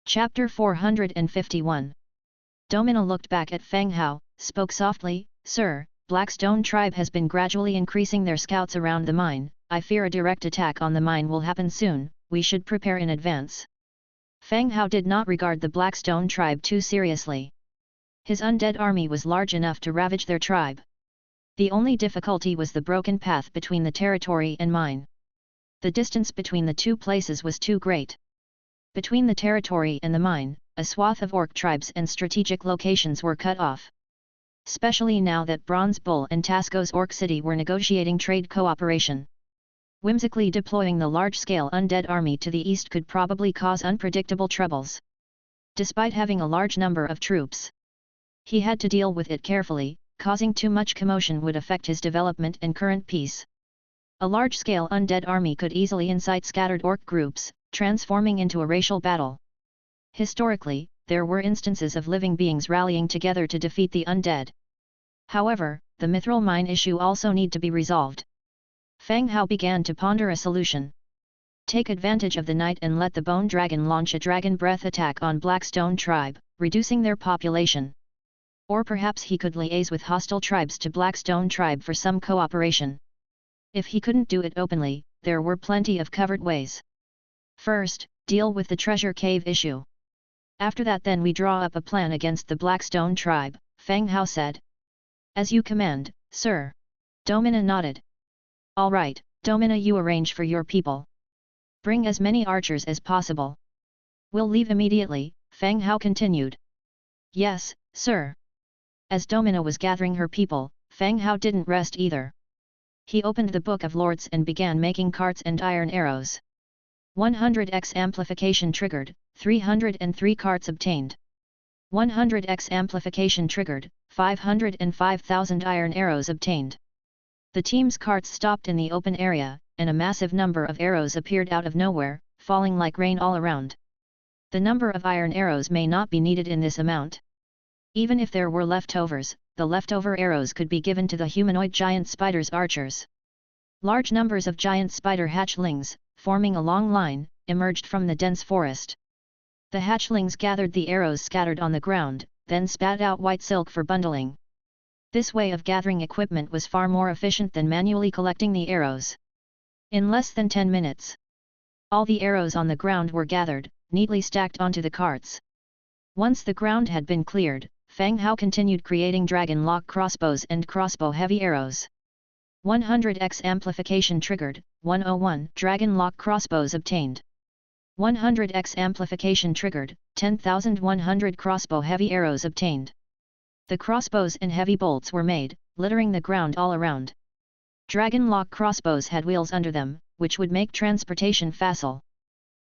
Chapter 451. Domina looked back at Fang Hao, spoke softly, "Sir, Blackstone tribe has been gradually increasing their scouts around the mine. I fear a direct attack on the mine will happen soon, we should prepare in advance." Fang Hao did not regard the Blackstone tribe too seriously. His undead army was large enough to ravage their tribe. The only difficulty was the broken path between the territory and mine. The distance between the two places was too great. Between the territory and the mine, a swath of orc tribes and strategic locations were cut off. Especially now that Bronze Bull and Tasco's Orc City were negotiating trade cooperation. Whimsically deploying the large-scale undead army to the east could probably cause unpredictable troubles. Despite having a large number of troops, he had to deal with it carefully. Causing too much commotion would affect his development and current peace. A large-scale undead army could easily incite scattered orc groups, transforming into a racial battle. Historically, there were instances of living beings rallying together to defeat the undead. However, the mithril mine issue also need to be resolved. Fang Hao began to ponder a solution. Take advantage of the night and let the Bone Dragon launch a dragon breath attack on Blackstone tribe, reducing their population. Or perhaps he could liaise with hostile tribes to Blackstone tribe for some cooperation. If he couldn't do it openly, there were plenty of covered ways. First, deal with the treasure cave issue. After that then we draw up a plan against the Blackstone tribe, Fang Hao said. As you command, sir. Domina nodded. All right, Domina, you arrange for your people. Bring as many archers as possible. We'll leave immediately, Fang Hao continued. Yes, sir. As Domina was gathering her people, Fang Hao didn't rest either. He opened the Book of Lords and began making carts and iron arrows. 100x amplification triggered, 303 carts obtained. 100x amplification triggered, 505,000 iron arrows obtained. The team's carts stopped in the open area, and a massive number of arrows appeared out of nowhere, falling like rain all around. The number of iron arrows may not be needed in this amount. Even if there were leftovers, the leftover arrows could be given to the humanoid giant spider's archers. Large numbers of giant spider hatchlings, forming a long line, emerged from the dense forest. The hatchlings gathered the arrows scattered on the ground, then spat out white silk for bundling. This way of gathering equipment was far more efficient than manually collecting the arrows. In less than 10 minutes, all the arrows on the ground were gathered, neatly stacked onto the carts. Once the ground had been cleared, Fang Hao continued creating dragon lock crossbows and crossbow heavy arrows. 100x amplification triggered, 101 dragon lock crossbows obtained. 100x amplification triggered, 10,100 crossbow heavy arrows obtained. The crossbows and heavy bolts were made, littering the ground all around. Dragon lock crossbows had wheels under them, which would make transportation facile.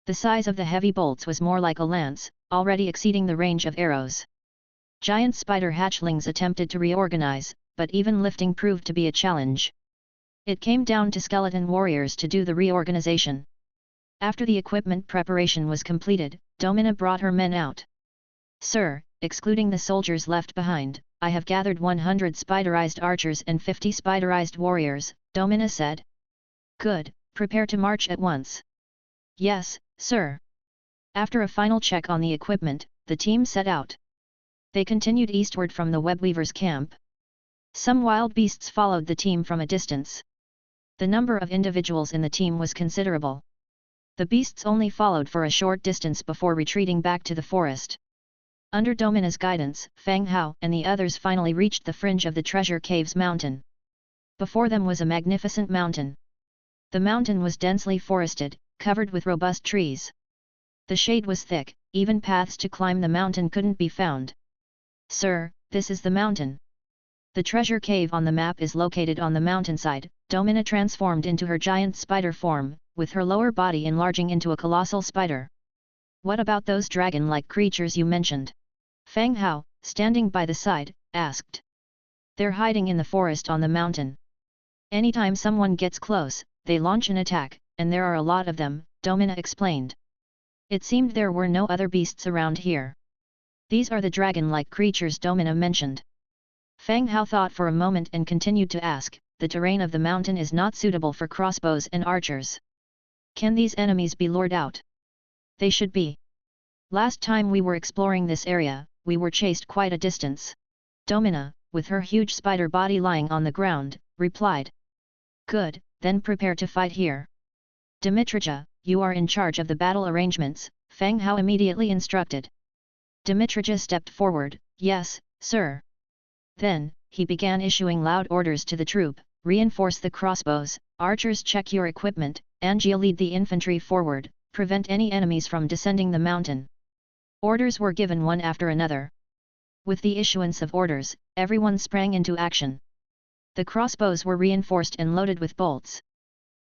The size of the heavy bolts was more like a lance, already exceeding the range of arrows. Giant spider hatchlings attempted to reorganize, but even lifting proved to be a challenge. It came down to skeleton warriors to do the reorganization. After the equipment preparation was completed, Domina brought her men out. Sir, excluding the soldiers left behind, I have gathered 100 spiderized archers and 50 spiderized warriors, Domina said. Good, prepare to march at once. Yes, sir. After a final check on the equipment, the team set out. They continued eastward from the webweaver's camp. Some wild beasts followed the team from a distance. The number of individuals in the team was considerable. The beasts only followed for a short distance before retreating back to the forest. Under Domina's guidance, Fang Hao and the others finally reached the fringe of the Treasure Caves mountain. Before them was a magnificent mountain. The mountain was densely forested, covered with robust trees. The shade was thick, even paths to climb the mountain couldn't be found. Sir, this is the mountain. The treasure cave on the map is located on the mountainside. Domina transformed into her giant spider form, with her lower body enlarging into a colossal spider. What about those dragon-like creatures you mentioned? Fang Hao, standing by the side, asked. They're hiding in the forest on the mountain. Anytime someone gets close, they launch an attack, and there are a lot of them, Domina explained. It seemed there were no other beasts around here. These are the dragon-like creatures Domina mentioned. Fang Hao thought for a moment and continued to ask, the terrain of the mountain is not suitable for crossbows and archers. Can these enemies be lured out? They should be. Last time we were exploring this area, we were chased quite a distance. Domina, with her huge spider body lying on the ground, replied. Good, then prepare to fight here. Dimitrija, you are in charge of the battle arrangements, Fang Hao immediately instructed. Dimitrija stepped forward, yes, sir. Then, he began issuing loud orders to the troop, reinforce the crossbows, archers check your equipment, Angia lead the infantry forward, prevent any enemies from descending the mountain. Orders were given one after another. With the issuance of orders, everyone sprang into action. The crossbows were reinforced and loaded with bolts.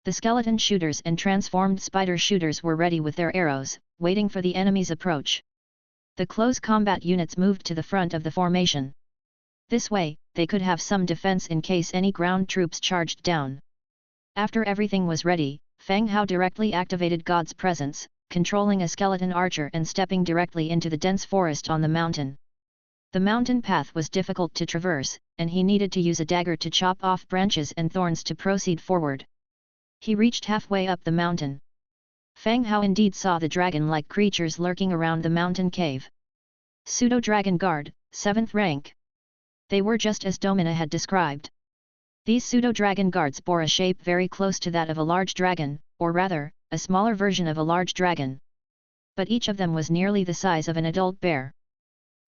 The skeleton shooters and transformed spider shooters were ready with their arrows, waiting for the enemy's approach. The close combat units moved to the front of the formation. This way, they could have some defense in case any ground troops charged down. After everything was ready, Fang Hao directly activated God's presence, controlling a skeleton archer and stepping directly into the dense forest on the mountain. The mountain path was difficult to traverse, and he needed to use a dagger to chop off branches and thorns to proceed forward. He reached halfway up the mountain. Fang Hao indeed saw the dragon-like creatures lurking around the mountain cave. Pseudo-Dragon Guard, 7th rank. They were just as Domina had described. These pseudo-dragon guards bore a shape very close to that of a large dragon, or rather, a smaller version of a large dragon. But each of them was nearly the size of an adult bear.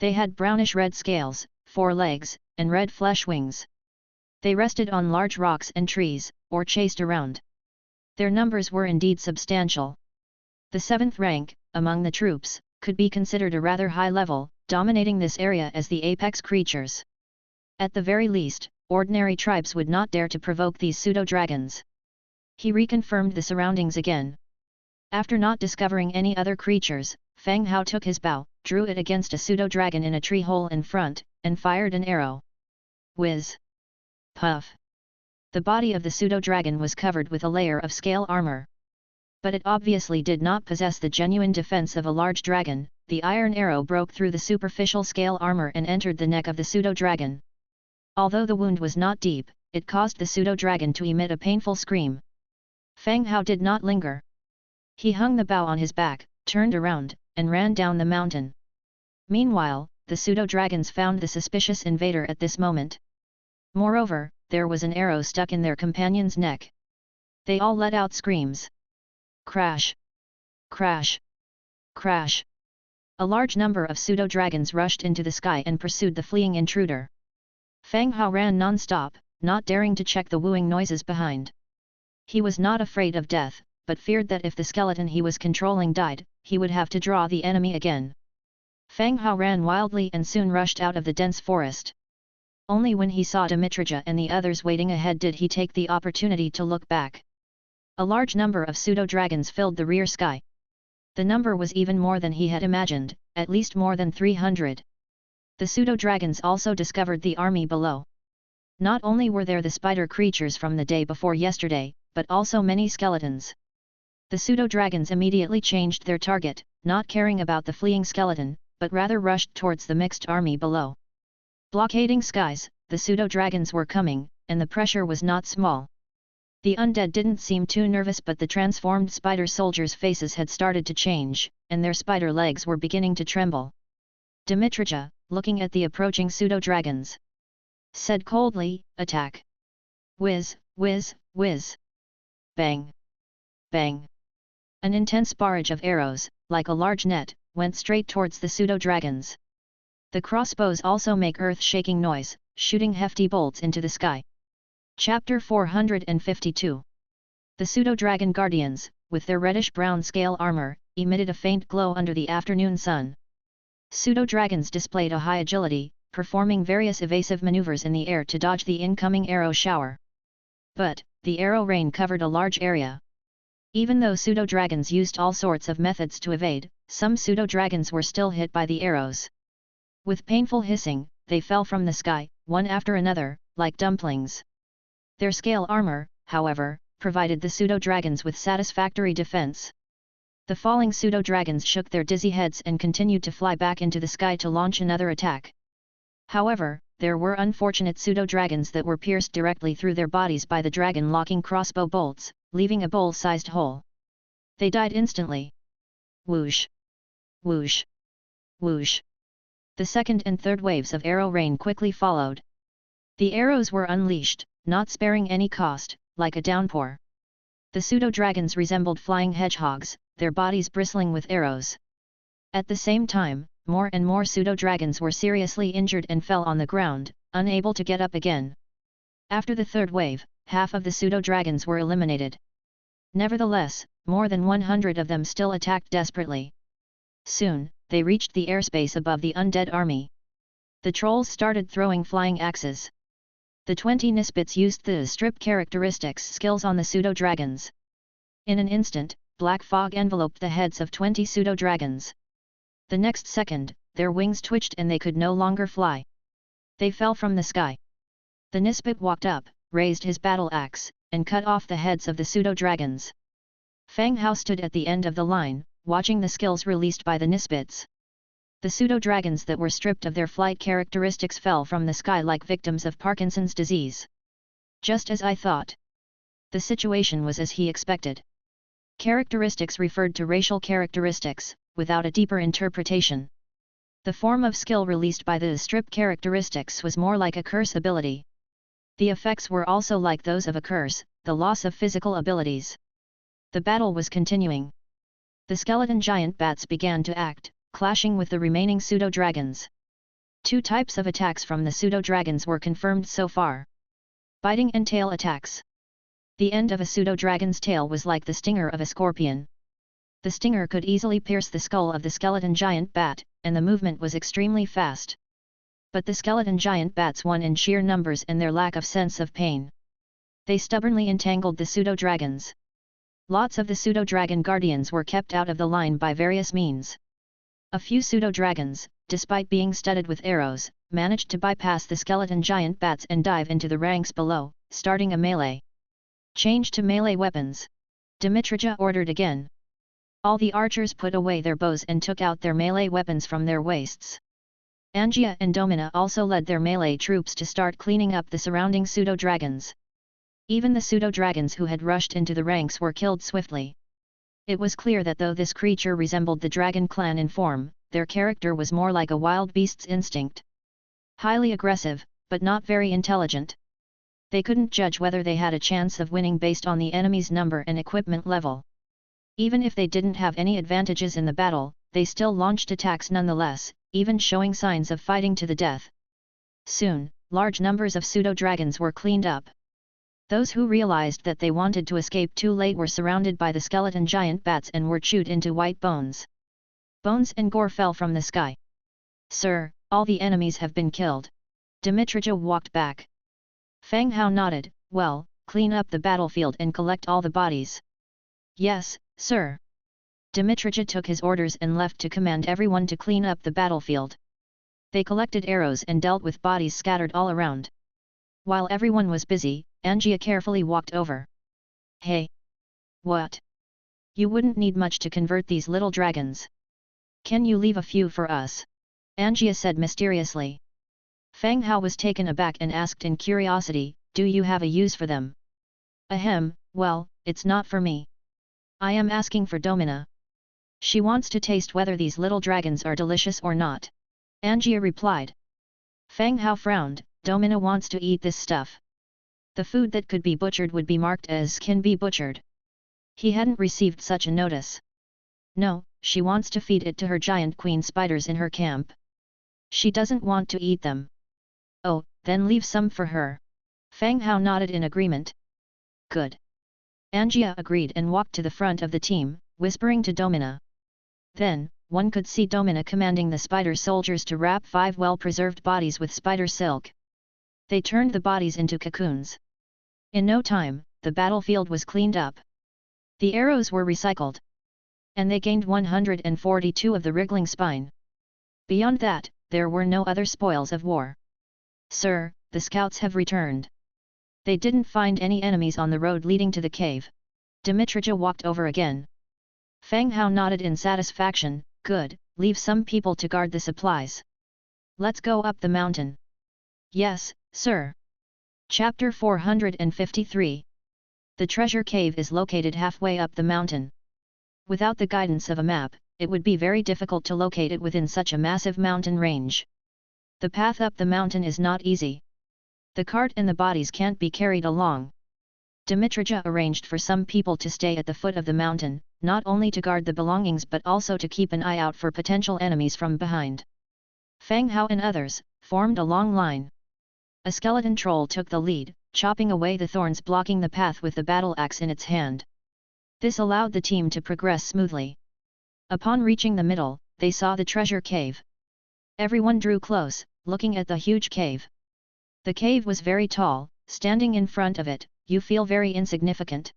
They had brownish-red scales, 4 legs, and red flesh wings. They rested on large rocks and trees, or chased around. Their numbers were indeed substantial. The 7th rank, among the troops, could be considered a rather high level, dominating this area as the apex creatures. At the very least, ordinary tribes would not dare to provoke these pseudo-dragons. He reconfirmed the surroundings again. After not discovering any other creatures, Fang Hao took his bow, drew it against a pseudo-dragon in a tree hole in front, and fired an arrow. Whiz! Puff! The body of the pseudo-dragon was covered with a layer of scale armor. But it obviously did not possess the genuine defense of a large dragon. The iron arrow broke through the superficial scale armor and entered the neck of the pseudo-dragon. Although the wound was not deep, it caused the pseudo-dragon to emit a painful scream. Fang Hao did not linger. He hung the bow on his back, turned around, and ran down the mountain. Meanwhile, the pseudo-dragons found the suspicious invader at this moment. Moreover, there was an arrow stuck in their companion's neck. They all let out screams. Crash! Crash! Crash! A large number of pseudo-dragons rushed into the sky and pursued the fleeing intruder. Fang Hao ran non-stop, not daring to check the wooing noises behind. He was not afraid of death, but feared that if the skeleton he was controlling died, he would have to draw the enemy again. Fang Hao ran wildly and soon rushed out of the dense forest. Only when he saw Dimitrija and the others waiting ahead did he take the opportunity to look back. A large number of pseudo-dragons filled the rear sky. The number was even more than he had imagined, at least more than 300. The pseudo-dragons also discovered the army below. Not only were there the spider creatures from the day before yesterday, but also many skeletons. The pseudo-dragons immediately changed their target, not caring about the fleeing skeleton, but rather rushed towards the mixed army below. Blockading skies, the pseudo-dragons were coming, and the pressure was not small. The undead didn't seem too nervous, but the transformed spider soldiers' faces had started to change, and their spider legs were beginning to tremble. Dimitrija, looking at the approaching pseudo-dragons, said coldly, "Attack!" Whiz, whiz, whiz. Bang! Bang! An intense barrage of arrows, like a large net, went straight towards the pseudo-dragons. The crossbows also make earth-shaking noise, shooting hefty bolts into the sky. Chapter 452. The pseudo-dragon guardians, with their reddish-brown scale armor, emitted a faint glow under the afternoon sun. Pseudo-dragons displayed a high agility, performing various evasive maneuvers in the air to dodge the incoming arrow shower. But, the arrow rain covered a large area. Even though pseudo-dragons used all sorts of methods to evade, some pseudo-dragons were still hit by the arrows. With painful hissing, they fell from the sky, one after another, like dumplings. Their scale armor, however, provided the pseudo-dragons with satisfactory defense. The falling pseudo-dragons shook their dizzy heads and continued to fly back into the sky to launch another attack. However, there were unfortunate pseudo-dragons that were pierced directly through their bodies by the dragon-locking crossbow bolts, leaving a bowl-sized hole. They died instantly. Whoosh! Whoosh! Whoosh! The second and third waves of arrow rain quickly followed. The arrows were unleashed, not sparing any cost, like a downpour. The pseudo-dragons resembled flying hedgehogs, their bodies bristling with arrows. At the same time, more and more pseudo-dragons were seriously injured and fell on the ground, unable to get up again. After the third wave, half of the pseudo-dragons were eliminated. Nevertheless, more than 100 of them still attacked desperately. Soon, they reached the airspace above the undead army. The trolls started throwing flying axes. The 20 Nisbets used the strip characteristics skills on the pseudo-dragons. In an instant, black fog enveloped the heads of 20 pseudo-dragons. The next second, their wings twitched and they could no longer fly. They fell from the sky. The Nisbet walked up, raised his battle axe, and cut off the heads of the pseudo-dragons. Fang Hao stood at the end of the line, watching the skills released by the Nisbets. The pseudo-dragons that were stripped of their flight characteristics fell from the sky like victims of Parkinson's disease. Just as I thought. The situation was as he expected. Characteristics referred to racial characteristics, without a deeper interpretation. The form of skill released by the strip characteristics was more like a curse ability. The effects were also like those of a curse, the loss of physical abilities. The battle was continuing. The skeleton giant bats began to act, clashing with the remaining pseudo-dragons. Two types of attacks from the pseudo-dragons were confirmed so far. Biting and tail attacks. The end of a pseudo-dragon's tail was like the stinger of a scorpion. The stinger could easily pierce the skull of the skeleton giant bat, and the movement was extremely fast. But the skeleton giant bats won in sheer numbers and their lack of sense of pain. They stubbornly entangled the pseudo-dragons. Lots of the pseudo-dragon guardians were kept out of the line by various means. A few pseudo-dragons, despite being studded with arrows, managed to bypass the skeleton giant bats and dive into the ranks below, starting a melee. Change to melee weapons. Dimitrija ordered again. All the archers put away their bows and took out their melee weapons from their waists. Angia and Domina also led their melee troops to start cleaning up the surrounding pseudo-dragons. Even the pseudo-dragons who had rushed into the ranks were killed swiftly. It was clear that though this creature resembled the dragon clan in form, their character was more like a wild beast's instinct. Highly aggressive, but not very intelligent. They couldn't judge whether they had a chance of winning based on the enemy's number and equipment level. Even if they didn't have any advantages in the battle, they still launched attacks nonetheless, even showing signs of fighting to the death. Soon, large numbers of pseudo-dragons were cleaned up. Those who realized that they wanted to escape too late were surrounded by the skeleton giant bats and were chewed into white bones. Bones and gore fell from the sky. "Sir, all the enemies have been killed." Dimitrija walked back. Fang Hao nodded, "Well, clean up the battlefield and collect all the bodies." "Yes, sir." Dimitrija took his orders and left to command everyone to clean up the battlefield. They collected arrows and dealt with bodies scattered all around. While everyone was busy, Angia carefully walked over. "Hey! What? You wouldn't need much to convert these little dragons. Can you leave a few for us?" Angia said mysteriously. Fang Hao was taken aback and asked in curiosity, "Do you have a use for them?" "Ahem, well, it's not for me. I am asking for Domina. She wants to taste whether these little dragons are delicious or not." Angia replied. Fang Hao frowned, "Domina wants to eat this stuff. The food that could be butchered would be marked as can be butchered." He hadn't received such a notice. "No, she wants to feed it to her giant queen spiders in her camp. She doesn't want to eat them." "Oh, then leave some for her." Fang Hao nodded in agreement. "Good." Angia agreed and walked to the front of the team, whispering to Domina. Then, one could see Domina commanding the spider soldiers to wrap 5 well-preserved bodies with spider silk. They turned the bodies into cocoons. In no time, the battlefield was cleaned up. The arrows were recycled. And they gained 142 of the wriggling spine. Beyond that, there were no other spoils of war. "Sir, the scouts have returned. They didn't find any enemies on the road leading to the cave." Dimitrija walked over again. Fang Hao nodded in satisfaction, "Good, leave some people to guard the supplies. Let's go up the mountain." "Yes, sir." Chapter 453. The treasure cave is located halfway up the mountain. Without the guidance of a map, it would be very difficult to locate it within such a massive mountain range. The path up the mountain is not easy. The cart and the bodies can't be carried along. Dmitrija arranged for some people to stay at the foot of the mountain, not only to guard the belongings but also to keep an eye out for potential enemies from behind. Fang Hao and others formed a long line. A skeleton troll took the lead, chopping away the thorns blocking the path with the battle axe in its hand. This allowed the team to progress smoothly. Upon reaching the middle, they saw the treasure cave. Everyone drew close, looking at the huge cave. The cave was very tall. Standing in front of it, you feel very insignificant.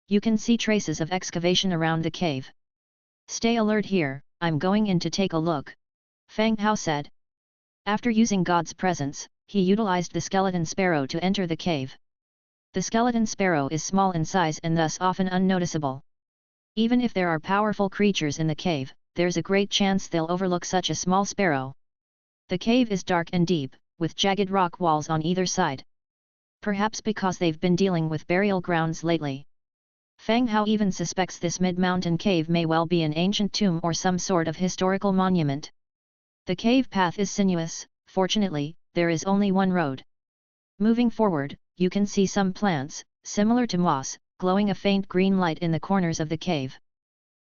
You can see traces of excavation around the cave. Stay alert here, I'm going in to take a look, Fang Hao said. After using God's presence, he utilized the skeleton sparrow to enter the cave. The skeleton sparrow is small in size and thus often unnoticeable. Even if there are powerful creatures in the cave, there's a great chance they'll overlook such a small sparrow. The cave is dark and deep, with jagged rock walls on either side. Perhaps because they've been dealing with burial grounds lately. Fang Hao even suspects this mid-mountain cave may well be an ancient tomb or some sort of historical monument. The cave path is sinuous. Fortunately, there is only one road. Moving forward, you can see some plants, similar to moss, glowing a faint green light in the corners of the cave.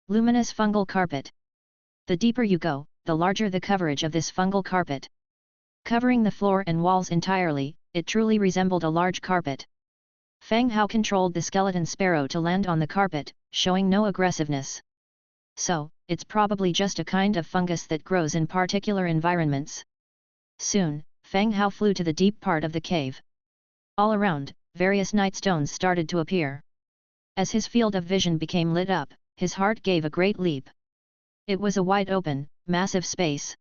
Luminous fungal carpet. The deeper you go, the larger the coverage of this fungal carpet. Covering the floor and walls entirely, it truly resembled a large carpet. Fang Hao controlled the skeleton sparrow to land on the carpet, showing no aggressiveness. So, it's probably just a kind of fungus that grows in particular environments. Soon, Fang Hao flew to the deep part of the cave. All around, various nightstones started to appear. As his field of vision became lit up, his heart gave a great leap. It was a wide open, massive space.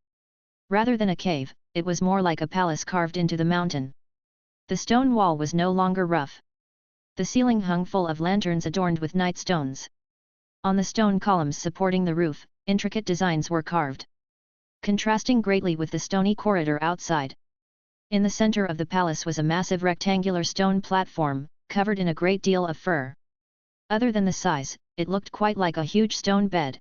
Rather than a cave, it was more like a palace carved into the mountain. The stone wall was no longer rough. The ceiling hung full of lanterns adorned with nightstones. On the stone columns supporting the roof, intricate designs were carved, contrasting greatly with the stony corridor outside. In the center of the palace was a massive rectangular stone platform, covered in a great deal of fur. Other than the size, it looked quite like a huge stone bed.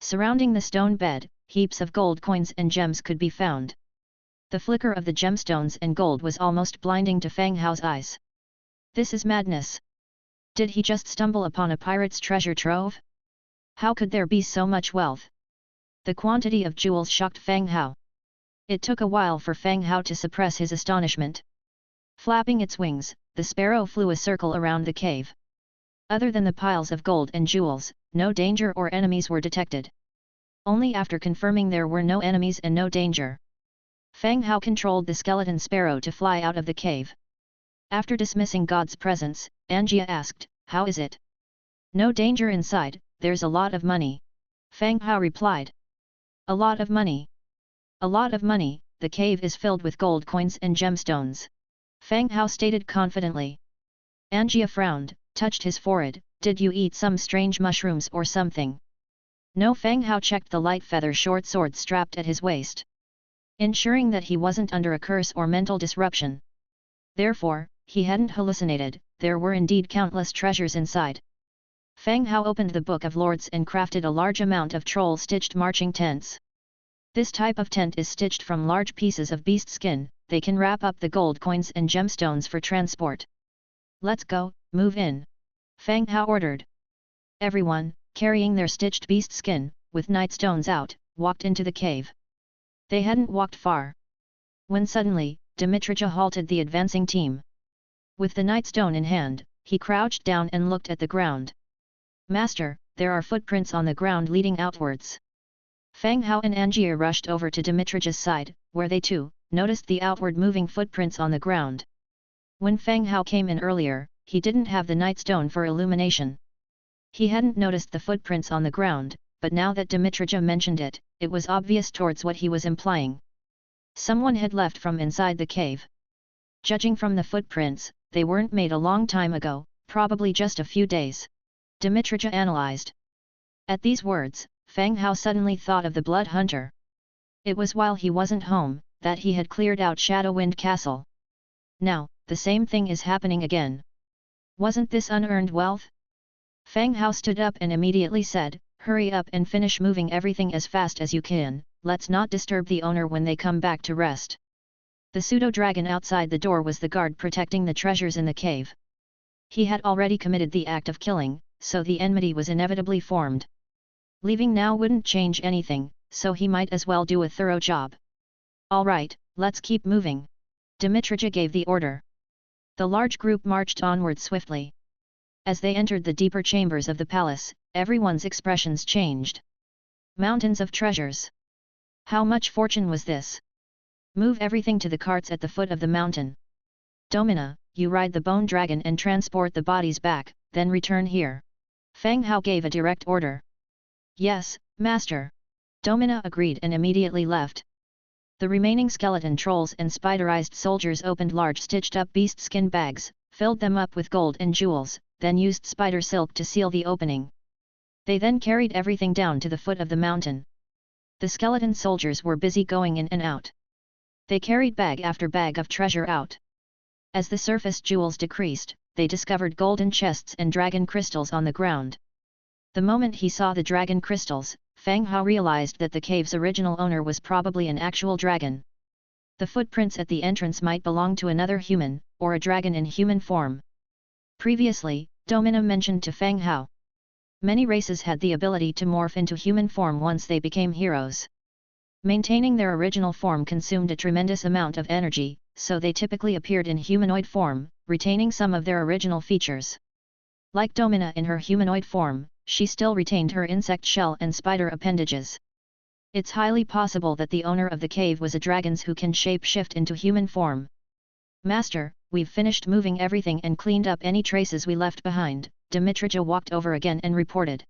Surrounding the stone bed, heaps of gold coins and gems could be found. The flicker of the gemstones and gold was almost blinding to Fang Hao's eyes. This is madness. Did he just stumble upon a pirate's treasure trove? How could there be so much wealth? The quantity of jewels shocked Fang Hao. It took a while for Fang Hao to suppress his astonishment. Flapping its wings, the sparrow flew a circle around the cave. Other than the piles of gold and jewels, no danger or enemies were detected. Only after confirming there were no enemies and no danger, Fang Hao controlled the skeleton sparrow to fly out of the cave. After dismissing God's presence, Angia asked, "How is it?" "No danger inside, there's a lot of money," Fang Hao replied. "A lot of money? A lot of money, the cave is filled with gold coins and gemstones," Fang Hao stated confidently. Angia frowned, touched his forehead. "Did you eat some strange mushrooms or something?" No. Fang Hao checked the light feather short sword strapped at his waist, ensuring that he wasn't under a curse or mental disruption. Therefore, he hadn't hallucinated. There were indeed countless treasures inside. Fang Hao opened the Book of Lords and crafted a large amount of troll-stitched marching tents. This type of tent is stitched from large pieces of beast skin. They can wrap up the gold coins and gemstones for transport. "Let's go, move in," Fang Hao ordered. Everyone, carrying their stitched beast skin, with nightstones out, walked into the cave. They hadn't walked far, when suddenly, Dmitrija halted the advancing team. With the nightstone in hand, he crouched down and looked at the ground. "Master, there are footprints on the ground leading outwards." Fang Hao and Angier rushed over to Dmitrija's side, where they too noticed the outward moving footprints on the ground. When Fang Hao came in earlier, he didn't have the nightstone for illumination. He hadn't noticed the footprints on the ground, but now that Dmitrija mentioned it, it was obvious towards what he was implying. Someone had left from inside the cave. Judging from the footprints, they weren't made a long time ago, probably just a few days, Dmitrija analyzed. At these words, Fang Hao suddenly thought of the Blood Hunter. It was while he wasn't home, that he had cleared out Shadowwind Castle. Now, the same thing is happening again. Wasn't this unearned wealth? Fang Hao stood up and immediately said, Hurry up and finish moving everything as fast as you can, let's not disturb the owner when they come back to rest. The pseudo-dragon outside the door was the guard protecting the treasures in the cave. He had already committed the act of killing, so the enmity was inevitably formed. Leaving now wouldn't change anything, so he might as well do a thorough job. Alright, let's keep moving. Dmitrija gave the order. The large group marched onward swiftly. As they entered the deeper chambers of the palace, everyone's expressions changed. Mountains of treasures. How much fortune was this? Move everything to the carts at the foot of the mountain. Domina, you ride the bone dragon and transport the bodies back, then return here. Fang Hao gave a direct order. Yes, master. Domina agreed and immediately left. The remaining skeleton trolls and spiderized soldiers opened large stitched-up beast skin bags, filled them up with gold and jewels, then used spider silk to seal the opening. They then carried everything down to the foot of the mountain. The skeleton soldiers were busy going in and out. They carried bag after bag of treasure out. As the surface jewels decreased, they discovered golden chests and dragon crystals on the ground. The moment he saw the dragon crystals, Fang Hao realized that the cave's original owner was probably an actual dragon. The footprints at the entrance might belong to another human, or a dragon in human form. Previously, Domina mentioned to Fang Hao. Many races had the ability to morph into human form once they became heroes. Maintaining their original form consumed a tremendous amount of energy, so they typically appeared in humanoid form, retaining some of their original features. Like Domina in her humanoid form, she still retained her insect shell and spider appendages. It's highly possible that the owner of the cave was a dragon who can shape-shift into human form. Master, we've finished moving everything and cleaned up any traces we left behind, Dmitrija walked over again and reported.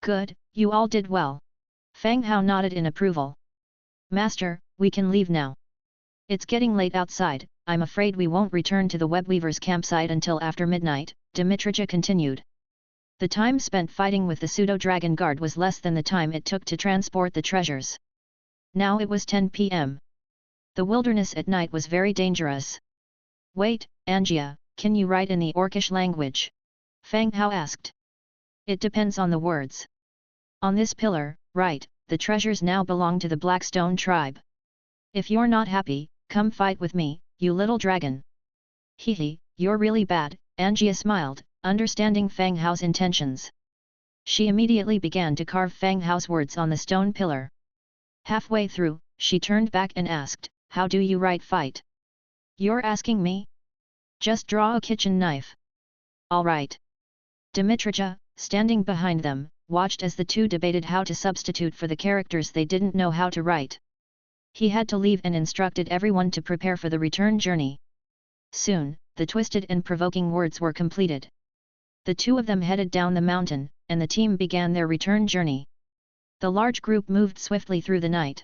Good, you all did well. Fang Hao nodded in approval. Master, we can leave now. It's getting late outside, I'm afraid we won't return to the webweaver's campsite until after midnight, Dmitrija continued. The time spent fighting with the pseudo-dragon guard was less than the time it took to transport the treasures. Now it was 10 p.m. The wilderness at night was very dangerous. Wait, Angia, can you write in the Orcish language? Fang Hao asked. It depends on the words. On this pillar, write, the treasures now belong to the Blackstone tribe. If you're not happy, come fight with me, you little dragon. Hehe, you're really bad, Angia smiled, understanding Fang Hao's intentions. She immediately began to carve Fang Hao's words on the stone pillar. Halfway through, she turned back and asked, how do you write fight? You're asking me? Just draw a kitchen knife. All right. Dmitrija, standing behind them, watched as the two debated how to substitute for the characters they didn't know how to write. He had to leave and instructed everyone to prepare for the return journey. Soon, the twisted and provoking words were completed. The two of them headed down the mountain, and the team began their return journey. The large group moved swiftly through the night.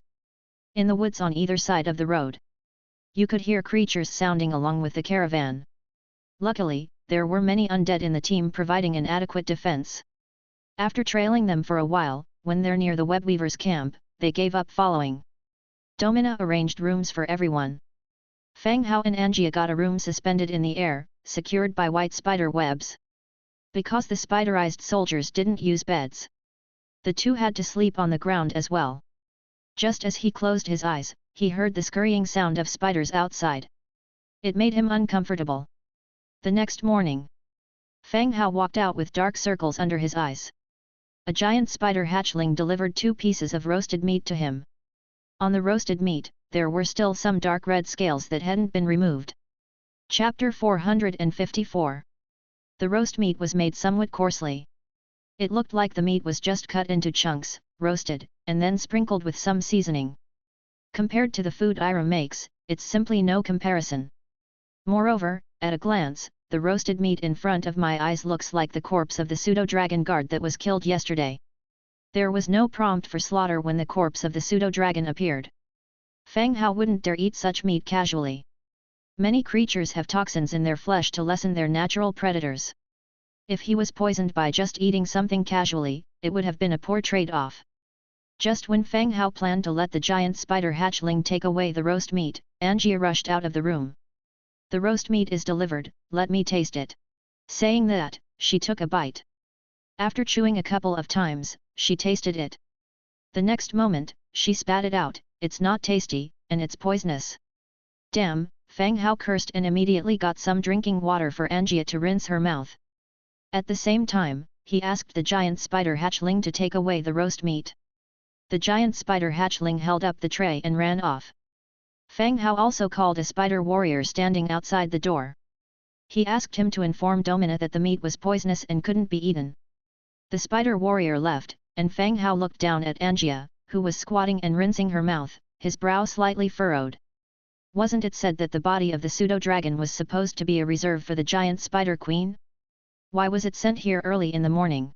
In the woods on either side of the road, you could hear creatures sounding along with the caravan. Luckily, there were many undead in the team providing an adequate defense. After trailing them for a while, when they're near the webweaver's camp, they gave up following. Domina arranged rooms for everyone. Fang Hao and Angia got a room suspended in the air, secured by white spider webs. Because the spiderized soldiers didn't use beds, the two had to sleep on the ground as well. Just as he closed his eyes, he heard the scurrying sound of spiders outside. It made him uncomfortable. The next morning, Fang Hao walked out with dark circles under his eyes. A giant spider hatchling delivered 2 pieces of roasted meat to him. On the roasted meat, there were still some dark red scales that hadn't been removed. Chapter 454. The roast meat was made somewhat coarsely. It looked like the meat was just cut into chunks, roasted, and then sprinkled with some seasoning. Compared to the food Ira makes, it's simply no comparison. Moreover, at a glance, the roasted meat in front of my eyes looks like the corpse of the pseudo-dragon guard that was killed yesterday. There was no prompt for slaughter when the corpse of the pseudo-dragon appeared. Fang Hao wouldn't dare eat such meat casually. Many creatures have toxins in their flesh to lessen their natural predators. If he was poisoned by just eating something casually, it would have been a poor trade-off. Just when Fang Hao planned to let the giant spider hatchling take away the roast meat, Angia rushed out of the room. The roast meat is delivered, let me taste it. Saying that, she took a bite. After chewing a couple of times, she tasted it. The next moment, she spat it out, "It's not tasty, and it's poisonous." Damn, Fang Hao cursed and immediately got some drinking water for Angia to rinse her mouth. At the same time, he asked the giant spider hatchling to take away the roast meat. The giant spider hatchling held up the tray and ran off. Fang Hao also called a spider warrior standing outside the door. He asked him to inform Domina that the meat was poisonous and couldn't be eaten. The spider warrior left, and Fang Hao looked down at Angia, who was squatting and rinsing her mouth, his brow slightly furrowed. Wasn't it said that the body of the pseudo-dragon was supposed to be a reserve for the giant spider queen? Why was it sent here early in the morning?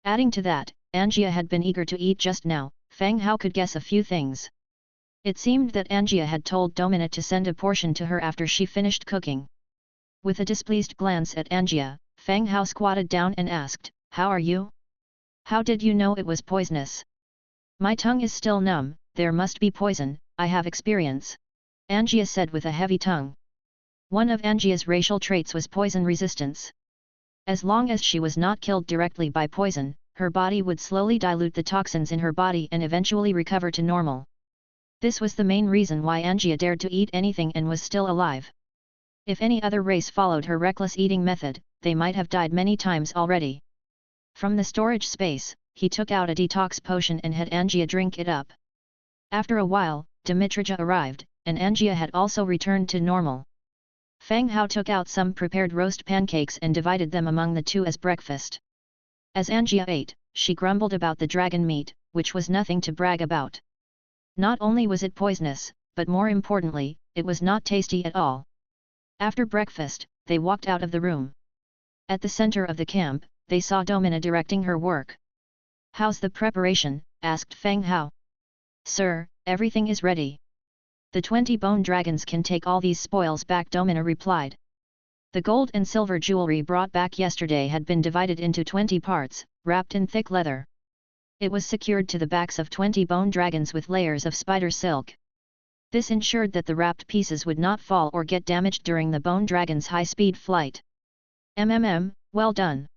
Adding to that, Angia had been eager to eat just now. Fang Hao could guess a few things. It seemed that Angia had told Domina to send a portion to her after she finished cooking. With a displeased glance at Angia, Fang Hao squatted down and asked, "How are you? How did you know it was poisonous?" "My tongue is still numb, there must be poison, I have experience," Angia said with a heavy tongue. One of Angia's racial traits was poison resistance. As long as she was not killed directly by poison, her body would slowly dilute the toxins in her body and eventually recover to normal. This was the main reason why Angia dared to eat anything and was still alive. If any other race followed her reckless eating method, they might have died many times already. From the storage space, he took out a detox potion and had Angia drink it up. After a while, Dimitrija arrived, and Angia had also returned to normal. Fang Hao took out some prepared roast pancakes and divided them among the two as breakfast. As Angia ate, she grumbled about the dragon meat, which was nothing to brag about. Not only was it poisonous, but more importantly, it was not tasty at all. After breakfast, they walked out of the room. At the center of the camp, they saw Domina directing her work. "How's the preparation?" asked Fang Hao. "Sir, everything is ready. The 20 bone dragons can take all these spoils back," Domina replied. The gold and silver jewelry brought back yesterday had been divided into 20 parts, wrapped in thick leather. It was secured to the backs of 20 bone dragons with layers of spider silk. This ensured that the wrapped pieces would not fall or get damaged during the bone dragon's high-speed flight. Well done.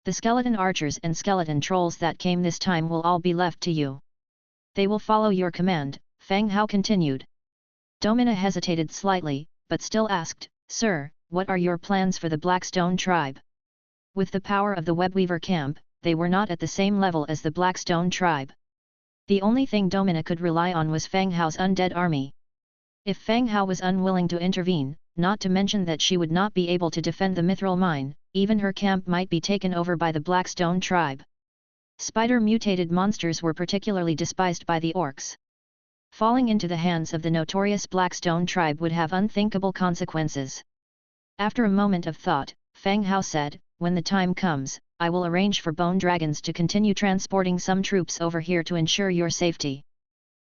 The skeleton archers and skeleton trolls that came this time will all be left to you. They will follow your command," Fang Hao continued. Domina hesitated slightly, but still asked, "Sir, what are your plans for the Blackstone tribe?" With the power of the Webweaver camp, they were not at the same level as the Blackstone tribe. The only thing Domina could rely on was Fang Hao's undead army. If Fang Hao was unwilling to intervene, not to mention that she would not be able to defend the mithril mine, even her camp might be taken over by the Blackstone tribe. Spider-mutated monsters were particularly despised by the orcs. Falling into the hands of the notorious Blackstone tribe would have unthinkable consequences. After a moment of thought, Fang Hao said, "When the time comes, I will arrange for bone dragons to continue transporting some troops over here to ensure your safety.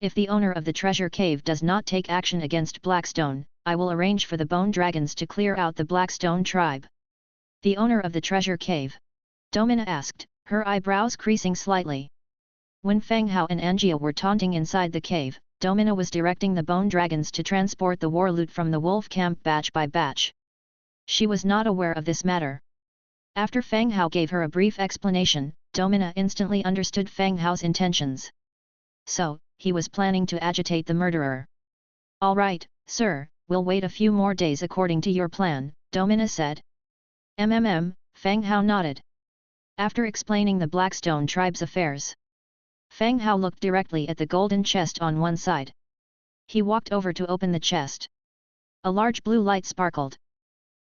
If the owner of the treasure cave does not take action against Blackstone, I will arrange for the bone dragons to clear out the Blackstone tribe." "The owner of the treasure cave?" Domina asked, her eyebrows creasing slightly. When Fang Hao and Angia were taunting inside the cave, Domina was directing the bone dragons to transport the war loot from the wolf camp batch by batch. She was not aware of this matter. After Fang Hao gave her a brief explanation, Domina instantly understood Fang Hao's intentions. So, he was planning to agitate the murderer. "All right, sir, we'll wait a few more days according to your plan," Domina said. Fang Hao nodded. After explaining the Blackstone tribe's affairs, Fang Hao looked directly at the golden chest on one side. He walked over to open the chest. A large blue light sparkled.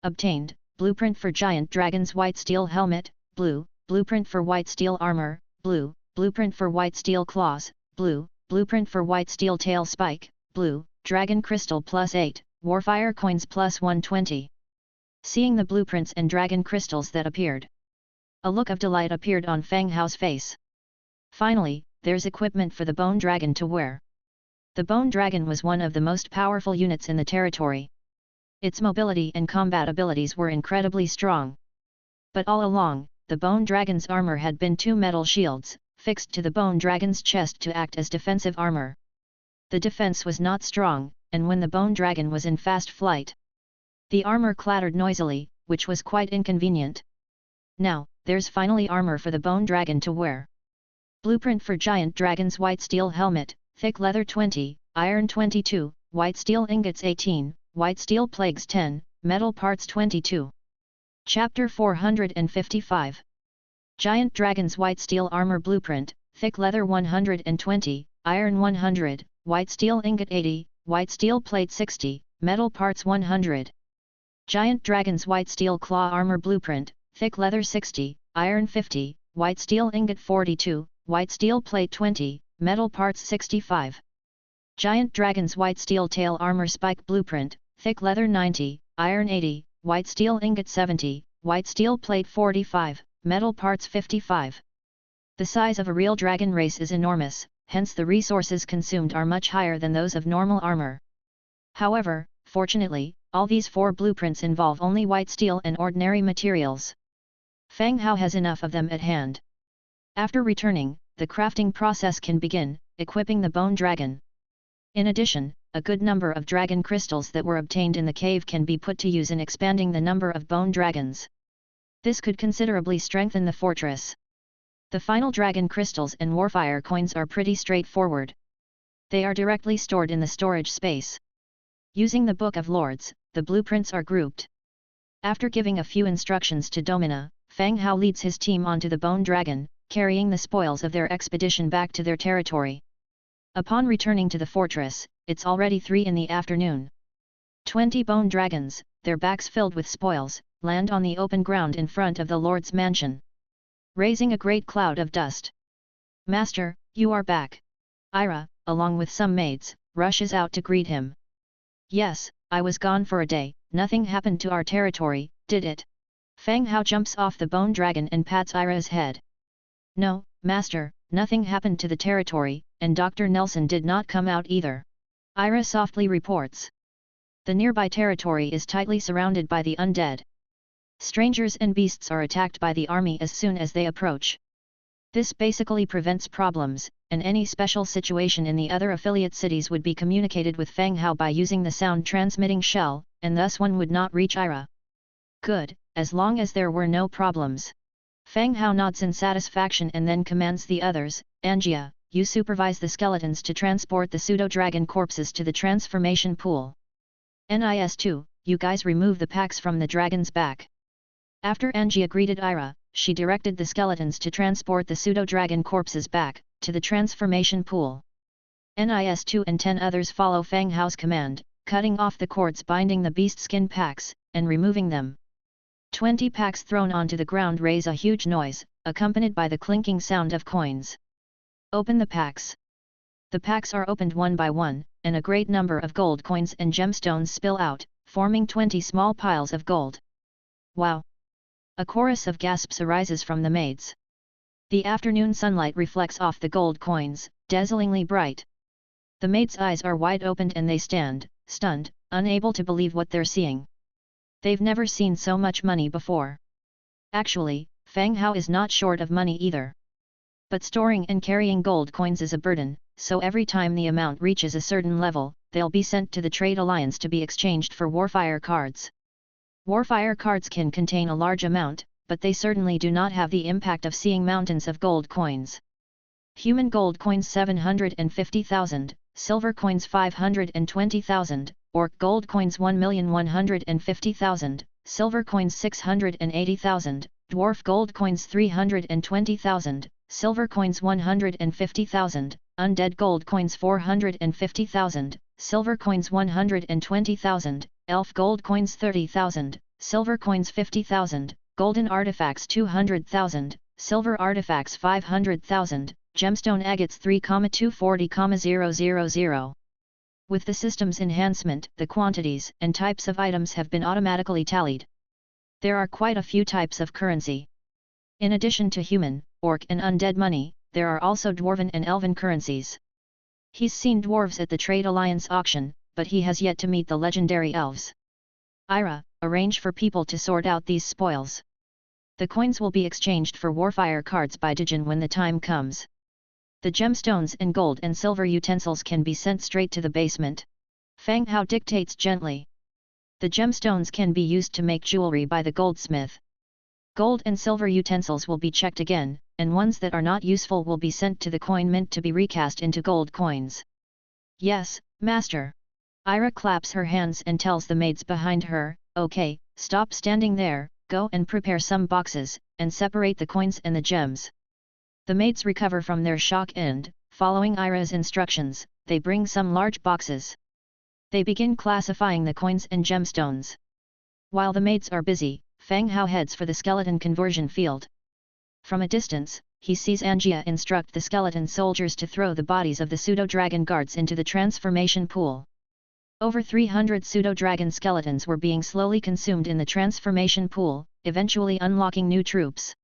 Obtained, blueprint for giant dragon's white steel helmet, blue, blueprint for white steel armor, blue, blueprint for white steel claws, blue, blueprint for white steel tail spike, blue, dragon crystal +8, warfire coins +120. Seeing the blueprints and dragon crystals that appeared, a look of delight appeared on Fang Hao's face. Finally, there's equipment for the bone dragon to wear. The bone dragon was one of the most powerful units in the territory. Its mobility and combat abilities were incredibly strong. But all along, the bone dragon's armor had been 2 metal shields, fixed to the bone dragon's chest to act as defensive armor. The defense was not strong, and when the bone dragon was in fast flight, the armor clattered noisily, which was quite inconvenient. Now, there's finally armor for the bone dragon to wear. Blueprint for Giant Dragon's White Steel Helmet, Thick Leather 20, Iron 22, White Steel Ingots 18, White Steel Plagues 10, Metal Parts 22. Chapter 455. Giant Dragon's White Steel Armor Blueprint, Thick Leather 120, Iron 100, White Steel Ingot 80, White Steel Plate 60, Metal Parts 100. Giant Dragon's White Steel Claw Armor Blueprint, Thick Leather 60, Iron 50, White Steel Ingot 42, White Steel Plate 20, Metal Parts 65. Giant Dragon's White Steel Tail Armor Spike Blueprint, Thick Leather 90, Iron 80, White Steel Ingot 70, White Steel Plate 45, Metal Parts 55. The size of a real dragon race is enormous, hence the resources consumed are much higher than those of normal armor. However, fortunately, all these 4 blueprints involve only white steel and ordinary materials. Fang Hao has enough of them at hand. After returning, the crafting process can begin, equipping the bone dragon. In addition, a good number of dragon crystals that were obtained in the cave can be put to use in expanding the number of bone dragons. This could considerably strengthen the fortress. The final dragon crystals and warfire coins are pretty straightforward. They are directly stored in the storage space. Using the Book of Lords, the blueprints are grouped. After giving a few instructions to Domina, Fang Hao leads his team onto the bone dragon, carrying the spoils of their expedition back to their territory. Upon returning to the fortress, it's already 3 in the afternoon. 20 bone dragons, their backs filled with spoils, land on the open ground in front of the Lord's mansion, raising a great cloud of dust. "Master, you are back." Ira, along with some maids, rushes out to greet him. "Yes, I was gone for a day, nothing happened to our territory, did it?" Fang Hao jumps off the bone dragon and pats Ira's head. "No, Master, nothing happened to the territory, and Dr. Nelson did not come out either," Ira softly reports. The nearby territory is tightly surrounded by the undead. Strangers and beasts are attacked by the army as soon as they approach. This basically prevents problems, and any special situation in the other affiliate cities would be communicated with Fang Hao by using the sound transmitting shell, and thus one would not reach Ira. Good, as long as there were no problems. Fang Hao nods in satisfaction and then commands the others, "Angia, you supervise the skeletons to transport the pseudo-dragon corpses to the transformation pool. NIS2, you guys remove the packs from the dragon's back." After Angia greeted Ira, she directed the skeletons to transport the pseudo-dragon corpses back, to the transformation pool. NIS2 and 10 others follow Fang Hao's command, cutting off the cords binding the beast skin packs, and removing them. 20 packs thrown onto the ground raise a huge noise, accompanied by the clinking sound of coins. Open the packs. The packs are opened one by one, and a great number of gold coins and gemstones spill out, forming 20 small piles of gold. "Wow!" A chorus of gasps arises from the maids. The afternoon sunlight reflects off the gold coins, dazzlingly bright. The maids' eyes are wide opened and they stand, stunned, unable to believe what they're seeing. They've never seen so much money before. Actually, Fang Hao is not short of money either. But storing and carrying gold coins is a burden, so every time the amount reaches a certain level, they'll be sent to the Trade Alliance to be exchanged for warfire cards. Warfire cards can contain a large amount, but they certainly do not have the impact of seeing mountains of gold coins. Human gold coins 750,000, silver coins 520,000, orc gold coins 1,150,000, silver coins 680,000, dwarf gold coins 320,000, silver coins 150,000, undead gold coins 450,000, silver coins 120,000, elf gold coins 30,000, silver coins 50,000, golden artifacts 200,000, silver artifacts 500,000, gemstone agates 3,240,000. With the system's enhancement, the quantities and types of items have been automatically tallied. There are quite a few types of currency. In addition to human, orc and undead money, there are also dwarven and elven currencies. He's seen dwarves at the Trade Alliance auction, but he has yet to meet the legendary elves. Ira, arrange for people to sort out these spoils. The coins will be exchanged for warfire cards by Dijin when the time comes. The gemstones and gold and silver utensils can be sent straight to the basement. Fang Hao dictates gently. The gemstones can be used to make jewelry by the goldsmith. Gold and silver utensils will be checked again, and ones that are not useful will be sent to the coin mint to be recast into gold coins. Yes, master. Ira claps her hands and tells the maids behind her, okay, stop standing there, go and prepare some boxes, and separate the coins and the gems. The maids recover from their shock and, following Ira's instructions, they bring some large boxes. They begin classifying the coins and gemstones. While the maids are busy, Fang Hao heads for the skeleton conversion field. From a distance, he sees Angia instruct the skeleton soldiers to throw the bodies of the pseudo-dragon guards into the transformation pool. Over 300 pseudo-dragon skeletons were being slowly consumed in the transformation pool, eventually unlocking new troops.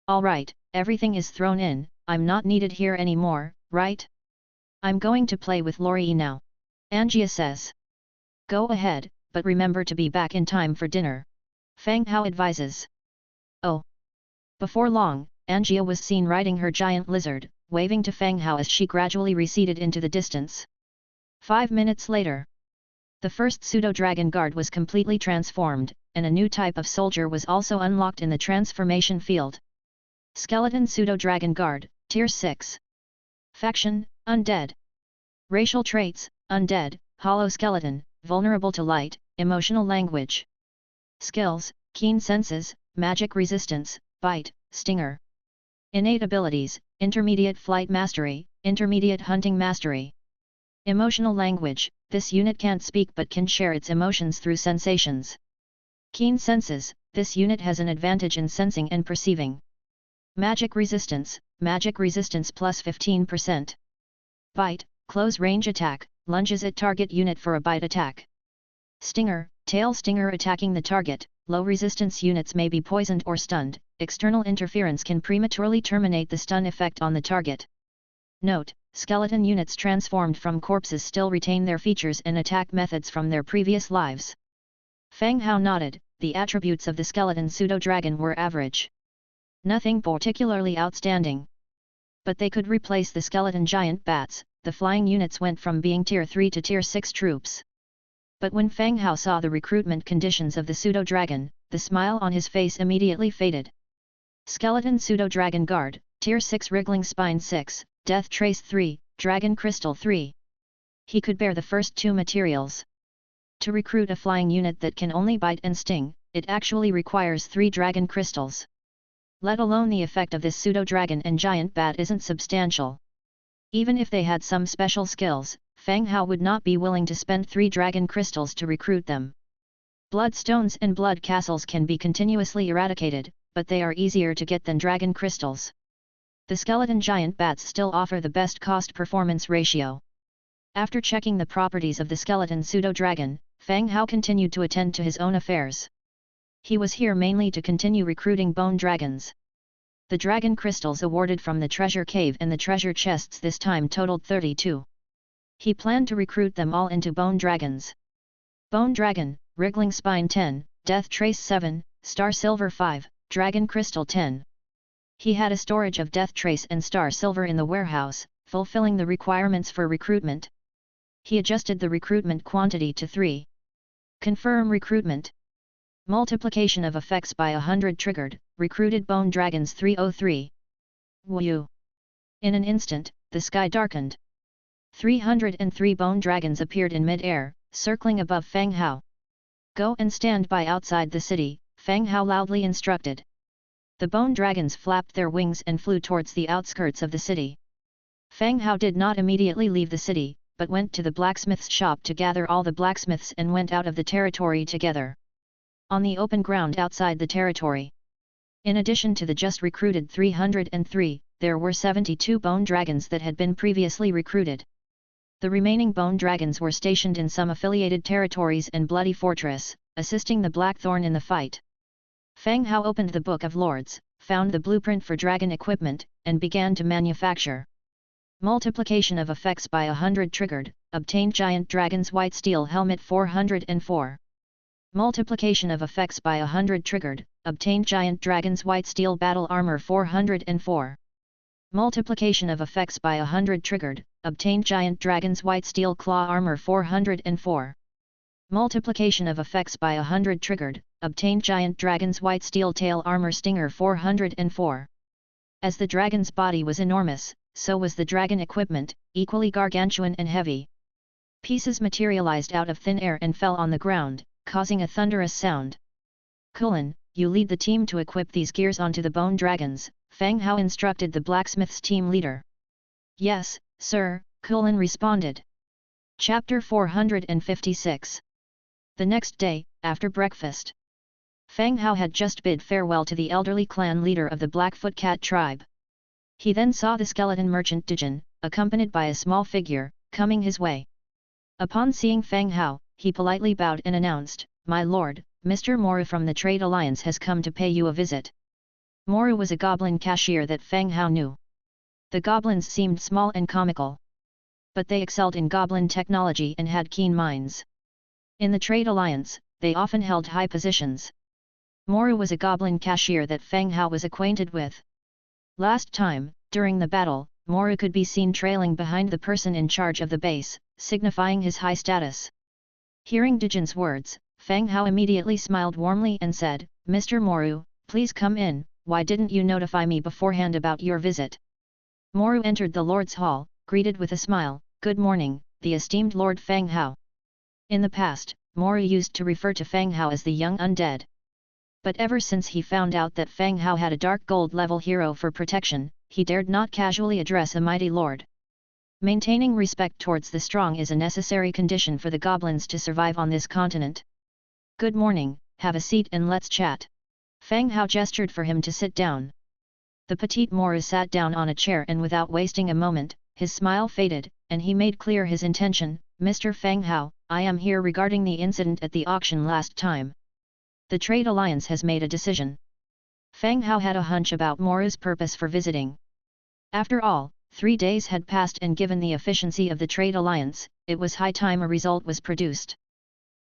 Alright, everything is thrown in, I'm not needed here anymore, right? I'm going to play with Lori now. Angia says. Go ahead, but remember to be back in time for dinner. Fang Hao advises. Oh. Before long, Angia was seen riding her giant lizard, waving to Fang Hao as she gradually receded into the distance. 5 minutes later. The first pseudo-dragon guard was completely transformed, and a new type of soldier was also unlocked in the transformation field. Skeleton pseudo-dragon guard, Tier 6. Faction, Undead. Racial traits, Undead, Hollow skeleton, vulnerable to light, emotional language. Skills, keen senses, magic resistance, bite, stinger. Innate abilities, intermediate flight mastery, intermediate hunting mastery. Emotional language, this unit can't speak but can share its emotions through sensations. Keen senses, this unit has an advantage in sensing and perceiving. Magic resistance plus 15%. Bite, close range attack, lunges at target unit for a bite attack. Stinger, tail stinger attacking the target, low resistance units may be poisoned or stunned, external interference can prematurely terminate the stun effect on the target. Note, skeleton units transformed from corpses still retain their features and attack methods from their previous lives. Fang Hao nodded, the attributes of the skeleton pseudo-dragon were average. Nothing particularly outstanding. But they could replace the skeleton giant bats, the flying units went from being Tier 3 to Tier 6 troops. But when Fang Hao saw the recruitment conditions of the pseudo-dragon, the smile on his face immediately faded. Skeleton pseudo-dragon guard, Tier 6 wriggling spine 6, death trace 3, dragon crystal 3. He could bear the first two materials. To recruit a flying unit that can only bite and sting, it actually requires 3 dragon crystals. Let alone the effect of this pseudo-dragon and giant bat isn't substantial. Even if they had some special skills, Fang Hao would not be willing to spend 3 dragon crystals to recruit them. Bloodstones and blood castles can be continuously eradicated, but they are easier to get than dragon crystals. The skeleton giant bats still offer the best cost-performance ratio. After checking the properties of the skeleton pseudo-dragon, Fang Hao continued to attend to his own affairs. He was here mainly to continue recruiting bone dragons. The dragon crystals awarded from the treasure cave and the treasure chests this time totaled 32. He planned to recruit them all into bone dragons. Bone dragon, wriggling spine 10, death trace 7, star silver 5, dragon crystal 10. He had a storage of death trace and star silver in the warehouse, fulfilling the requirements for recruitment. He adjusted the recruitment quantity to 3. Confirm recruitment. Multiplication of effects by 100 triggered, recruited bone dragons 303. Woo! In an instant, the sky darkened. 303 bone dragons appeared in mid-air, circling above Fang Hao. Go and stand by outside the city, Fang Hao loudly instructed. The bone dragons flapped their wings and flew towards the outskirts of the city. Fang Hao did not immediately leave the city, but went to the blacksmith's shop to gather all the blacksmiths and went out of the territory together. On the open ground outside the territory. In addition to the just recruited 303, there were 72 bone dragons that had been previously recruited. The remaining bone dragons were stationed in some affiliated territories and Bloody Fortress, assisting the Blackthorn in the fight. Fang Hao opened the Book of Lords, found the blueprint for dragon equipment, and began to manufacture. Multiplication of effects by 100 triggered, obtained giant dragon's white steel helmet 404. Multiplication of effects by 100 triggered, obtained giant dragon's white steel battle armor 404. Multiplication of effects by 100 triggered, obtained giant dragon's white steel claw armor 404. Multiplication of effects by 100 triggered, obtained Giant Dragon's White Steel Tail Armor Stinger 404. As the dragon's body was enormous, so was the dragon equipment, equally gargantuan and heavy. Pieces materialized out of thin air and fell on the ground, causing a thunderous sound. Kulin, you lead the team to equip these gears onto the bone dragons, Fang Hao instructed the blacksmith's team leader. Yes, sir, Kulin responded. Chapter 456. The next day, after breakfast, Fang Hao had just bid farewell to the elderly clan leader of the Blackfoot Cat tribe. He then saw the skeleton merchant Dijin, accompanied by a small figure, coming his way. Upon seeing Fang Hao, he politely bowed and announced, "My lord, Mr. Moru from the Trade Alliance has come to pay you a visit." Moru was a goblin cashier that Fang Hao knew. The goblins seemed small and comical, but they excelled in goblin technology and had keen minds. In the Trade Alliance, they often held high positions. Moru was a goblin cashier that Fang Hao was acquainted with. Last time, during the battle, Moru could be seen trailing behind the person in charge of the base, signifying his high status. Hearing Dijin's words, Fang Hao immediately smiled warmly and said, "Mr. Moru, please come in, why didn't you notify me beforehand about your visit?" Moru entered the Lord's Hall, greeted with a smile, "Good morning, the esteemed Lord Fang Hao." In the past, Moru used to refer to Fang Hao as the young undead. But ever since he found out that Fang Hao had a dark gold level hero for protection, he dared not casually address a mighty lord. Maintaining respect towards the strong is a necessary condition for the goblins to survive on this continent. "Good morning, have a seat and let's chat." Fang Hao gestured for him to sit down. The petite Moru sat down on a chair and without wasting a moment, his smile faded, and he made clear his intention, "Mr. Fang Hao, I am here regarding the incident at the auction last time. The Trade Alliance has made a decision." Fang Hao had a hunch about Moru's purpose for visiting. After all, 3 days had passed and given the efficiency of the Trade Alliance, it was high time a result was produced.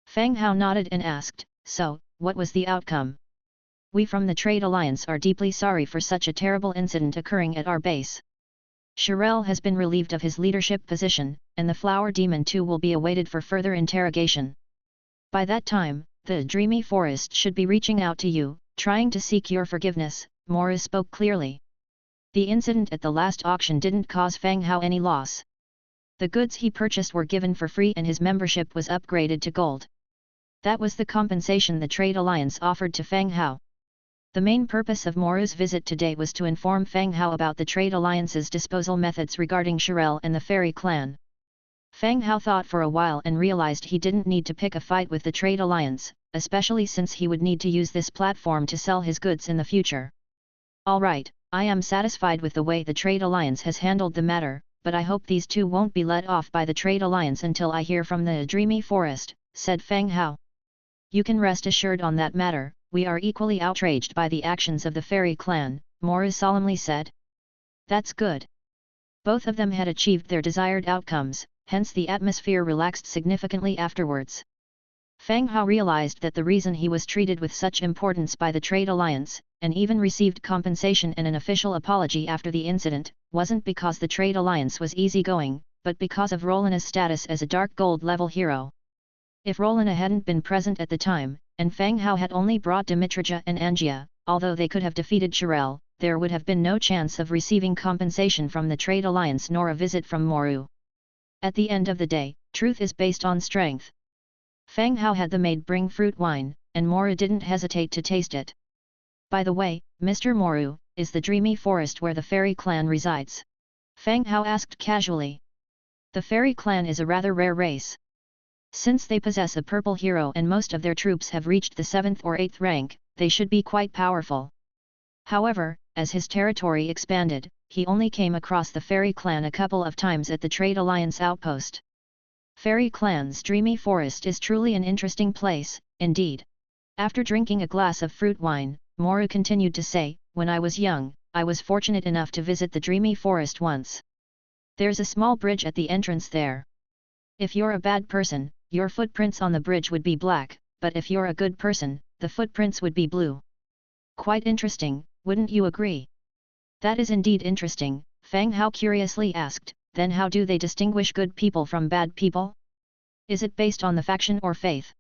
Fang Hao nodded and asked, "So, what was the outcome?" "We from the Trade Alliance are deeply sorry for such a terrible incident occurring at our base. Shirel has been relieved of his leadership position, and the Flower Demon too will be awaited for further interrogation. By that time, the Dreamy Forest should be reaching out to you, trying to seek your forgiveness," Moru spoke clearly. The incident at the last auction didn't cause Fang Hao any loss. The goods he purchased were given for free and his membership was upgraded to gold. That was the compensation the Trade Alliance offered to Fang Hao. The main purpose of Moru's visit today was to inform Fang Hao about the Trade Alliance's disposal methods regarding Shirel and the Fairy Clan. Fang Hao thought for a while and realized he didn't need to pick a fight with the Trade Alliance, especially since he would need to use this platform to sell his goods in the future. "Alright, I am satisfied with the way the Trade Alliance has handled the matter, but I hope these two won't be let off by the Trade Alliance until I hear from the Dreamy Forest," said Fang Hao. "You can rest assured on that matter, we are equally outraged by the actions of the Fairy Clan," Moru solemnly said. "That's good." Both of them had achieved their desired outcomes, hence the atmosphere relaxed significantly afterwards. Fang Hao realized that the reason he was treated with such importance by the Trade Alliance, and even received compensation and an official apology after the incident, wasn't because the Trade Alliance was easygoing, but because of Rolina's status as a dark gold level hero. If Rolina hadn't been present at the time, and Fang Hao had only brought Dimitrija and Angia, although they could have defeated Shirel, there would have been no chance of receiving compensation from the Trade Alliance nor a visit from Moru. At the end of the day, truth is based on strength. Fang Hao had the maid bring fruit wine, and Moru didn't hesitate to taste it. "By the way, Mr. Moru, is the Dreamy Forest where the Fairy Clan resides?" Fang Hao asked casually. "The Fairy Clan is a rather rare race. Since they possess a purple hero and most of their troops have reached the 7th or 8th rank, they should be quite powerful." However, as his territory expanded, he only came across the Fairy Clan a couple of times at the Trade Alliance outpost. Fairy Clan's Dreamy Forest is truly an interesting place, indeed. After drinking a glass of fruit wine, Moru continued to say, "When I was young, I was fortunate enough to visit the Dreamy Forest once. There's a small bridge at the entrance there. If you're a bad person, your footprints on the bridge would be black, but if you're a good person, the footprints would be blue. Quite interesting, wouldn't you agree?" "That is indeed interesting," Fang Hao curiously asked, "then how do they distinguish good people from bad people? Is it based on the faction or faith?"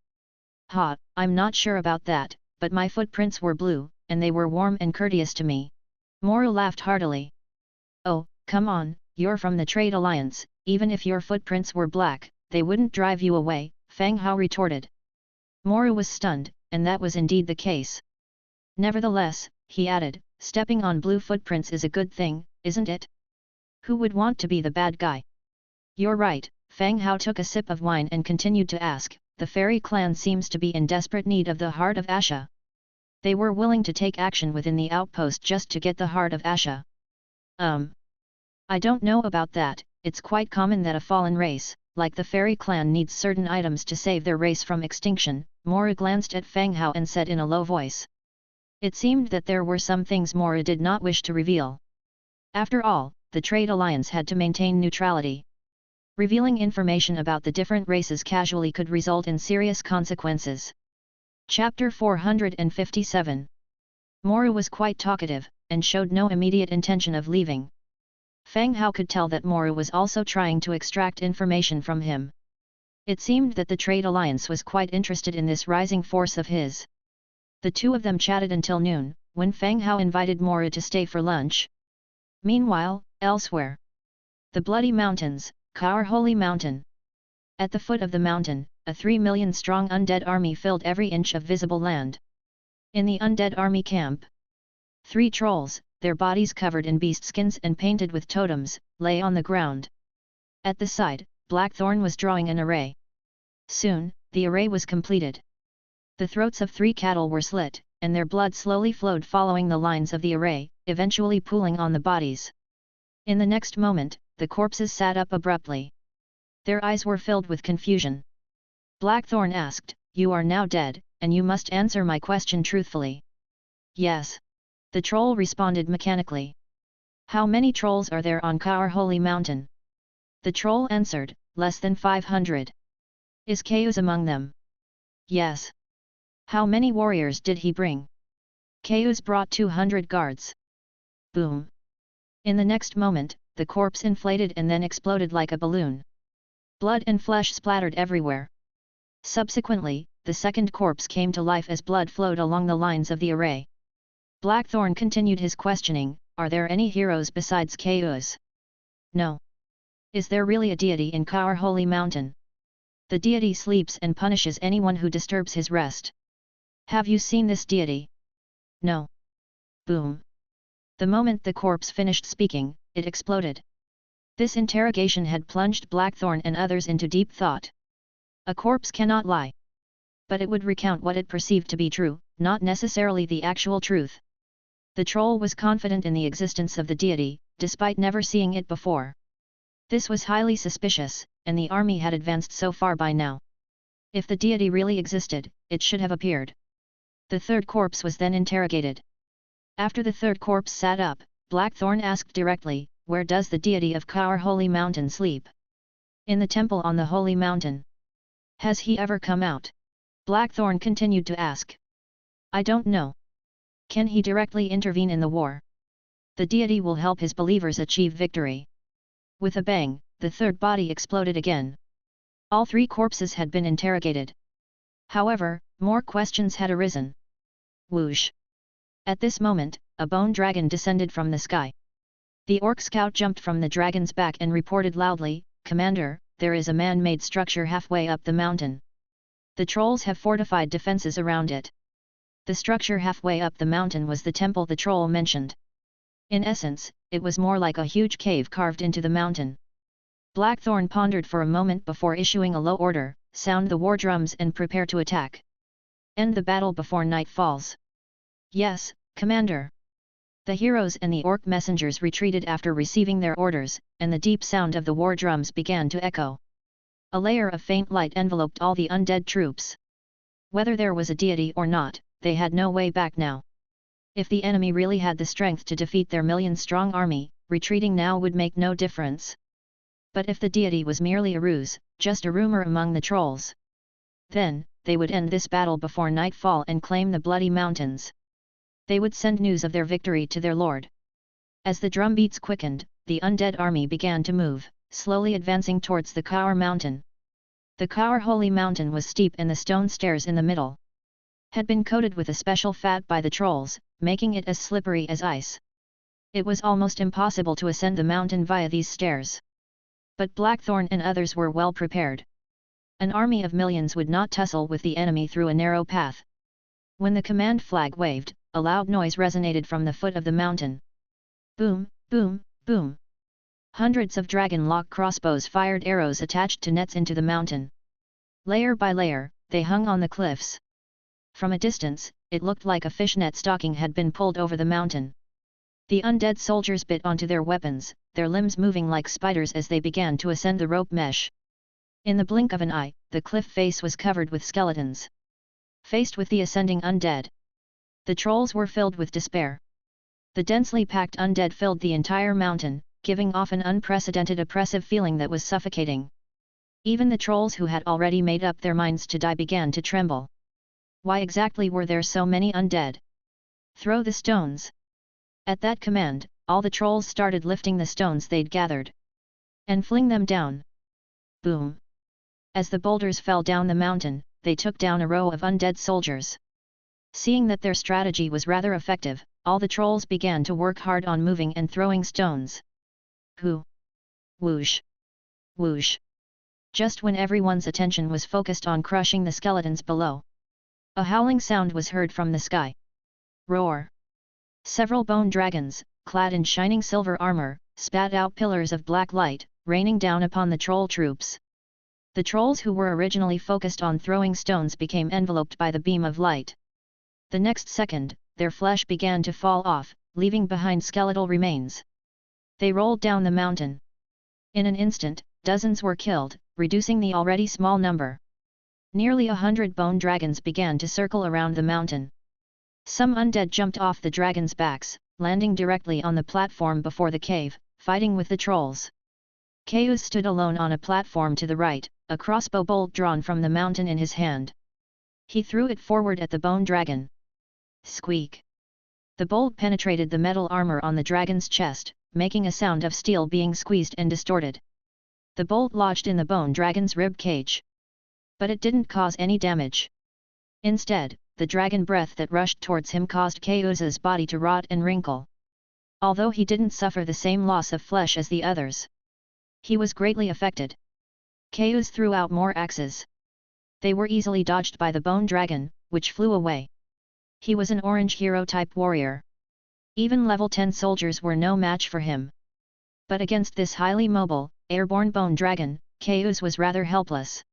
"Ha, I'm not sure about that, but my footprints were blue, and they were warm and courteous to me. Moru laughed heartily. Oh, come on, you're from the Trade Alliance, even if your footprints were black, they wouldn't drive you away, Fang Hao retorted. Moru was stunned, and that was indeed the case. Nevertheless, he added, stepping on blue footprints is a good thing, isn't it? Who would want to be the bad guy? You're right, Fang Hao took a sip of wine and continued to ask, the fairy clan seems to be in desperate need of the heart of Asha. They were willing to take action within the outpost just to get the heart of Asha. I don't know about that, it's quite common that a fallen race, like the fairy clan, needs certain items to save their race from extinction. Moru glanced at Fang Hao and said in a low voice. It seemed that there were some things Moru did not wish to reveal. After all, the Trade Alliance had to maintain neutrality. Revealing information about the different races casually could result in serious consequences. Chapter 457. Moru was quite talkative, and showed no immediate intention of leaving. Fang Hao could tell that Moru was also trying to extract information from him. It seemed that the Trade Alliance was quite interested in this rising force of his. The two of them chatted until noon, when Fang Hao invited Moru to stay for lunch. Meanwhile, elsewhere. The Bloody Mountains, Kaur Holy Mountain. At the foot of the mountain, a 3 million strong undead army filled every inch of visible land. In the undead army camp, 3 trolls, their bodies covered in beast skins and painted with totems, lay on the ground. At the side, Blackthorn was drawing an array. Soon, the array was completed. The throats of 3 cattle were slit, and their blood slowly flowed following the lines of the array, eventually pooling on the bodies. In the next moment, the corpses sat up abruptly. Their eyes were filled with confusion. Blackthorn asked, "You are now dead, and you must answer my question truthfully." "Yes." The troll responded mechanically. "How many trolls are there on Kaur Holy Mountain?" The troll answered, "Less than 500. Is Chaos among them?" "Yes." "How many warriors did he bring?" "Chaos brought 200 guards." Boom! In the next moment, the corpse inflated and then exploded like a balloon. Blood and flesh splattered everywhere. Subsequently, the second corpse came to life as blood flowed along the lines of the array. Blackthorn continued his questioning, "Are there any heroes besides Chaos?" "No." "Is there really a deity in Kaur Holy Mountain?" "The deity sleeps and punishes anyone who disturbs his rest." "Have you seen this deity?" "No." Boom! The moment the corpse finished speaking, it exploded. This interrogation had plunged Blackthorn and others into deep thought. A corpse cannot lie. But it would recount what it perceived to be true, not necessarily the actual truth. The troll was confident in the existence of the deity, despite never seeing it before. This was highly suspicious, and the army had advanced so far by now. If the deity really existed, it should have appeared. The third corpse was then interrogated. After the third corpse sat up, Blackthorn asked directly, "Where does the deity of Kaur Holy Mountain sleep?" "In the temple on the Holy Mountain." "Has he ever come out?" Blackthorn continued to ask. "I don't know." "Can he directly intervene in the war?" "The deity will help his believers achieve victory." With a bang, the third body exploded again. All 3 corpses had been interrogated. However, more questions had arisen. Whoosh! At this moment, a bone dragon descended from the sky. The orc scout jumped from the dragon's back and reported loudly, "Commander, there is a man-made structure halfway up the mountain. The trolls have fortified defenses around it." The structure halfway up the mountain was the temple the troll mentioned. In essence, it was more like a huge cave carved into the mountain. Blackthorn pondered for a moment before issuing a low order, "Sound the war drums and prepare to attack. End the battle before night falls." "Yes, Commander." The heroes and the orc messengers retreated after receiving their orders, and the deep sound of the war drums began to echo. A layer of faint light enveloped all the undead troops. Whether there was a deity or not, they had no way back now. If the enemy really had the strength to defeat their million-strong army, retreating now would make no difference. But if the deity was merely a ruse, just a rumor among the trolls, then, they would end this battle before nightfall and claim the Bloody Mountains. They would send news of their victory to their lord. As the drumbeats quickened, the undead army began to move, slowly advancing towards the Kaur Mountain. The Kaur Holy Mountain was steep and the stone stairs in the middle. had been coated with a special fat by the trolls, making it as slippery as ice. It was almost impossible to ascend the mountain via these stairs. But Blackthorn and others were well prepared. An army of millions would not tussle with the enemy through a narrow path. When the command flag waved, a loud noise resonated from the foot of the mountain. Boom, boom, boom. Hundreds of dragon-lock crossbows fired arrows attached to nets into the mountain. Layer by layer, they hung on the cliffs. From a distance, it looked like a fishnet stocking had been pulled over the mountain. The undead soldiers bit onto their weapons, their limbs moving like spiders as they began to ascend the rope mesh. In the blink of an eye, the cliff face was covered with skeletons. Faced with the ascending undead, the trolls were filled with despair. The densely packed undead filled the entire mountain, giving off an unprecedented oppressive feeling that was suffocating. Even the trolls who had already made up their minds to die began to tremble. Why exactly were there so many undead? Throw the stones! At that command, all the trolls started lifting the stones they'd gathered and fling them down. Boom! As the boulders fell down the mountain, they took down a row of undead soldiers. Seeing that their strategy was rather effective, all the trolls began to work hard on moving and throwing stones. Hoo! Whoosh! Whoosh! Just when everyone's attention was focused on crushing the skeletons below, a howling sound was heard from the sky. Roar! Several bone dragons, clad in shining silver armor, spat out pillars of black light, raining down upon the troll troops. The trolls who were originally focused on throwing stones became enveloped by the beam of light. The next second, their flesh began to fall off, leaving behind skeletal remains. They rolled down the mountain. In an instant, dozens were killed, reducing the already small number. Nearly 100 bone dragons began to circle around the mountain. Some undead jumped off the dragons' backs, landing directly on the platform before the cave, fighting with the trolls. Chaos stood alone on a platform to the right, a crossbow bolt drawn from the mountain in his hand. He threw it forward at the bone dragon. Squeak! The bolt penetrated the metal armor on the dragon's chest, making a sound of steel being squeezed and distorted. The bolt lodged in the bone dragon's rib cage. But it didn't cause any damage. Instead, the dragon breath that rushed towards him caused Chaos's body to rot and wrinkle. Although he didn't suffer the same loss of flesh as the others, he was greatly affected. Chaos threw out more axes. They were easily dodged by the bone dragon, which flew away. He was an orange hero-type warrior. Even level 10 soldiers were no match for him. But against this highly mobile, airborne bone dragon, Chaos was rather helpless.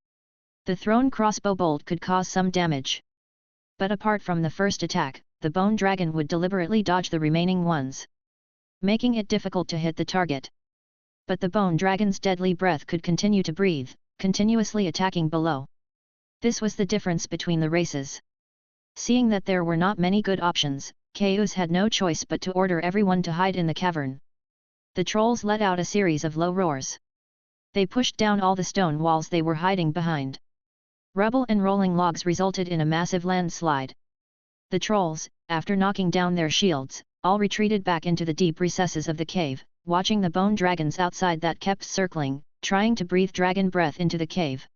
The thrown crossbow bolt could cause some damage. But apart from the first attack, the bone dragon would deliberately dodge the remaining ones, making it difficult to hit the target. But the bone dragon's deadly breath could continue to breathe, continuously attacking below. This was the difference between the races. Seeing that there were not many good options, Chaos had no choice but to order everyone to hide in the cavern. The trolls let out a series of low roars. They pushed down all the stone walls they were hiding behind. Rubble and rolling logs resulted in a massive landslide. The trolls, after knocking down their shields, all retreated back into the deep recesses of the cave, watching the bone dragons outside that kept circling, trying to breathe dragon breath into the cave.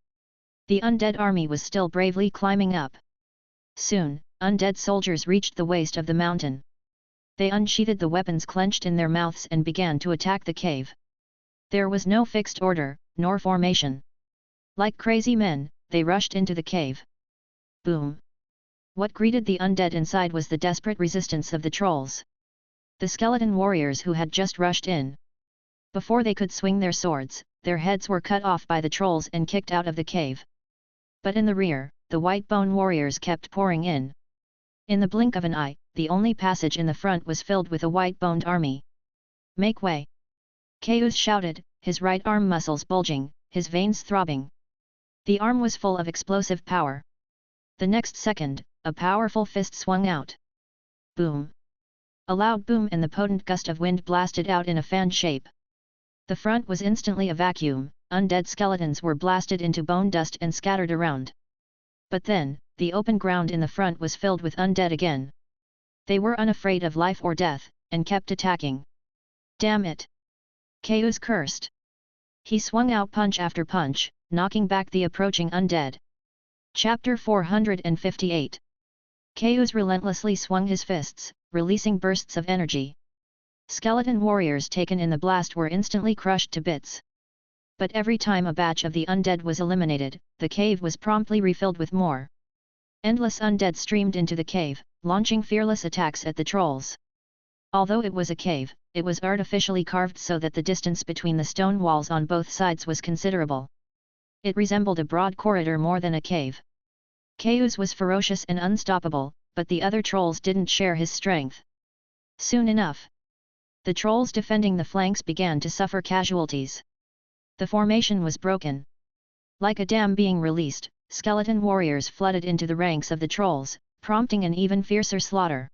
The undead army was still bravely climbing up. Soon, undead soldiers reached the waist of the mountain. They unsheathed the weapons clenched in their mouths and began to attack the cave. There was no fixed order, nor formation. Like crazy men, they rushed into the cave. Boom! What greeted the undead inside was the desperate resistance of the trolls. The skeleton warriors who had just rushed in. Before they could swing their swords, their heads were cut off by the trolls and kicked out of the cave. But in the rear, the white bone warriors kept pouring in. In the blink of an eye, the only passage in the front was filled with a white-boned army. Make way! Chaos shouted, his right arm muscles bulging, his veins throbbing. The arm was full of explosive power. The next second, a powerful fist swung out. Boom! A loud boom and the potent gust of wind blasted out in a fan shape. The front was instantly a vacuum, undead skeletons were blasted into bone dust and scattered around. But then, the open ground in the front was filled with undead again. They were unafraid of life or death, and kept attacking. Damn it! Chaos cursed. He swung out punch after punch, knocking back the approaching undead. Chapter 458. Chaos relentlessly swung his fists, releasing bursts of energy. Skeleton warriors taken in the blast were instantly crushed to bits. But every time a batch of the undead was eliminated, the cave was promptly refilled with more. Endless undead streamed into the cave, launching fearless attacks at the trolls. Although it was a cave, it was artificially carved so that the distance between the stone walls on both sides was considerable. It resembled a broad corridor more than a cave. Chaos was ferocious and unstoppable, but the other trolls didn't share his strength. Soon enough, the trolls defending the flanks began to suffer casualties. The formation was broken. Like a dam being released, skeleton warriors flooded into the ranks of the trolls, prompting an even fiercer slaughter.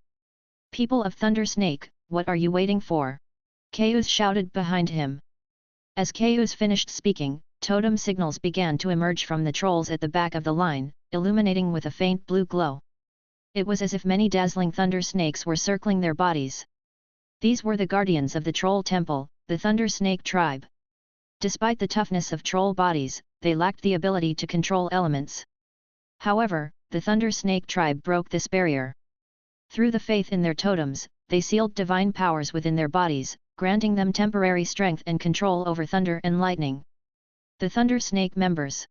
"People of Thunder Snake, what are you waiting for?" Chaos shouted behind him. As Chaos finished speaking, totem signals began to emerge from the trolls at the back of the line, illuminating with a faint blue glow. It was as if many dazzling thunder snakes were circling their bodies. These were the guardians of the Troll Temple, the Thunder Snake tribe. Despite the toughness of troll bodies, they lacked the ability to control elements. However, the Thunder Snake tribe broke this barrier. Through the faith in their totems, they sealed divine powers within their bodies, granting them temporary strength and control over thunder and lightning. The Thunder Snake members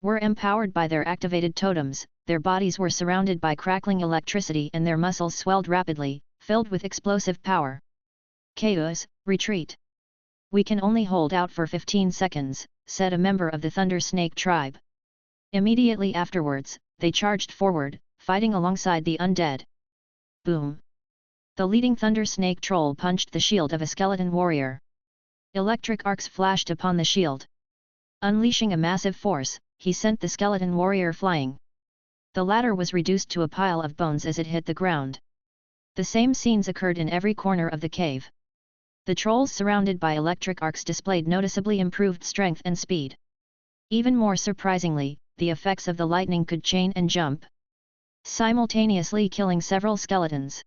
were empowered by their activated totems, their bodies were surrounded by crackling electricity and their muscles swelled rapidly, filled with explosive power. "Chaos, retreat. We can only hold out for 15 seconds, said a member of the Thunder Snake tribe. Immediately afterwards, they charged forward, fighting alongside the undead. Boom! The leading Thunder Snake troll punched the shield of a skeleton warrior. Electric arcs flashed upon the shield. Unleashing a massive force, he sent the skeleton warrior flying. The latter was reduced to a pile of bones as it hit the ground. The same scenes occurred in every corner of the cave. The trolls surrounded by electric arcs displayed noticeably improved strength and speed. Even more surprisingly, the effects of the lightning could chain and jump, simultaneously killing several skeletons.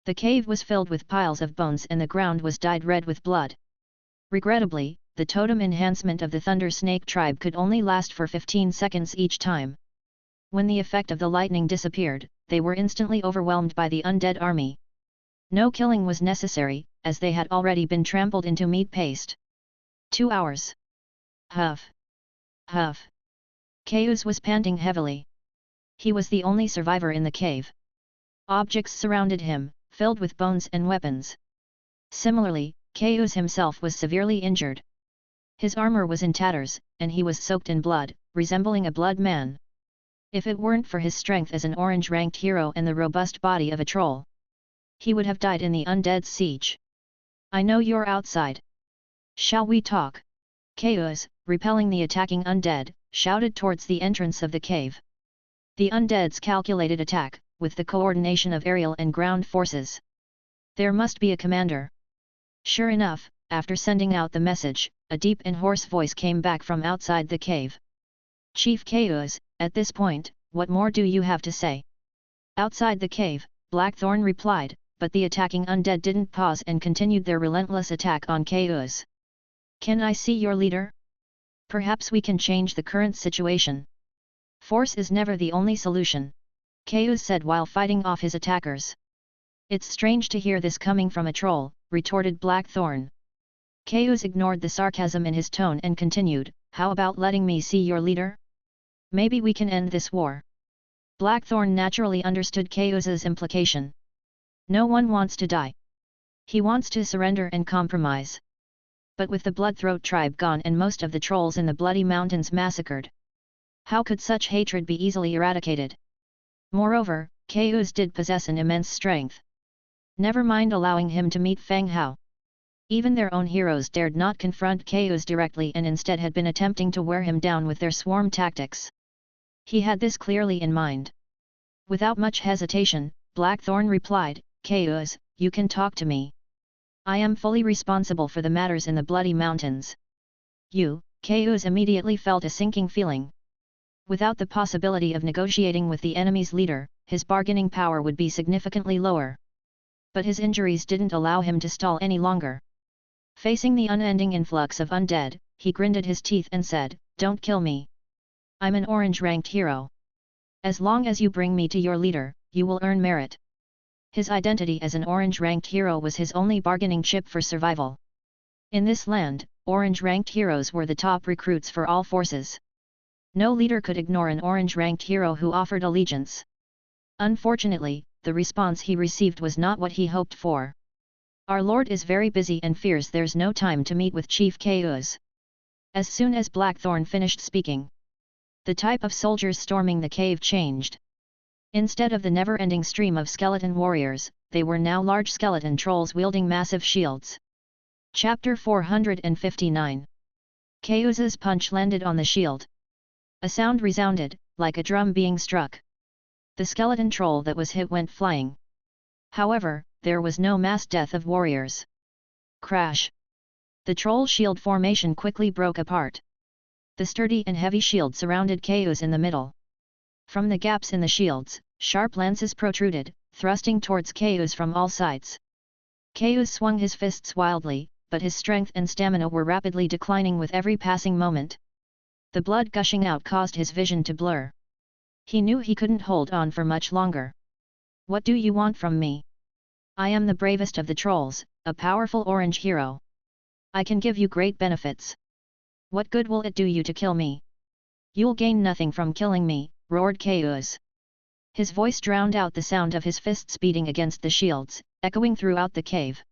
The cave was filled with piles of bones and the ground was dyed red with blood. Regrettably, the totem enhancement of the Thunder Snake tribe could only last for 15 seconds each time. When the effect of the lightning disappeared, they were instantly overwhelmed by the undead army. No killing was necessary, as they had already been trampled into meat paste. 2 hours. Huff. Huff. Chaos was panting heavily. He was the only survivor in the cave. Objects surrounded him, filled with bones and weapons. Similarly, Chaos himself was severely injured. His armor was in tatters, and he was soaked in blood, resembling a blood man. If it weren't for his strength as an orange-ranked hero and the robust body of a troll, he would have died in the undead siege. "I know you're outside. Shall we talk?" Chaos, repelling the attacking undead, shouted towards the entrance of the cave. The undead's calculated attack, with the coordination of aerial and ground forces. There must be a commander. Sure enough, after sending out the message, a deep and hoarse voice came back from outside the cave. "Chief Chaos, at this point, what more do you have to say?" Outside the cave, Blackthorn replied, but the attacking undead didn't pause and continued their relentless attack on Chaos. "Can I see your leader? Perhaps we can change the current situation." "Force is never the only solution," Chaos said while fighting off his attackers. "It's strange to hear this coming from a troll," retorted Blackthorn. Chaos ignored the sarcasm in his tone and continued, "How about letting me see your leader? Maybe we can end this war." Blackthorn naturally understood Chaos's implication. No one wants to die. He wants to surrender and compromise. But with the Bloodthroat tribe gone and most of the trolls in the Bloody Mountains massacred, how could such hatred be easily eradicated? Moreover, Chaos did possess an immense strength. Never mind allowing him to meet Fang Hao. Even their own heroes dared not confront Chaos directly and instead had been attempting to wear him down with their swarm tactics. He had this clearly in mind. Without much hesitation, Blackthorn replied, "Chaos, you can talk to me. I am fully responsible for the matters in the Bloody Mountains." Chaos immediately felt a sinking feeling. Without the possibility of negotiating with the enemy's leader, his bargaining power would be significantly lower. But his injuries didn't allow him to stall any longer. Facing the unending influx of undead, he grinded his teeth and said, "Don't kill me. I'm an orange-ranked hero. As long as you bring me to your leader, you will earn merit. His identity as an orange-ranked hero was his only bargaining chip for survival. In this land, orange-ranked heroes were the top recruits for all forces. No leader could ignore an orange-ranked hero who offered allegiance. Unfortunately, the response he received was not what he hoped for. Our lord is very busy and fears there's no time to meet with Chief Chaos. As soon as Blackthorn finished speaking, the type of soldiers storming the cave changed. Instead of the never-ending stream of skeleton warriors, they were now large skeleton trolls wielding massive shields. Chapter 459. Chaos's punch landed on the shield. A sound resounded, like a drum being struck. The skeleton troll that was hit went flying. However, there was no mass death of warriors. Crash! The troll shield formation quickly broke apart. The sturdy and heavy shield surrounded Chaos in the middle. From the gaps in the shields, sharp lances protruded, thrusting towards Chaos from all sides. Chaos swung his fists wildly, but his strength and stamina were rapidly declining with every passing moment. The blood gushing out caused his vision to blur. He knew he couldn't hold on for much longer. What do you want from me? I am the bravest of the trolls, a powerful orange hero. I can give you great benefits. What good will it do you to kill me? You'll gain nothing from killing me, roared Chaos. His voice drowned out the sound of his fists beating against the shields, echoing throughout the cave.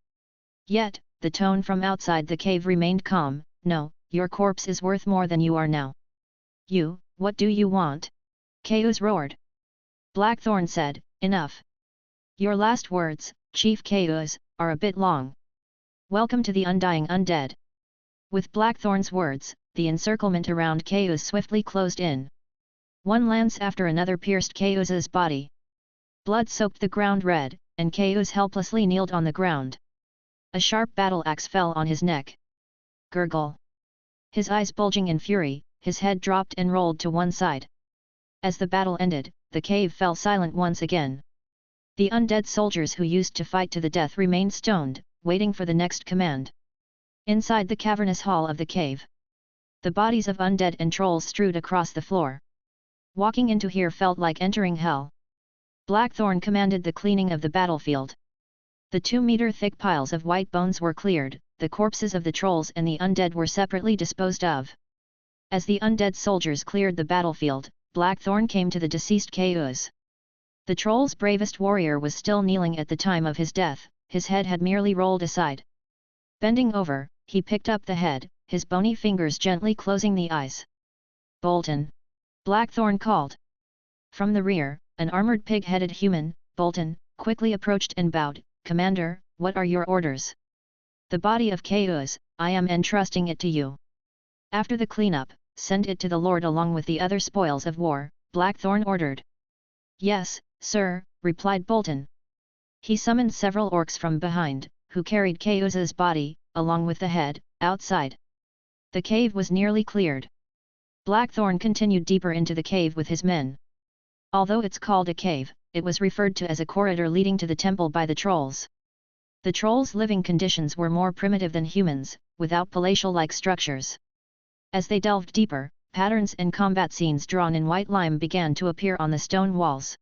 Yet, the tone from outside the cave remained calm. No, your corpse is worth more than you are now. You, what do you want? Chaos roared. Blackthorn said, enough. Your last words, Chief Chaos, are a bit long. Welcome to the undying undead. With Blackthorn's words, the encirclement around Chaos swiftly closed in. One lance after another pierced Chaos's body. Blood soaked the ground red, and Chaos helplessly kneeled on the ground. A sharp battle axe fell on his neck. Gurgle. His eyes bulging in fury, his head dropped and rolled to one side. As the battle ended, the cave fell silent once again. The undead soldiers who used to fight to the death remained stoned, waiting for the next command. Inside the cavernous hall of the cave, the bodies of undead and trolls strewed across the floor. Walking into here felt like entering hell. Blackthorn commanded the cleaning of the battlefield. The 2-meter-thick piles of white bones were cleared, the corpses of the trolls and the undead were separately disposed of. As the undead soldiers cleared the battlefield, Blackthorn came to the deceased Chaos. The troll's bravest warrior was still kneeling at the time of his death, his head had merely rolled aside. Bending over, he picked up the head, his bony fingers gently closing the eyes. Bolton! Blackthorn called. From the rear, an armored pig-headed human, Bolton, quickly approached and bowed. Commander, what are your orders? The body of Chaos, I am entrusting it to you. After the cleanup, send it to the Lord along with the other spoils of war, Blackthorn ordered. Yes, sir, replied Bolton. He summoned several orcs from behind, who carried Chaos's body, along with the head, outside. The cave was nearly cleared. Blackthorn continued deeper into the cave with his men. Although it's called a cave, it was referred to as a corridor leading to the temple by the trolls. The trolls' living conditions were more primitive than humans, without palatial-like structures. As they delved deeper, patterns and combat scenes drawn in white lime began to appear on the stone walls.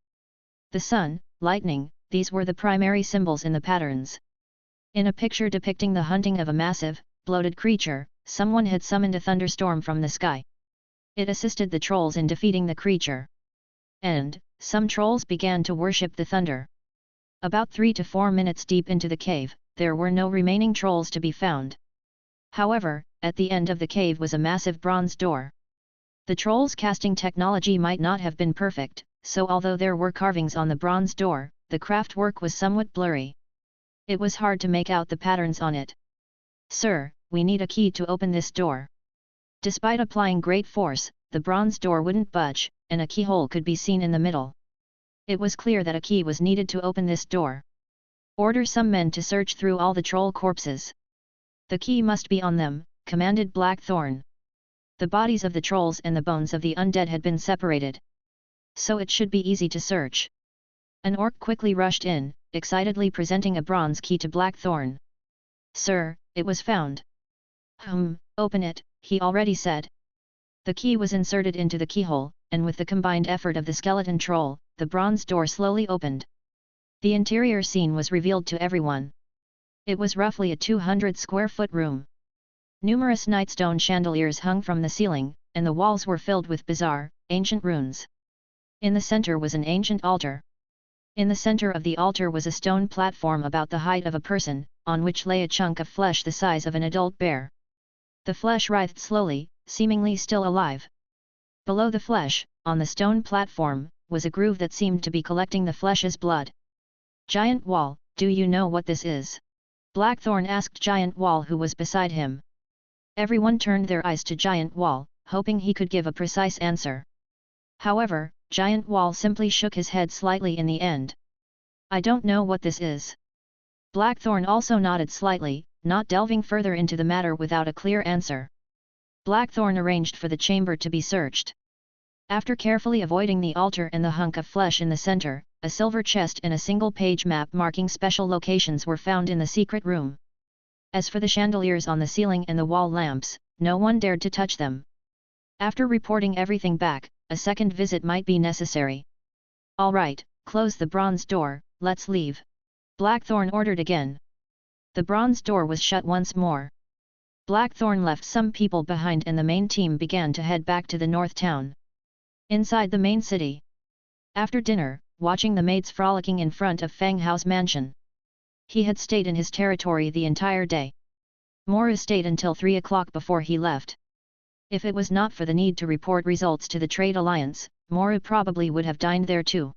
The sun, lightning, these were the primary symbols in the patterns. In a picture depicting the hunting of a massive, bloated creature, someone had summoned a thunderstorm from the sky. It assisted the trolls in defeating the creature. And, some trolls began to worship the thunder. About 3 to 4 minutes deep into the cave, there were no remaining trolls to be found. However, at the end of the cave was a massive bronze door. The trolls' casting technology might not have been perfect, so although there were carvings on the bronze door, the craftwork was somewhat blurry. It was hard to make out the patterns on it. Sir, we need a key to open this door. Despite applying great force, the bronze door wouldn't budge, and a keyhole could be seen in the middle. It was clear that a key was needed to open this door. Order some men to search through all the troll corpses. The key must be on them, commanded Blackthorn. The bodies of the trolls and the bones of the undead had been separated, so it should be easy to search. An orc quickly rushed in, excitedly presenting a bronze key to Blackthorn. Sir, it was found. Open it, he already said. The key was inserted into the keyhole, and with the combined effort of the skeleton troll, the bronze door slowly opened. The interior scene was revealed to everyone. It was roughly a 200 square foot room. Numerous nightstone chandeliers hung from the ceiling, and the walls were filled with bizarre, ancient runes. In the center was an ancient altar. In the center of the altar was a stone platform about the height of a person, on which lay a chunk of flesh the size of an adult bear. The flesh writhed slowly, seemingly still alive. Below the flesh, on the stone platform, was a groove that seemed to be collecting the flesh's blood. Giant Wall, do you know what this is? Blackthorn asked Giant Wall, who was beside him. Everyone turned their eyes to Giant Wall, hoping he could give a precise answer. However, Giant Wall simply shook his head slightly in the end. I don't know what this is. Blackthorn also nodded slightly, not delving further into the matter without a clear answer. Blackthorn arranged for the chamber to be searched. After carefully avoiding the altar and the hunk of flesh in the center, a silver chest and a single-page map marking special locations were found in the secret room. As for the chandeliers on the ceiling and the wall lamps, no one dared to touch them. After reporting everything back, a second visit might be necessary. All right, close the bronze door, let's leave. Blackthorn ordered again. The bronze door was shut once more. Blackthorn left some people behind and the main team began to head back to the north town. Inside the main city. After dinner, watching the maids frolicking in front of Fang Hao's mansion. He had stayed in his territory the entire day. Moru stayed until 3 o'clock before he left. If it was not for the need to report results to the Trade Alliance, Moru probably would have dined there too.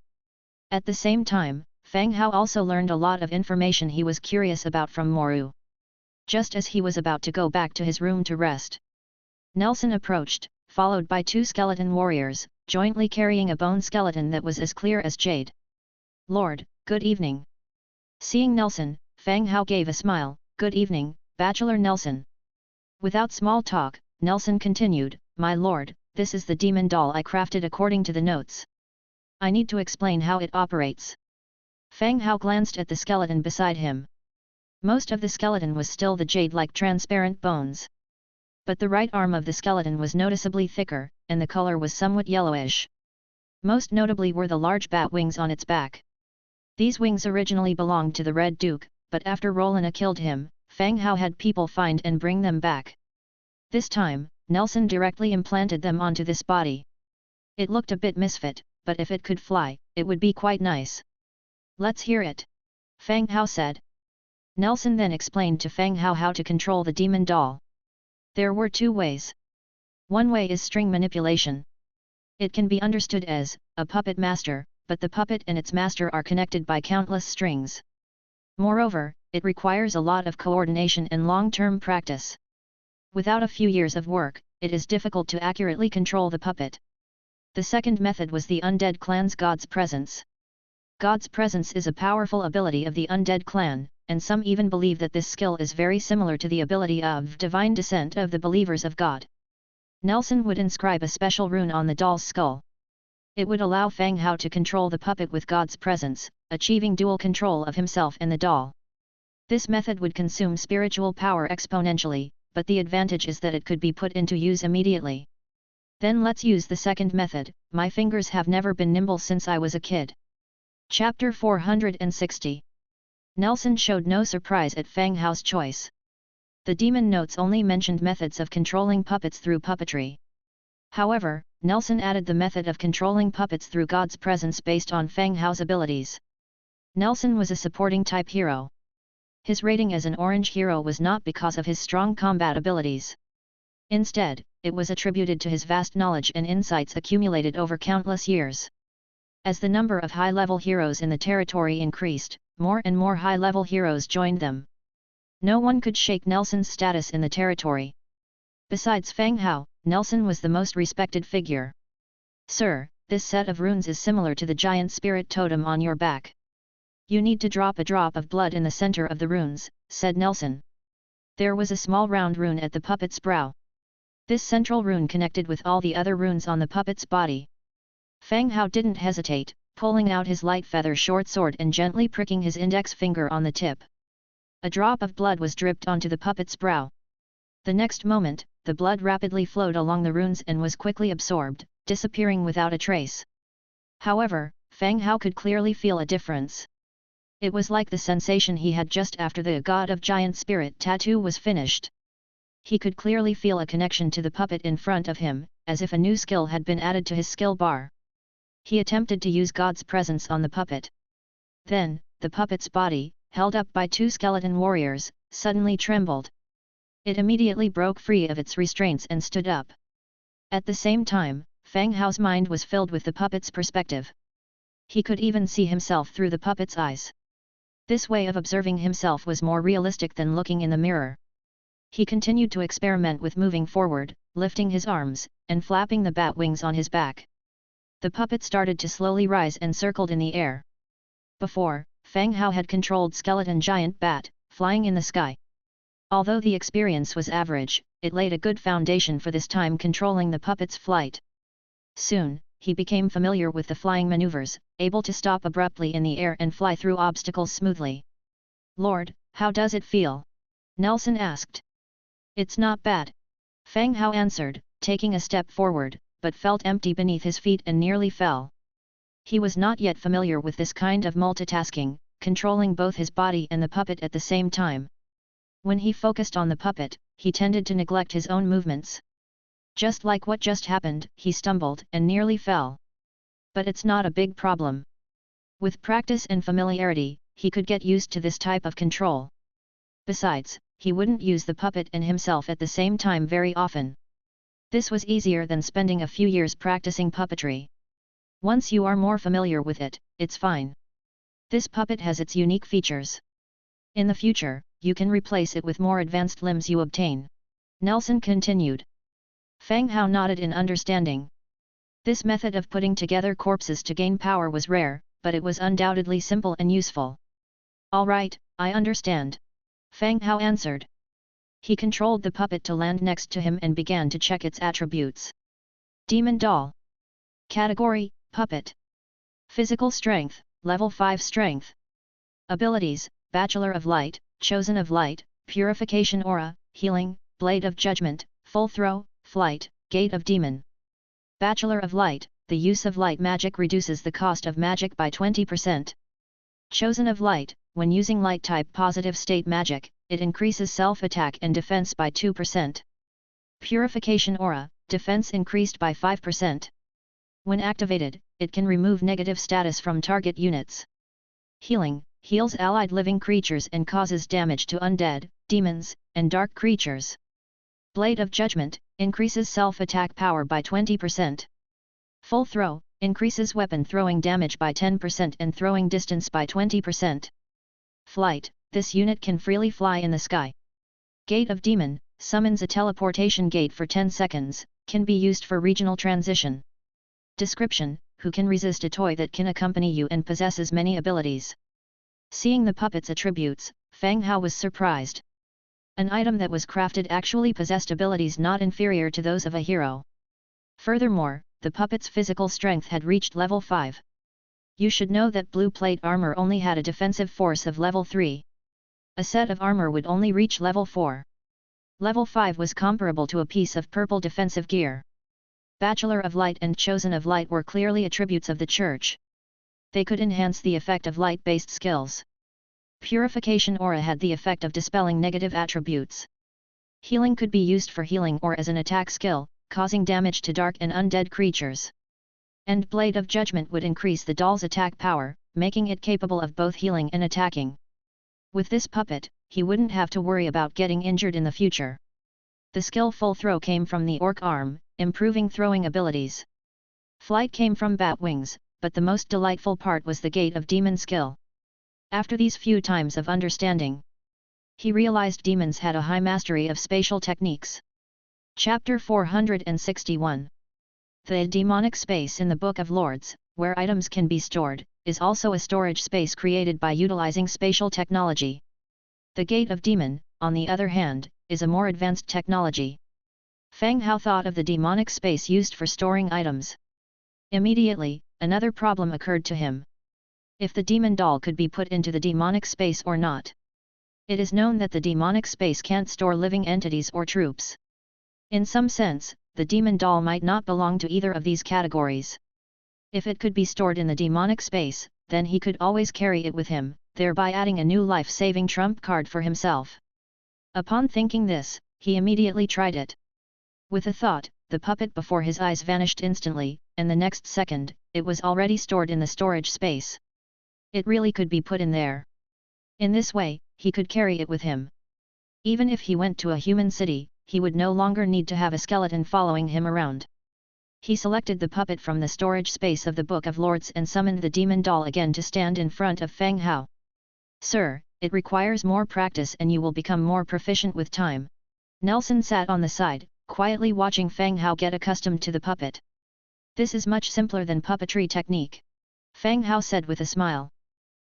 At the same time, Fang Hao also learned a lot of information he was curious about from Moru. Just as he was about to go back to his room to rest, Nelson approached, followed by 2 skeleton warriors, jointly carrying a bone skeleton that was as clear as jade. Lord, good evening. Seeing Nelson, Fang Hao gave a smile. Good evening, Bachelor Nelson. Without small talk, Nelson continued, My lord, this is the demon doll I crafted according to the notes. I need to explain how it operates. Fang Hao glanced at the skeleton beside him. Most of the skeleton was still the jade-like transparent bones. But the right arm of the skeleton was noticeably thicker, and the color was somewhat yellowish. Most notably were the large bat wings on its back. These wings originally belonged to the Red Duke, but after Rolina killed him, Fang Hao had people find and bring them back. This time, Nelson directly implanted them onto this body. It looked a bit misfit, but if it could fly, it would be quite nice. Let's hear it. Fang Hao said. Nelson then explained to Fang Hao how to control the demon doll. There were 2 ways. One way is string manipulation. It can be understood as a puppet master, but the puppet and its master are connected by countless strings. Moreover, it requires a lot of coordination and long-term practice. Without a few years of work, it is difficult to accurately control the puppet. The second method was the Undead clan's God's Presence. God's Presence is a powerful ability of the Undead clan, and some even believe that this skill is very similar to the ability of divine descent of the believers of God. Nelson would inscribe a special rune on the doll's skull. It would allow Fang Hao to control the puppet with God's presence, achieving dual control of himself and the doll. This method would consume spiritual power exponentially, but the advantage is that it could be put into use immediately. Then let's use the second method. My fingers have never been nimble since I was a kid. Chapter 460. Nelson showed no surprise at Fang Hao's choice. The demon notes only mentioned methods of controlling puppets through puppetry. However, Nelson added the method of controlling puppets through God's presence based on Fang Hao's abilities. Nelson was a supporting type hero. His rating as an orange hero was not because of his strong combat abilities. Instead, it was attributed to his vast knowledge and insights accumulated over countless years. As the number of high-level heroes in the territory increased, more and more high-level heroes joined them. No one could shake Nelson's status in the territory. Besides Fang Hao, Nelson was the most respected figure. Sir, this set of runes is similar to the giant spirit totem on your back. You need to drop a drop of blood in the center of the runes, said Nelson. There was a small round rune at the puppet's brow. This central rune connected with all the other runes on the puppet's body. Fang Hao didn't hesitate, pulling out his light feather short sword and gently pricking his index finger on the tip. A drop of blood was dripped onto the puppet's brow. The next moment, the blood rapidly flowed along the runes and was quickly absorbed, disappearing without a trace. However, Fang Hao could clearly feel a difference. It was like the sensation he had just after the God of Giant Spirit tattoo was finished. He could clearly feel a connection to the puppet in front of him, as if a new skill had been added to his skill bar. He attempted to use God's presence on the puppet. Then, the puppet's body, held up by two skeleton warriors, suddenly trembled. It immediately broke free of its restraints and stood up. At the same time, Fang Hao's mind was filled with the puppet's perspective. He could even see himself through the puppet's eyes. This way of observing himself was more realistic than looking in the mirror. He continued to experiment with moving forward, lifting his arms, and flapping the bat wings on his back. The puppet started to slowly rise and circled in the air. Before, Fang Hao had controlled skeleton giant bat, flying in the sky. Although the experience was average, it laid a good foundation for this time controlling the puppet's flight. Soon, he became familiar with the flying maneuvers, able to stop abruptly in the air and fly through obstacles smoothly. "Lord, how does it feel?" Nelson asked. "It's not bad," Fang Hao answered, taking a step forward, but felt empty beneath his feet and nearly fell. He was not yet familiar with this kind of multitasking, controlling both his body and the puppet at the same time. When he focused on the puppet, he tended to neglect his own movements. Just like what just happened, he stumbled and nearly fell. But it's not a big problem. With practice and familiarity, he could get used to this type of control. Besides, he wouldn't use the puppet and himself at the same time very often. This was easier than spending a few years practicing puppetry. Once you are more familiar with it, it's fine. This puppet has its unique features. In the future, you can replace it with more advanced limbs you obtain. Nelson continued. Fang Hao nodded in understanding. This method of putting together corpses to gain power was rare, but it was undoubtedly simple and useful. "All right, I understand," Fang Hao answered. He controlled the puppet to land next to him and began to check its attributes. Demon Doll. Category: Puppet. Physical Strength, Level 5 Strength. Abilities: Bachelor of Light, Chosen of Light, Purification Aura, Healing, Blade of Judgment, Full Throw, Flight, Gate of Demon. Bachelor of Light: the use of light magic reduces the cost of magic by 20%. Chosen of Light: when using light-type positive state magic, it increases self-attack and defense by 2%. Purification Aura: defense increased by 5%. When activated, it can remove negative status from target units. Healing: heals allied living creatures and causes damage to undead, demons, and dark creatures. Blade of Judgment: increases self-attack power by 20%. Full Throw: increases weapon throwing damage by 10% and throwing distance by 20%. Flight: this unit can freely fly in the sky. Gate of Demon: summons a teleportation gate for 10 seconds, can be used for regional transition. Description: who can resist a toy that can accompany you and possesses many abilities? Seeing the puppet's attributes, Fang Hao was surprised. An item that was crafted actually possessed abilities not inferior to those of a hero. Furthermore, the puppet's physical strength had reached level 5. You should know that blue plate armor only had a defensive force of level 3. A set of armor would only reach level 4. Level 5 was comparable to a piece of purple defensive gear. Bachelor of Light and Chosen of Light were clearly attributes of the Church. They could enhance the effect of light-based skills. Purification Aura had the effect of dispelling negative attributes. Healing could be used for healing or as an attack skill, causing damage to dark and undead creatures. And Blade of Judgment would increase the doll's attack power, making it capable of both healing and attacking. With this puppet, he wouldn't have to worry about getting injured in the future. The skill Full Throw came from the Orc Arm, improving throwing abilities. Flight came from Bat Wings, but the most delightful part was the Gate of Demon skill. After these few times of understanding, he realized demons had a high mastery of spatial techniques. Chapter 461. The demonic space in the Book of Lords, where items can be stored, is also a storage space created by utilizing spatial technology. The Gate of Demon, on the other hand, is a more advanced technology. Fang Hao thought of the demonic space used for storing items. Immediately, another problem occurred to him. If the demon doll could be put into the demonic space or not. It is known that the demonic space can't store living entities or troops. In some sense, the demon doll might not belong to either of these categories. If it could be stored in the demonic space, then he could always carry it with him, thereby adding a new life-saving trump card for himself. Upon thinking this, he immediately tried it. With a thought, the puppet before his eyes vanished instantly, and the next second, it was already stored in the storage space. It really could be put in there. In this way, he could carry it with him. Even if he went to a human city, he would no longer need to have a skeleton following him around. He selected the puppet from the storage space of the Book of Lords and summoned the demon doll again to stand in front of Fang Hao. "Sir, it requires more practice and you will become more proficient with time." Nelson sat on the side, quietly watching Fang Hao get accustomed to the puppet. "This is much simpler than puppetry technique," Fang Hao said with a smile.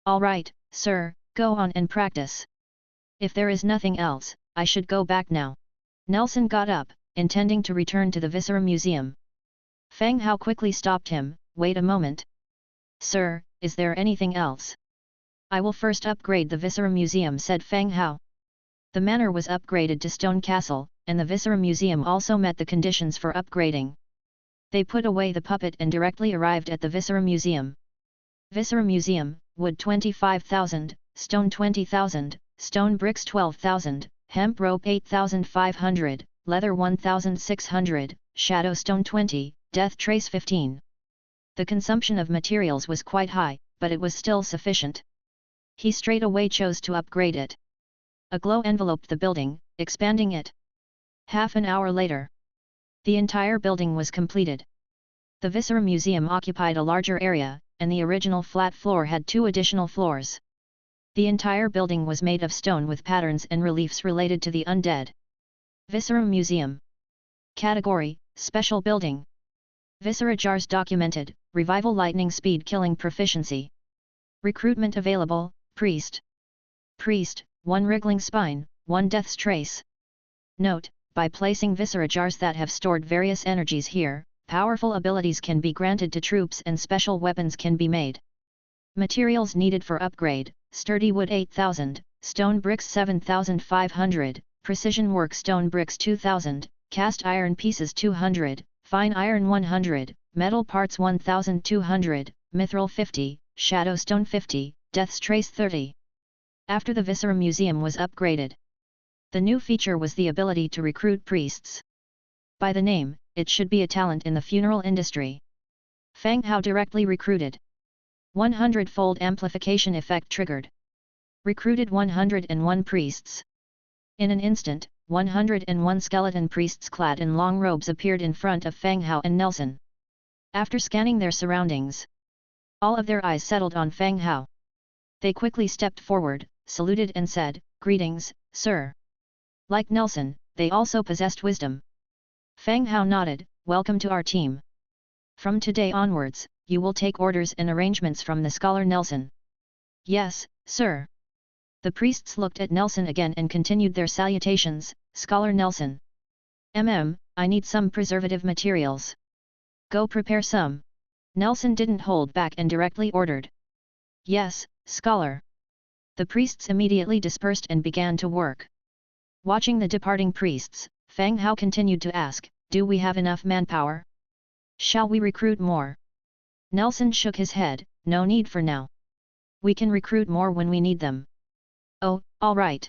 "All right, sir, go on and practice. If there is nothing else, I should go back now." Nelson got up, intending to return to the Viscera Museum. Fang Hao quickly stopped him. "Wait a moment. Sir, is there anything else?" "I will first upgrade the Viscera Museum," said Fang Hao. The manor was upgraded to Stone Castle, and the Viscera Museum also met the conditions for upgrading. They put away the puppet and directly arrived at the Viscera Museum. Viscera Museum, wood 25,000, stone 20,000, stone bricks 12,000, hemp rope 8,500, leather 1,600, shadow stone 20, death trace 15. The consumption of materials was quite high, but it was still sufficient. He straight away chose to upgrade it. A glow enveloped the building, expanding it. Half an hour later, the entire building was completed. The Viscera Museum occupied a larger area, and the original flat floor had 2 additional floors. The entire building was made of stone with patterns and reliefs related to the undead. Viscera Museum. Category: Special Building. Viscera Jars documented, Revival Lightning Speed Killing Proficiency. Recruitment available, Priest. Priest, 1 Wriggling Spine, 1 Death's Trace. Note: by placing Viscera Jars that have stored various energies here, powerful abilities can be granted to troops and special weapons can be made. Materials needed for upgrade: sturdy wood 8,000, stone bricks 7,500, precision work stone bricks 2,000, cast iron pieces 200, fine iron 100, metal parts 1,200, mithril 50, shadow stone 50, death's trace 30. After the Viscera Museum was upgraded, the new feature was the ability to recruit priests. By the name, it should be a talent in the funeral industry. Fang Hao directly recruited. 100-fold amplification effect triggered. Recruited 101 priests. In an instant, 101 skeleton priests clad in long robes appeared in front of Fang Hao and Nelson. After scanning their surroundings, all of their eyes settled on Fang Hao. They quickly stepped forward, saluted and said, "Greetings, sir." Like Nelson, they also possessed wisdom. Fang Hao nodded, "Welcome to our team. From today onwards, you will take orders and arrangements from the scholar Nelson." "Yes, sir." The priests looked at Nelson again and continued their salutations. "Scholar Nelson. I need some preservative materials. Go prepare some." Nelson didn't hold back and directly ordered. "Yes, scholar." The priests immediately dispersed and began to work. Watching the departing priests, Fang Hao continued to ask, "Do we have enough manpower? Shall we recruit more?" Nelson shook his head, "No need for now. We can recruit more when we need them." "Oh, all right."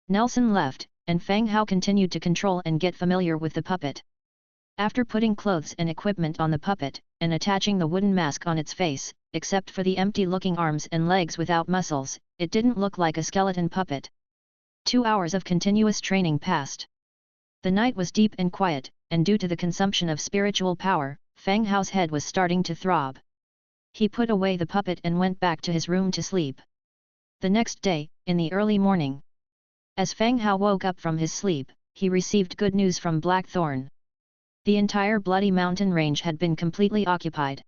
Nelson left, and Fang Hao continued to control and get familiar with the puppet. After putting clothes and equipment on the puppet, and attaching the wooden mask on its face, except for the empty-looking arms and legs without muscles, it didn't look like a skeleton puppet. 2 hours of continuous training passed. The night was deep and quiet, and due to the consumption of spiritual power, Fang Hao's head was starting to throb. He put away the puppet and went back to his room to sleep. The next day, in the early morning, as Fang Hao woke up from his sleep, he received good news from Blackthorn. The entire Bloody Mountain range had been completely occupied.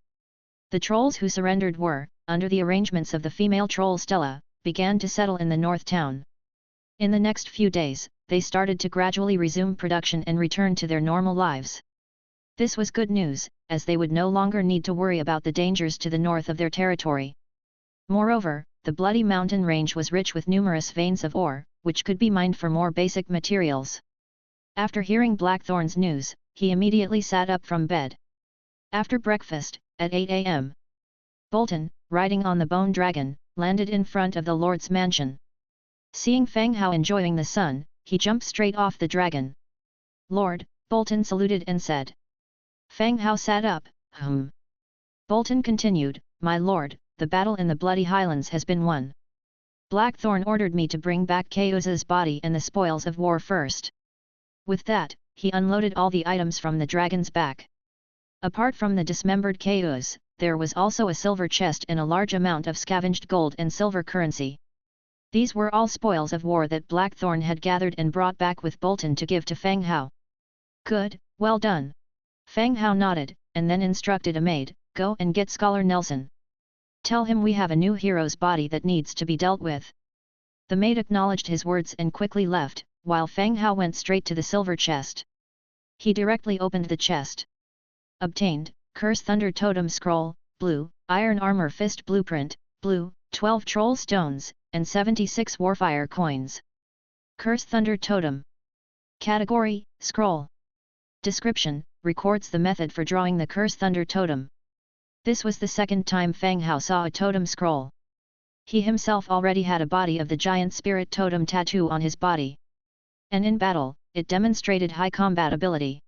The trolls who surrendered were, under the arrangements of the female troll Stella, began to settle in the North Town. In the next few days, they started to gradually resume production and return to their normal lives. This was good news, as they would no longer need to worry about the dangers to the north of their territory. Moreover, the Bloody Mountain range was rich with numerous veins of ore, which could be mined for more basic materials. After hearing Blackthorn's news, he immediately sat up from bed. After breakfast, at 8 a.m., Bolton, riding on the bone dragon, landed in front of the Lord's mansion. Seeing Fang Hao enjoying the sun, he jumped straight off the dragon. "Lord," Bolton saluted and said. Fang Hao sat up. Bolton continued, "My lord, the battle in the Bloody Highlands has been won. Blackthorn ordered me to bring back Kaoza's body and the spoils of war first." With that, he unloaded all the items from the dragon's back. Apart from the dismembered Kaoz, there was also a silver chest and a large amount of scavenged gold and silver currency. These were all spoils of war that Blackthorn had gathered and brought back with Bolton to give to Fang Hao. "Good, well done." Fang Hao nodded, and then instructed a maid, "Go and get Scholar Nelson. Tell him we have a new hero's body that needs to be dealt with." The maid acknowledged his words and quickly left, while Fang Hao went straight to the silver chest. He directly opened the chest. Obtained, Curse Thunder Totem Scroll, blue, Iron Armor Fist Blueprint, blue, 12 Troll Stones, and 76 Warfire Coins. Curse Thunder Totem. Category, Scroll. Description, records the method for drawing the Curse Thunder Totem. This was the second time Fang Hao saw a totem scroll. He himself already had a body of the giant spirit totem tattoo on his body. And in battle, it demonstrated high combat ability.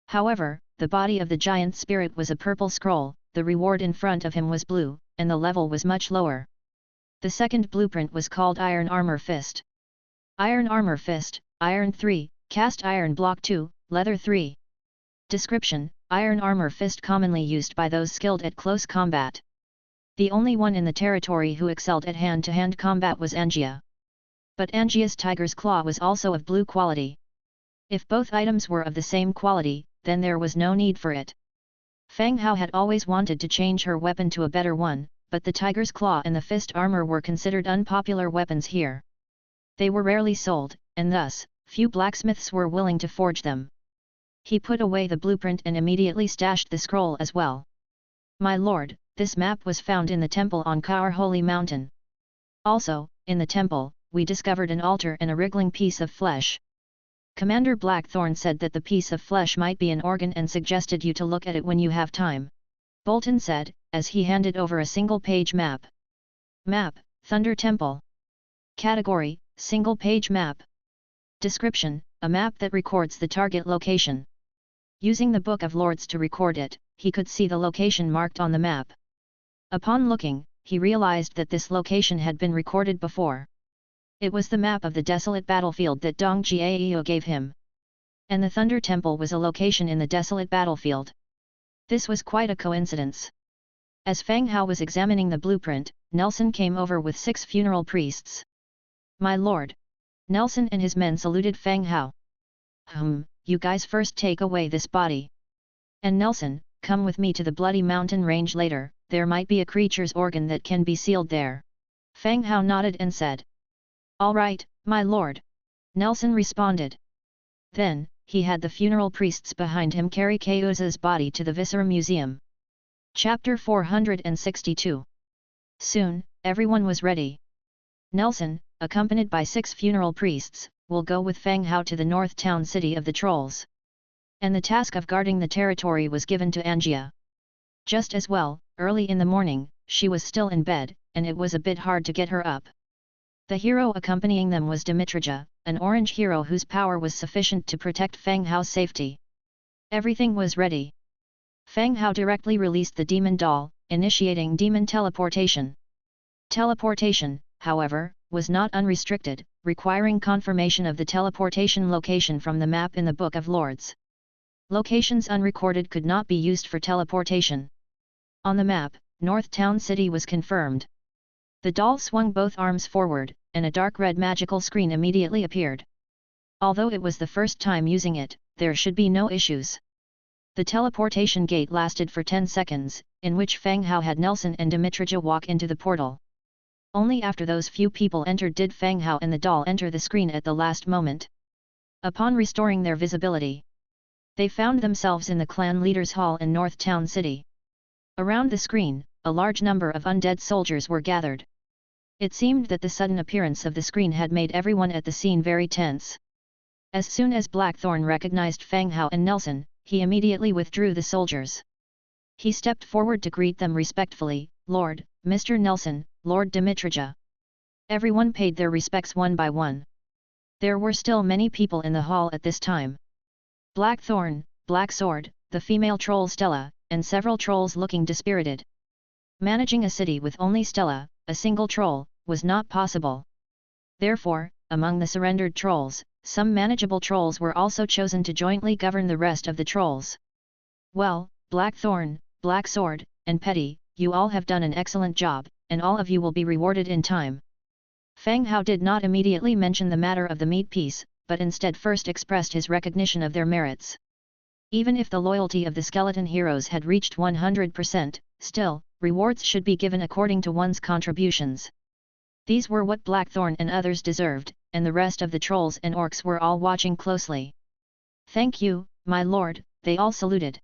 However, the body of the giant spirit was a purple scroll, the reward in front of him was blue, and the level was much lower. The second blueprint was called Iron Armor Fist. Iron Armor Fist, Iron 3, Cast Iron Block 2, Leather 3. Description, Iron Armor Fist commonly used by those skilled at close combat. The only one in the territory who excelled at hand-to-hand combat was Angia. But Angia's Tiger's Claw was also of blue quality. If both items were of the same quality, then there was no need for it. Fang Hao had always wanted to change her weapon to a better one, but the Tiger's Claw and the Fist Armor were considered unpopular weapons here. They were rarely sold, and thus, few blacksmiths were willing to forge them. He put away the blueprint and immediately stashed the scroll as well. "My lord, this map was found in the temple on Kaur Holy Mountain. Also, in the temple, we discovered an altar and a wriggling piece of flesh. Commander Blackthorn said that the piece of flesh might be an organ and suggested you to look at it when you have time," Bolton said, as he handed over a single-page map. Map, Thunder Temple. Category, Single-page map. Description, a map that records the target location. Using the Book of Lords to record it, he could see the location marked on the map. Upon looking, he realized that this location had been recorded before. It was the map of the desolate battlefield that Dong Jiao gave him. And the Thunder Temple was a location in the desolate battlefield. This was quite a coincidence. As Fang Hao was examining the blueprint, Nelson came over with 6 funeral priests. "My lord." Nelson and his men saluted Fang Hao. "You guys first take away this body. And Nelson, come with me to the Bloody Mountain Range later, there might be a creature's organ that can be sealed there." Fang Hao nodded and said. "All right, my lord." Nelson responded. Then, he had the funeral priests behind him carry Kaoza's body to the Viscera Museum. Chapter 462. Soon, everyone was ready. Nelson, accompanied by 6 funeral priests, will go with Fang Hao to the north town city of the Trolls. And the task of guarding the territory was given to Angia. Just as well, early in the morning, she was still in bed, and it was a bit hard to get her up. The hero accompanying them was Dimitrija, an orange hero whose power was sufficient to protect Fang Hao's safety. Everything was ready. Fang Hao directly released the demon doll, initiating demon teleportation. Teleportation, however, was not unrestricted, requiring confirmation of the teleportation location from the map in the Book of Lords. Locations unrecorded could not be used for teleportation. On the map, North Town City was confirmed. The doll swung both arms forward, and a dark red magical screen immediately appeared. Although it was the first time using it, there should be no issues. The teleportation gate lasted for 10 seconds, in which Fang Hao had Nelson and Dimitrija walk into the portal. Only after those few people entered did Fang Hao and the doll enter the screen at the last moment. Upon restoring their visibility, they found themselves in the clan leaders' hall in North Town City. Around the screen, a large number of undead soldiers were gathered. It seemed that the sudden appearance of the screen had made everyone at the scene very tense. As soon as Blackthorn recognized Fang Hao and Nelson, he immediately withdrew the soldiers. He stepped forward to greet them respectfully, Lord, Mr. Nelson, Lord Dimitrija. Everyone paid their respects one by one. There were still many people in the hall at this time. Blackthorn, Blacksword, the female troll Stella, and several trolls looking dispirited. Managing a city with only Stella, a single troll, was not possible. Therefore, among the surrendered trolls, some manageable trolls were also chosen to jointly govern the rest of the trolls. Well, Blackthorn, Blacksword, and Petty, you all have done an excellent job, and all of you will be rewarded in time. Fang Hao did not immediately mention the matter of the meat piece, but instead first expressed his recognition of their merits. Even if the loyalty of the skeleton heroes had reached 100%, still, rewards should be given according to one's contributions. These were what Blackthorn and others deserved, and the rest of the trolls and orcs were all watching closely. Thank you, my lord, they all saluted.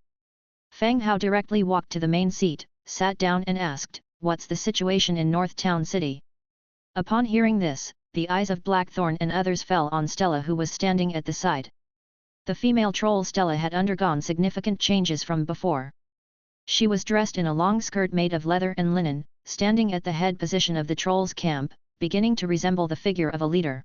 Fang Hao directly walked to the main seat, sat down and asked, what's the situation in North Town City? Upon hearing this, the eyes of Blackthorn and others fell on Stella, who was standing at the side. The female troll Stella had undergone significant changes from before. She was dressed in a long skirt made of leather and linen, standing at the head position of the trolls' camp, beginning to resemble the figure of a leader.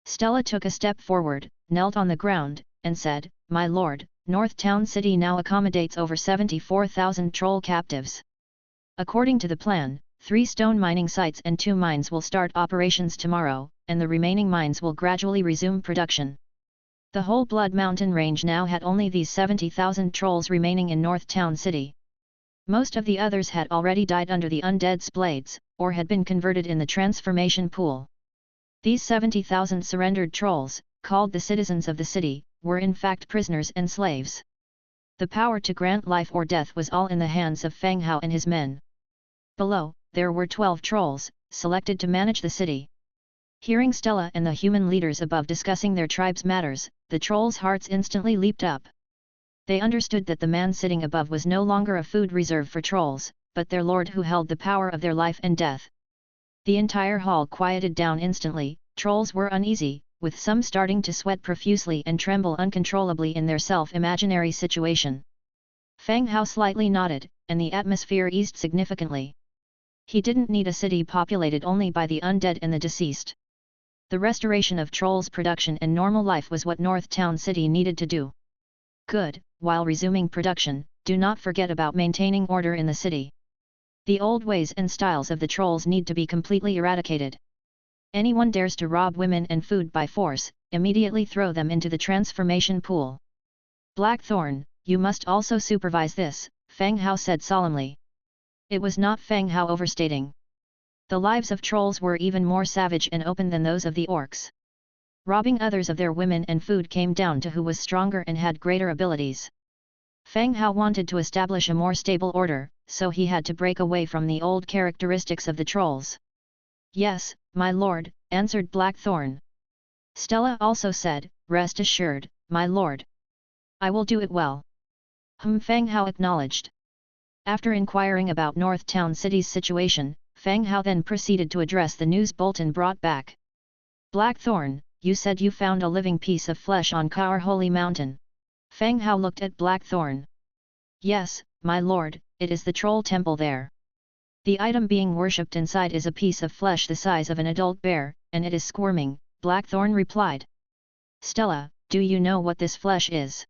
Stella took a step forward, knelt on the ground, and said, My lord, North Town City now accommodates over 74,000 troll captives. According to the plan, 3 stone mining sites and 2 mines will start operations tomorrow, and the remaining mines will gradually resume production. The whole Blood Mountain range now had only these 70,000 trolls remaining in North Town City. Most of the others had already died under the Undead's blades, or had been converted in the transformation pool. These 70,000 surrendered trolls, called the citizens of the city, were in fact prisoners and slaves. The power to grant life or death was all in the hands of Fang Hao and his men. Below, there were 12 trolls, selected to manage the city. Hearing Stella and the human leaders above discussing their tribe's matters, the trolls' hearts instantly leaped up. They understood that the man sitting above was no longer a food reserve for trolls, but their lord who held the power of their life and death. The entire hall quieted down instantly. Trolls were uneasy, with some starting to sweat profusely and tremble uncontrollably in their self-imaginary situation. Fang Hao slightly nodded, and the atmosphere eased significantly. He didn't need a city populated only by the undead and the deceased. The restoration of trolls' production and normal life was what North Town City needed to do. Good, while resuming production, do not forget about maintaining order in the city. The old ways and styles of the trolls need to be completely eradicated. Anyone dares to rob women and food by force, immediately throw them into the transformation pool. Blackthorn, you must also supervise this, Fang Hao said solemnly. It was not Fang Hao overstating. The lives of trolls were even more savage and open than those of the orcs. Robbing others of their women and food came down to who was stronger and had greater abilities. Fang Hao wanted to establish a more stable order, so he had to break away from the old characteristics of the trolls. Yes, my lord, answered Blackthorn. Stella also said, rest assured, my lord. I will do it well. Fang Hao acknowledged. After inquiring about North Town City's situation, Fang Hao then proceeded to address the news bulletin brought back. Blackthorn, you said you found a living piece of flesh on Kaur Holy Mountain. Fang Hao looked at Blackthorn. Yes, my lord, it is the troll temple there. The item being worshipped inside is a piece of flesh the size of an adult bear, and it is squirming, Blackthorn replied. Stella, do you know what this flesh is?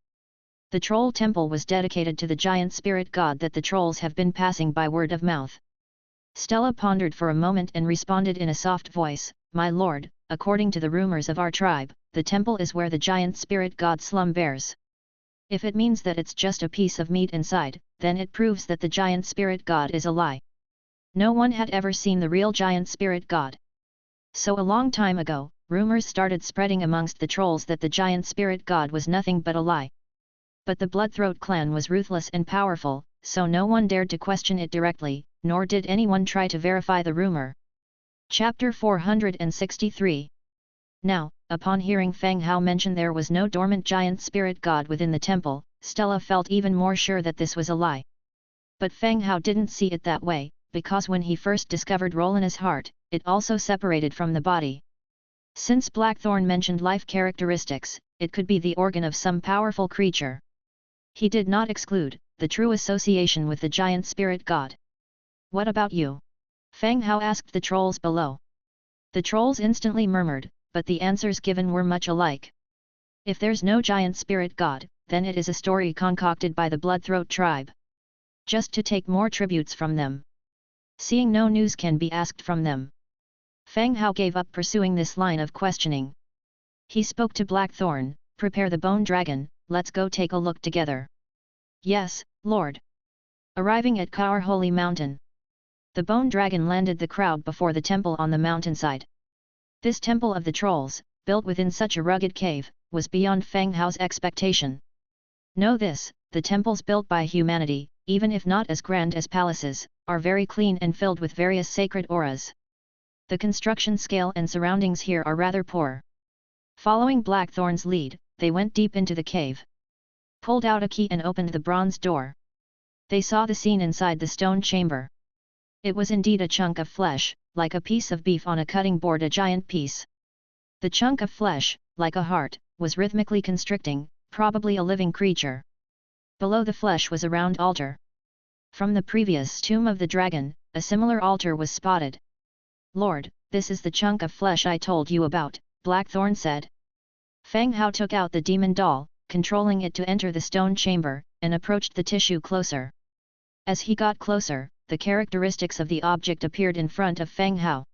The troll temple was dedicated to the giant spirit god that the trolls have been passing by word of mouth. Stella pondered for a moment and responded in a soft voice, My lord, according to the rumors of our tribe, the temple is where the giant spirit god slumbers. If it means that it's just a piece of meat inside, then it proves that the giant spirit god is a lie. No one had ever seen the real giant spirit god. So a long time ago, rumors started spreading amongst the trolls that the giant spirit god was nothing but a lie. But the Bloodthroat clan was ruthless and powerful, so no one dared to question it directly, nor did anyone try to verify the rumor. Chapter 463. Now, upon hearing Fang Hao mention there was no dormant giant spirit god within the temple, Stella felt even more sure that this was a lie. But Fang Hao didn't see it that way, because when he first discovered Rolina's heart, it also separated from the body. Since Blackthorn mentioned life characteristics, it could be the organ of some powerful creature. He did not exclude the true association with the giant spirit god. What about you? Fang Hao asked the trolls below. The trolls instantly murmured, but the answers given were much alike. If there's no giant spirit god, then it is a story concocted by the Bloodthroat tribe. Just to take more tributes from them. Seeing no news can be asked from them. Fang Hao gave up pursuing this line of questioning. He spoke to Blackthorn, "Prepare the bone dragon, let's go take a look together." "Yes, Lord." Arriving at Kaur Holy Mountain. The bone dragon landed the crowd before the temple on the mountainside. This temple of the trolls, built within such a rugged cave, was beyond Fang Hao's expectation. Know this, the temples built by humanity, even if not as grand as palaces, are very clean and filled with various sacred auras. The construction scale and surroundings here are rather poor. Following Blackthorn's lead, they went deep into the cave. Pulled out a key and opened the bronze door. They saw the scene inside the stone chamber. It was indeed a chunk of flesh, like a piece of beef on a cutting board, a giant piece. The chunk of flesh, like a heart, was rhythmically constricting, probably a living creature. Below the flesh was a round altar. From the previous tomb of the dragon, a similar altar was spotted. "Lord, this is the chunk of flesh I told you about," Blackthorn said. Fang Hao took out the demon doll, controlling it to enter the stone chamber, and approached the tissue closer. As he got closer, the characteristics of the object appeared in front of Fang Hao.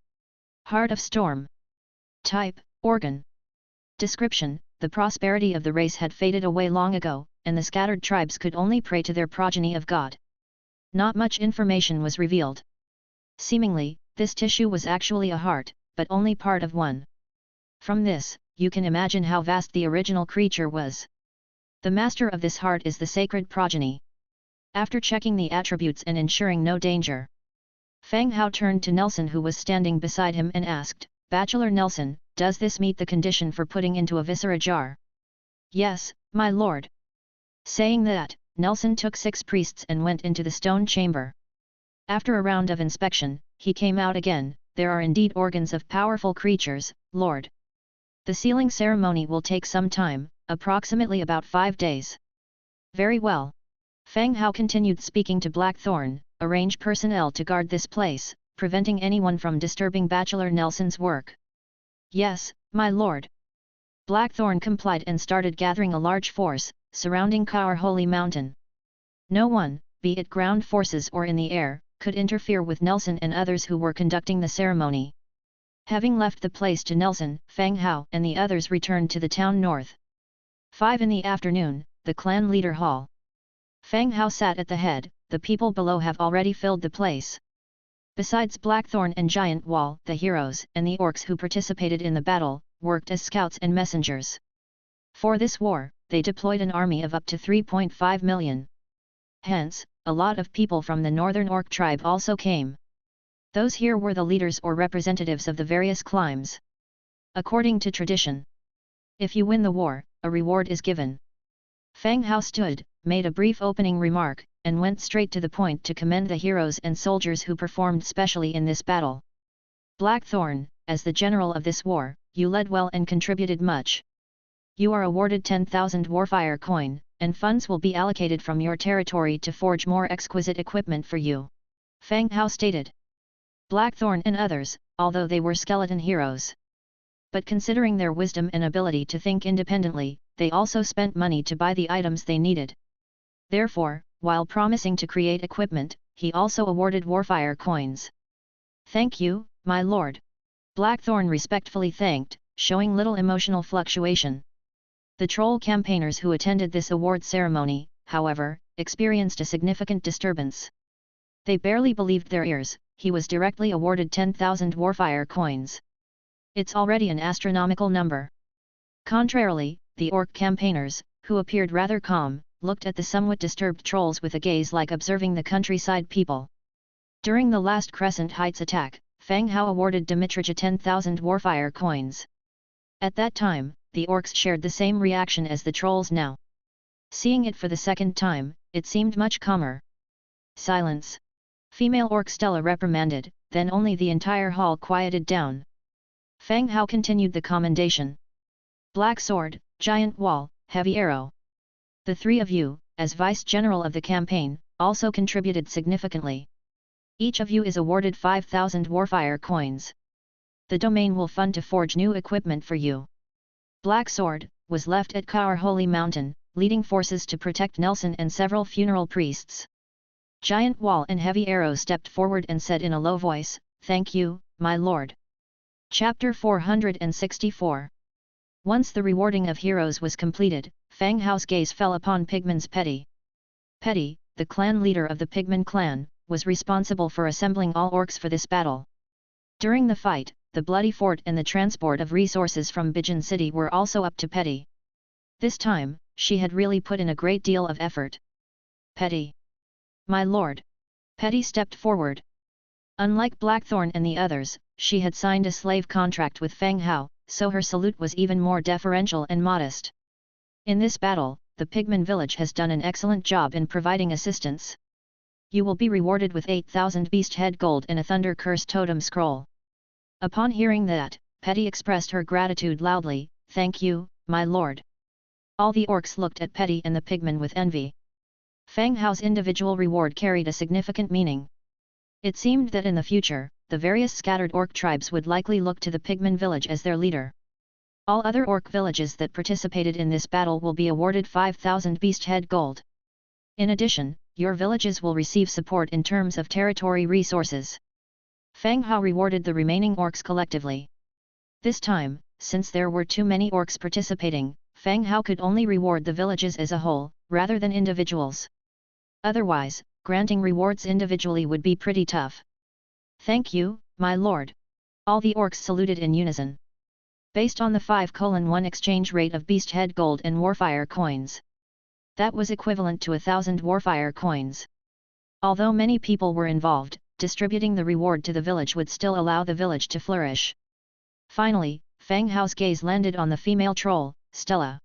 Heart of Storm. Type, organ. Description: the prosperity of the race had faded away long ago, and the scattered tribes could only pray to their progeny of God. Not much information was revealed. Seemingly, this tissue was actually a heart, but only part of one. From this, you can imagine how vast the original creature was. The master of this heart is the sacred progeny. After checking the attributes and ensuring no danger, Fang Hao turned to Nelson, who was standing beside him, and asked, "Bachelor Nelson, does this meet the condition for putting into a viscera jar?" "Yes, my lord." Saying that, Nelson took 6 priests and went into the stone chamber. After a round of inspection, he came out again. "There are indeed organs of powerful creatures, Lord. The sealing ceremony will take some time, approximately about 5 days. "Very well." Fang Hao continued speaking to Blackthorn, "Arrange personnel to guard this place, preventing anyone from disturbing Bachelor Nelson's work." "Yes, my lord." Blackthorn complied and started gathering a large force, surrounding Kaur Holy Mountain. No one, be it ground forces or in the air, could interfere with Nelson and others who were conducting the ceremony. Having left the place to Nelson, Fang Hao and the others returned to the town north. 5 in the afternoon, the clan leader hall. Fang Hao sat at the head. The people below have already filled the place. Besides Blackthorn and Giant Wall, the heroes and the orcs who participated in the battle, worked as scouts and messengers. For this war, they deployed an army of up to 3.5 million. Hence, a lot of people from the northern orc tribe also came. Those here were the leaders or representatives of the various climes. According to tradition, if you win the war, a reward is given. Fang Hao stood, made a brief opening remark, and went straight to the point to commend the heroes and soldiers who performed specially in this battle. "Blackthorn, as the general of this war, you led well and contributed much. You are awarded 10,000 warfire coin, and funds will be allocated from your territory to forge more exquisite equipment for you," Fang Hao stated. Blackthorn and others, although they were skeleton heroes, but considering their wisdom and ability to think independently, they also spent money to buy the items they needed. Therefore, while promising to create equipment, he also awarded warfire coins. "Thank you, my lord." Blackthorn respectfully thanked, showing little emotional fluctuation. The troll campaigners who attended this award ceremony, however, experienced a significant disturbance. They barely believed their ears. He was directly awarded 10,000 warfire coins. It's already an astronomical number. Contrarily, the orc campaigners, who appeared rather calm, looked at the somewhat disturbed trolls with a gaze like observing the countryside people. During the last Crescent Heights attack, Fang Hao awarded Dimitrija 10,000 warfire coins. At that time, the orcs shared the same reaction as the trolls now. Seeing it for the second time, it seemed much calmer. "Silence!" Female orc Stella reprimanded, then only the entire hall quieted down. Fang Hao continued the commendation. "Black sword, giant wall, heavy arrow. The 3 of you, as Vice General of the campaign, also contributed significantly. Each of you is awarded 5,000 Warfire coins. The domain will fund to forge new equipment for you. Black Sword was left at Kaur Holy Mountain, leading forces to protect Nelson and several funeral priests. Giant Wall and Heavy Arrow stepped forward and said in a low voice, "Thank you, my lord." Chapter 464. Once the rewarding of heroes was completed, Fang Hao's gaze fell upon Pigman's Petty. Petty, the clan leader of the Pigman clan, was responsible for assembling all orcs for this battle. During the fight, the bloody fort and the transport of resources from Bijan City were also up to Petty. This time, she had really put in a great deal of effort. "Petty. My lord." Petty stepped forward. Unlike Blackthorn and the others, she had signed a slave contract with Fang Hao, so her salute was even more deferential and modest. In this battle, the Pigman village has done an excellent job in providing assistance. You will be rewarded with 8,000 beast head gold and a thunder curse totem scroll. Upon hearing that, Petty expressed her gratitude loudly, "Thank you, my lord." All the orcs looked at Petty and the Pigman with envy. Fang Hao's individual reward carried a significant meaning. It seemed that in the future, the various scattered orc tribes would likely look to the Pigman village as their leader. All other orc villages that participated in this battle will be awarded 5,000 beast head gold. In addition, your villages will receive support in terms of territory resources. Fang Hao rewarded the remaining orcs collectively. This time, since there were too many orcs participating, Fang Hao could only reward the villages as a whole, rather than individuals. Otherwise, granting rewards individually would be pretty tough. "Thank you, my lord." All the orcs saluted in unison. Based on the 5:1 exchange rate of beast head gold and Warfire coins. That was equivalent to 1,000 Warfire coins. Although many people were involved, distributing the reward to the village would still allow the village to flourish. Finally, Fang Hao's gaze landed on the female troll, Stella.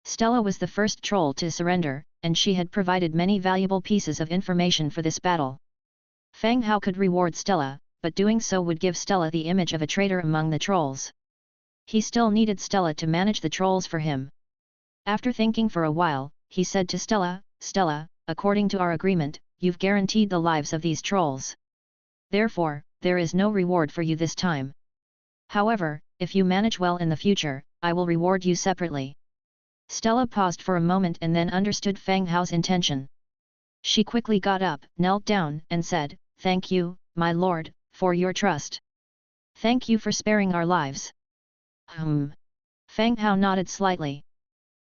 Stella was the first troll to surrender, and she had provided many valuable pieces of information for this battle. Fang Hao could reward Stella, but doing so would give Stella the image of a traitor among the trolls. He still needed Stella to manage the trolls for him. After thinking for a while, he said to Stella, "Stella, according to our agreement, you've guaranteed the lives of these trolls. Therefore, there is no reward for you this time. However, if you manage well in the future, I will reward you separately." Stella paused for a moment and then understood Fang Hao's intention. She quickly got up, knelt down, and said, "Thank you, my lord, for your trust. Thank you for sparing our lives." Fang Hao nodded slightly.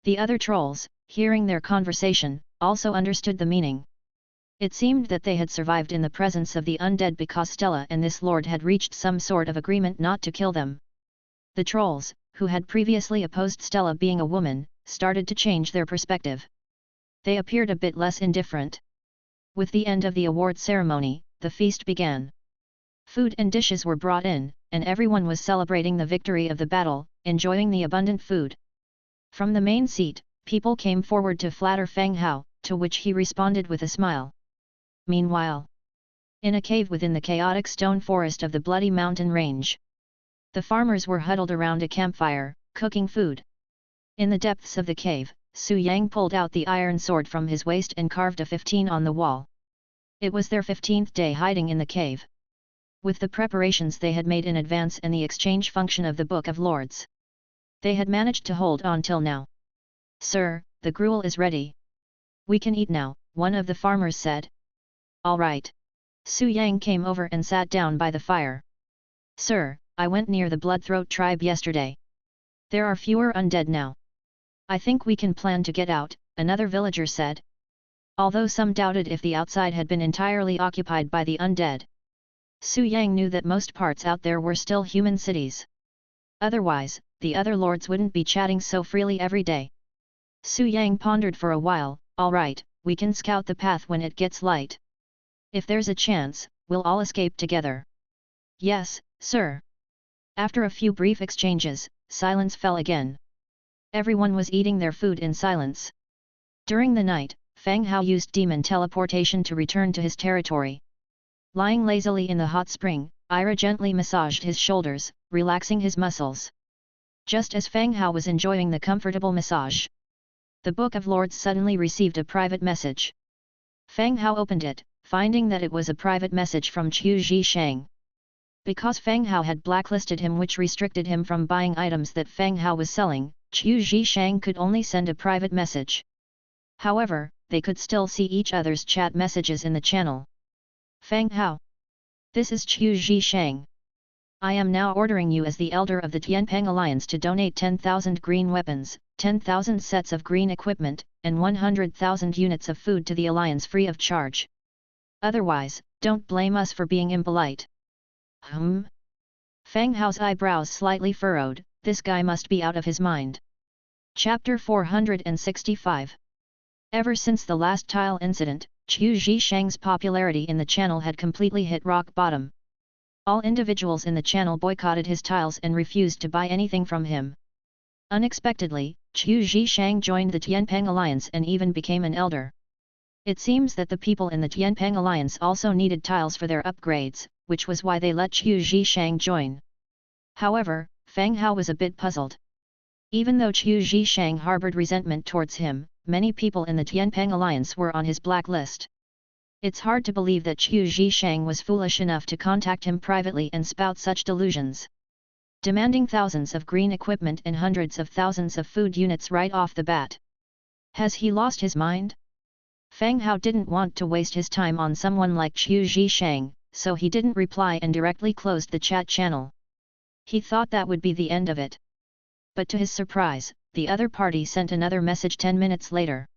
The other trolls, hearing their conversation, also understood the meaning. It seemed that they had survived in the presence of the undead because Stella and this lord had reached some sort of agreement not to kill them. The trolls, who had previously opposed Stella being a woman, started to change their perspective. They appeared a bit less indifferent. With the end of the award ceremony, the feast began. Food and dishes were brought in, and everyone was celebrating the victory of the battle, enjoying the abundant food. From the main seat, people came forward to flatter Fang Hao, to which he responded with a smile. Meanwhile, in a cave within the chaotic stone forest of the Bloody Mountain Range, the farmers were huddled around a campfire, cooking food. In the depths of the cave, Su Yang pulled out the iron sword from his waist and carved a 15 on the wall. It was their 15th day hiding in the cave. With the preparations they had made in advance and the exchange function of the Book of Lords, they had managed to hold on till now. "Sir, the gruel is ready. We can eat now," one of the farmers said. "All right." Su Yang came over and sat down by the fire. "Sir, I went near the Bloodthroat tribe yesterday. There are fewer undead now. I think we can plan to get out," another villager said. Although some doubted if the outside had been entirely occupied by the undead, Su Yang knew that most parts out there were still human cities. Otherwise, the other lords wouldn't be chatting so freely every day. Su Yang pondered for a while. "All right, we can scout the path when it gets light. If there's a chance, we'll all escape together." "Yes, sir." After a few brief exchanges, silence fell again. Everyone was eating their food in silence. During the night, Fang Hao used demon teleportation to return to his territory. Lying lazily in the hot spring, Ira gently massaged his shoulders, relaxing his muscles. Just as Fang Hao was enjoying the comfortable massage, The Book of Lords suddenly received a private message. Fang Hao opened it, finding that it was a private message from Qiu Zhishang. Because Fang Hao had blacklisted him, which restricted him from buying items that Fang Hao was selling, Qiu Zhishang could only send a private message. However, they could still see each other's chat messages in the channel. Fang Hao. This is Qiu Zhishang. I am now ordering you as the elder of the Tianpeng Alliance to donate 10,000 green weapons, 10,000 sets of green equipment, and 100,000 units of food to the Alliance free of charge. Otherwise, don't blame us for being impolite. Fang Hao's eyebrows slightly furrowed, this guy must be out of his mind. Chapter 465. Ever since the last tile incident, Qiu Zhishang's popularity in the channel had completely hit rock bottom. All individuals in the channel boycotted his tiles and refused to buy anything from him. Unexpectedly, Qiu Zhishang joined the Tianpeng Alliance and even became an elder. It seems that the people in the Tianpeng Alliance also needed tiles for their upgrades, which was why they let Qiu Zhishang join. However, Fang Hao was a bit puzzled. Even though Qiu Zhishang harbored resentment towards him, many people in the Tianpeng Alliance were on his blacklist. It's hard to believe that Qiu Zhishang was foolish enough to contact him privately and spout such delusions. Demanding thousands of green equipment and hundreds of thousands of food units right off the bat. Has he lost his mind? Fang Hao didn't want to waste his time on someone like Qiu Zhishang, so he didn't reply and directly closed the chat channel. He thought that would be the end of it. But to his surprise, the other party sent another message 10 minutes later.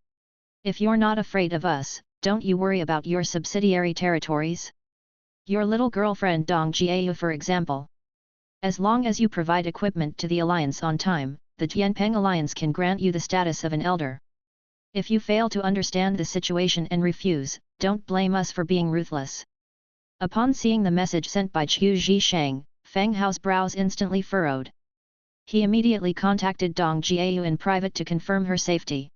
If you're not afraid of us, don't you worry about your subsidiary territories? Your little girlfriend Dong Jiayu, for example. As long as you provide equipment to the Alliance on time, the Tianpeng Alliance can grant you the status of an elder. If you fail to understand the situation and refuse, don't blame us for being ruthless. Upon seeing the message sent by Qiu Zhishang, Fang Hao's brows instantly furrowed. He immediately contacted Dong Jiayu in private to confirm her safety.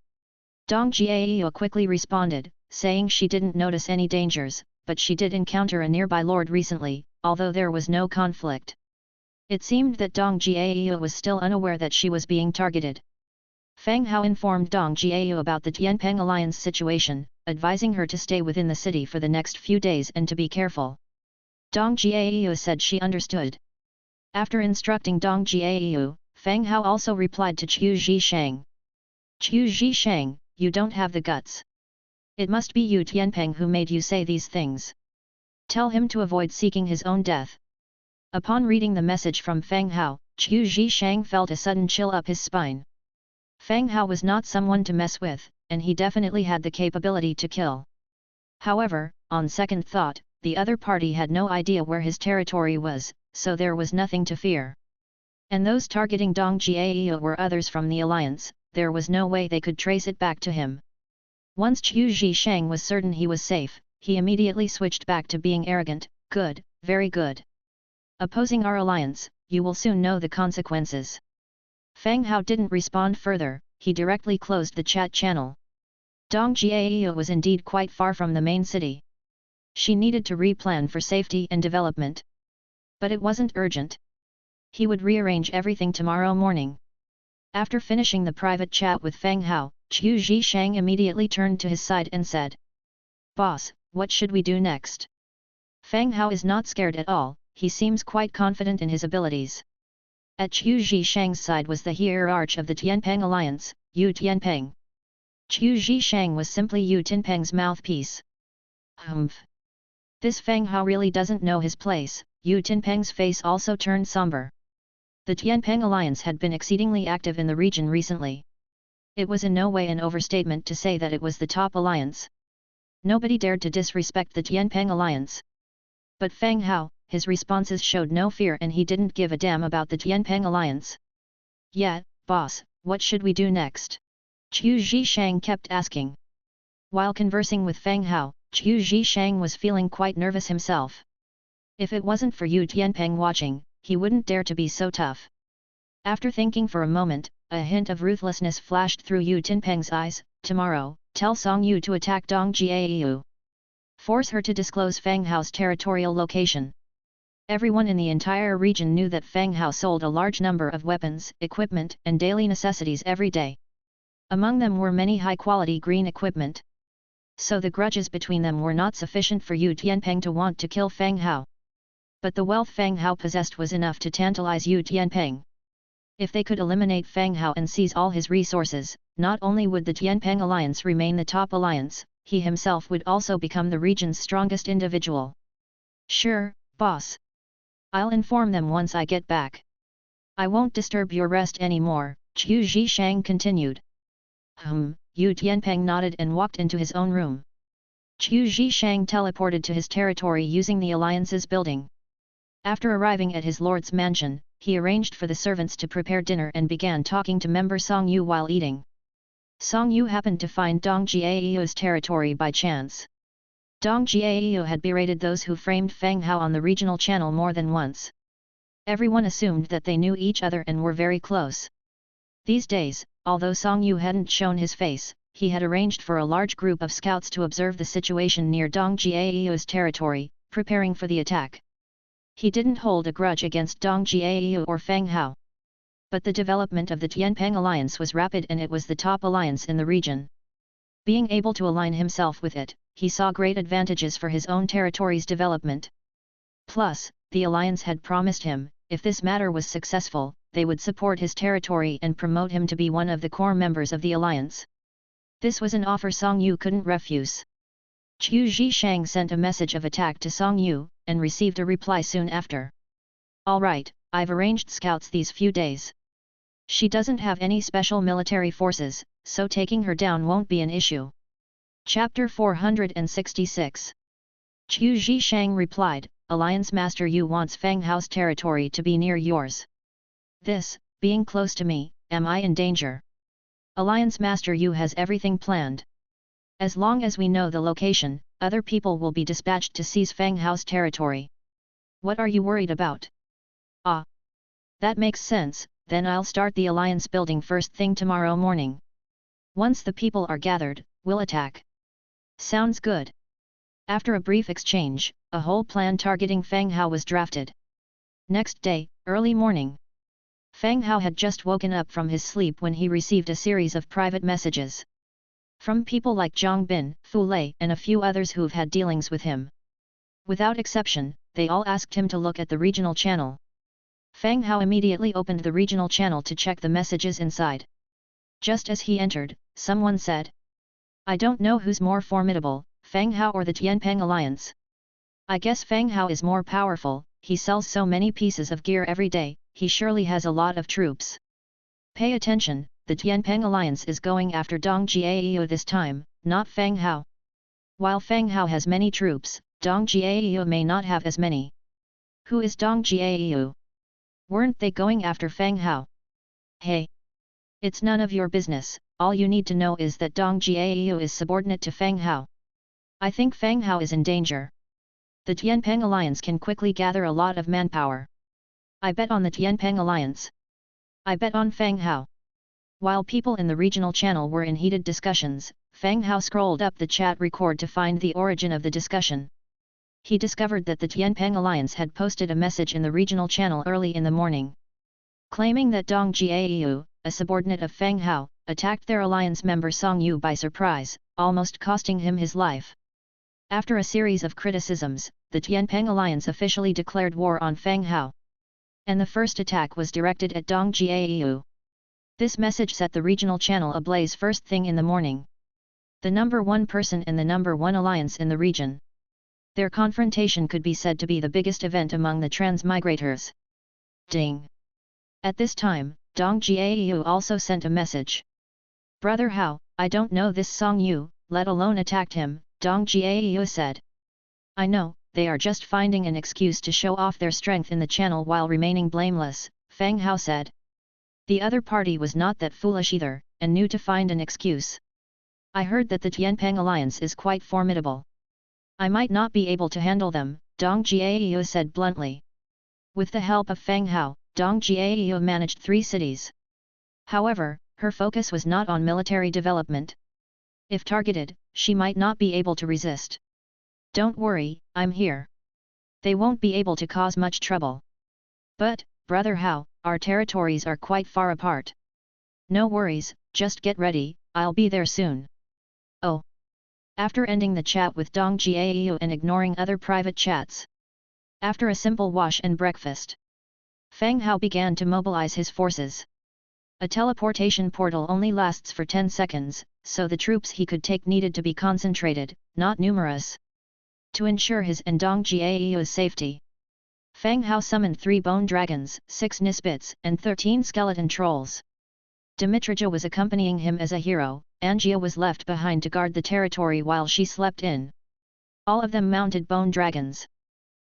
Dong Jiayu quickly responded, saying she didn't notice any dangers, but she did encounter a nearby lord recently, although there was no conflict. It seemed that Dong Jiayu was still unaware that she was being targeted. Fang Hao informed Dong Jiayu about the Tianpeng Alliance situation, advising her to stay within the city for the next few days and to be careful. Dong Jiayu said she understood. After instructing Dong Jiayu, Fang Hao also replied to Qiu Zhishang. Qiu Zhishang, you don't have the guts. It must be you Tianpeng who made you say these things. Tell him to avoid seeking his own death. Upon reading the message from Fang Hao, Qiu Zhishang felt a sudden chill up his spine. Fang Hao was not someone to mess with, and he definitely had the capability to kill. However, on second thought, the other party had no idea where his territory was, so there was nothing to fear. And those targeting Dong Jiayu were others from the Alliance, there was no way they could trace it back to him. Once Qiu Zhishang was certain he was safe, he immediately switched back to being arrogant. Good, very good. Opposing our alliance, you will soon know the consequences. Fang Hao didn't respond further, he directly closed the chat channel. Dong Jiayu was indeed quite far from the main city. She needed to replan for safety and development. But it wasn't urgent. He would rearrange everything tomorrow morning. After finishing the private chat with Fang Hao, Qiu Zhishang immediately turned to his side and said, "Boss, what should we do next?" Fang Hao is not scared at all, he seems quite confident in his abilities. At Qiu Zhishang's side was the hierarch of the Tianpeng Alliance, Yu Tianpeng. Qiu Zhishang was simply Yu Tianpeng's mouthpiece. This Fang Hao really doesn't know his place. Yu Tianpeng's face also turned somber. The Tianpeng Alliance had been exceedingly active in the region recently. It was in no way an overstatement to say that it was the top alliance. Nobody dared to disrespect the Tianpeng Alliance. But Fang Hao, his responses showed no fear and he didn't give a damn about the Tianpeng Alliance. "Yeah, boss, what should we do next?" Qiu Zhishang kept asking. While conversing with Fang Hao, Qiu Zhishang was feeling quite nervous himself. If it wasn't for Yu Tianpeng watching, he wouldn't dare to be so tough. After thinking for a moment, a hint of ruthlessness flashed through Yu Tianpeng's eyes. "Tomorrow, tell Song Yu to attack Dong Jiayu. Force her to disclose Fang Hao's territorial location." Everyone in the entire region knew that Fang Hao sold a large number of weapons, equipment, and daily necessities every day. Among them were many high-quality green equipment. So the grudges between them were not sufficient for Yu Tianpeng to want to kill Fang Hao. But the wealth Fang Hao possessed was enough to tantalize Yu Tianpeng. If they could eliminate Fang Hao and seize all his resources, not only would the Tianpeng alliance remain the top alliance, he himself would also become the region's strongest individual. Sure, boss. I'll inform them once I get back. I won't disturb your rest anymore, Qiu Zhishang continued. Yu Tianpeng nodded and walked into his own room. Qiu Zhishang teleported to his territory using the alliance's building. After arriving at his lord's mansion, he arranged for the servants to prepare dinner and began talking to member Song Yu while eating. Song Yu happened to find Dong Jiao's territory by chance. Dong Jiao had berated those who framed Fang Hao on the regional channel more than once. Everyone assumed that they knew each other and were very close. These days, although Song Yu hadn't shown his face, he had arranged for a large group of scouts to observe the situation near Dong Jiao's territory, preparing for the attack. He didn't hold a grudge against Dong Jiao or Fang Hao. But the development of the Tianpeng alliance was rapid and it was the top alliance in the region. Being able to align himself with it, he saw great advantages for his own territory's development. Plus, the alliance had promised him, if this matter was successful, they would support his territory and promote him to be one of the core members of the alliance. This was an offer Song Yu couldn't refuse. Qiu Zhishang sent a message of attack to Song Yu, and received a reply soon after. Alright, I've arranged scouts these few days. She doesn't have any special military forces, so taking her down won't be an issue. Chapter 466. Qiu Zhishang replied, Alliance Master Yu wants Fang Hao's territory to be near yours. This, being close to me, am I in danger? Alliance Master Yu has everything planned. As long as we know the location, other people will be dispatched to seize Fang Hao's territory. What are you worried about? Ah! That makes sense, then I'll start the alliance building first thing tomorrow morning. Once the people are gathered, we'll attack. Sounds good. After a brief exchange, a whole plan targeting Fang Hao was drafted. Next day, early morning. Fang Hao had just woken up from his sleep when he received a series of private messages. From people like Zhang Bin, Fu Lei and a few others who've had dealings with him. Without exception, they all asked him to look at the regional channel. Fang Hao immediately opened the regional channel to check the messages inside. Just as he entered, someone said, I don't know who's more formidable, Fang Hao or the Tianpeng alliance. I guess Fang Hao is more powerful, he sells so many pieces of gear every day, he surely has a lot of troops. Pay attention, the Tianpeng alliance is going after Dong Jiao this time, not Fang Hao. While Fang Hao has many troops, Dong Jiao may not have as many. Who is Dong Jiao? Weren't they going after Fang Hao? Hey! It's none of your business, all you need to know is that Dong Jiao is subordinate to Fang Hao. I think Fang Hao is in danger. The Tianpeng alliance can quickly gather a lot of manpower. I bet on the Tianpeng alliance. I bet on Fang Hao. While people in the regional channel were in heated discussions, Fang Hao scrolled up the chat record to find the origin of the discussion. He discovered that the Tianpeng alliance had posted a message in the regional channel early in the morning, claiming that Dong Jiao, a subordinate of Fang Hao, attacked their alliance member Song Yu by surprise, almost costing him his life. After a series of criticisms, the Tianpeng alliance officially declared war on Fang Hao. And the first attack was directed at Dong Jiao. This message set the regional channel ablaze first thing in the morning. The number one person and the number one alliance in the region. Their confrontation could be said to be the biggest event among the transmigrators. Ding! At this time, Dong Jiao also sent a message. Brother Hao, I don't know this Song Yu, let alone attacked him, Dong Jiao said. I know, they are just finding an excuse to show off their strength in the channel while remaining blameless, Fang Hao said. The other party was not that foolish either, and knew to find an excuse. I heard that the Tianpeng alliance is quite formidable. I might not be able to handle them, Dong Jiao said bluntly. With the help of Fang Hao, Dong Jiao managed 3 cities. However, her focus was not on military development. If targeted, she might not be able to resist. Don't worry, I'm here. They won't be able to cause much trouble. But, Brother Hao, our territories are quite far apart. No worries, just get ready, I'll be there soon. Oh. After ending the chat with Dong Jiao and ignoring other private chats. After a simple wash and breakfast, Fang Hao began to mobilize his forces. A teleportation portal only lasts for 10 seconds, so the troops he could take needed to be concentrated, not numerous. To ensure his and Dong Jiao's safety, Fang Hao summoned 3 bone dragons, 6 nisbets, and 13 skeleton trolls. Dimitrija was accompanying him as a hero, Angia was left behind to guard the territory while she slept in. All of them mounted bone dragons.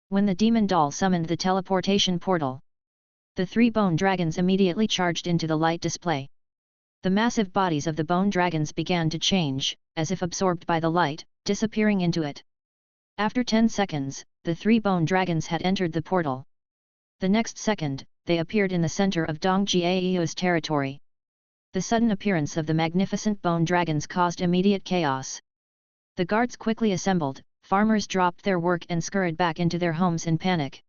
When the demon doll summoned the teleportation portal, the 3 bone dragons immediately charged into the light display. The massive bodies of the bone dragons began to change, as if absorbed by the light, disappearing into it. After 10 seconds, the 3 bone dragons had entered the portal. The next second, they appeared in the center of Dong Jiao's territory. The sudden appearance of the magnificent bone dragons caused immediate chaos. The guards quickly assembled, farmers dropped their work and scurried back into their homes in panic.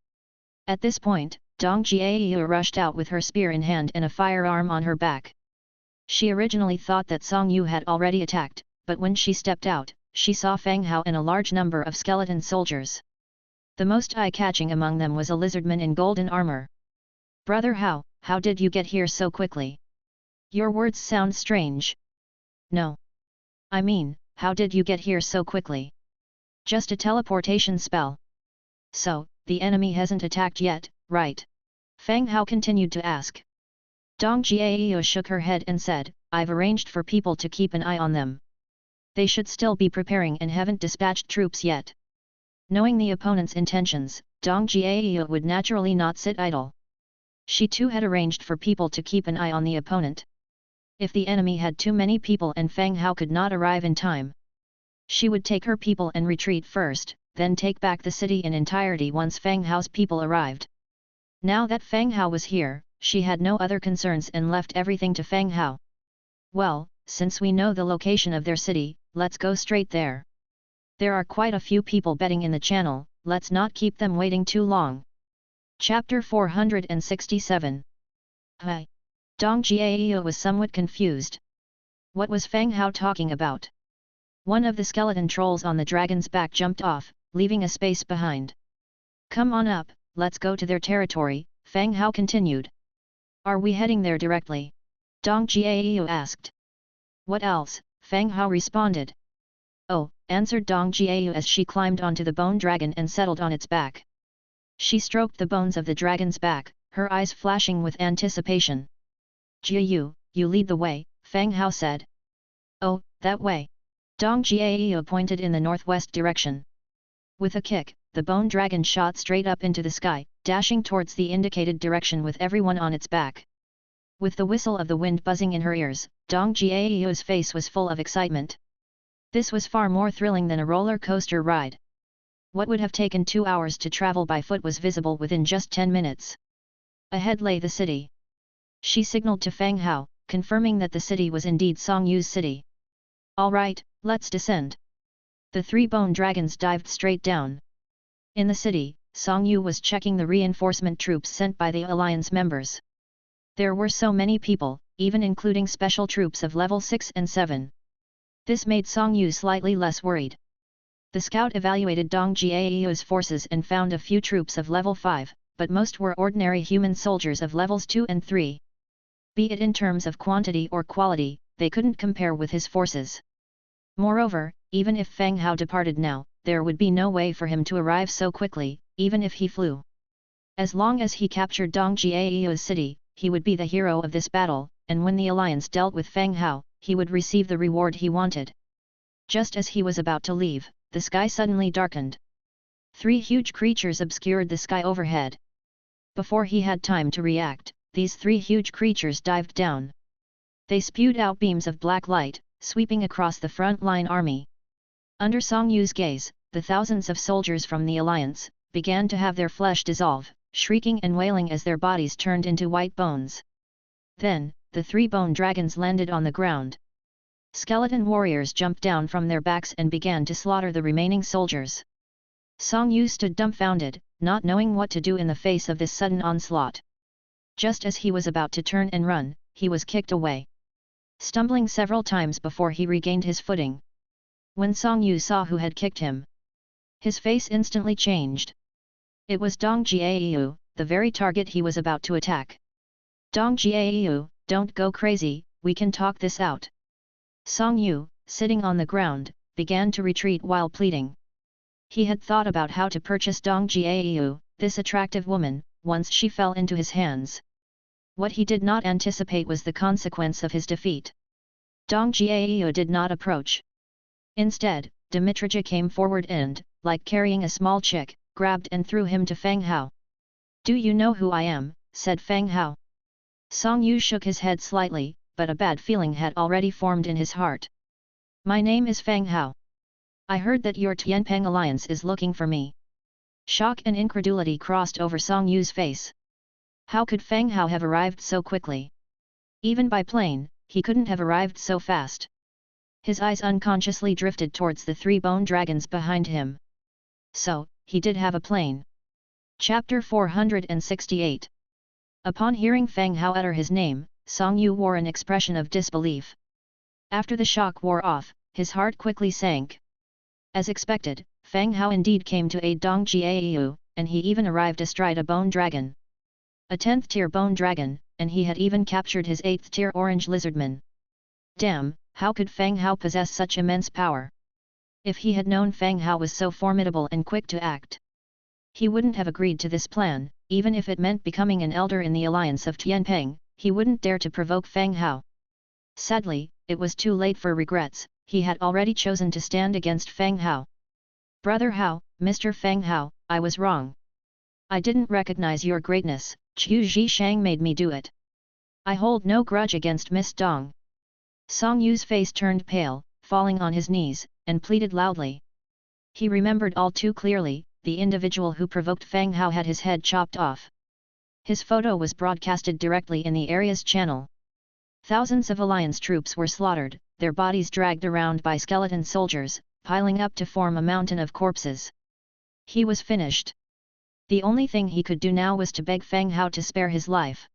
At this point, Dong Jiao rushed out with her spear in hand and a firearm on her back. She originally thought that Song Yu had already attacked, but when she stepped out, she saw Fang Hao and a large number of skeleton soldiers. The most eye-catching among them was a lizardman in golden armor. "Brother Hao, how did you get here so quickly? Your words sound strange." "No. I mean, how did you get here so quickly? Just a teleportation spell. So, the enemy hasn't attacked yet, right?" Fang Hao continued to ask. Dong Jiao shook her head and said, "I've arranged for people to keep an eye on them. They should still be preparing and haven't dispatched troops yet." Knowing the opponent's intentions, Dong Jiao would naturally not sit idle. She too had arranged for people to keep an eye on the opponent. If the enemy had too many people and Fang Hao could not arrive in time, she would take her people and retreat first, then take back the city in entirety once Fang Hao's people arrived. Now that Fang Hao was here, she had no other concerns and left everything to Fang Hao. "Well, since we know the location of their city, let's go straight there. There are quite a few people betting in the channel, let's not keep them waiting too long." Chapter 467. Hi. Dong Jiao was somewhat confused. What was Fang Hao talking about? One of the skeleton trolls on the dragon's back jumped off, leaving a space behind. "Come on up, let's go to their territory," Fang Hao continued. "Are we heading there directly?" Dong Jiao asked. "What else?" Fang Hao responded. "Oh," answered Dong Jiao as she climbed onto the bone dragon and settled on its back. She stroked the bones of the dragon's back, her eyes flashing with anticipation. "Jiao, you lead the way," Fang Hao said. "Oh, that way." Dong Jiao pointed in the northwest direction. With a kick, the bone dragon shot straight up into the sky, dashing towards the indicated direction with everyone on its back. With the whistle of the wind buzzing in her ears, Dong Jiao's face was full of excitement. This was far more thrilling than a roller coaster ride. What would have taken 2 hours to travel by foot was visible within just 10 minutes. Ahead lay the city. She signaled to Fang Hao, confirming that the city was indeed Song Yu's city. "All right, let's descend." The 3 bone dragons dived straight down. In the city, Song Yu was checking the reinforcement troops sent by the alliance members. There were so many people, even including special troops of level 6 and 7. This made Song Yu slightly less worried. The scout evaluated Dong Jiao's forces and found a few troops of level 5, but most were ordinary human soldiers of levels 2 and 3. Be it in terms of quantity or quality, they couldn't compare with his forces. Moreover, even if Fang Hao departed now, there would be no way for him to arrive so quickly, even if he flew. As long as he captured Dong Jiao's city, he would be the hero of this battle, and when the alliance dealt with Fang Hao, he would receive the reward he wanted. Just as he was about to leave, the sky suddenly darkened. 3 huge creatures obscured the sky overhead. Before he had time to react, these 3 huge creatures dived down. They spewed out beams of black light, sweeping across the front line army. Under Song Yu's gaze, the thousands of soldiers from the alliance began to have their flesh dissolve, shrieking and wailing as their bodies turned into white bones. Then, the 3 bone dragons landed on the ground. Skeleton warriors jumped down from their backs and began to slaughter the remaining soldiers. Song Yu stood dumbfounded, not knowing what to do in the face of this sudden onslaught. Just as he was about to turn and run, he was kicked away. stumbling several times before he regained his footing. When Song Yu saw who had kicked him, his face instantly changed. It was Dong Jiayu, the very target he was about to attack. Dong Jiayu, don't go crazy, we can talk this out. Song Yu, sitting on the ground, began to retreat while pleading. He had thought about how to purchase Dong Jiayu, this attractive woman, once she fell into his hands. What he did not anticipate was the consequence of his defeat. Dong Jiayu did not approach. Instead, Dmitrija came forward and, like carrying a small chick, grabbed and threw him to Fang Hao. Do you know who I am? Said Fang Hao. Song Yu shook his head slightly, but a bad feeling had already formed in his heart. My name is Fang Hao. I heard that your Tianpeng alliance is looking for me. Shock and incredulity crossed over Song Yu's face. How could Fang Hao have arrived so quickly? Even by plane, he couldn't have arrived so fast. His eyes unconsciously drifted towards the 3 bone dragons behind him. So, he did have a plane. Chapter 468. Upon hearing Fang Hao utter his name, Song Yu wore an expression of disbelief. After the shock wore off, his heart quickly sank. As expected, Fang Hao indeed came to aid Dong Jiayu, and he even arrived astride a bone dragon. A 10th tier bone dragon, and he had even captured his 8th tier orange lizardman. Damn, how could Fang Hao possess such immense power? If he had known Fang Hao was so formidable and quick to act, he wouldn't have agreed to this plan. Even if it meant becoming an elder in the alliance of Tianpeng, he wouldn't dare to provoke Fang Hao. Sadly, it was too late for regrets, he had already chosen to stand against Fang Hao. Brother Hao, Mr. Fang Hao, I was wrong. I didn't recognize your greatness, Chu Zhishang made me do it. I hold no grudge against Miss Dong. Song Yu's face turned pale, falling on his knees, and pleaded loudly. He remembered all too clearly, the individual who provoked Fang Hao had his head chopped off. His photo was broadcasted directly in the area's channel. Thousands of alliance troops were slaughtered, their bodies dragged around by skeleton soldiers, piling up to form a mountain of corpses. He was finished. The only thing he could do now was to beg Fang Hao to spare his life.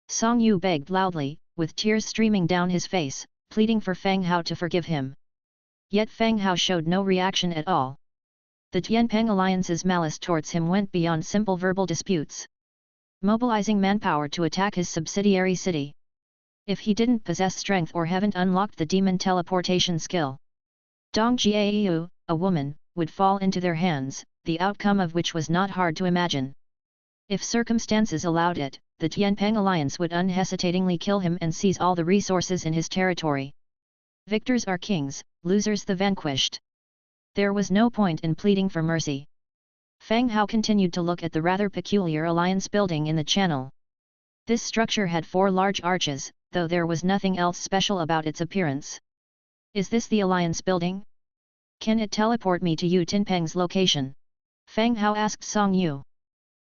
Song Yu begged loudly, with tears streaming down his face, pleading for Fang Hao to forgive him. Yet Fang Hao showed no reaction at all. The Tianpeng alliance's malice towards him went beyond simple verbal disputes. Mobilizing manpower to attack his subsidiary city. If he didn't possess strength or haven't unlocked the demon teleportation skill, Dong Jiayu, a woman, would fall into their hands, the outcome of which was not hard to imagine. If circumstances allowed it, the Tianpeng alliance would unhesitatingly kill him and seize all the resources in his territory. Victors are kings, losers the vanquished. There was no point in pleading for mercy. Fang Hao continued to look at the rather peculiar alliance building in the channel. This structure had 4 large arches, though there was nothing else special about its appearance. Is this the alliance building? Can it teleport me to Yu Tinpeng's location? Fang Hao asked Song Yu.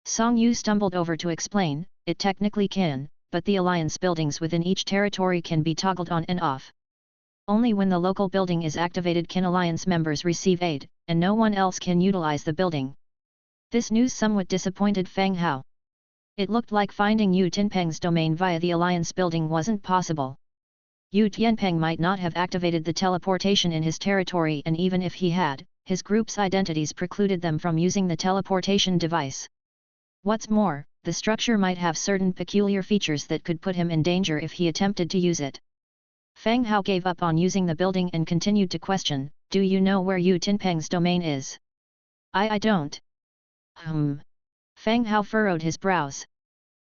Song Yu stumbled over to explain, it technically can, but the alliance buildings within each territory can be toggled on and off. Only when the local building is activated can alliance members receive aid, and no one else can utilize the building. This news somewhat disappointed Fang Hao. It looked like finding Yu Tinpeng's domain via the alliance building wasn't possible. Yu Tianpeng might not have activated the teleportation in his territory, and even if he had, his group's identities precluded them from using the teleportation device. What's more, the structure might have certain peculiar features that could put him in danger if he attempted to use it. Fang Hao gave up on using the building and continued to question, do you know where Yu Tinpeng's domain is? I don't. Fang Hao furrowed his brows.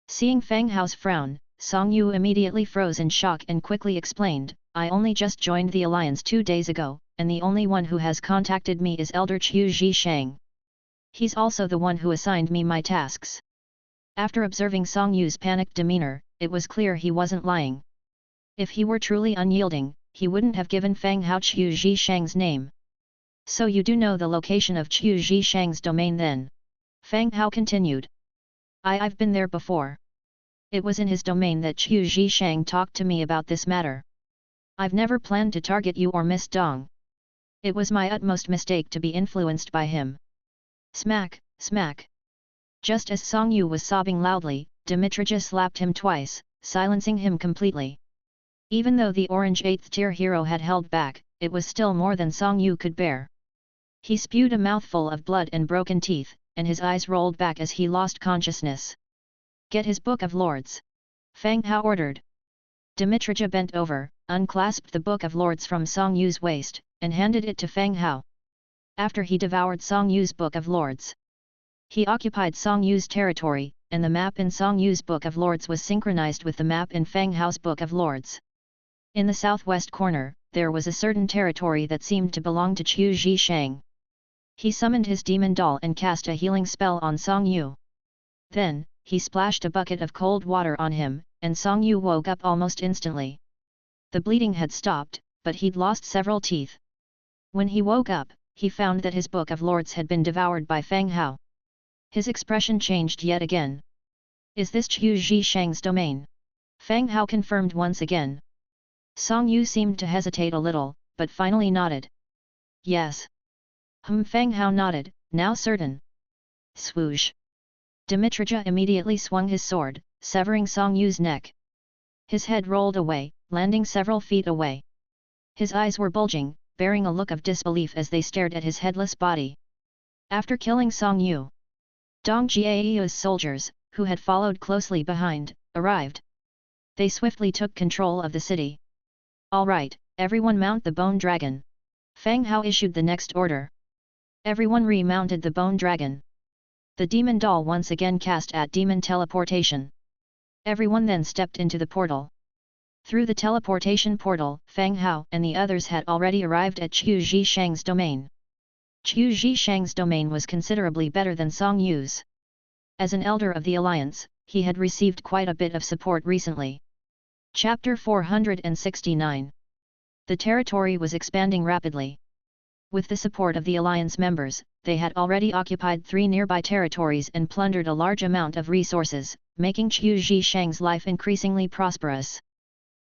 Seeing Fang Hao's frown, Song Yu immediately froze in shock and quickly explained, I only just joined the alliance 2 days ago, and the only one who has contacted me is Elder Chu Zhishang. He's also the one who assigned me my tasks. After observing Song Yu's panicked demeanor, it was clear he wasn't lying. If he were truly unyielding, he wouldn't have given Fang Hao Chu Zhishang's name. So you do know the location of Chu Zhishang's domain then? Fang Hao continued. I've been there before. It was in his domain that Chu Zhishang talked to me about this matter. I've never planned to target you or Miss Dong. It was my utmost mistake to be influenced by him. Smack, smack. Just as Song Yu was sobbing loudly, Dmitrija slapped him twice, silencing him completely. Even though the orange 8th tier hero had held back, it was still more than Song Yu could bear. He spewed a mouthful of blood and broken teeth, and his eyes rolled back as he lost consciousness. Get his Book of Lords! Fang Hao ordered. Dmitrija bent over, unclasped the Book of Lords from Song Yu's waist, and handed it to Fang Hao. After he devoured Song Yu's Book of Lords, he occupied Song Yu's territory, and the map in Song Yu's Book of Lords was synchronized with the map in Fang Hao's Book of Lords. In the southwest corner, there was a certain territory that seemed to belong to Qiu Zhishang. He summoned his demon doll and cast a healing spell on Song Yu. Then, he splashed a bucket of cold water on him, and Song Yu woke up almost instantly. The bleeding had stopped, but he'd lost several teeth. When he woke up, he found that his Book of Lords had been devoured by Fang Hao. His expression changed yet again. Is this Qiu Zhishang's domain? Fang Hao confirmed once again. Song Yu seemed to hesitate a little, but finally nodded. Yes. Fang Hao nodded, now certain. Swoosh! Dmitrija immediately swung his sword, severing Song Yu's neck. His head rolled away, landing several feet away. His eyes were bulging, bearing a look of disbelief as they stared at his headless body. After killing Song Yu, Dong Jiao's soldiers, who had followed closely behind, arrived. They swiftly took control of the city. All right, everyone mount the bone dragon. Fang Hao issued the next order. Everyone remounted the bone dragon. The demon doll once again cast at demon teleportation. Everyone then stepped into the portal. Through the teleportation portal, Fang Hao and the others had already arrived at Qiu Zhishang's domain. Qiu Zhishang's domain was considerably better than Song Yu's. As an elder of the alliance, he had received quite a bit of support recently. Chapter 469. The territory was expanding rapidly. With the support of the alliance members, they had already occupied 3 nearby territories and plundered a large amount of resources, making Qiu Zhishang's life increasingly prosperous.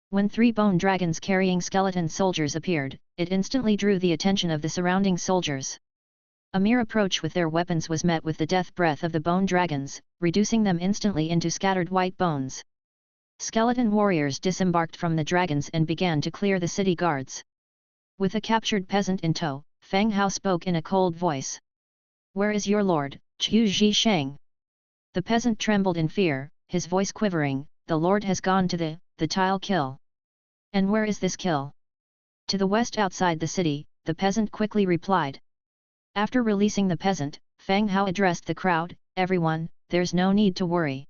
When 3 bone dragons carrying skeleton soldiers appeared, it instantly drew the attention of the surrounding soldiers. A mere approach with their weapons was met with the death breath of the bone dragons, reducing them instantly into scattered white bones. Skeleton warriors disembarked from the dragons and began to clear the city guards. With a captured peasant in tow, Fang Hao spoke in a cold voice. Where is your lord, Qiu Zhishang? The peasant trembled in fear, his voice quivering. The lord has gone to the tile kill. And where is this kill? To the west outside the city, the peasant quickly replied. After releasing the peasant, Fang Hao addressed the crowd, everyone, there's no need to worry.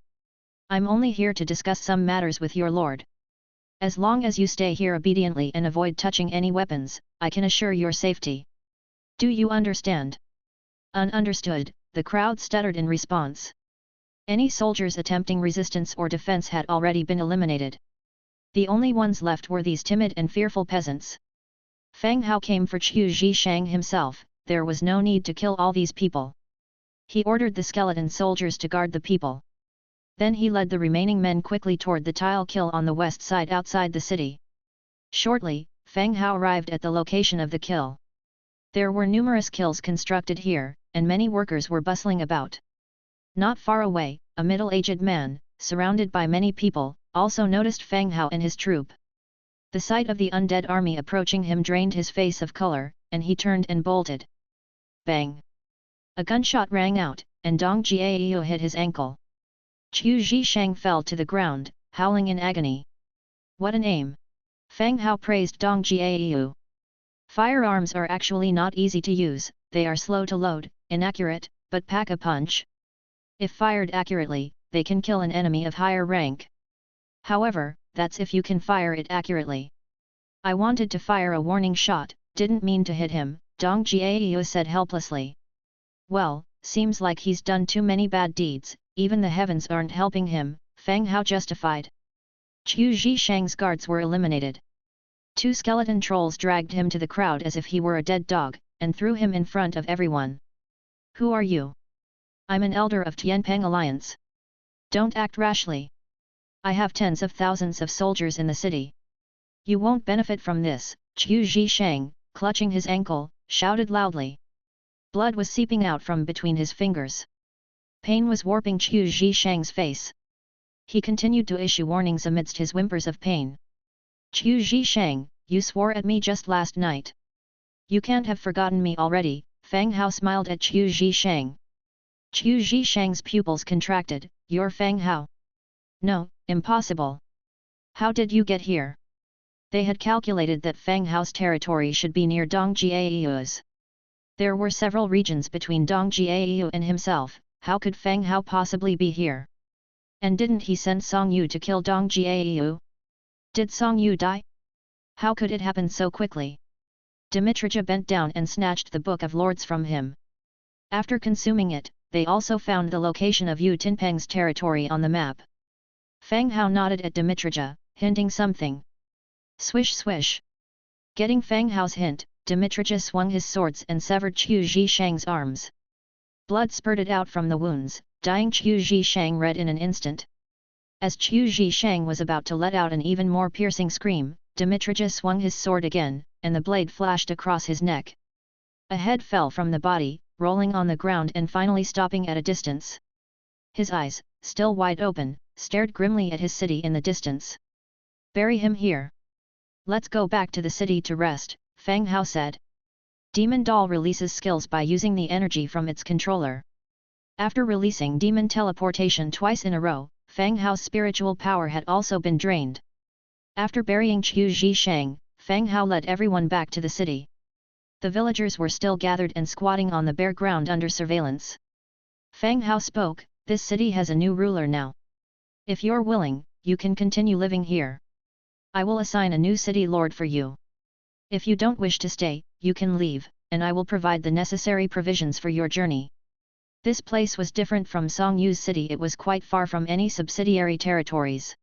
I'm only here to discuss some matters with your lord. As long as you stay here obediently and avoid touching any weapons, I can assure your safety. Do you understand? Understood, the crowd stuttered in response. Any soldiers attempting resistance or defense had already been eliminated. The only ones left were these timid and fearful peasants. Fang Hao came for Qiu Zhishang himself, there was no need to kill all these people. He ordered the skeleton soldiers to guard the people. Then he led the remaining men quickly toward the tile kill on the west side outside the city. Shortly, Fang Hao arrived at the location of the kill. There were numerous kills constructed here, and many workers were bustling about. Not far away, a middle-aged man, surrounded by many people, also noticed Fang Hao and his troop. The sight of the undead army approaching him drained his face of color, and he turned and bolted. Bang! A gunshot rang out, and Dong Jiao hit his ankle. Qiu Zhishang fell to the ground, howling in agony. What an aim! Fang Hao praised Dong Jiao. Firearms are actually not easy to use, they are slow to load, inaccurate, but pack a punch. If fired accurately, they can kill an enemy of higher rank. However, that's if you can fire it accurately. I wanted to fire a warning shot, didn't mean to hit him, Dong Jiao said helplessly. Well, seems like he's done too many bad deeds, even the heavens aren't helping him, Fang Hao justified. Qiu Zhishang's guards were eliminated. 2 skeleton trolls dragged him to the crowd as if he were a dead dog, and threw him in front of everyone. Who are you? I'm an elder of Tianpeng Alliance. Don't act rashly. I have tens of thousands of soldiers in the city. You won't benefit from this, Qiu Zhishang, clutching his ankle, shouted loudly. Blood was seeping out from between his fingers. Pain was warping Qiu Zhishang's face. He continued to issue warnings amidst his whimpers of pain. Qiu Zhishang, you swore at me just last night. You can't have forgotten me already. Fang Hao smiled at Qiu Zhishang. Qiu Zhishang's pupils contracted. You're Fang Hao? No, impossible. How did you get here? They had calculated that Fang Hao's territory should be near Dongjiaiyu's. There were several regions between Dongjiaiyu and himself. How could Fang Hao possibly be here? And didn't he send Song Yu to kill Dongjiaiyu? Did Song Yu die? How could it happen so quickly? Dimitrija bent down and snatched the Book of Lords from him. After consuming it, they also found the location of Yu Tinpeng's territory on the map. Fang Hao nodded at Dimitrija, hinting something. Swish swish. Getting Fang Hao's hint, Dimitrija swung his swords and severed Qiu Zhishang's arms. Blood spurted out from the wounds, dyeing Qiu Zhishang red in an instant. As Qiu Zhishang was about to let out an even more piercing scream, Dimitrija swung his sword again, and the blade flashed across his neck. A head fell from the body, rolling on the ground and finally stopping at a distance. His eyes, still wide open, stared grimly at his city in the distance. Bury him here. Let's go back to the city to rest, Fang Hao said. Demon Doll releases skills by using the energy from its controller. After releasing demon teleportation twice in a row, Fang Hao's spiritual power had also been drained. After burying Qiu Zhishang, Fang Hao led everyone back to the city. The villagers were still gathered and squatting on the bare ground under surveillance. Fang Hao spoke, "This city has a new ruler now. If you're willing, you can continue living here. I will assign a new city lord for you. If you don't wish to stay, you can leave, and I will provide the necessary provisions for your journey." This place was different from Song Yu's city. It was quite far from any subsidiary territories.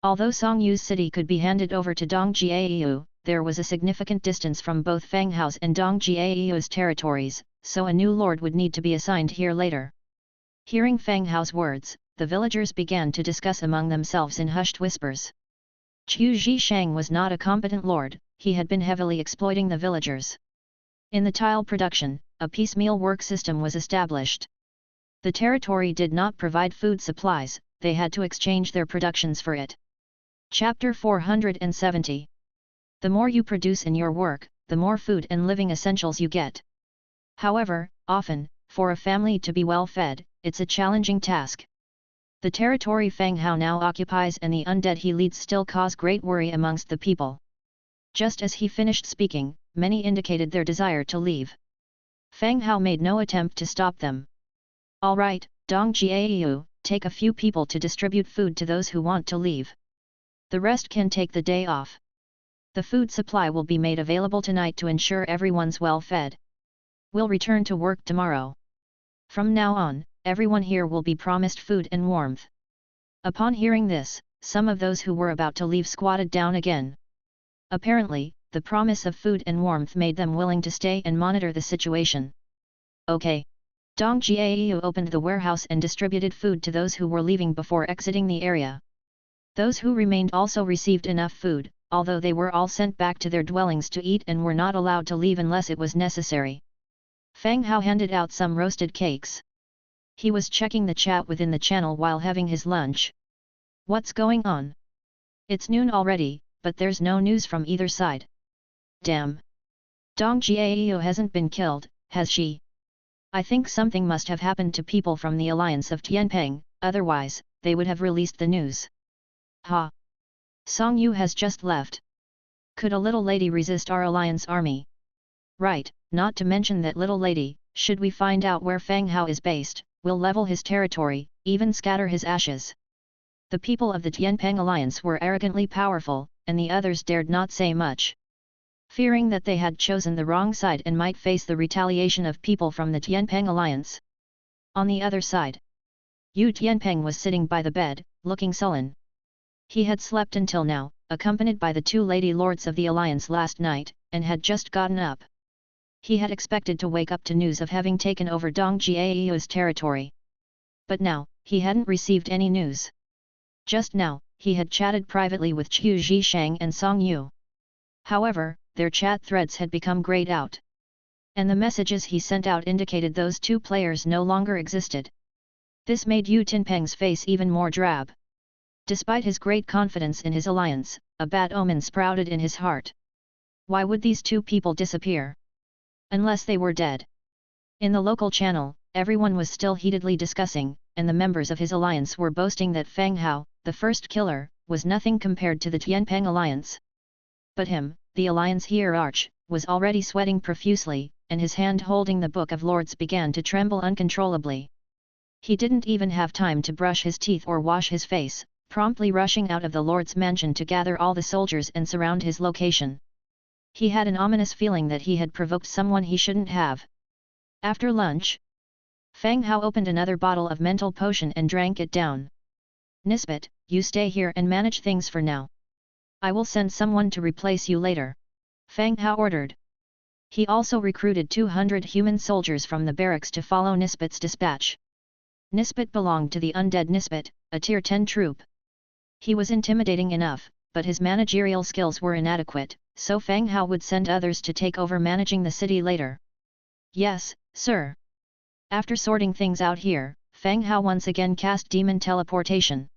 Although Song Yu's city could be handed over to Dongjiaiyu, there was a significant distance from both Fang Hao's and Dongjiaiyu's territories, so a new lord would need to be assigned here later. Hearing Fang Hao's words, the villagers began to discuss among themselves in hushed whispers. Qiu Zhishang was not a competent lord, he had been heavily exploiting the villagers. In the tile production, a piecemeal work system was established. The territory did not provide food supplies, they had to exchange their productions for it. Chapter 470. The more you produce in your work, the more food and living essentials you get. However, often, for a family to be well fed, it's a challenging task. The territory Fang Hao now occupies and the undead he leads still cause great worry amongst the people. Just as he finished speaking, many indicated their desire to leave. Fang Hao made no attempt to stop them. All right, Dongjiaiyu, take a few people to distribute food to those who want to leave. The rest can take the day off. The food supply will be made available tonight to ensure everyone's well fed. We'll return to work tomorrow. From now on, everyone here will be promised food and warmth. Upon hearing this, some of those who were about to leave squatted down again. Apparently, the promise of food and warmth made them willing to stay and monitor the situation. Okay. Dongjiaiyu opened the warehouse and distributed food to those who were leaving before exiting the area. Those who remained also received enough food, although they were all sent back to their dwellings to eat and were not allowed to leave unless it was necessary. Fang Hao handed out some roasted cakes. He was checking the chat within the channel while having his lunch. What's going on? It's noon already, but there's no news from either side. Damn. Dongjiaiyu hasn't been killed, has she? I think something must have happened to people from the alliance of Tianpeng, otherwise, they would have released the news. Ha! Song Yu has just left. Could a little lady resist our alliance army? Right, not to mention that little lady, should we find out where Fang Hao is based, will level his territory, even scatter his ashes. The people of the Tianpeng alliance were arrogantly powerful, and the others dared not say much. Fearing that they had chosen the wrong side and might face the retaliation of people from the Tianpeng alliance. On the other side, Yu Tianpeng was sitting by the bed, looking sullen. He had slept until now, accompanied by the two lady lords of the alliance last night, and had just gotten up. He had expected to wake up to news of having taken over Dongjiaiyu's territory. But now, he hadn't received any news. Just now, he had chatted privately with Qiu Zhishang and Song Yu. However, their chat threads had become grayed out. And the messages he sent out indicated those two players no longer existed. This made Yu Tinpeng's face even more drab. Despite his great confidence in his alliance, a bad omen sprouted in his heart. Why would these two people disappear? Unless they were dead. In the local channel, everyone was still heatedly discussing, and the members of his alliance were boasting that Fang Hao, the first killer, was nothing compared to the Tianpeng alliance. But him, the alliance hierarch, was already sweating profusely, and his hand holding the Book of Lords began to tremble uncontrollably. He didn't even have time to brush his teeth or wash his face, promptly rushing out of the Lord's mansion to gather all the soldiers and surround his location. He had an ominous feeling that he had provoked someone he shouldn't have. After lunch, Fang Hao opened another bottle of mental potion and drank it down. Nisbet, you stay here and manage things for now. I will send someone to replace you later. Fang Hao ordered. He also recruited 200 human soldiers from the barracks to follow Nisbet's dispatch. Nisbet belonged to the Undead Nisbet, a Tier 10 troop. He was intimidating enough, but his managerial skills were inadequate, so Fang Hao would send others to take over managing the city later. Yes, sir. After sorting things out here, Fang Hao once again cast demon teleportation.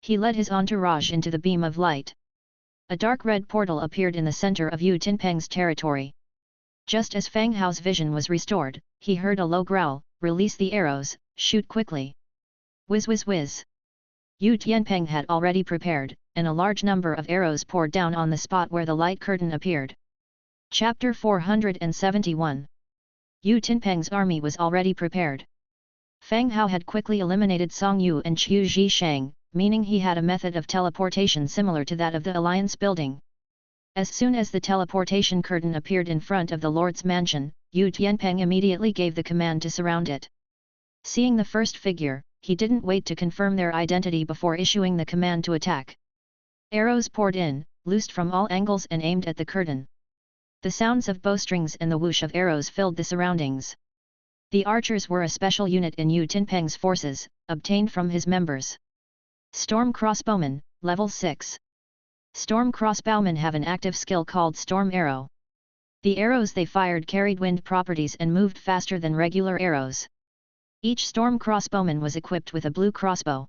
He led his entourage into the beam of light. A dark red portal appeared in the center of Yu Tinpeng's territory. Just as Fang Hao's vision was restored, he heard a low growl, "Release the arrows, shoot quickly." Whiz whiz whiz. Yu Tianpeng had already prepared, and a large number of arrows poured down on the spot where the light curtain appeared. Chapter 471. Yu Tinpeng's army was already prepared. Fang Hao had quickly eliminated Song Yu and Qiu Zhishang, meaning he had a method of teleportation similar to that of the Alliance building. As soon as the teleportation curtain appeared in front of the Lord's mansion, Yu Tianpeng immediately gave the command to surround it. Seeing the first figure, he didn't wait to confirm their identity before issuing the command to attack. Arrows poured in, loosed from all angles and aimed at the curtain. The sounds of bowstrings and the whoosh of arrows filled the surroundings. The archers were a special unit in Yu Tinpeng's forces, obtained from his members. Storm Crossbowmen, Level 6. Storm Crossbowmen have an active skill called Storm Arrow. The arrows they fired carried wind properties and moved faster than regular arrows. Each Storm Crossbowman was equipped with a blue crossbow.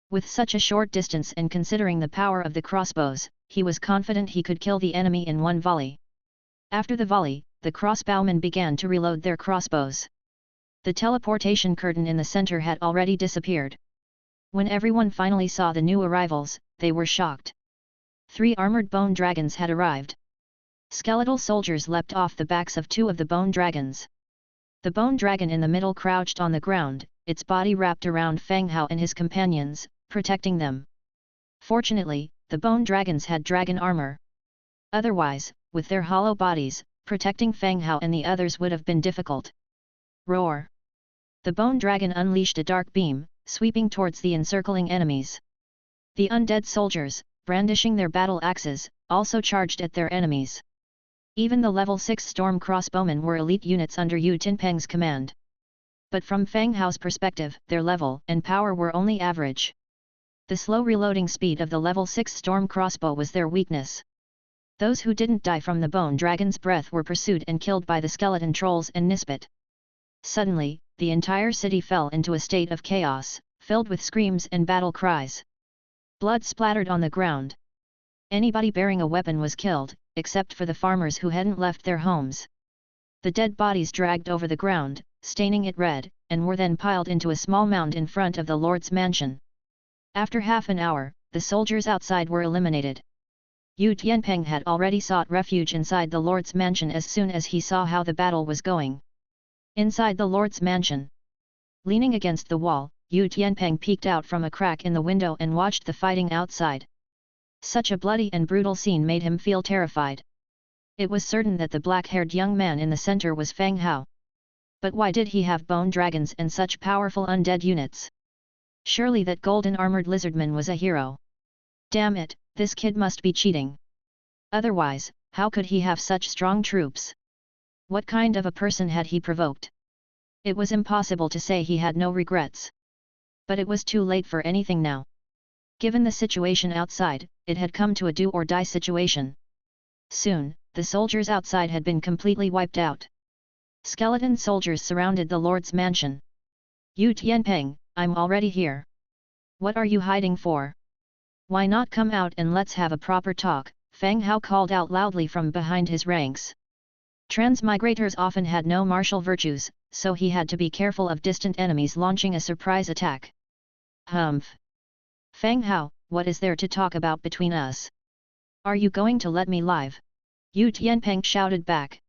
With such a short distance and considering the power of the crossbows, he was confident he could kill the enemy in one volley. After the volley, the crossbowmen began to reload their crossbows. The teleportation curtain in the center had already disappeared. When everyone finally saw the new arrivals, they were shocked. 3 armored bone dragons had arrived. Skeletal soldiers leapt off the backs of 2 of the bone dragons. The bone dragon in the middle crouched on the ground, its body wrapped around Fang Hao and his companions, protecting them. Fortunately, the bone dragons had dragon armor. Otherwise, with their hollow bodies, protecting Fang Hao and the others would have been difficult. Roar! The bone dragon unleashed a dark beam, sweeping towards the encircling enemies. The undead soldiers, brandishing their battle axes, also charged at their enemies. Even the level 6 storm crossbowmen were elite units under Yu Tinpeng's command. But from Fang Hao's perspective, their level and power were only average. The slow reloading speed of the level 6 storm crossbow was their weakness. Those who didn't die from the bone dragon's breath were pursued and killed by the skeleton trolls and Nisbet. Suddenly, the entire city fell into a state of chaos, filled with screams and battle cries. Blood splattered on the ground. Anybody bearing a weapon was killed, except for the farmers who hadn't left their homes. The dead bodies dragged over the ground, staining it red, and were then piled into a small mound in front of the Lord's mansion. After half an hour, the soldiers outside were eliminated. Yu Tianpeng had already sought refuge inside the Lord's mansion as soon as he saw how the battle was going. Inside the Lord's mansion, leaning against the wall, Yu Tianpeng peeked out from a crack in the window and watched the fighting outside. Such a bloody and brutal scene made him feel terrified. It was certain that the black-haired young man in the center was Fang Hao. But why did he have bone dragons and such powerful undead units? Surely that golden-armored lizardman was a hero. Damn it, this kid must be cheating. Otherwise, how could he have such strong troops? What kind of a person had he provoked? It was impossible to say he had no regrets. But it was too late for anything now. Given the situation outside, it had come to a do-or-die situation. Soon, the soldiers outside had been completely wiped out. Skeleton soldiers surrounded the Lord's mansion. Yu Tianpeng, I'm already here. What are you hiding for? Why not come out and let's have a proper talk, Fang Hao called out loudly from behind his ranks. Transmigrators often had no martial virtues, so he had to be careful of distant enemies launching a surprise attack. Humph! Fang Hao, what is there to talk about between us? Are you going to let me live? Yu Tianpeng shouted back.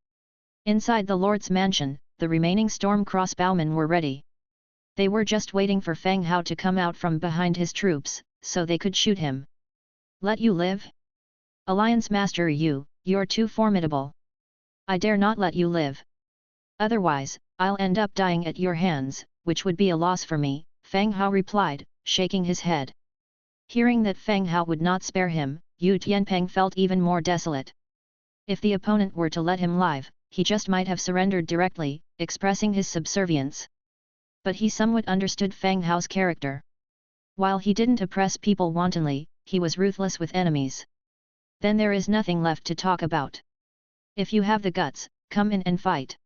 Inside the Lord's mansion, the remaining storm crossbowmen were ready. They were just waiting for Fang Hao to come out from behind his troops, so they could shoot him. Let you live? Alliance Master you're too formidable. I dare not let you live. Otherwise, I'll end up dying at your hands, which would be a loss for me, Fang Hao replied, shaking his head. Hearing that Fang Hao would not spare him, Yu Tianpeng felt even more desolate. If the opponent were to let him live, he just might have surrendered directly, expressing his subservience. But he somewhat understood Fang Hao's character. While he didn't oppress people wantonly, he was ruthless with enemies. Then there is nothing left to talk about. If you have the guts, come in and fight.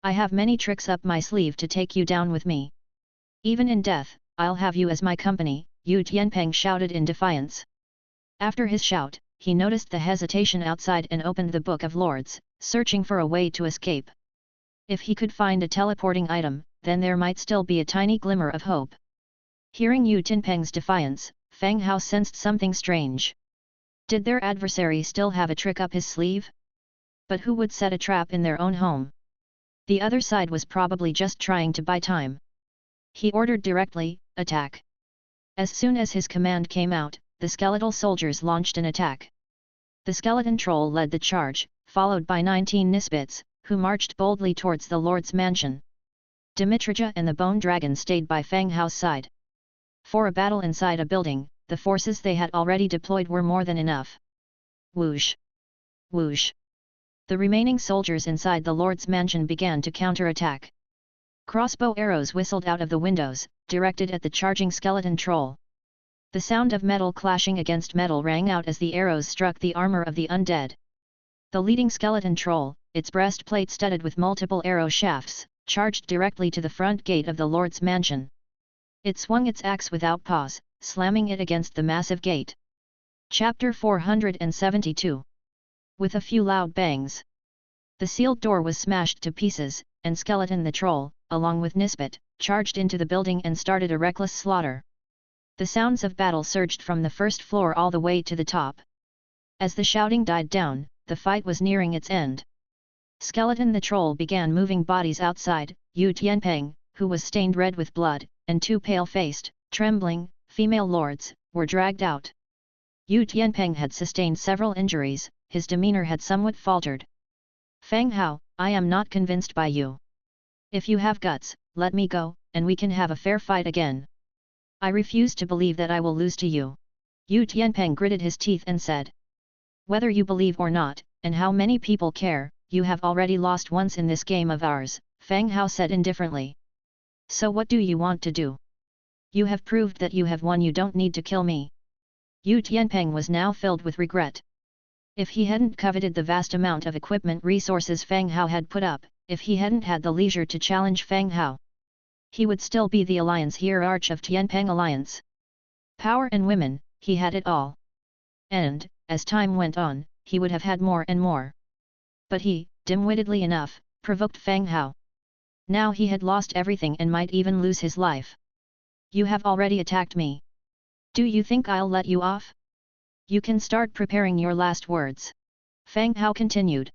I have many tricks up my sleeve to take you down with me. Even in death, I'll have you as my company, Yu Tianpeng shouted in defiance. After his shout, he noticed the hesitation outside and opened the Book of Lords, searching for a way to escape. If he could find a teleporting item, then there might still be a tiny glimmer of hope. Hearing Yu Tianpeng's defiance, Fang Hao sensed something strange. Did their adversary still have a trick up his sleeve? But who would set a trap in their own home? The other side was probably just trying to buy time. He ordered directly, attack. As soon as his command came out, the skeletal soldiers launched an attack. The skeleton troll led the charge, followed by 19 Nisbets, who marched boldly towards the Lord's mansion. Dimitrija and the Bone Dragon stayed by Fang Hao's side. For a battle inside a building, the forces they had already deployed were more than enough. Whoosh! Whoosh! The remaining soldiers inside the Lord's mansion began to counterattack. Crossbow arrows whistled out of the windows, directed at the charging skeleton troll. The sound of metal clashing against metal rang out as the arrows struck the armor of the undead. The leading skeleton troll, its breastplate studded with multiple arrow shafts, charged directly to the front gate of the Lord's mansion. It swung its axe without pause, slamming it against the massive gate. Chapter 472. With a few loud bangs, the sealed door was smashed to pieces, and Skeleton the Troll, along with Nisbet, charged into the building and started a reckless slaughter. The sounds of battle surged from the first floor all the way to the top. As the shouting died down, the fight was nearing its end. Skeleton the Troll began moving bodies outside. Yu Tianpeng, who was stained red with blood, and two pale-faced, trembling, female lords, were dragged out. Yu Tianpeng had sustained several injuries, his demeanor had somewhat faltered. Fang Hao, I am not convinced by you. If you have guts, let me go, and we can have a fair fight again. I refuse to believe that I will lose to you. Yu Tianpeng gritted his teeth and said. Whether you believe or not, and how many people care, you have already lost once in this game of ours, Fang Hao said indifferently. So what do you want to do? You have proved that you have won, you don't need to kill me. Yu Tianpeng was now filled with regret. If he hadn't coveted the vast amount of equipment resources Fang Hao had put up, if he hadn't had the leisure to challenge Fang Hao, he would still be the alliance hierarch of Tianpeng Alliance. Power and women, he had it all. And, as time went on, he would have had more and more. But he, dim-wittedly enough, provoked Fang Hao. Now he had lost everything and might even lose his life. You have already attacked me. Do you think I'll let you off? You can start preparing your last words. Fang Hao continued.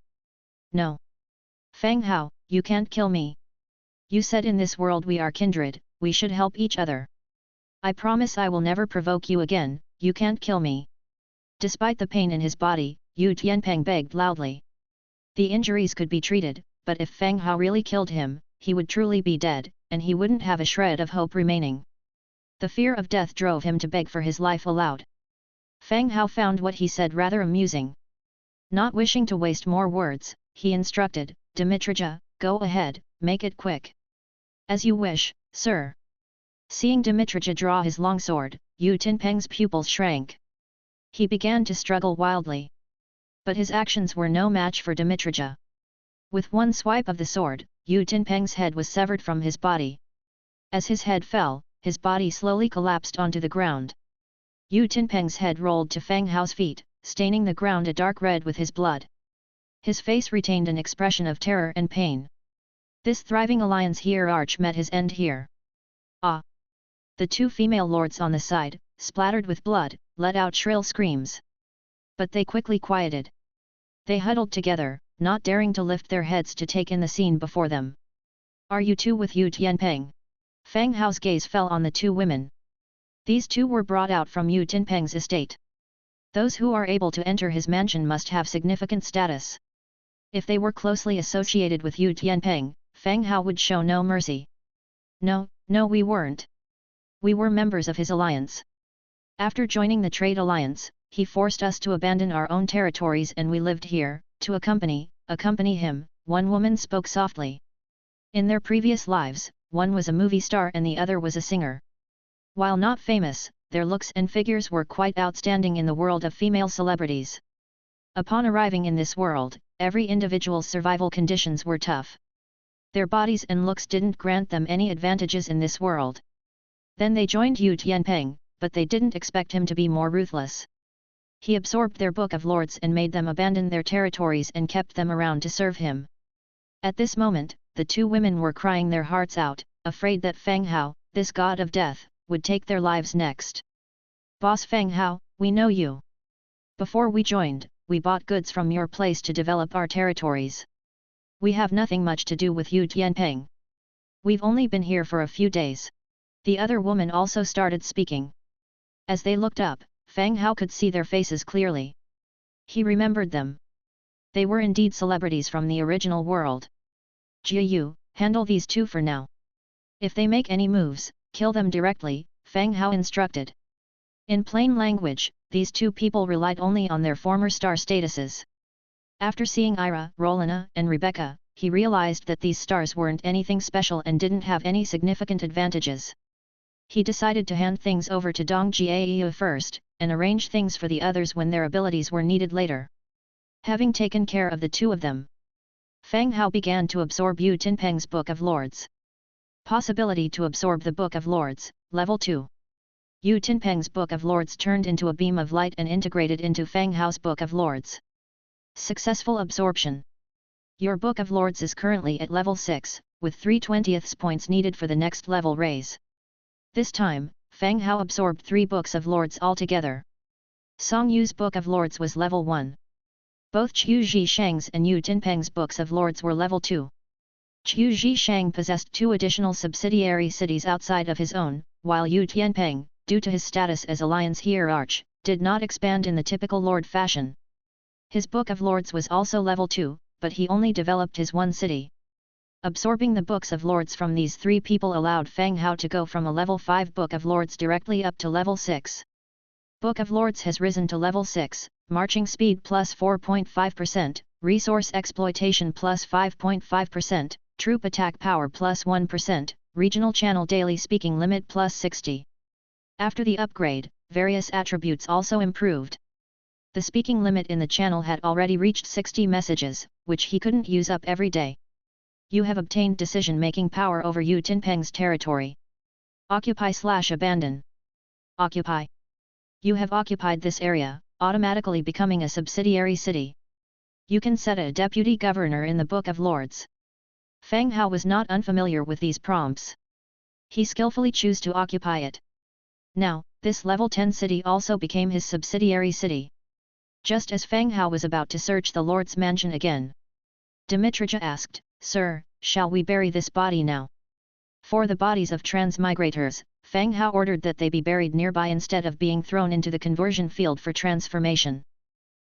No. Fang Hao, you can't kill me. You said in this world we are kindred, we should help each other. I promise I will never provoke you again, you can't kill me. Despite the pain in his body, Yu Tianpeng begged loudly. The injuries could be treated, but if Fang Hao really killed him, he would truly be dead, and he wouldn't have a shred of hope remaining. The fear of death drove him to beg for his life aloud. Fang Hao found what he said rather amusing. Not wishing to waste more words, he instructed, Dimitrija, go ahead, make it quick. As you wish, sir. Seeing Dimitrija draw his longsword, Yu Tianpeng's pupils shrank. He began to struggle wildly. But his actions were no match for Dimitrija. With one swipe of the sword, Yu Tianpeng's head was severed from his body. As his head fell, his body slowly collapsed onto the ground. Yu Tinpeng's head rolled to Fang Hao's feet, staining the ground a dark red with his blood. His face retained an expression of terror and pain. This thriving alliance hierarch met his end here. Ah! The two female lords on the side, splattered with blood, let out shrill screams. But they quickly quieted. They huddled together, not daring to lift their heads to take in the scene before them. Are you two with Yu Tianpeng? Fang Hao's gaze fell on the two women. These two were brought out from Yu Tinpeng's estate. Those who are able to enter his mansion must have significant status. If they were closely associated with Yu Tianpeng, Fang Hao would show no mercy. No, we weren't. We were members of his alliance. After joining the trade alliance, he forced us to abandon our own territories and we lived here, to accompany him, one woman spoke softly. In their previous lives, one was a movie star and the other was a singer. While not famous, their looks and figures were quite outstanding in the world of female celebrities. Upon arriving in this world, every individual's survival conditions were tough. Their bodies and looks didn't grant them any advantages in this world. Then they joined Yu Tianpeng, but they didn't expect him to be more ruthless. He absorbed their Book of Lords and made them abandon their territories and kept them around to serve him. At this moment, the two women were crying their hearts out, afraid that Fang Hao, this god of death, would take their lives next. Boss Fang Hao, we know you. Before we joined, we bought goods from your place to develop our territories. We have nothing much to do with Yu Tianpeng. We've only been here for a few days. The other woman also started speaking. As they looked up, Fang Hao could see their faces clearly. He remembered them. They were indeed celebrities from the original world. Jia Yu, handle these two for now. If they make any moves, kill them directly, Fang Hao instructed. In plain language, these two people relied only on their former star statuses. After seeing Ira, Rolina, and Rebecca, he realized that these stars weren't anything special and didn't have any significant advantages. He decided to hand things over to Dong Jiayu first, and arrange things for the others when their abilities were needed later. Having taken care of the two of them, Fang Hao began to absorb Yu Tinpeng's Book of Lords. Possibility to absorb the Book of Lords, Level 2. Yu Tinpeng's Book of Lords turned into a beam of light and integrated into Fang Hao's Book of Lords. Successful absorption. Your Book of Lords is currently at level 6, with 3/20 points needed for the next level raise. This time, Fang Hao absorbed 3 Books of Lords altogether. Song Yu's Book of Lords was level 1. Both Qiu Zhishang's and Yu Tinpeng's Books of Lords were level 2. Qiu Zhishang possessed 2 additional subsidiary cities outside of his own, while Yu Tianpeng, due to his status as Alliance Hierarch, did not expand in the typical lord fashion. His Book of Lords was also level 2, but he only developed his one city. Absorbing the Books of Lords from these 3 people allowed Fang Hao to go from a level 5 Book of Lords directly up to level 6. Book of Lords has risen to level 6, marching speed plus 4.5%, resource exploitation plus 5.5%, troop attack power plus 1%, regional channel daily speaking limit plus 60. After the upgrade, various attributes also improved. The speaking limit in the channel had already reached 60 messages, which he couldn't use up every day. You have obtained decision-making power over Yu Tinpeng's territory. Occupy/abandon. Occupy. You have occupied this area, automatically becoming a subsidiary city. You can set a deputy governor in the Book of Lords. Fang Hao was not unfamiliar with these prompts. He skillfully chose to occupy it. Now, this level 10 city also became his subsidiary city. Just as Fang Hao was about to search the Lord's mansion again, Dimitrija asked, "Sir, shall we bury this body now?" For the bodies of transmigrators, Fang Hao ordered that they be buried nearby instead of being thrown into the conversion field for transformation.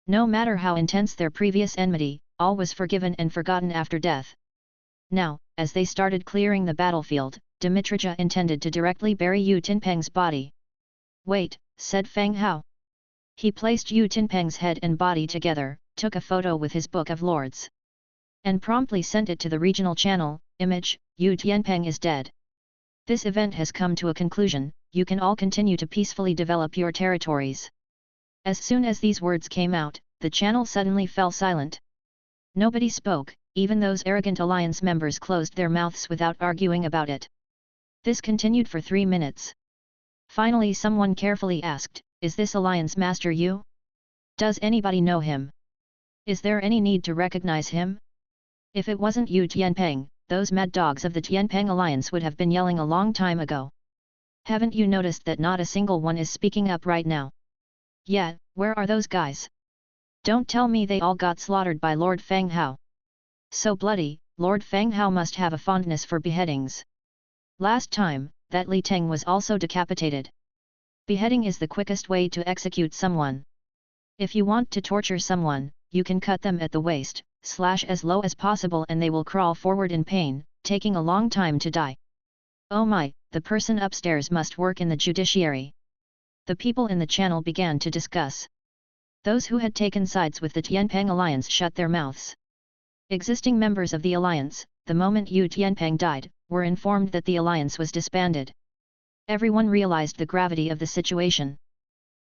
No matter how intense their previous enmity, all was forgiven and forgotten after death. Now, as they started clearing the battlefield, Dimitrija intended to directly bury Yu Tinpeng's body. "Wait," said Fang Hao. He placed Yu Tinpeng's head and body together, took a photo with his Book of Lords, and promptly sent it to the regional channel. Image, Yu Tianpeng is dead. This event has come to a conclusion, you can all continue to peacefully develop your territories. As soon as these words came out, the channel suddenly fell silent. Nobody spoke, even those arrogant alliance members closed their mouths without arguing about it. This continued for 3 minutes. Finally someone carefully asked, is this alliance master Yu? Does anybody know him? Is there any need to recognize him? If it wasn't Yu Tianpeng, those mad dogs of the Tianpeng alliance would have been yelling a long time ago. Haven't you noticed that not a single one is speaking up right now? Yeah, where are those guys? Don't tell me they all got slaughtered by Lord Fang Hao. So bloody, Lord Fang Hao must have a fondness for beheadings. Last time, that Li Teng was also decapitated. Beheading is the quickest way to execute someone. If you want to torture someone, you can cut them at the waist, slash as low as possible and they will crawl forward in pain, taking a long time to die. Oh my, the person upstairs must work in the judiciary. The people in the channel began to discuss. Those who had taken sides with the Tianpeng alliance shut their mouths. Existing members of the alliance, the moment Yu Tianpeng died, were informed that the alliance was disbanded. Everyone realized the gravity of the situation.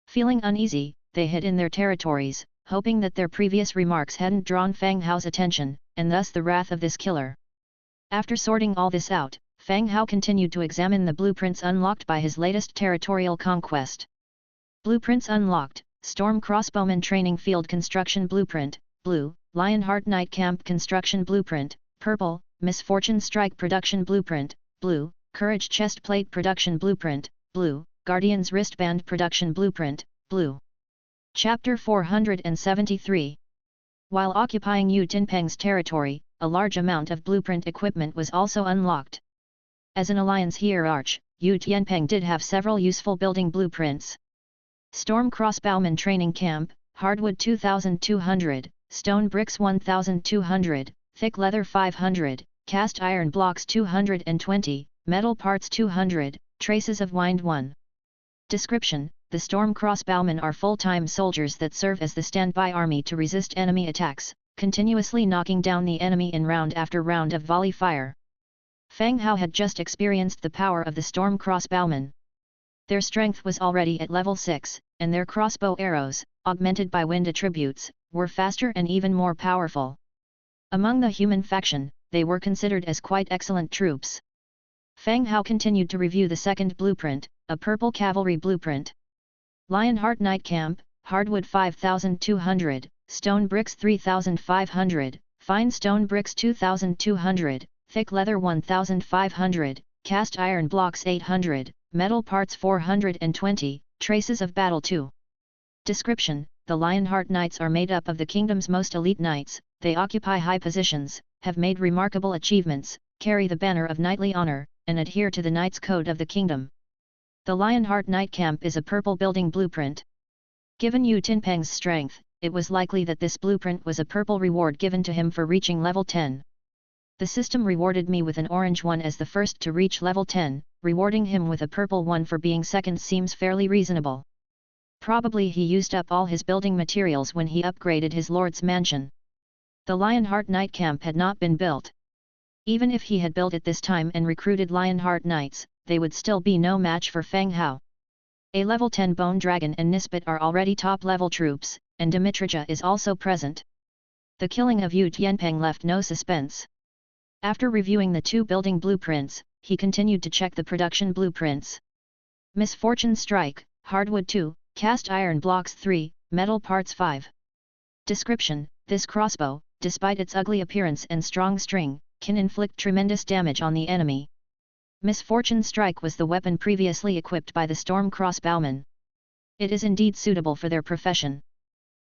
Feeling uneasy, they hid in their territories, hoping that their previous remarks hadn't drawn Fang Hao's attention, and thus the wrath of this killer. After sorting all this out, Fang Hao continued to examine the blueprints unlocked by his latest territorial conquest. Blueprints unlocked: Storm Crossbowman Training Field Construction Blueprint, blue; Lionheart Night Camp Construction Blueprint, purple; Misfortune Strike Production Blueprint, blue; Courage Chest Plate Production Blueprint, blue; Guardian's Wristband Production Blueprint, blue. Chapter 473. While occupying Yu Tianpeng's territory, a large amount of blueprint equipment was also unlocked. As an alliance hierarch, Yu Tianpeng did have several useful building blueprints. Storm Crossbowman Training Camp, Hardwood 2200, Stone Bricks 1200, Thick Leather 500, Cast Iron Blocks 220, Metal Parts 200, Traces of Wind 1. Description: the Storm Crossbowmen are full-time soldiers that serve as the standby army to resist enemy attacks, continuously knocking down the enemy in round after round of volley fire. Fang Hao had just experienced the power of the Storm Crossbowmen. Their strength was already at level 6, and their crossbow arrows, augmented by wind attributes, were faster and even more powerful. Among the human faction, they were considered as quite excellent troops. Fang Hao continued to review the second blueprint, a purple cavalry blueprint. Lionheart Night Camp, Hardwood 5200, Stone Bricks 3500, Fine Stone Bricks 2200, Thick Leather 1500, Cast Iron Blocks 800, Metal Parts 420, Traces of Battle 2. Description: the Lionheart Knights are made up of the kingdom's most elite knights. They occupy high positions, have made remarkable achievements, carry the banner of knightly honor, and adhere to the Knights' Code of the kingdom. The Lionheart Night Camp is a purple building blueprint. Given Yu Tianpeng's strength, it was likely that this blueprint was a purple reward given to him for reaching level 10. The system rewarded me with an orange one as the first to reach level 10, rewarding him with a purple one for being second seems fairly reasonable. Probably he used up all his building materials when he upgraded his lord's mansion. The Lionheart Night Camp had not been built. Even if he had built it this time and recruited Lionheart Knights, they would still be no match for Fang Hao. A level 10 Bone Dragon and Nisbet are already top-level troops, and Dimitrija is also present. The killing of Yu Tianpeng left no suspense. After reviewing the two building blueprints, he continued to check the production blueprints. Misfortune Strike, Hardwood 2, Cast Iron Blocks 3, Metal Parts 5. Description: this crossbow, despite its ugly appearance and strong string, can inflict tremendous damage on the enemy. Misfortune Strike was the weapon previously equipped by the Storm Crossbowmen. It is indeed suitable for their profession.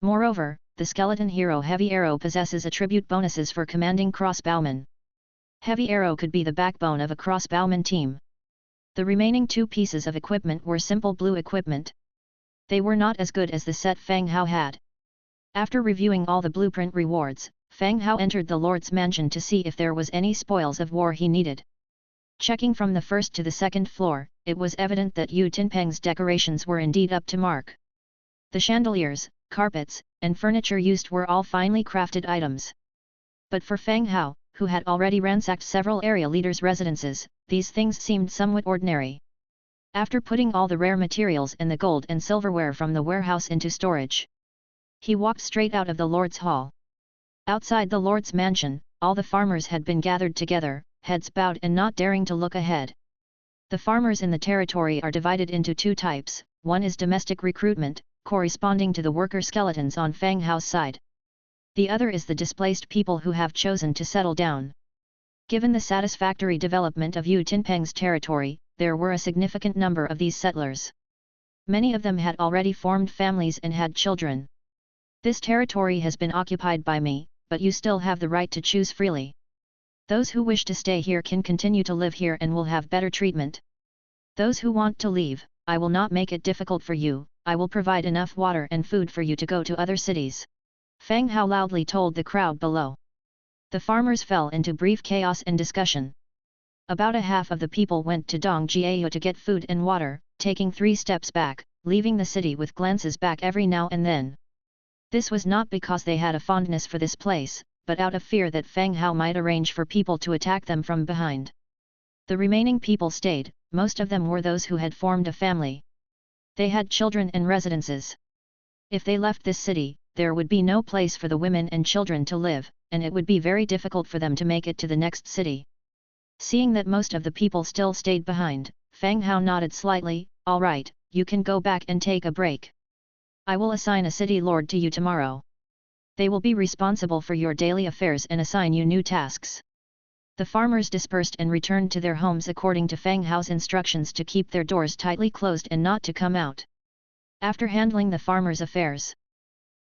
Moreover, the Skeleton Hero Heavy Arrow possesses attribute bonuses for commanding crossbowmen. Heavy Arrow could be the backbone of a crossbowman team. The remaining two pieces of equipment were simple blue equipment. They were not as good as the set Fang Hao had. After reviewing all the blueprint rewards, Fang Hao entered the Lord's mansion to see if there was any spoils of war he needed. Checking from the first to the second floor, it was evident that Yu Tianpeng's decorations were indeed up to mark. The chandeliers, carpets, and furniture used were all finely crafted items. But for Fang Hao, who had already ransacked several area leaders' residences, these things seemed somewhat ordinary. After putting all the rare materials and the gold and silverware from the warehouse into storage, he walked straight out of the Lord's Hall. Outside the Lord's mansion, all the farmers had been gathered together, heads bowed and not daring to look ahead. The farmers in the territory are divided into two types: one is domestic recruitment, corresponding to the worker skeletons on Fang Hao's side. The other is the displaced people who have chosen to settle down. Given the satisfactory development of Yu Tinpeng's territory, there were a significant number of these settlers. Many of them had already formed families and had children. This territory has been occupied by me, but you still have the right to choose freely. Those who wish to stay here can continue to live here and will have better treatment. Those who want to leave, I will not make it difficult for you, I will provide enough water and food for you to go to other cities. Fang Hao loudly told the crowd below. The farmers fell into brief chaos and discussion. About a half of the people went to Dongjiao to get food and water, taking 3 steps back, leaving the city with glances back every now and then. This was not because they had a fondness for this place, but out of fear that Fang Hao might arrange for people to attack them from behind. The remaining people stayed, most of them were those who had formed a family. They had children and residences. If they left this city, there would be no place for the women and children to live, and it would be very difficult for them to make it to the next city. Seeing that most of the people still stayed behind, Fang Hao nodded slightly. All right, you can go back and take a break. I will assign a city lord to you tomorrow. They will be responsible for your daily affairs and assign you new tasks. The farmers dispersed and returned to their homes according to Fang Hao's instructions to keep their doors tightly closed and not to come out. After handling the farmers' affairs,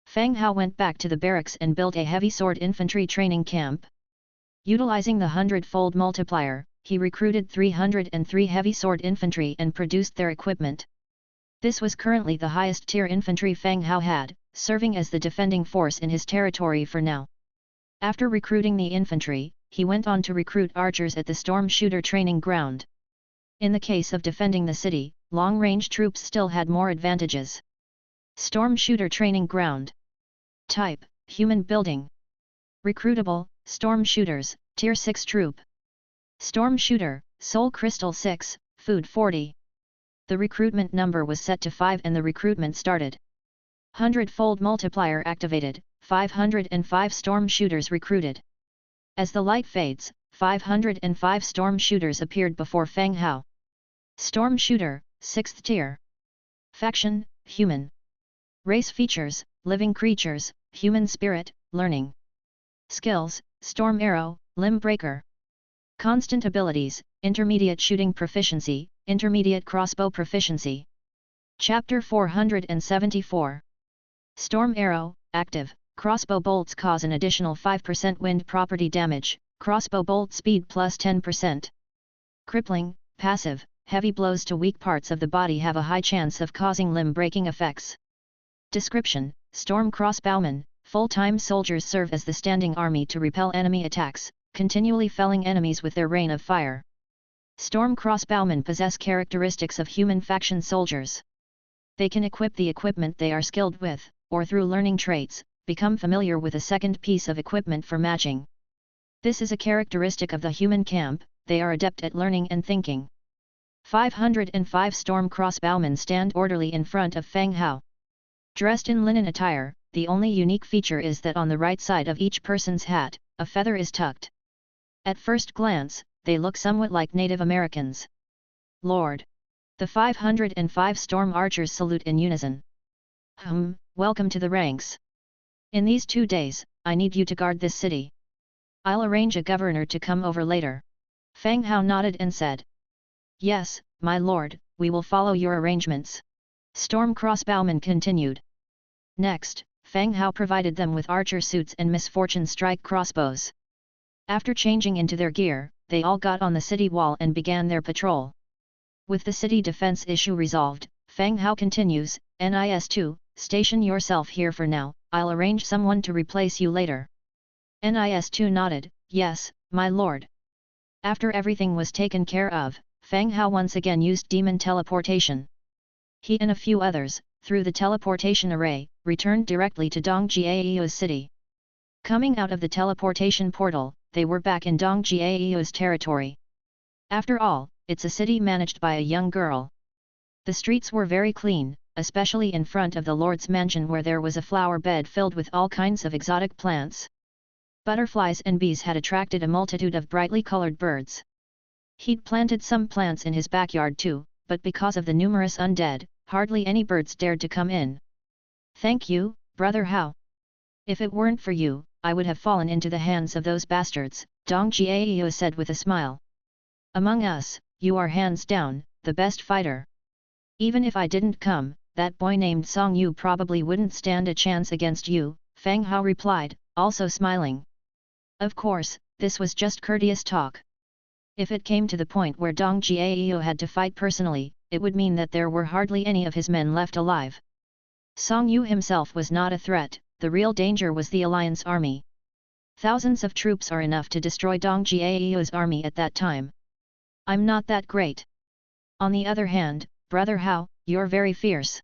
Fang Hao went back to the barracks and built a heavy sword infantry training camp. Utilizing the hundredfold multiplier, he recruited 303 heavy sword infantry and produced their equipment. This was currently the highest tier infantry Fang Hao had, serving as the defending force in his territory for now. After recruiting the infantry, he went on to recruit archers at the storm shooter training ground. In the case of defending the city, long-range troops still had more advantages. Storm shooter training ground. Type: human building. Recruitable: storm shooters, tier 6 troop. Storm shooter, soul crystal 6, food 40. The recruitment number was set to 5 and the recruitment started. Hundredfold multiplier activated, 505 storm shooters recruited. As the light fades, 505 storm shooters appeared before Fang Hao. Storm shooter, 6th tier. Faction: human. Race features: living creatures, human spirit, learning. Skills: storm arrow, limb breaker. Constant abilities: intermediate shooting proficiency, intermediate crossbow proficiency. Chapter 474. Storm arrow, active. Crossbow bolts cause an additional 5% wind property damage, crossbow bolt speed plus 10%. Crippling, passive, heavy blows to weak parts of the body have a high chance of causing limb-breaking effects. Description: Storm Crossbowmen, full-time soldiers serve as the standing army to repel enemy attacks, continually felling enemies with their rain of fire. Storm Crossbowmen possess characteristics of human faction soldiers. They can equip the equipment they are skilled with, or through learning traits, become familiar with a second piece of equipment for matching. This is a characteristic of the human camp, they are adept at learning and thinking. 505 storm crossbowmen stand orderly in front of Fang Hao. Dressed in linen attire, the only unique feature is that on the right side of each person's hat, a feather is tucked. At first glance, they look somewhat like Native Americans. Lord! The 505 storm archers salute in unison. Welcome to the ranks. In these 2 days, I need you to guard this city. I'll arrange a governor to come over later. Fang Hao nodded and said. Yes, my lord, we will follow your arrangements. Storm Crossbowmen continued. Next, Fang Hao provided them with archer suits and misfortune strike crossbows. After changing into their gear, they all got on the city wall and began their patrol. With the city defense issue resolved, Fang Hao continues, NIS2, station yourself here for now, I'll arrange someone to replace you later. NIS2 nodded, yes, my lord. After everything was taken care of, Fang Hao once again used demon teleportation. He and a few others, through the teleportation array, returned directly to Dongjiao's city. Coming out of the teleportation portal, they were back in Dongjiao's territory. After all, it's a city managed by a young girl. The streets were very clean, especially in front of the Lord's mansion where there was a flower bed filled with all kinds of exotic plants. Butterflies and bees had attracted a multitude of brightly colored birds. He'd planted some plants in his backyard too, but because of the numerous undead, hardly any birds dared to come in. "Thank you, Brother Hao. If it weren't for you, I would have fallen into the hands of those bastards," Dong Jiao said with a smile. "Among us, you are hands down, the best fighter. Even if I didn't come, that boy named Song Yu probably wouldn't stand a chance against you," Fang Hao replied, also smiling. Of course, this was just courteous talk. If it came to the point where Dong Jiao had to fight personally, it would mean that there were hardly any of his men left alive. Song Yu himself was not a threat, the real danger was the Alliance army. Thousands of troops are enough to destroy Dong Jiao's army at that time. I'm not that great. On the other hand, Brother Hao, you're very fierce.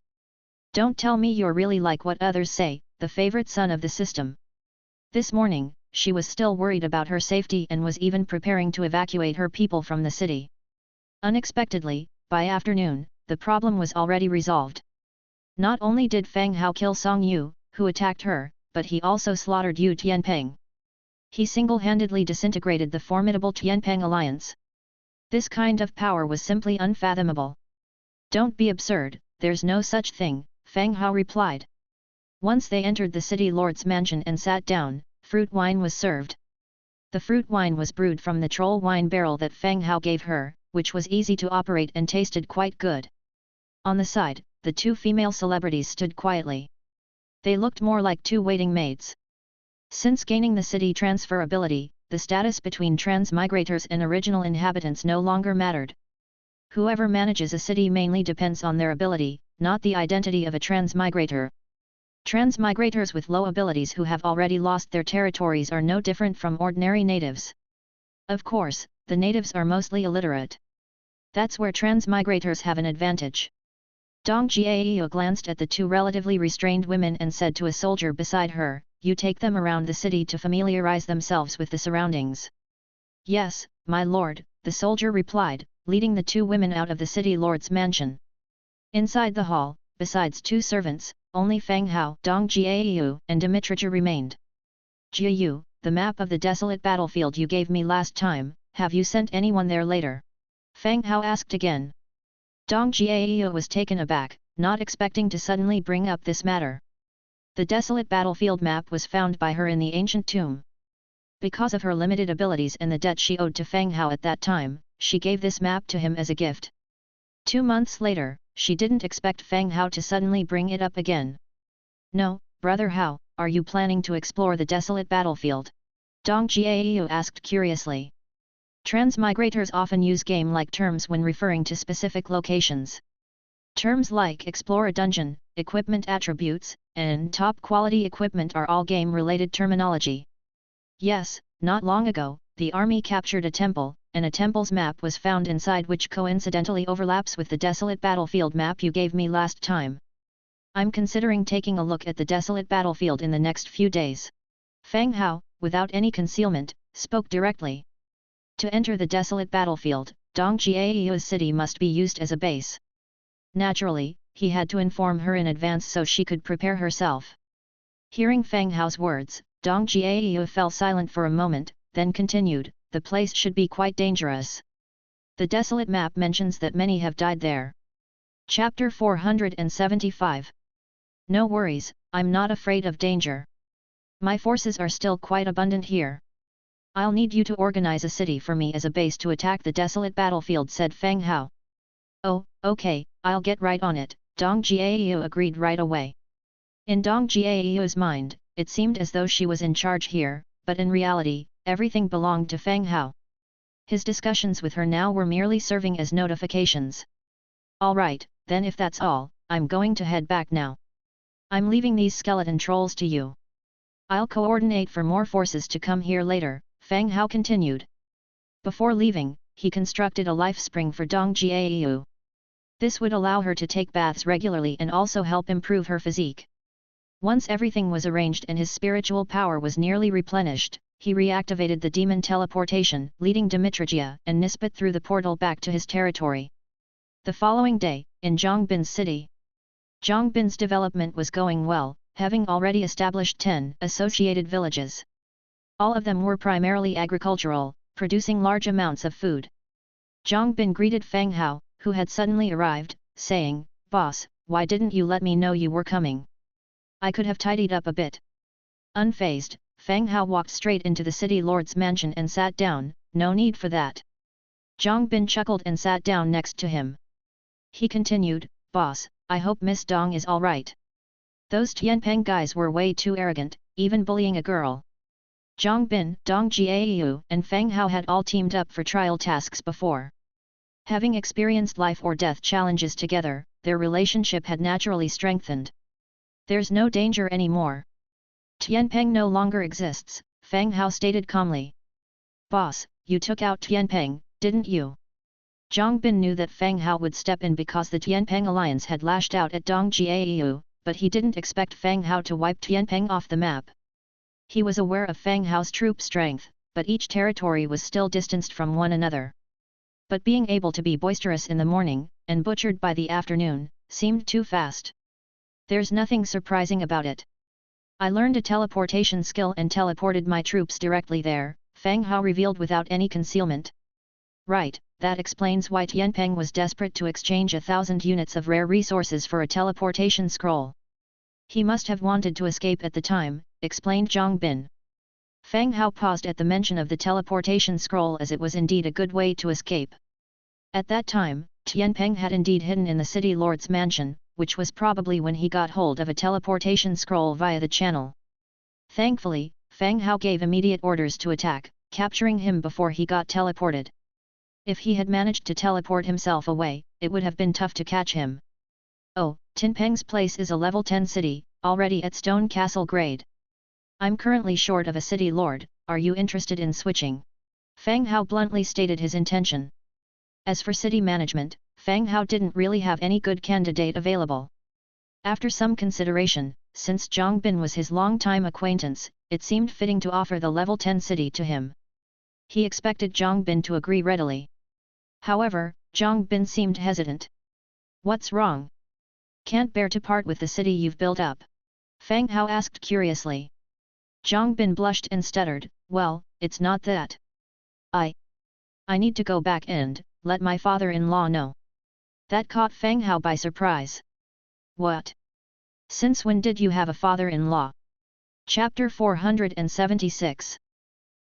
Don't tell me you're really like what others say, the favorite son of the system. This morning, she was still worried about her safety and was even preparing to evacuate her people from the city. Unexpectedly, by afternoon, the problem was already resolved. Not only did Fang Hao kill Song Yu, who attacked her, but he also slaughtered Yu Tianpeng. He single-handedly disintegrated the formidable Tianpeng alliance. This kind of power was simply unfathomable. "Don't be absurd, there's no such thing," Fang Hao replied. Once they entered the city lord's mansion and sat down, fruit wine was served. The fruit wine was brewed from the troll wine barrel that Fang Hao gave her, which was easy to operate and tasted quite good. On the side, the two female celebrities stood quietly. They looked more like two waiting maids. Since gaining the city transferability, the status between transmigrators and original inhabitants no longer mattered. Whoever manages a city mainly depends on their ability, not the identity of a transmigrator. Transmigrators with low abilities who have already lost their territories are no different from ordinary natives. Of course, the natives are mostly illiterate. That's where transmigrators have an advantage. Dong Jiao glanced at the two relatively restrained women and said to a soldier beside her, "You take them around the city to familiarize themselves with the surroundings." "Yes, my lord," the soldier replied, leading the two women out of the city lord's mansion. Inside the hall, besides two servants, only Fang Hao, Dong Jiao, and Dimitrija remained. "Jiao, the map of the desolate battlefield you gave me last time, have you sent anyone there later?" Fang Hao asked again. Dong Jiao was taken aback, not expecting to suddenly bring up this matter. The desolate battlefield map was found by her in the ancient tomb. Because of her limited abilities and the debt she owed to Fang Hao at that time, she gave this map to him as a gift. 2 months later, she didn't expect Fang Hao to suddenly bring it up again. "No, Brother Hao, are you planning to explore the desolate battlefield?" Dong Jiao asked curiously. Transmigrators often use game-like terms when referring to specific locations. Terms like explore a dungeon, equipment attributes, and top-quality equipment are all game-related terminology. Yes, not long ago, the army captured a temple, and a temple's map was found inside which coincidentally overlaps with the desolate battlefield map you gave me last time. I'm considering taking a look at the desolate battlefield in the next few days. Fang Hao, without any concealment, spoke directly. To enter the desolate battlefield, Dong Jiao's city must be used as a base. Naturally, he had to inform her in advance so she could prepare herself. Hearing Fang Hao's words, Dong Jiao fell silent for a moment, then continued, "The place should be quite dangerous. The desolate map mentions that many have died there." Chapter 475. No worries, I'm not afraid of danger. My forces are still quite abundant here. I'll need you to organize a city for me as a base to attack the desolate battlefield, said Fang Hao. "Oh, okay, I'll get right on it," Dong Jiao agreed right away. In Dong Jiao's mind, it seemed as though she was in charge here, but in reality, everything belonged to Fang Hao. His discussions with her now were merely serving as notifications. "Alright, then if that's all, I'm going to head back now. I'm leaving these skeleton trolls to you. I'll coordinate for more forces to come here later," Fang Hao continued. Before leaving, he constructed a life spring for Dong Jiao. This would allow her to take baths regularly and also help improve her physique. Once everything was arranged and his spiritual power was nearly replenished, he reactivated the demon teleportation, leading Dimitrija and Nisbat through the portal back to his territory. The following day, in Zhongbin's city. Zhongbin's development was going well, having already established 10 associated villages. All of them were primarily agricultural, producing large amounts of food. Zhongbin greeted Fang Hao, who had suddenly arrived, saying, "Boss, why didn't you let me know you were coming? I could have tidied up a bit. Unfazed, Fang Hao walked straight into the city lord's mansion and sat down. No need for that. Zhang Bin chuckled and sat down next to him. He continued, Boss, I hope Miss Dong is alright. Those Tianpeng guys were way too arrogant, even bullying a girl. Zhang Bin, Dong Jiayu and Fang Hao had all teamed up for trial tasks before. Having experienced life or death challenges together, their relationship had naturally strengthened. There's no danger anymore. Tianpeng no longer exists, Fang Hao stated calmly. Boss, you took out Tianpeng, didn't you? Zhang Bin knew that Fang Hao would step in because the Tianpeng alliance had lashed out at Dong Jiayu, but he didn't expect Fang Hao to wipe Tianpeng off the map. He was aware of Fang Hao's troop strength, but each territory was still distanced from one another. But being able to be boisterous in the morning, and butchered by the afternoon, seemed too fast. There's nothing surprising about it. I learned a teleportation skill and teleported my troops directly there, Fang Hao revealed without any concealment. Right, that explains why Tianpeng was desperate to exchange 1,000 units of rare resources for a teleportation scroll. He must have wanted to escape at the time, explained Zhang Bin. Fang Hao paused at the mention of the teleportation scroll as it was indeed a good way to escape. At that time, Tianpeng had indeed hidden in the city lord's mansion, which was probably when he got hold of a teleportation scroll via the channel. Thankfully, Fang Hao gave immediate orders to attack, capturing him before he got teleported. If he had managed to teleport himself away, it would have been tough to catch him. Oh, Tianpeng's place is a level 10 city, already at Stone Castle grade. I'm currently short of a city lord, are you interested in switching? Fang Hao bluntly stated his intention. As for city management, Fang Hao didn't really have any good candidate available. After some consideration, since Zhang Bin was his long-time acquaintance, it seemed fitting to offer the level 10 city to him. He expected Zhang Bin to agree readily. However, Zhang Bin seemed hesitant. What's wrong? Can't bear to part with the city you've built up? Fang Hao asked curiously. Zhang Bin blushed and stuttered, well, it's not that. I need to go back and let my father-in-law know. That caught Fang Hao by surprise. What? Since when did you have a father-in-law? Chapter 476.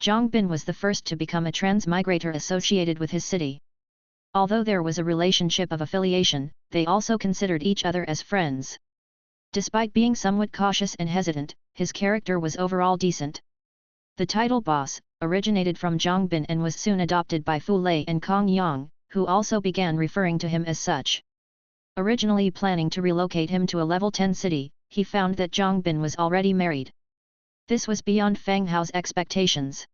Zhang Bin was the first to become a transmigrator associated with his city. Although there was a relationship of affiliation, they also considered each other as friends. Despite being somewhat cautious and hesitant, his character was overall decent. The title boss originated from Zhang Bin and was soon adopted by Fu Lei and Kong Yang, who also began referring to him as such. Originally planning to relocate him to a level 10 city, he found that Zhang Bin was already married. This was beyond Fang Hao's expectations.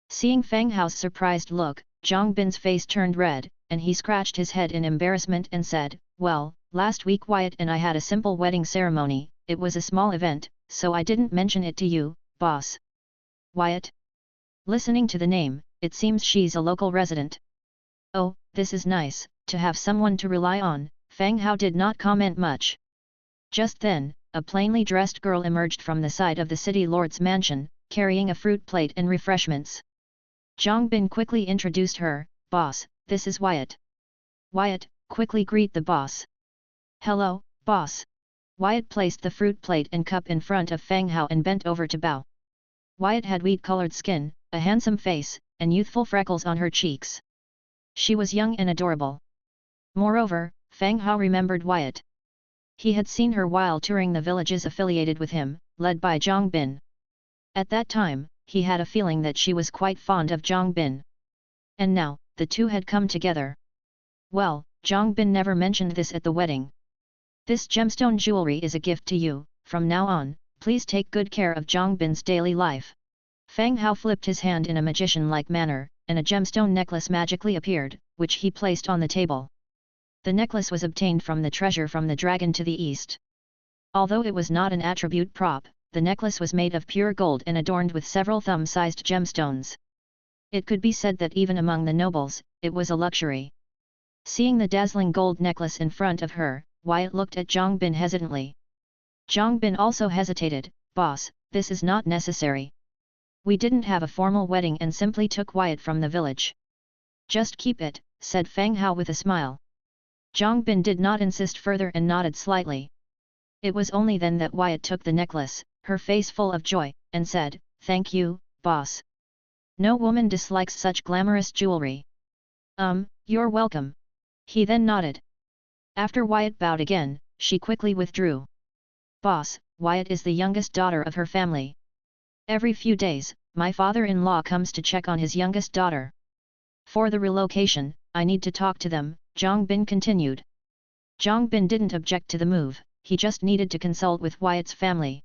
Seeing Fang Hao's surprised look, Zhang Bin's face turned red, and he scratched his head in embarrassment and said, well, last week Wyatt and I had a simple wedding ceremony, it was a small event, so I didn't mention it to you, boss. Wyatt? Listening to the name, it seems she's a local resident. Oh, this is nice, to have someone to rely on, Fang Hao did not comment much. Just then, a plainly dressed girl emerged from the side of the city lord's mansion, carrying a fruit plate and refreshments. Zhang Bin quickly introduced her, boss, this is Wyatt. Wyatt, quickly greet the boss. Hello, boss. Wyatt placed the fruit plate and cup in front of Fang Hao and bent over to bow. Wyatt had wheat-colored skin, a handsome face, and youthful freckles on her cheeks. She was young and adorable. Moreover, Fang Hao remembered Wyatt. He had seen her while touring the villages affiliated with him, led by Zhang Bin. At that time, he had a feeling that she was quite fond of Zhang Bin. And now, the two had come together. Well, Zhang Bin never mentioned this at the wedding. This gemstone jewelry is a gift to you, from now on, please take good care of Zhang Bin's daily life. Fang Hao flipped his hand in a magician-like manner, and a gemstone necklace magically appeared, which he placed on the table. The necklace was obtained from the treasure from the dragon to the east. Although it was not an attribute prop, the necklace was made of pure gold and adorned with several thumb-sized gemstones. It could be said that even among the nobles, it was a luxury. Seeing the dazzling gold necklace in front of her, Wyatt looked at Zhang Bin hesitantly. Zhang Bin also hesitated, boss, this is not necessary. We didn't have a formal wedding and simply took Wyatt from the village. Just keep it, said Fang Hao with a smile. Zhang Bin did not insist further and nodded slightly. It was only then that Wyatt took the necklace, her face full of joy, and said, "Thank you, boss. No woman dislikes such glamorous jewelry." You're welcome." He then nodded. After Wyatt bowed again, she quickly withdrew. "Boss, Wyatt is the youngest daughter of her family. Every few days, my father-in-law comes to check on his youngest daughter. For the relocation, I need to talk to them," Zhang Bin continued. Zhang Bin didn't object to the move, he just needed to consult with Wyatt's family.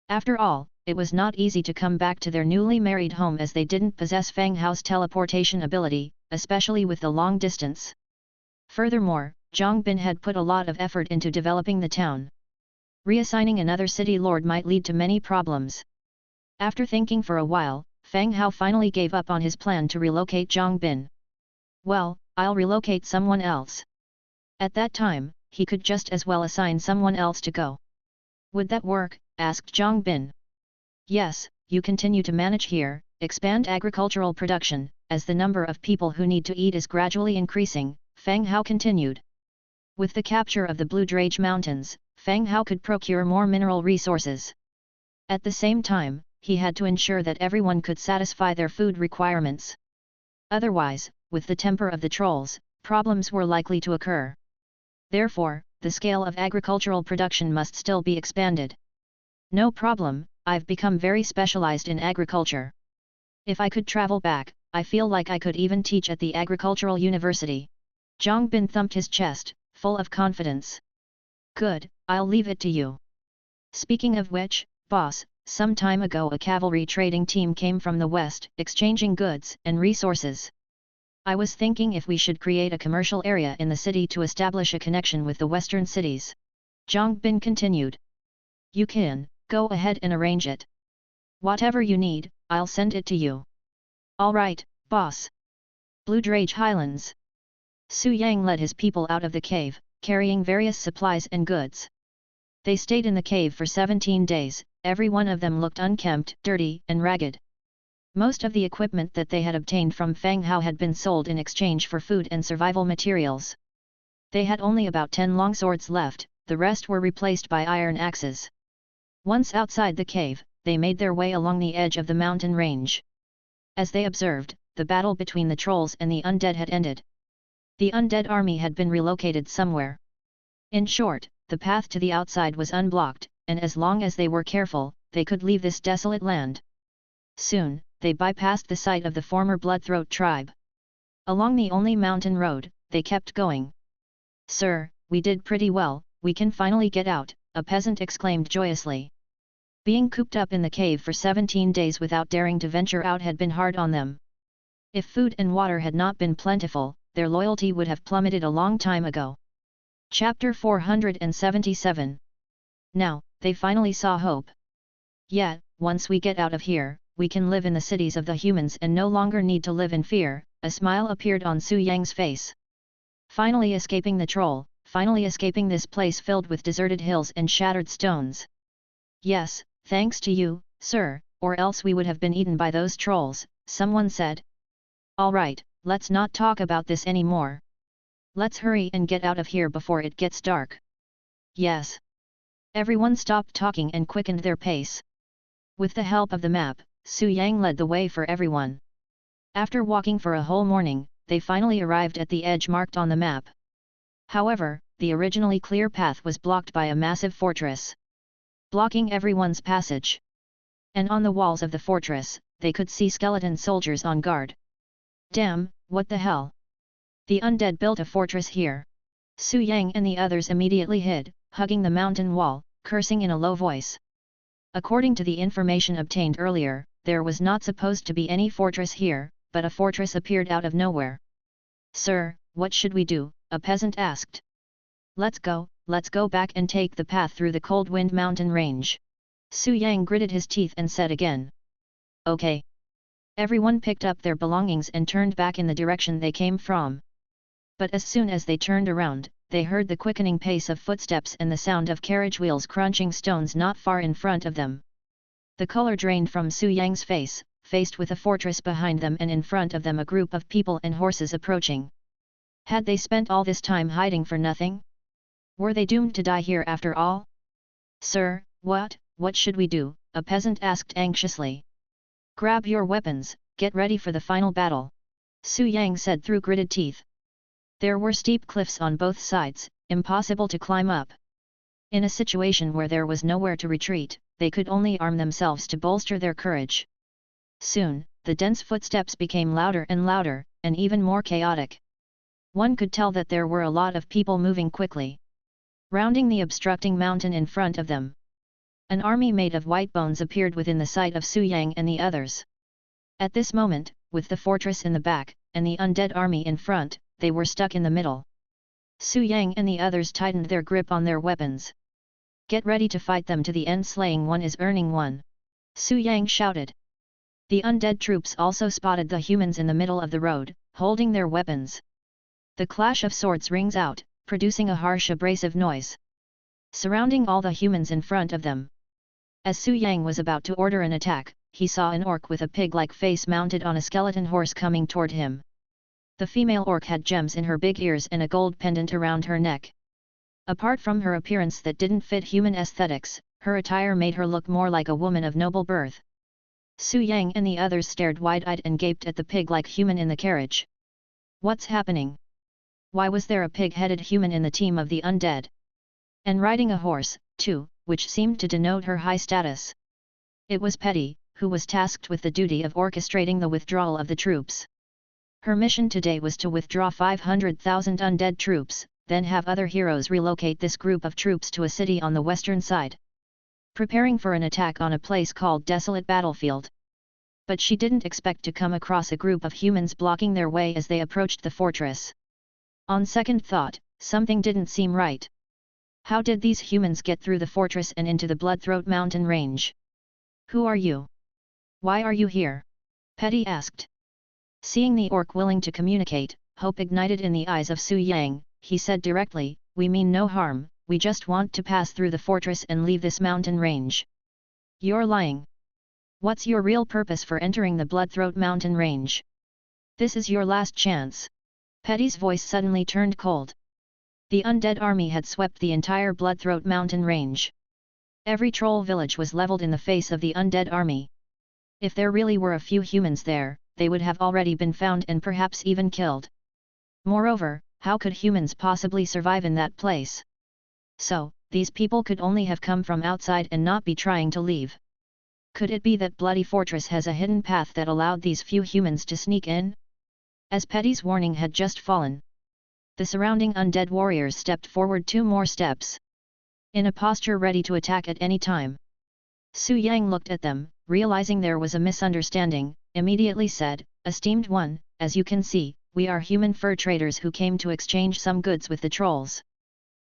After all, it was not easy to come back to their newly married home as they didn't possess Fang Hao's teleportation ability, especially with the long distance. Furthermore, Zhang Bin had put a lot of effort into developing the town. Reassigning another city lord might lead to many problems. After thinking for a while, Fang Hao finally gave up on his plan to relocate Zhang Bin. "Well, I'll relocate someone else." At that time, he could just as well assign someone else to go. "Would that work?" asked Zhang Bin. "Yes, you continue to manage here, expand agricultural production, as the number of people who need to eat is gradually increasing," Fang Hao continued. With the capture of the Blue Drage Mountains, Fang Hao could procure more mineral resources. At the same time, he had to ensure that everyone could satisfy their food requirements. Otherwise, with the temper of the trolls, problems were likely to occur. Therefore, the scale of agricultural production must still be expanded. "No problem, I've become very specialized in agriculture. If I could travel back, I feel like I could even teach at the agricultural university." Zhang Bin thumped his chest, full of confidence. "Good, I'll leave it to you. Speaking of which, boss, some time ago a cavalry trading team came from the west, exchanging goods and resources. I was thinking if we should create a commercial area in the city to establish a connection with the western cities." Zhang Bin continued. "You can, go ahead and arrange it. Whatever you need, I'll send it to you." "All right, boss." Blue Drage Highlands. Su Yang led his people out of the cave, carrying various supplies and goods. They stayed in the cave for 17 days, every one of them looked unkempt, dirty, and ragged. Most of the equipment that they had obtained from Fang Hao had been sold in exchange for food and survival materials. They had only about 10 longswords left, the rest were replaced by iron axes. Once outside the cave, they made their way along the edge of the mountain range. As they observed, the battle between the trolls and the undead had ended. The undead army had been relocated somewhere. In short, the path to the outside was unblocked, and as long as they were careful, they could leave this desolate land. Soon, they bypassed the site of the former Bloodthroat tribe. Along the only mountain road, they kept going. "Sir, we did pretty well, we can finally get out," a peasant exclaimed joyously. Being cooped up in the cave for 17 days without daring to venture out had been hard on them. If food and water had not been plentiful, their loyalty would have plummeted a long time ago. Chapter 477. Now, they finally saw hope. "Yeah, once we get out of here, we can live in the cities of the humans and no longer need to live in fear," a smile appeared on Su Yang's face. "Finally escaping the troll, finally escaping this place filled with deserted hills and shattered stones." "Yes, thanks to you, sir, or else we would have been eaten by those trolls," someone said. "All right, let's not talk about this anymore. Let's hurry and get out of here before it gets dark." "Yes." Everyone stopped talking and quickened their pace. With the help of the map, Su Yang led the way for everyone. After walking for a whole morning, they finally arrived at the edge marked on the map. However, the originally clear path was blocked by a massive fortress, blocking everyone's passage. And on the walls of the fortress, they could see skeleton soldiers on guard. "Damn, what the hell? The undead built a fortress here." Su Yang and the others immediately hid, hugging the mountain wall, cursing in a low voice. According to the information obtained earlier, there was not supposed to be any fortress here, but a fortress appeared out of nowhere. "Sir, what should we do?" a peasant asked. Let's go back and take the path through the cold wind mountain range." Su Yang gritted his teeth and said again. "Okay." Everyone picked up their belongings and turned back in the direction they came from. But as soon as they turned around, they heard the quickening pace of footsteps and the sound of carriage wheels crunching stones not far in front of them. The color drained from Su Yang's face, faced with a fortress behind them and in front of them a group of people and horses approaching. Had they spent all this time hiding for nothing? Were they doomed to die here after all? Sir, what should we do? A peasant asked anxiously. Grab your weapons, get ready for the final battle, Su Yang said through gritted teeth. There were steep cliffs on both sides, impossible to climb up. In a situation where there was nowhere to retreat, they could only arm themselves to bolster their courage. Soon, the dense footsteps became louder, and even more chaotic. One could tell that there were a lot of people moving quickly, rounding the obstructing mountain in front of them. An army made of white bones appeared within the sight of Su Yang and the others. At this moment, with the fortress in the back, and the undead army in front, they were stuck in the middle. Su Yang and the others tightened their grip on their weapons. Get ready to fight them to the end. Slaying one is earning one, Su Yang shouted. The undead troops also spotted the humans in the middle of the road, holding their weapons. The clash of swords rings out, producing a harsh abrasive noise, surrounding all the humans in front of them. As Su Yang was about to order an attack, he saw an orc with a pig-like face mounted on a skeleton horse coming toward him. The female orc had gems in her big ears and a gold pendant around her neck. Apart from her appearance that didn't fit human aesthetics, her attire made her look more like a woman of noble birth. Su Yang and the others stared wide-eyed and gaped at the pig-like human in the carriage. What's happening? Why was there a pig-headed human in the team of the undead? And riding a horse, too, which seemed to denote her high status. It was Petty, who was tasked with the duty of orchestrating the withdrawal of the troops. Her mission today was to withdraw 500,000 undead troops, then have other heroes relocate this group of troops to a city on the western side, preparing for an attack on a place called Desolate Battlefield. But she didn't expect to come across a group of humans blocking their way as they approached the fortress. On second thought, something didn't seem right. How did these humans get through the fortress and into the Bloodthroat mountain range? Who are you? Why are you here? Petty asked. Seeing the orc willing to communicate, hope ignited in the eyes of Su Yang. He said directly, we mean no harm, we just want to pass through the fortress and leave this mountain range. You're lying. What's your real purpose for entering the Bloodthroat mountain range? This is your last chance. Petty's voice suddenly turned cold. The undead army had swept the entire Bloodthroat mountain range. Every troll village was leveled in the face of the undead army. If there really were a few humans there, they would have already been found and perhaps even killed. Moreover, how could humans possibly survive in that place? So, these people could only have come from outside and not be trying to leave. Could it be that Bloody Fortress has a hidden path that allowed these few humans to sneak in? As Petty's warning had just fallen, the surrounding undead warriors stepped forward 2 more steps, in a posture ready to attack at any time. Su Yang looked at them, realizing there was a misunderstanding, immediately said, Esteemed one, as you can see, we are human fur traders who came to exchange some goods with the trolls.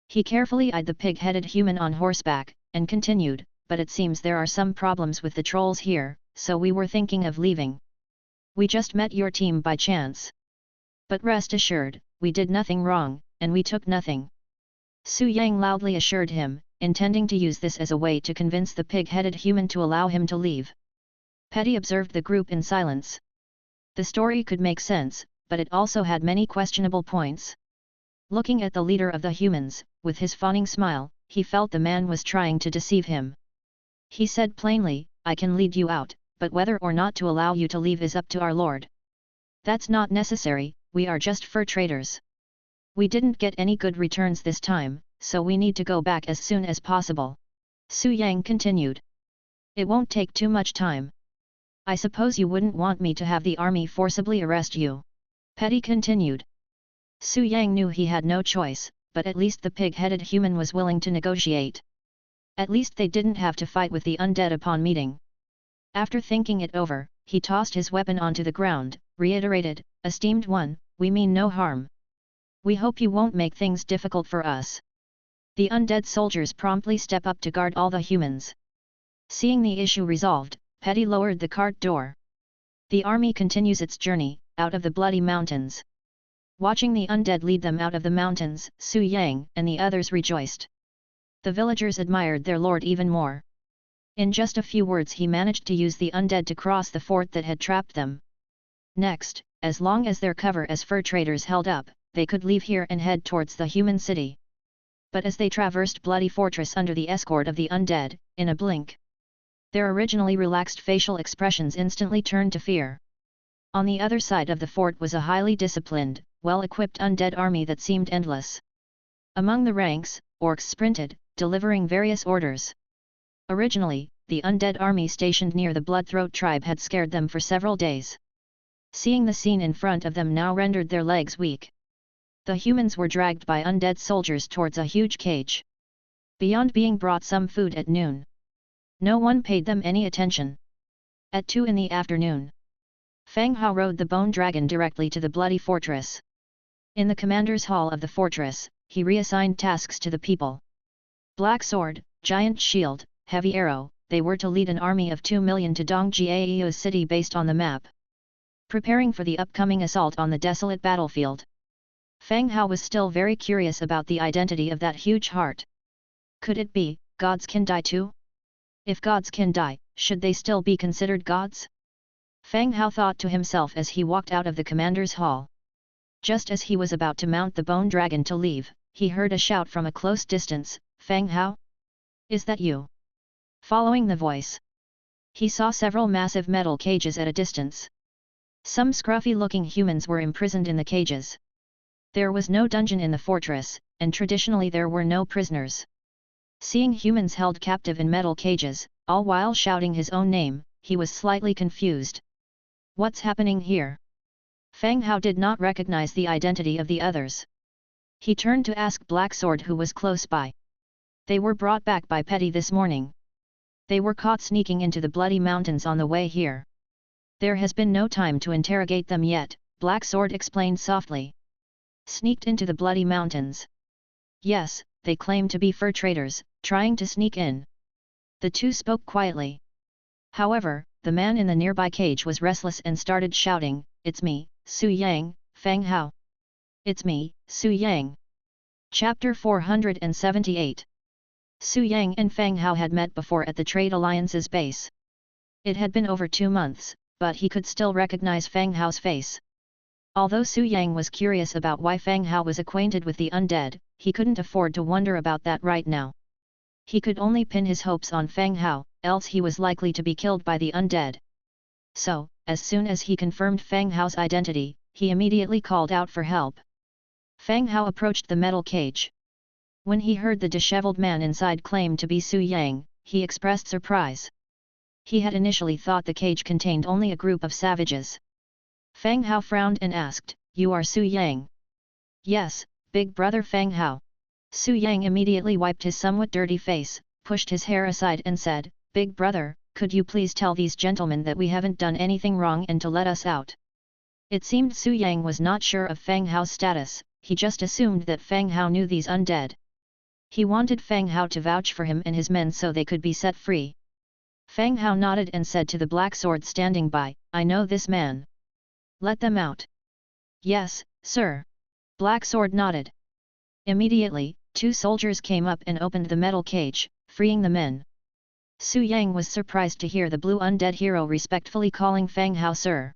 He carefully eyed the pig-headed human on horseback, and continued, but it seems there are some problems with the trolls here, so we were thinking of leaving. We just met your team by chance. But rest assured, we did nothing wrong, and we took nothing. Su Yang loudly assured him, intending to use this as a way to convince the pig-headed human to allow him to leave. Petty observed the group in silence. The story could make sense, but it also had many questionable points. Looking at the leader of the humans, with his fawning smile, he felt the man was trying to deceive him. He said plainly, I can lead you out, but whether or not to allow you to leave is up to our lord. That's not necessary, we are just fur traders. We didn't get any good returns this time, so we need to go back as soon as possible. Su Yang continued. It won't take too much time. I suppose you wouldn't want me to have the army forcibly arrest you. Petty continued. Su Yang knew he had no choice, but at least the pig-headed human was willing to negotiate. At least they didn't have to fight with the undead upon meeting. After thinking it over, he tossed his weapon onto the ground, reiterated, Esteemed one, we mean no harm. We hope you won't make things difficult for us. The undead soldiers promptly step up to guard all the humans. Seeing the issue resolved, Petty lowered the cart door. The army continues its journey, out of the bloody mountains. Watching the undead lead them out of the mountains, Su Yang and the others rejoiced. The villagers admired their lord even more. In just a few words he managed to use the undead to cross the fort that had trapped them. Next, as long as their cover as fur traders held up, they could leave here and head towards the human city. But as they traversed Bloody Fortress under the escort of the undead, in a blink, their originally relaxed facial expressions instantly turned to fear. On the other side of the fort was a highly disciplined, well-equipped undead army that seemed endless. Among the ranks, orcs sprinted, delivering various orders. Originally, the undead army stationed near the Bloodthroat tribe had scared them for several days. Seeing the scene in front of them now rendered their legs weak. The humans were dragged by undead soldiers towards a huge cage. Beyond being brought some food at noon, no one paid them any attention. At 2 in the afternoon, Fang Hao rode the bone dragon directly to the Bloody Fortress. In the commander's hall of the fortress, he reassigned tasks to the people. Black sword, giant shield, heavy arrow, they were to lead an army of 2 million to Dongjiao's city based on the map, preparing for the upcoming assault on the desolate battlefield. Fang Hao was still very curious about the identity of that huge heart. Could it be, gods can die too? If gods can die, should they still be considered gods? Fang Hao thought to himself as he walked out of the commander's hall. Just as he was about to mount the bone dragon to leave, he heard a shout from a close distance, "Fang Hao? Is that you?" Following the voice, he saw several massive metal cages at a distance. Some scruffy-looking humans were imprisoned in the cages. There was no dungeon in the fortress, and traditionally there were no prisoners. Seeing humans held captive in metal cages, all while shouting his own name, he was slightly confused. What's happening here? Fang Hao did not recognize the identity of the others. He turned to ask Black Sword who was close by. They were brought back by Petty this morning. They were caught sneaking into the Bloody Mountains on the way here. There has been no time to interrogate them yet, Black Sword explained softly. Sneaked into the Bloody Mountains. Yes, they claim to be fur traders, trying to sneak in. The two spoke quietly. However, the man in the nearby cage was restless and started shouting, "It's me, Su Yang, Fang Hao. It's me, Su Yang." Chapter 478. Su Yang and Fang Hao had met before at the Trade Alliance's base. It had been over 2 months, but he could still recognize Fang Hao's face. Although Su Yang was curious about why Fang Hao was acquainted with the undead, he couldn't afford to wonder about that right now. He could only pin his hopes on Fang Hao, else he was likely to be killed by the undead. So, as soon as he confirmed Fang Hao's identity, he immediately called out for help. Fang Hao approached the metal cage. When he heard the disheveled man inside claim to be Su Yang, he expressed surprise. He had initially thought the cage contained only a group of savages. Fang Hao frowned and asked, "You are Su Yang?" "Yes, big brother Fang Hao." Su Yang immediately wiped his somewhat dirty face, pushed his hair aside and said, "Big brother, could you please tell these gentlemen that we haven't done anything wrong and to let us out?" It seemed Su Yang was not sure of Fang Hao's status, he just assumed that Fang Hao knew these undead. He wanted Fang Hao to vouch for him and his men so they could be set free. Fang Hao nodded and said to the Black Sword standing by, "I know this man. Let them out." "Yes, sir." Black Sword nodded. Immediately, 2 soldiers came up and opened the metal cage, freeing the men. Su Yang was surprised to hear the blue undead hero respectfully calling Fang Hao sir.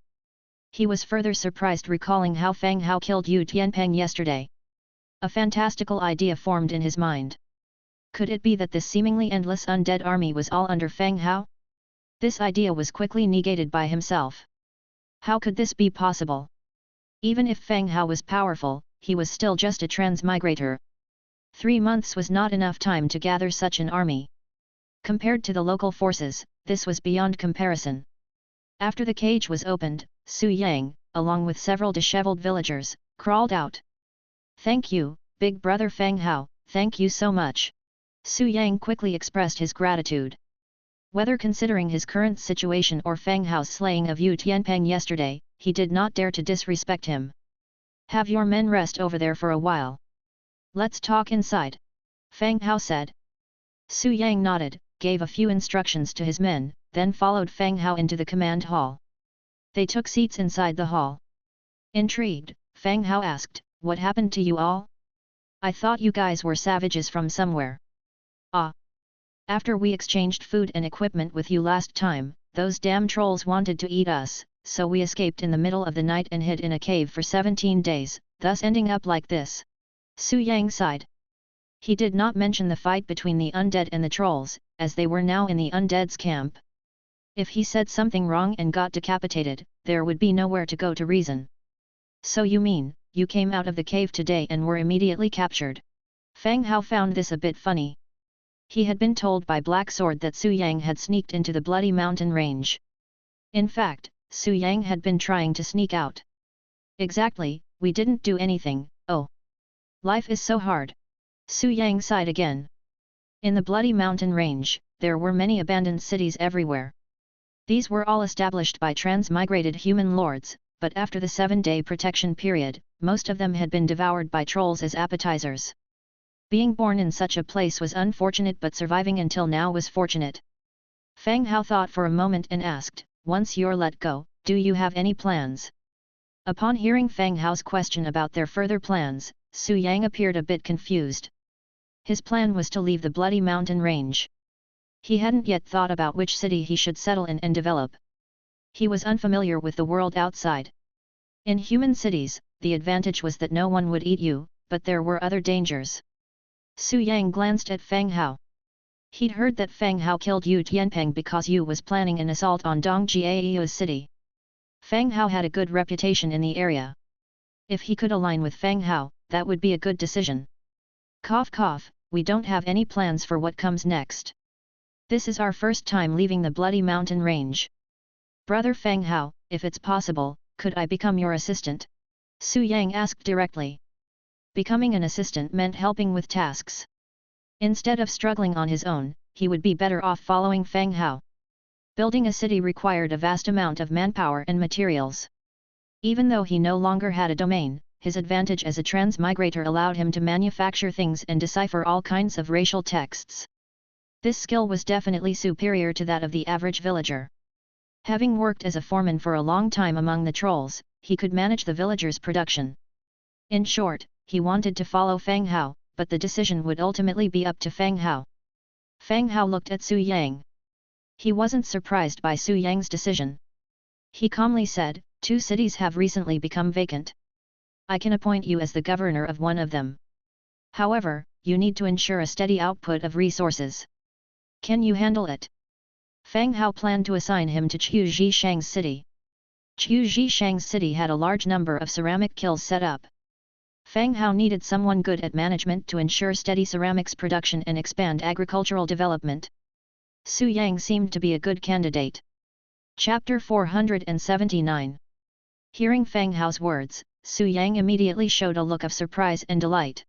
He was further surprised recalling how Fang Hao killed Yu Tianpeng yesterday. A fantastical idea formed in his mind. Could it be that this seemingly endless undead army was all under Fang Hao? This idea was quickly negated by himself. How could this be possible? Even if Fang Hao was powerful, he was still just a transmigrator. 3 months was not enough time to gather such an army. Compared to the local forces, this was beyond comparison. After the cage was opened, Su Yang, along with several disheveled villagers, crawled out. "Thank you, big brother Fang Hao, thank you so much." Su Yang quickly expressed his gratitude. Whether considering his current situation or Fang Hao's slaying of Yu Tianpeng yesterday, he did not dare to disrespect him. "Have your men rest over there for a while. Let's talk inside," Fang Hao said. Su Yang nodded, gave a few instructions to his men, then followed Fang Hao into the command hall. They took seats inside the hall. Intrigued, Fang Hao asked, "What happened to you all? I thought you guys were savages from somewhere." "Ah. After we exchanged food and equipment with you last time, those damn trolls wanted to eat us, so we escaped in the middle of the night and hid in a cave for 17 days, thus ending up like this. Su Yang sighed. He did not mention the fight between the undead and the trolls, as they were now in the undead's camp. If he said something wrong and got decapitated, there would be nowhere to go to reason. So you mean, you came out of the cave today and were immediately captured? Fang Hao found this a bit funny. He had been told by Black Sword that Su Yang had sneaked into the Bloody Mountain range. In fact, Su Yang had been trying to sneak out. Exactly, we didn't do anything, oh. Life is so hard. Su Yang sighed again. In the Bloody Mountain range, there were many abandoned cities everywhere. These were all established by transmigrated human lords, but after the 7-day protection period, most of them had been devoured by trolls as appetizers. Being born in such a place was unfortunate, but surviving until now was fortunate. Fang Hao thought for a moment and asked, once you're let go, do you have any plans? Upon hearing Fang Hao's question about their further plans, Su Yang appeared a bit confused. His plan was to leave the Bloody Mountain range. He hadn't yet thought about which city he should settle in and develop. He was unfamiliar with the world outside. In human cities, the advantage was that no one would eat you, but there were other dangers. Su Yang glanced at Fang Hao. He'd heard that Fang Hao killed Yu Tianpeng because Yu was planning an assault on Dongjiao's city. Fang Hao had a good reputation in the area. If he could align with Fang Hao, that would be a good decision. Cough cough, we don't have any plans for what comes next. This is our first time leaving the Bloody Mountain range. Brother Fang Hao, if it's possible, could I become your assistant? Su Yang asked directly. Becoming an assistant meant helping with tasks. Instead of struggling on his own, he would be better off following Fang Hao. Building a city required a vast amount of manpower and materials. Even though he no longer had a domain, his advantage as a transmigrator allowed him to manufacture things and decipher all kinds of racial texts. This skill was definitely superior to that of the average villager. Having worked as a foreman for a long time among the trolls, he could manage the villagers' production. In short, he wanted to follow Fang Hao, but the decision would ultimately be up to Fang Hao. Fang Hao looked at Su Yang. He wasn't surprised by Su Yang's decision. He calmly said, 2 cities have recently become vacant. I can appoint you as the governor of one of them. However, you need to ensure a steady output of resources. Can you handle it? Fang Hao planned to assign him to Chu Zhishang's city. Chu Zhishang's city had a large number of ceramic kilns set up. Fang Hao needed someone good at management to ensure steady ceramics production and expand agricultural development. Su Yang seemed to be a good candidate. Chapter 479. Hearing Fang Hao's words, Su Yang immediately showed a look of surprise and delight.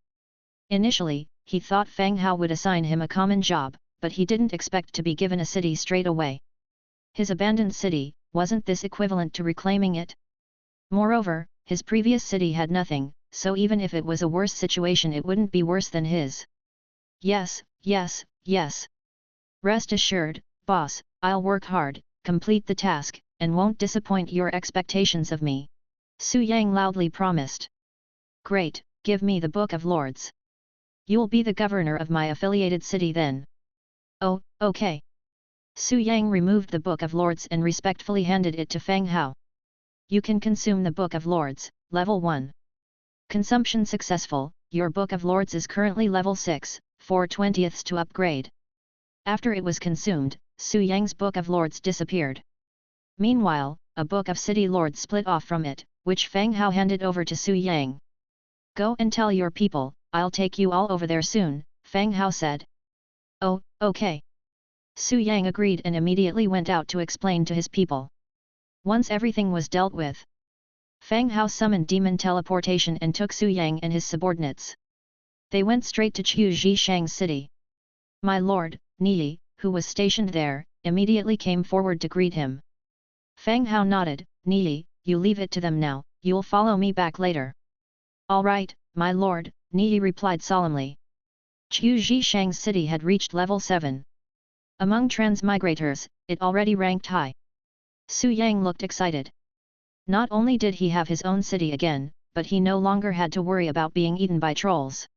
Initially, he thought Fang Hao would assign him a common job, but he didn't expect to be given a city straight away. His abandoned city, wasn't this equivalent to reclaiming it? Moreover, his previous city had nothing, so even if it was a worse situation it wouldn't be worse than his. Yes, yes, yes. Rest assured, boss, I'll work hard, complete the task, and won't disappoint your expectations of me. Su Yang loudly promised. Great, give me the Book of Lords. You'll be the governor of my affiliated city then. Oh, okay. Su Yang removed the Book of Lords and respectfully handed it to Fang Hao. You can consume the Book of Lords, level 1. Consumption successful, your Book of Lords is currently level 6, 4/20ths to upgrade. After it was consumed, Su Yang's Book of Lords disappeared. Meanwhile, a Book of City Lords split off from it, which Fang Hao handed over to Su Yang. Go and tell your people, I'll take you all over there soon, Fang Hao said. Oh, okay. Su Yang agreed and immediately went out to explain to his people. Once everything was dealt with, Fang Hao summoned demon teleportation and took Su Yang and his subordinates. They went straight to Chu Zhishang's city. My lord, Ni, who was stationed there, immediately came forward to greet him. Fang Hao nodded, Ni, you leave it to them now, you'll follow me back later. All right, my lord, Ni replied solemnly. Chu Zhishang's city had reached level 7. Among transmigrators, it already ranked high. Su Yang looked excited. Not only did he have his own city again, but he no longer had to worry about being eaten by trolls.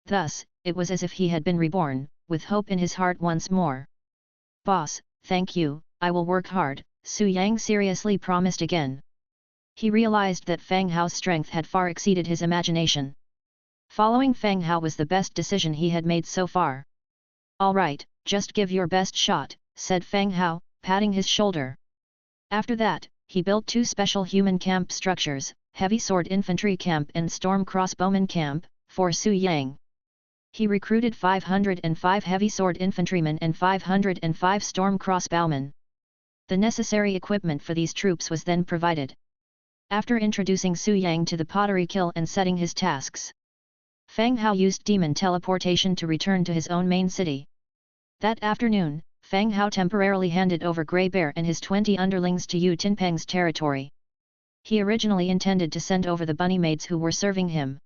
Thus, it was as if he had been reborn, with hope in his heart once more. Boss, thank you, I will work hard, Su Yang seriously promised again. He realized that Fang Hao's strength had far exceeded his imagination. Following Fang Hao was the best decision he had made so far. "All right, just give your best shot," said Fang Hao, patting his shoulder. After that, he built 2 special human camp structures, Heavy Sword Infantry Camp and Storm Crossbowman Camp, for Su Yang. He recruited 505 Heavy Sword Infantrymen and 505 Storm Crossbowmen. The necessary equipment for these troops was then provided. After introducing Su Yang to the pottery kiln and setting his tasks, Fang Hao used demon teleportation to return to his own main city. That afternoon, Fang Hao temporarily handed over Grey Bear and his 20 underlings to Yu Tinpeng's territory. He originally intended to send over the bunny maids who were serving him.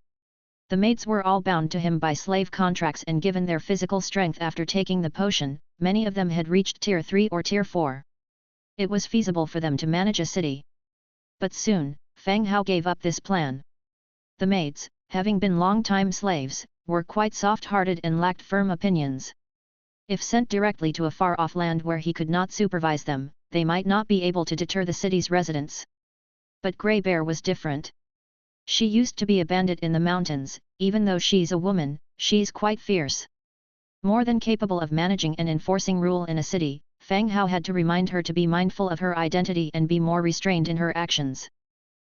The maids were all bound to him by slave contracts and given their physical strength after taking the potion, many of them had reached Tier 3 or Tier 4. It was feasible for them to manage a city. But soon, Fang Hao gave up this plan. The maids, having been long-time slaves, were quite soft-hearted and lacked firm opinions. If sent directly to a far-off land where he could not supervise them, they might not be able to deter the city's residents. But Grey Bear was different. She used to be a bandit in the mountains. Even though she's a woman, she's quite fierce. More than capable of managing and enforcing rule in a city, Fang Hao had to remind her to be mindful of her identity and be more restrained in her actions.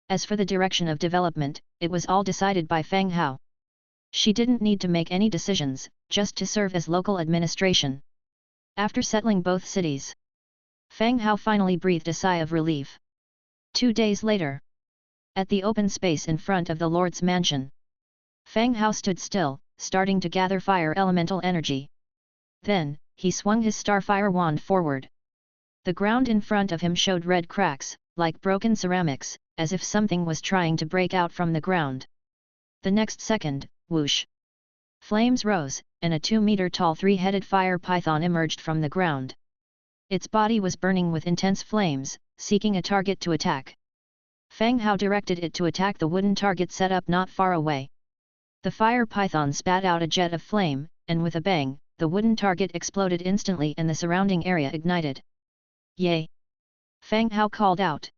As for the direction of development, it was all decided by Fang Hao. She didn't need to make any decisions, just to serve as local administration. After settling both cities, Fang Hao finally breathed a sigh of relief. 2 days later, at the open space in front of the Lord's mansion, Fang Hao stood still, starting to gather fire elemental energy. Then, he swung his starfire wand forward. The ground in front of him showed red cracks, like broken ceramics, as if something was trying to break out from the ground. The next second, whoosh! Flames rose, and a 2-meter-tall 3-headed fire python emerged from the ground. Its body was burning with intense flames, seeking a target to attack. Fang Hao directed it to attack the wooden target set up not far away. The fire python spat out a jet of flame, and with a bang, the wooden target exploded instantly and the surrounding area ignited. "Yay!" Fang Hao called out.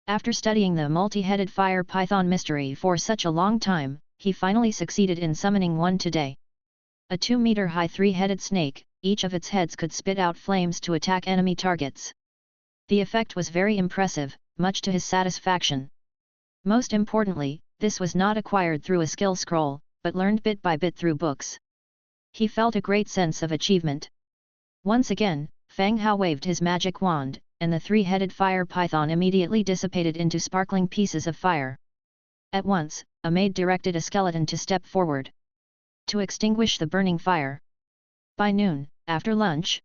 After studying the multi-headed fire python mystery for such a long time, he finally succeeded in summoning one today. A 2-meter-high 3-headed snake, each of its heads could spit out flames to attack enemy targets. The effect was very impressive, much to his satisfaction. Most importantly, this was not acquired through a skill scroll, but learned bit by bit through books. He felt a great sense of achievement. Once again, Fang Hao waved his magic wand, and the 3-headed fire python immediately dissipated into sparkling pieces of fire. At once, a maid directed a skeleton to step forward to extinguish the burning fire. By noon, after lunch,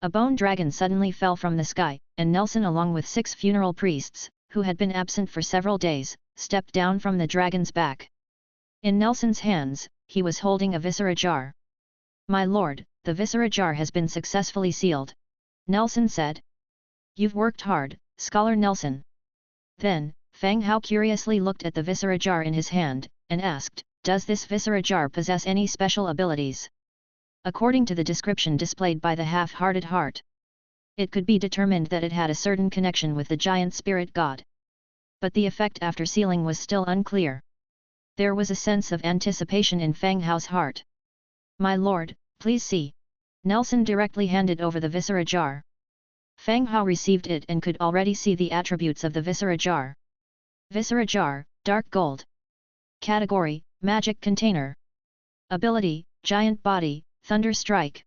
a bone dragon suddenly fell from the sky, and Nelson along with 6 funeral priests, who had been absent for several days, stepped down from the dragon's back. In Nelson's hands, he was holding a viscera jar. "My lord, the viscera jar has been successfully sealed," Nelson said. "You've worked hard, Scholar Nelson." Then, Fang Hao curiously looked at the viscera jar in his hand, and asked, "Does this viscera jar possess any special abilities?" According to the description displayed by the half-hearted heart, it could be determined that it had a certain connection with the giant spirit god. But the effect after sealing was still unclear. There was a sense of anticipation in Fang Hao's heart. "My lord, please see." Nelson directly handed over the viscera jar. Fang Hao received it and could already see the attributes of the viscera jar. Viscera jar, dark gold. Category, magic container. Ability, giant body, thunder strike.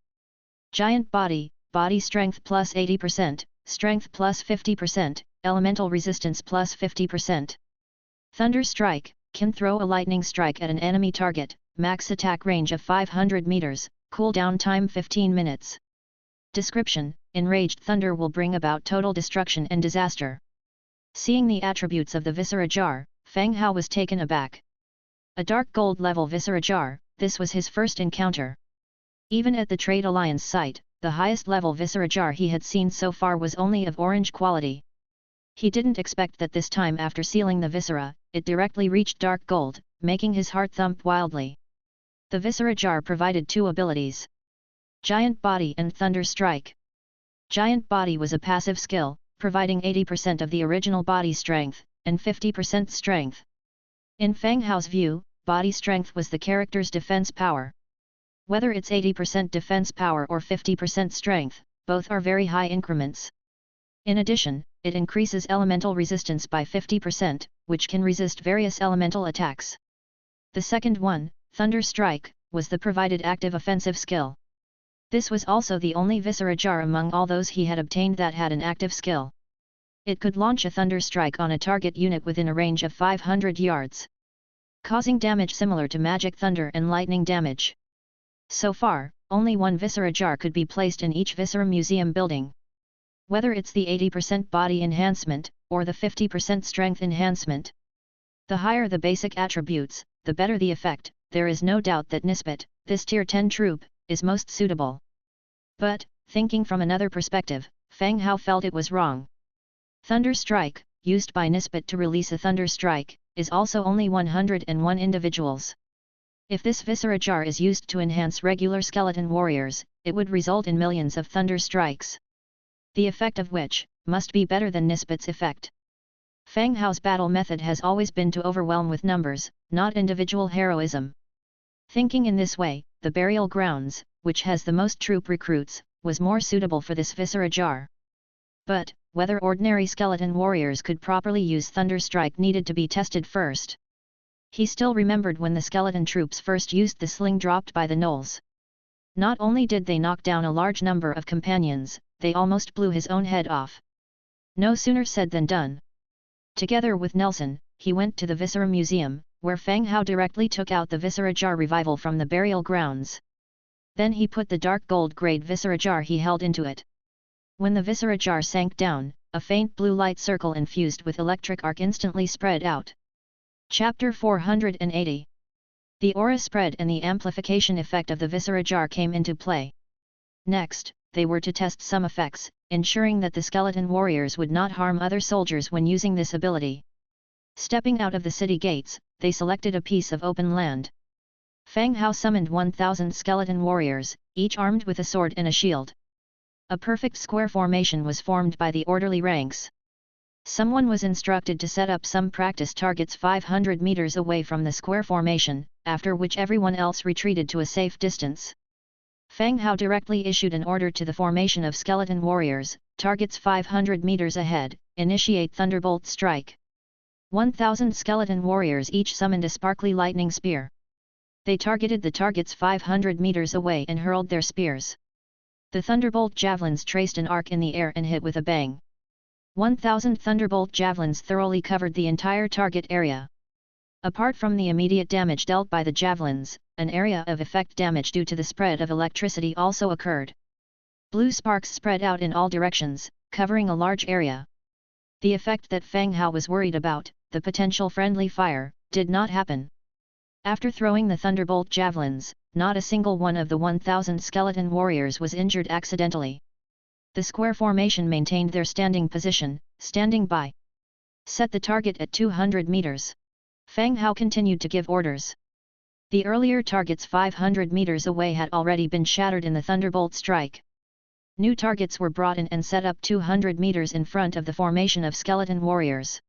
Giant body, body strength plus 80%, strength plus 50%, elemental resistance plus 50%. Thunder strike, can throw a lightning strike at an enemy target, max attack range of 500 meters, cooldown time 15 minutes. Description, enraged thunder will bring about total destruction and disaster. Seeing the attributes of the viscera jar, Fang Hao was taken aback. A dark gold level viscera jar, this was his first encounter. Even at the Trade Alliance site, the highest level viscera jar he had seen so far was only of orange quality. He didn't expect that this time after sealing the viscera, it directly reached dark gold, making his heart thump wildly. The viscera jar provided 2 abilities: Giant Body and Thunder Strike. Giant Body was a passive skill, providing 80% of the original body strength, and 50% strength. In Fang Hao's view, body strength was the character's defense power. Whether it's 80% defense power or 50% strength, both are very high increments. In addition, it increases elemental resistance by 50%, which can resist various elemental attacks. The second one, Thunder Strike, was the provided active offensive skill. This was also the only Viscera jar among all those he had obtained that had an active skill. It could launch a Thunder Strike on a target unit within a range of 500 yards, causing damage similar to magic thunder and lightning damage. So far, only one Viscera jar could be placed in each Viscera Museum building. Whether it's the 80% body enhancement, or the 50% strength enhancement, the higher the basic attributes, the better the effect. There is no doubt that Nisbet, this tier 10 troop, is most suitable. But, thinking from another perspective, Fang Hao felt it was wrong. Thunder Strike, used by Nisbet to release a Thunder Strike, is also only 101 individuals. If this Viscera jar is used to enhance regular skeleton warriors, it would result in millions of Thunder Strikes, the effect of which must be better than Nisbet's effect. Fang Hao's battle method has always been to overwhelm with numbers, not individual heroism. Thinking in this way, the burial grounds, which has the most troop recruits, was more suitable for this Viscera jar. But, whether ordinary skeleton warriors could properly use Thunder Strike needed to be tested first. He still remembered when the skeleton troops first used the sling dropped by the gnolls. Not only did they knock down a large number of companions, they almost blew his own head off. No sooner said than done. Together with Nelson, he went to the Viscera Museum, where Fang Hao directly took out the Viscera jar revival from the burial grounds. Then he put the dark gold grade Viscera jar he held into it. When the Viscera jar sank down, a faint blue light circle infused with electric arc instantly spread out. Chapter 480. The aura spread and the amplification effect of the Viscera jar came into play. Next, they were to test some effects, ensuring that the skeleton warriors would not harm other soldiers when using this ability. Stepping out of the city gates, they selected a piece of open land. Fang Hao summoned 1,000 skeleton warriors, each armed with a sword and a shield. A perfect square formation was formed by the orderly ranks. Someone was instructed to set up some practice targets 500 meters away from the square formation, after which everyone else retreated to a safe distance. Fang Hao directly issued an order to the formation of skeleton warriors, targets 500 meters ahead, initiate Thunderbolt Strike. 1,000 skeleton warriors each summoned a sparkly lightning spear. They targeted the targets 500 meters away and hurled their spears. The Thunderbolt javelins traced an arc in the air and hit with a bang. 1,000 Thunderbolt javelins thoroughly covered the entire target area. Apart from the immediate damage dealt by the javelins, an area of effect damage due to the spread of electricity also occurred. Blue sparks spread out in all directions, covering a large area. The effect that Fang Hao was worried about, the potential friendly fire, did not happen. After throwing the Thunderbolt javelins, not a single one of the 1,000 skeleton warriors was injured accidentally. The square formation maintained their standing position, standing by. Set the target at 200 meters. Fang Hao continued to give orders. The earlier targets 500 meters away had already been shattered in the Thunderbolt strike. New targets were brought in and set up 200 meters in front of the formation of skeleton warriors.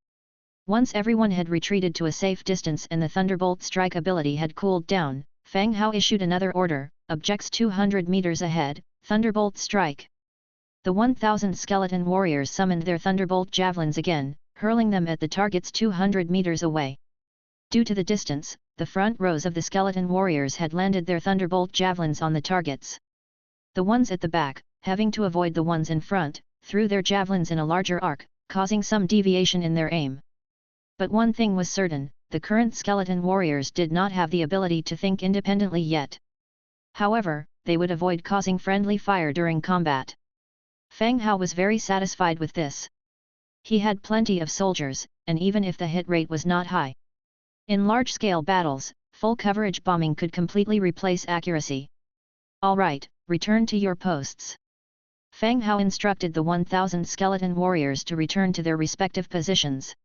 Once everyone had retreated to a safe distance and the Thunderbolt strike ability had cooled down, Fang Hao issued another order, objects 200 meters ahead, Thunderbolt strike. The 1,000 skeleton warriors summoned their Thunderbolt javelins again, hurling them at the targets 200 meters away. Due to the distance, the front rows of the skeleton warriors had landed their Thunderbolt javelins on the targets. The ones at the back, having to avoid the ones in front, threw their javelins in a larger arc, causing some deviation in their aim. But one thing was certain, the current skeleton warriors did not have the ability to think independently yet. However, they would avoid causing friendly fire during combat. Fang Hao was very satisfied with this. He had plenty of soldiers, and even if the hit rate was not high, in large-scale battles, full coverage bombing could completely replace accuracy. All right, return to your posts. Fang Hao instructed the 1,000 skeleton warriors to return to their respective positions.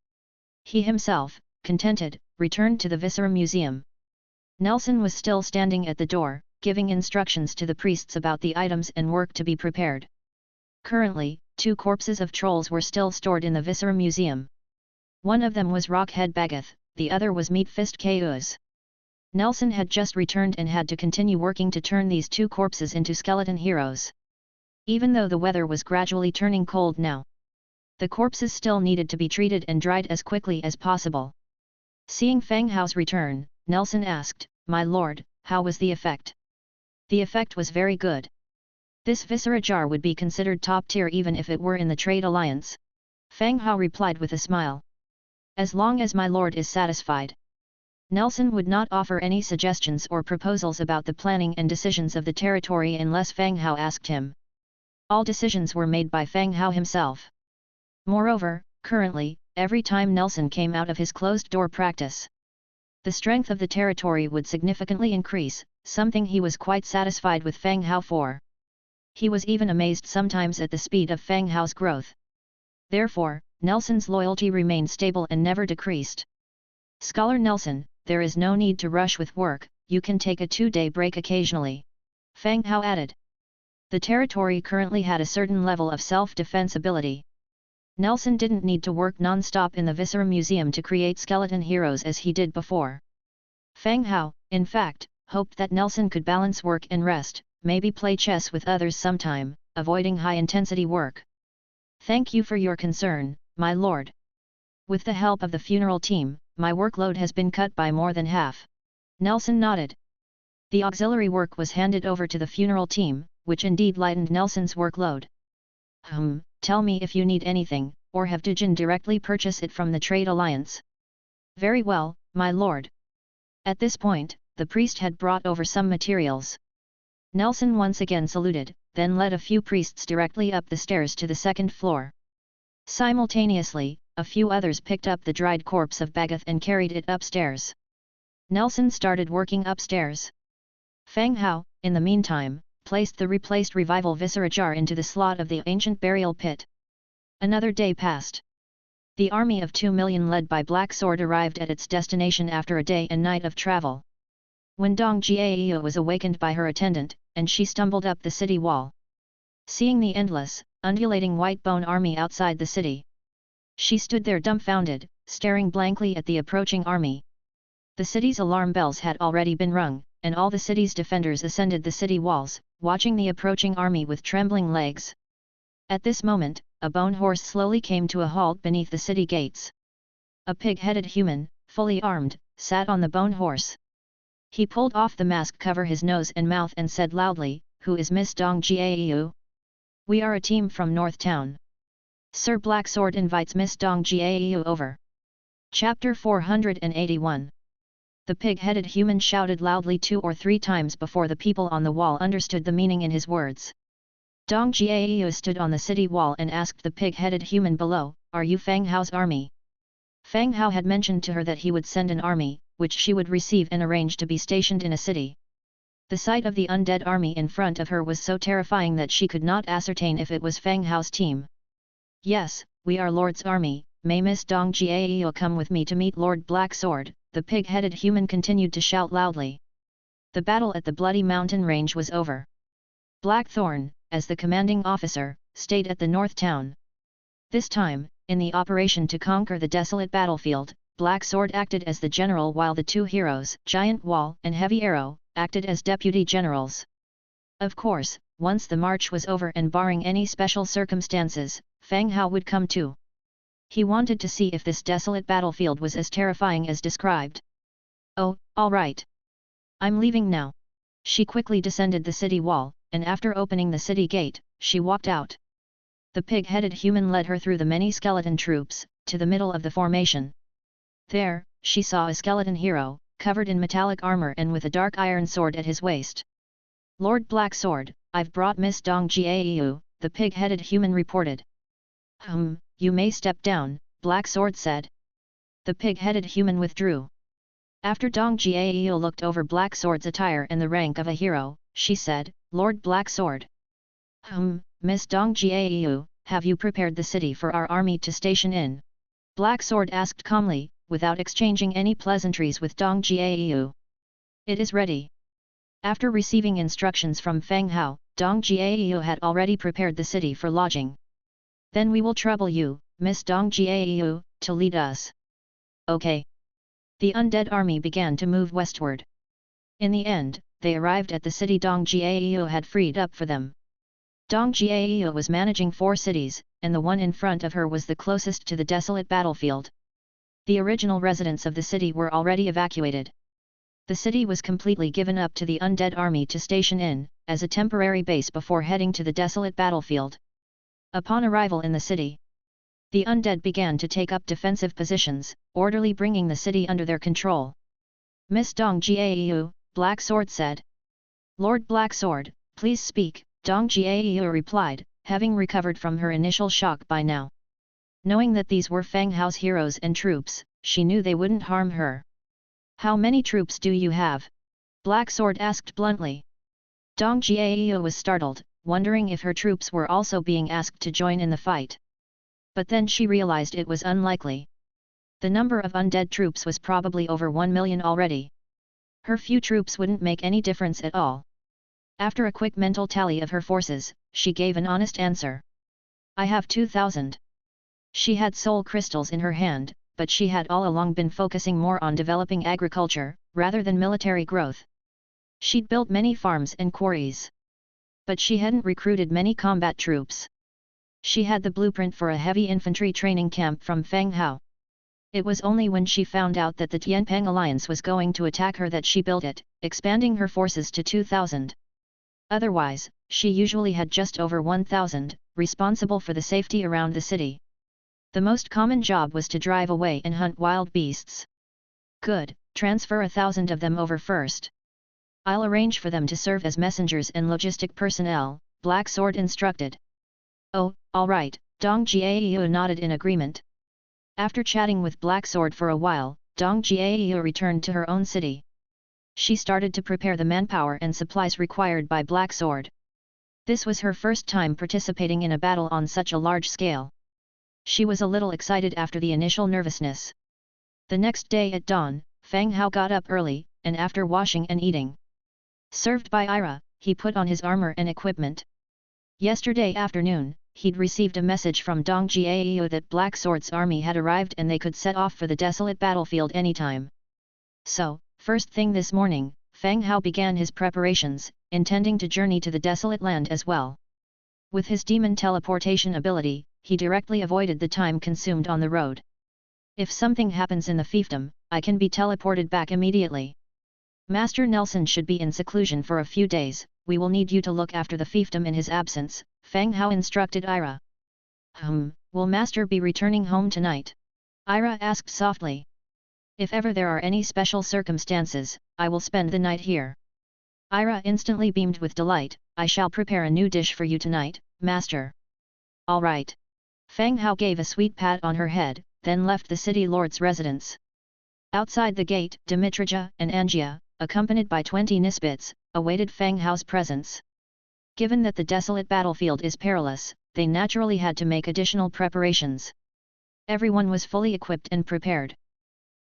He himself, contented, returned to the Viscera Museum. Nelson was still standing at the door, giving instructions to the priests about the items and work to be prepared. Currently, 2 corpses of trolls were still stored in the Viscera Museum. One of them was Rockhead Bagath, the other was Meat Fist Kauz. Nelson had just returned and had to continue working to turn these two corpses into skeleton heroes. Even though the weather was gradually turning cold now, the corpses still needed to be treated and dried as quickly as possible. Seeing Fang Hao's return, Nelson asked, "My lord, how was the effect?" "The effect was very good. This viscera jar would be considered top tier even if it were in the trade alliance," Fang Hao replied with a smile. "As long as my lord is satisfied." Nelson would not offer any suggestions or proposals about the planning and decisions of the territory unless Fang Hao asked him. All decisions were made by Fang Hao himself. Moreover, currently, every time Nelson came out of his closed-door practice, the strength of the territory would significantly increase, something he was quite satisfied with Fang Hao for. He was even amazed sometimes at the speed of Fang Hao's growth. Therefore, Nelson's loyalty remained stable and never decreased. "Scholar Nelson, there is no need to rush with work, you can take a 2-day break occasionally," Fang Hao added. The territory currently had a certain level of self-defense ability. Nelson didn't need to work non-stop in the Viscera Museum to create skeleton heroes as he did before. Fang Hao, in fact, hoped that Nelson could balance work and rest, maybe play chess with others sometime, avoiding high-intensity work. "Thank you for your concern, my lord. With the help of the funeral team, my workload has been cut by more than half." Nelson nodded. The auxiliary work was handed over to the funeral team, which indeed lightened Nelson's workload. Tell me if you need anything, or have Dujin directly purchase it from the trade alliance." "Very well, my lord." At this point, the priest had brought over some materials. Nelson once again saluted, then led a few priests directly up the stairs to the second floor. Simultaneously, a few others picked up the dried corpse of Bagath and carried it upstairs. Nelson started working upstairs. Fang Hao, in the meantime, placed the replaced revival viscera jar into the slot of the ancient burial pit. Another day passed. The army of 2 million led by Black Sword arrived at its destination after a day and night of travel. When Dong Jiao was awakened by her attendant, and she stumbled up the city wall. Seeing the endless, undulating white bone army outside the city, she stood there dumbfounded, staring blankly at the approaching army. The city's alarm bells had already been rung, and all the city's defenders ascended the city walls, watching the approaching army with trembling legs. At this moment, a bone horse slowly came to a halt beneath the city gates. A pig-headed human, fully armed, sat on the bone horse. He pulled off the mask cover his nose and mouth and said loudly, "Who is Miss Dong Jiao? We are a team from North Town. Sir Black Sword invites Miss Dong Jiao over." Chapter 481. The pig-headed human shouted loudly 2 or 3 times before the people on the wall understood the meaning in his words. Dong Jiao stood on the city wall and asked the pig-headed human below, "Are you Fang Hao's army?" Fang Hao had mentioned to her that he would send an army, which she would receive and arrange to be stationed in a city. The sight of the undead army in front of her was so terrifying that she could not ascertain if it was Fang Hao's team. "Yes, we are Lord's army, may Miss Dong Jiao come with me to meet Lord Black Sword," the pig-headed human continued to shout loudly. The battle at the Bloody Mountain Range was over. Blackthorn, as the commanding officer, stayed at the North Town. This time, in the operation to conquer the desolate battlefield, Black Sword acted as the general while the 2 heroes, Giant Wall and Heavy Arrow, acted as deputy generals. Of course, once the march was over and barring any special circumstances, Fang Hao would come too. He wanted to see if this desolate battlefield was as terrifying as described. "Oh, all right. I'm leaving now." She quickly descended the city wall, and after opening the city gate, she walked out. The pig-headed human led her through the many skeleton troops, to the middle of the formation. There, she saw a skeleton hero, covered in metallic armor and with a dark iron sword at his waist. "Lord Black Sword, I've brought Miss Dong Jiao," the pig-headed human reported. You may step down," Black Sword said. The pig-headed human withdrew. After Dong Jiao looked over Black Sword's attire and the rank of a hero, she said, "Lord Black Sword. Miss Dong Jiao, have you prepared the city for our army to station in?" Black Sword asked calmly, without exchanging any pleasantries with Dong Jiao. "It is ready." After receiving instructions from Fang Hao, Dong Jiao had already prepared the city for lodging. "Then we will trouble you, Miss Dong Jiao," to lead us. Okay. The undead army began to move westward. In the end, they arrived at the city Dong Jiao had freed up for them. Dong Jiao was managing 4 cities, and the one in front of her was the closest to the desolate battlefield. The original residents of the city were already evacuated. The city was completely given up to the undead army to station in, as a temporary base before heading to the desolate battlefield. Upon arrival in the city, the undead began to take up defensive positions, orderly bringing the city under their control. Miss Dong Jiao, Black Sword said. Lord Black Sword, please speak, Dong Jiao replied, having recovered from her initial shock by now. Knowing that these were Fang Hao's heroes and troops, she knew they wouldn't harm her. How many troops do you have? Black Sword asked bluntly. Dong Jiao was startled, wondering if her troops were also being asked to join in the fight. But then she realized it was unlikely. The number of undead troops was probably over 1 million already. Her few troops wouldn't make any difference at all. After a quick mental tally of her forces, she gave an honest answer. I have 2,000. She had soul crystals in her hand, but she had all along been focusing more on developing agriculture, rather than military growth. She'd built many farms and quarries. But she hadn't recruited many combat troops. She had the blueprint for a heavy infantry training camp from Fang Hao. It was only when she found out that the Tianpeng alliance was going to attack her that she built it, expanding her forces to 2,000. Otherwise, she usually had just over 1,000, responsible for the safety around the city. The most common job was to drive away and hunt wild beasts. Good, transfer 1,000 of them over first. I'll arrange for them to serve as messengers and logistic personnel, Black Sword instructed. Oh, all right, Dong Jiao nodded in agreement. After chatting with Black Sword for a while, Dong Jiao returned to her own city. She started to prepare the manpower and supplies required by Black Sword. This was her first time participating in a battle on such a large scale. She was a little excited after the initial nervousness. The next day at dawn, Fang Hao got up early, and after washing and eating, served by Ira, he put on his armor and equipment. Yesterday afternoon, he'd received a message from Dong Jiao that Black Sword's army had arrived and they could set off for the desolate battlefield anytime. So, first thing this morning, Fang Hao began his preparations, intending to journey to the desolate land as well. With his demon teleportation ability, he directly avoided the time consumed on the road. If something happens in the fiefdom, I can be teleported back immediately. Master Nelson should be in seclusion for a few days, we will need you to look after the fiefdom in his absence, Fang Hao instructed Ira. Will Master be returning home tonight? Ira asked softly. If ever there are any special circumstances, I will spend the night here. Ira instantly beamed with delight, I shall prepare a new dish for you tonight, Master. All right. Fang Hao gave a sweet pat on her head, then left the city lord's residence. Outside the gate, Dimitrija and Angia, accompanied by 20 Nisbets, awaited Fang Hao's presence. Given that the desolate battlefield is perilous, they naturally had to make additional preparations. Everyone was fully equipped and prepared.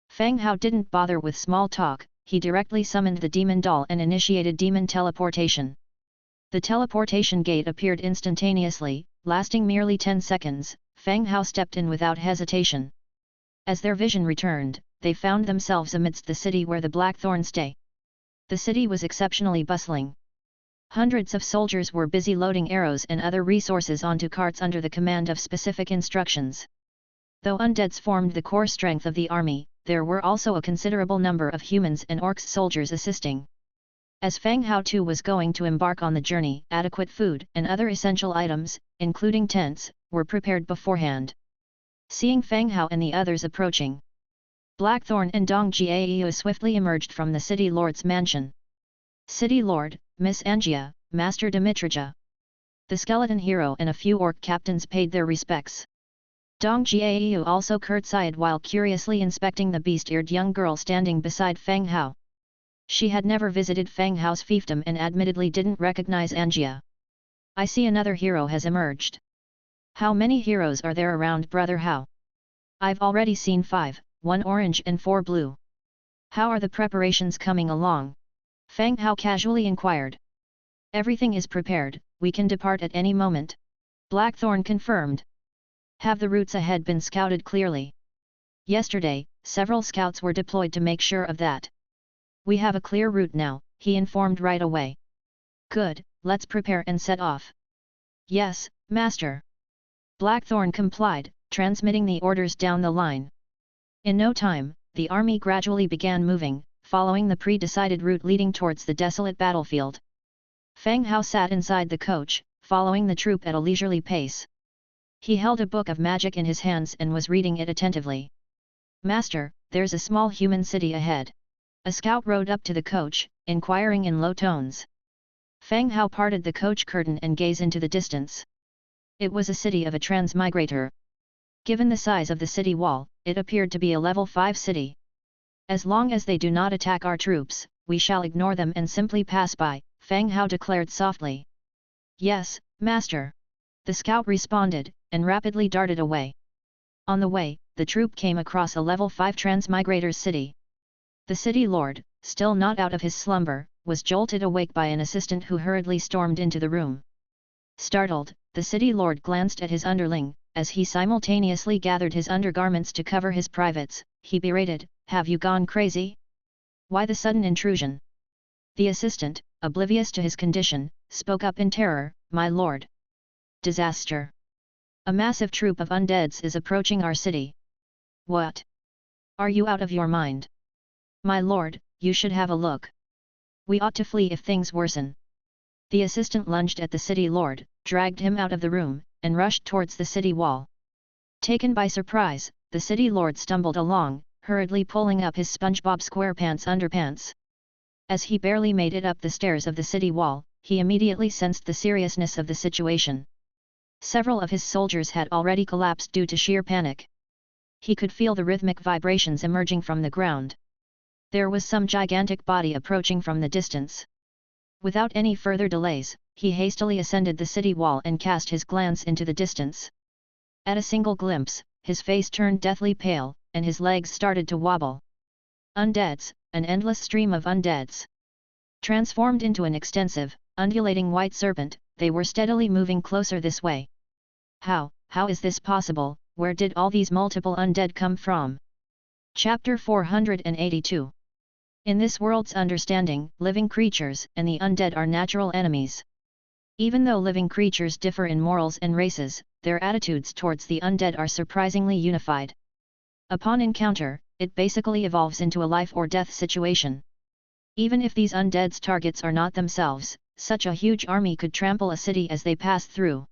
Fang Hao didn't bother with small talk, he directly summoned the demon doll and initiated demon teleportation. The teleportation gate appeared instantaneously, lasting merely 10 seconds, Fang Hao stepped in without hesitation. As their vision returned, they found themselves amidst the city where the Blackthorn stay. The city was exceptionally bustling. Hundreds of soldiers were busy loading arrows and other resources onto carts under the command of specific instructions. Though undeads formed the core strength of the army, there were also a considerable number of humans and orcs soldiers assisting. As Fang Hao too was going to embark on the journey, adequate food and other essential items, including tents, were prepared beforehand. Seeing Fang Hao and the others approaching, Blackthorn and Dong Jiao swiftly emerged from the city lord's mansion. City Lord, Miss Angia, Master Dimitrija. The skeleton hero and a few orc captains paid their respects. Dong Jiao also curtsied while curiously inspecting the beast-eared young girl standing beside Fang Hao. She had never visited Fang Hao's fiefdom and admittedly didn't recognize Angia. I see another hero has emerged. How many heroes are there around Brother Hao? I've already seen 5, 1 orange and 4 blue. How are the preparations coming along? Fang Hao casually inquired. Everything is prepared, we can depart at any moment. Blackthorn confirmed. Have the routes ahead been scouted clearly? Yesterday, several scouts were deployed to make sure of that. We have a clear route now, he informed right away. Good, let's prepare and set off. Yes, Master. Blackthorn complied, transmitting the orders down the line. In no time, the army gradually began moving, following the pre-decided route leading towards the desolate battlefield. Fang Hao sat inside the coach, following the troop at a leisurely pace. He held a book of magic in his hands and was reading it attentively. Master, there's a small human city ahead. A scout rode up to the coach, inquiring in low tones. Fang Hao parted the coach curtain and gazed into the distance. It was a city of a transmigrator. Given the size of the city wall, it appeared to be a level 5 city. As long as they do not attack our troops, we shall ignore them and simply pass by, Fang Hao declared softly. Yes, Master. The scout responded, and rapidly darted away. On the way, the troop came across a level 5 transmigrator's city. The city lord, still not out of his slumber, was jolted awake by an assistant who hurriedly stormed into the room. Startled, the city lord glanced at his underling. As he simultaneously gathered his undergarments to cover his privates, he berated, "Have you gone crazy? Why the sudden intrusion?" The assistant, oblivious to his condition, spoke up in terror, "My lord! Disaster! A massive troop of undeads is approaching our city." "What? Are you out of your mind? My lord, you should have a look. We ought to flee if things worsen." The assistant lunged at the city lord, dragged him out of the room, and rushed towards the city wall. Taken by surprise, the city lord stumbled along, hurriedly pulling up his SpongeBob SquarePants underpants. As he barely made it up the stairs of the city wall, he immediately sensed the seriousness of the situation. Several of his soldiers had already collapsed due to sheer panic. He could feel the rhythmic vibrations emerging from the ground. There was some gigantic body approaching from the distance. Without any further delays, he hastily ascended the city wall and cast his glance into the distance. At a single glimpse, his face turned deathly pale, and his legs started to wobble. Undeads, an endless stream of undeads. Transformed into an extensive, undulating white serpent, they were steadily moving closer this way. How is this possible? Where did all these multiple undead come from? Chapter 482. In this world's understanding, living creatures and the undead are natural enemies. Even though living creatures differ in morals and races, their attitudes towards the undead are surprisingly unified. Upon encounter, it basically evolves into a life or death situation. Even if these undead's targets are not themselves, such a huge army could trample a city as they pass through.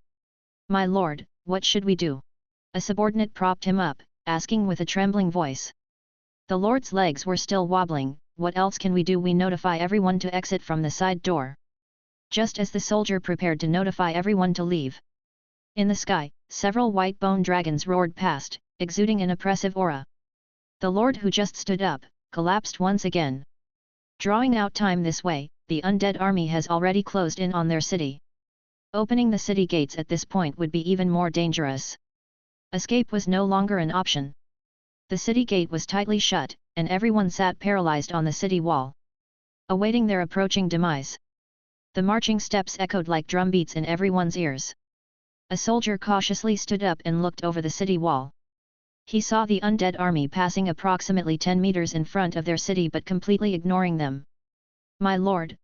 "My lord, what should we do?" A subordinate propped him up, asking with a trembling voice. The lord's legs were still wobbling. "What else can we do? We notify everyone to exit from the side door." Just as the soldier prepared to notify everyone to leave. In the sky, several white bone dragons roared past, exuding an oppressive aura. The lord who just stood up, collapsed once again. Drawing out time this way, the undead army has already closed in on their city. Opening the city gates at this point would be even more dangerous. Escape was no longer an option. The city gate was tightly shut, and everyone sat paralyzed on the city wall, awaiting their approaching demise. The marching steps echoed like drumbeats in everyone's ears. A soldier cautiously stood up and looked over the city wall. He saw the undead army passing approximately 10 meters in front of their city but completely ignoring them. My lord,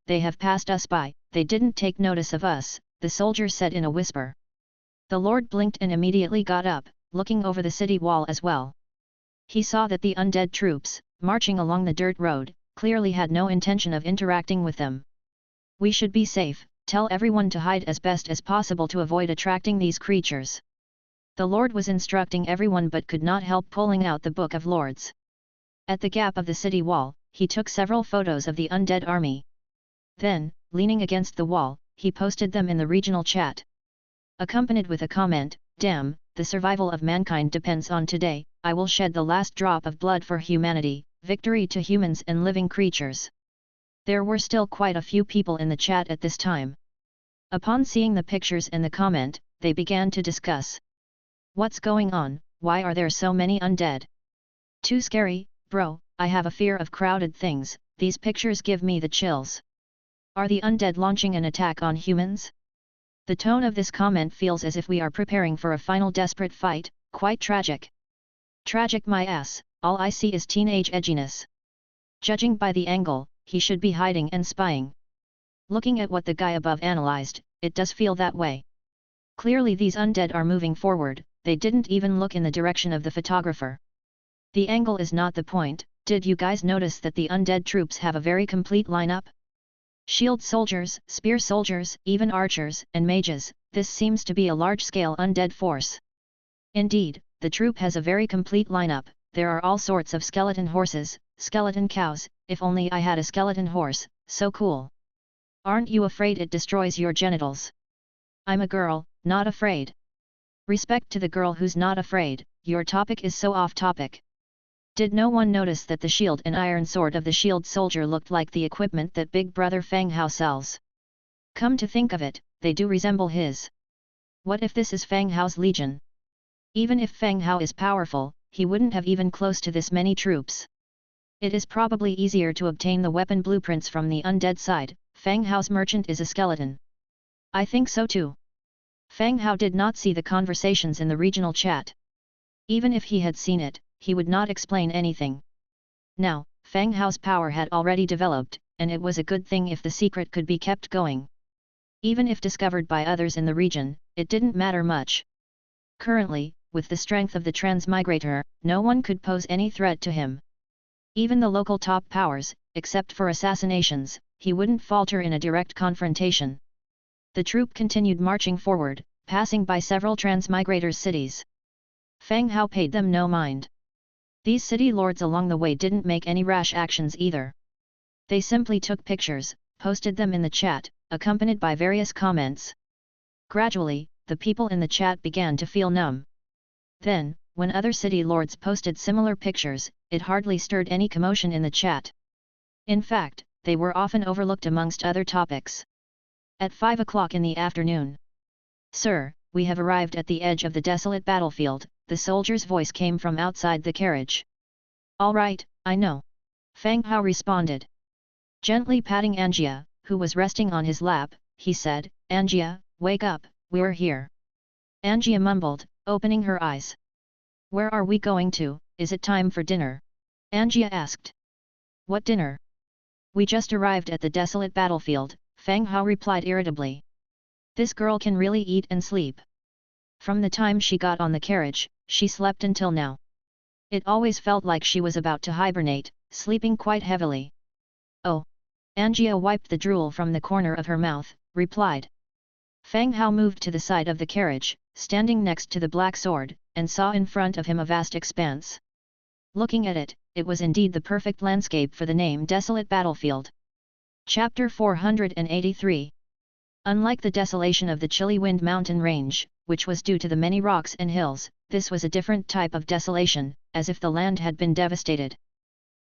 they have passed us by, they didn't take notice of us," the soldier said in a whisper. The lord blinked and immediately got up, looking over the city wall as well. He saw that the undead troops, marching along the dirt road, clearly had no intention of interacting with them. "We should be safe, tell everyone to hide as best as possible to avoid attracting these creatures." The lord was instructing everyone but could not help pulling out the Book of Lords. At the gap of the city wall, he took several photos of the undead army. Then, leaning against the wall, he posted them in the regional chat. Accompanied with a comment, "Damn, the survival of mankind depends on today, I will shed the last drop of blood for humanity, victory to humans and living creatures." There were still quite a few people in the chat at this time. Upon seeing the pictures and the comment, they began to discuss. "What's going on? Why are there so many undead? Too scary, bro, I have a fear of crowded things, these pictures give me the chills. Are the undead launching an attack on humans?" The tone of this comment feels as if we are preparing for a final desperate fight, quite tragic. Tragic my ass, all I see is teenage edginess. Judging by the angle, he should be hiding and spying. Looking at what the guy above analyzed, it does feel that way. Clearly these undead are moving forward, they didn't even look in the direction of the photographer. The angle is not the point. Did you guys notice that the undead troops have a very complete lineup? Shield soldiers, spear soldiers, even archers, and mages, this seems to be a large-scale undead force. Indeed, the troop has a very complete lineup, there are all sorts of skeleton horses, skeleton cows, if only I had a skeleton horse, so cool. Aren't you afraid it destroys your genitals? I'm a girl, not afraid. Respect to the girl who's not afraid, your topic is so off topic. Did no one notice that the shield and iron sword of the shield soldier looked like the equipment that Big Brother Fang Hao sells? Come to think of it, they do resemble his. What if this is Fang Hao's legion? Even if Fang Hao is powerful, he wouldn't have even close to this many troops. It is probably easier to obtain the weapon blueprints from the undead side. Fang Hao's merchant is a skeleton. I think so too. Fang Hao did not see the conversations in the regional chat. Even if he had seen it, he would not explain anything. Now, Fang Hao's power had already developed, and it was a good thing if the secret could be kept going. Even if discovered by others in the region, it didn't matter much. Currently, with the strength of the transmigrator, no one could pose any threat to him. Even the local top powers, except for assassinations, he wouldn't falter in a direct confrontation. The troop continued marching forward, passing by several transmigrators' cities. Fang Hao paid them no mind. These city lords along the way didn't make any rash actions either. They simply took pictures, posted them in the chat, accompanied by various comments. Gradually, the people in the chat began to feel numb. Then, when other city lords posted similar pictures, it hardly stirred any commotion in the chat. In fact, they were often overlooked amongst other topics. At 5 o'clock in the afternoon. Sir, we have arrived at the edge of the desolate battlefield, the soldier's voice came from outside the carriage. All right, I know. Fang Hao responded. Gently patting Angia, who was resting on his lap, he said, Angia, wake up, we're here. Angia mumbled, opening her eyes. Where are we going to? Is it time for dinner? Angia asked. What dinner? We just arrived at the desolate battlefield, Fang Hao replied irritably. This girl can really eat and sleep. From the time she got on the carriage, she slept until now. It always felt like she was about to hibernate, sleeping quite heavily. Oh. Angia wiped the drool from the corner of her mouth, replied. Fang Hao moved to the side of the carriage, standing next to the black sword, and saw in front of him a vast expanse. Looking at it, it was indeed the perfect landscape for the name Desolate Battlefield. Chapter 483. Unlike the desolation of the Chilly Wind mountain range, which was due to the many rocks and hills, this was a different type of desolation, as if the land had been devastated.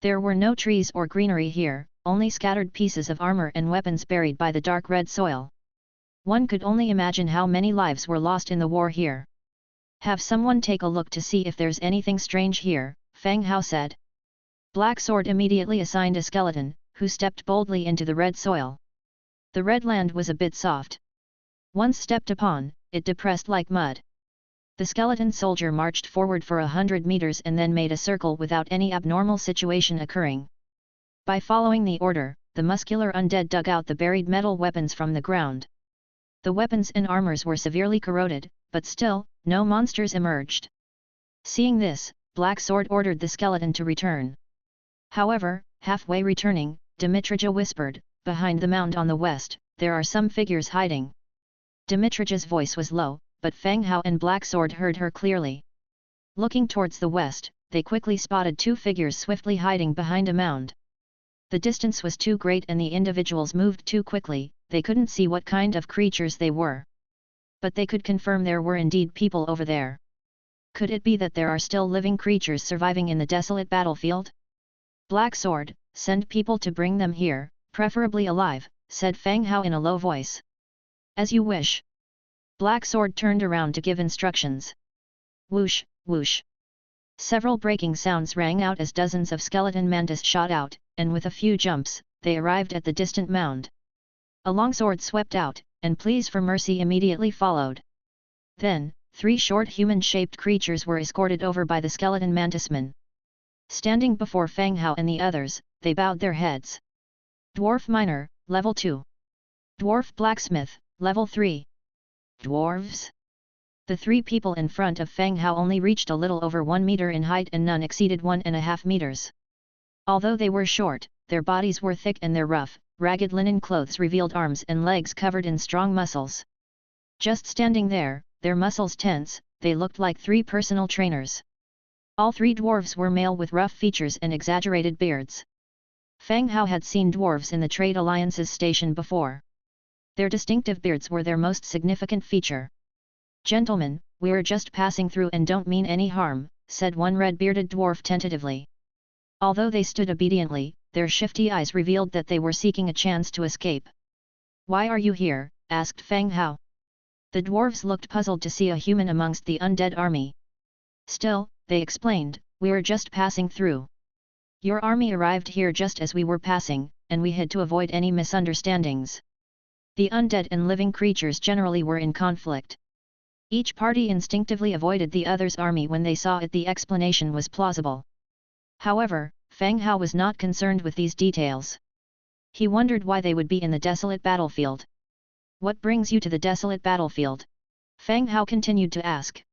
There were no trees or greenery here, only scattered pieces of armor and weapons buried by the dark red soil. One could only imagine how many lives were lost in the war here. Have someone take a look to see if there's anything strange here, Fang Hao said. Black Sword immediately assigned a skeleton, who stepped boldly into the red soil. The red land was a bit soft. Once stepped upon, it depressed like mud. The skeleton soldier marched forward for 100 meters and then made a circle without any abnormal situation occurring. By following the order, the muscular undead dug out the buried metal weapons from the ground. The weapons and armors were severely corroded, but still, no monsters emerged. Seeing this, Black Sword ordered the skeleton to return. However, halfway returning, Dimitrija whispered, behind the mound on the west, there are some figures hiding. Dimitrija's voice was low, but Fang Hao and Black Sword heard her clearly. Looking towards the west, they quickly spotted two figures swiftly hiding behind a mound. The distance was too great and the individuals moved too quickly, they couldn't see what kind of creatures they were. But they could confirm there were indeed people over there. Could it be that there are still living creatures surviving in the desolate battlefield? Black Sword, send people to bring them here, preferably alive, said Fang Hao in a low voice. As you wish. Black Sword turned around to give instructions. Whoosh, whoosh. Several breaking sounds rang out as dozens of skeleton mantis shot out, and with a few jumps, they arrived at the distant mound. A longsword swept out, and pleas for mercy immediately followed. Then, 3 short human-shaped creatures were escorted over by the skeleton mantismen. Standing before Fang Hao and the others, they bowed their heads. Dwarf Miner, Level 2. Dwarf Blacksmith, Level 3. Dwarves? The 3 people in front of Fang Hao only reached a little over 1 meter in height and none exceeded 1.5 meters. Although they were short, their bodies were thick and their rough, ragged linen clothes revealed arms and legs covered in strong muscles. Just standing there, their muscles tense, they looked like 3 personal trainers. All 3 dwarves were male with rough features and exaggerated beards. Fang Hao had seen dwarves in the Trade Alliance's station before. Their distinctive beards were their most significant feature. "Gentlemen, we're just passing through and don't mean any harm," said one red-bearded dwarf tentatively. Although they stood obediently, their shifty eyes revealed that they were seeking a chance to escape. "Why are you here?" asked Fang Hao. The dwarves looked puzzled to see a human amongst the undead army. "Still," they explained, "we're just passing through. Your army arrived here just as we were passing, and we had to avoid any misunderstandings." The undead and living creatures generally were in conflict. Each party instinctively avoided the other's army when they saw it. The explanation was plausible. However, Fang Hao was not concerned with these details. He wondered why they would be in the desolate battlefield. "What brings you to the desolate battlefield?" Fang Hao continued to ask.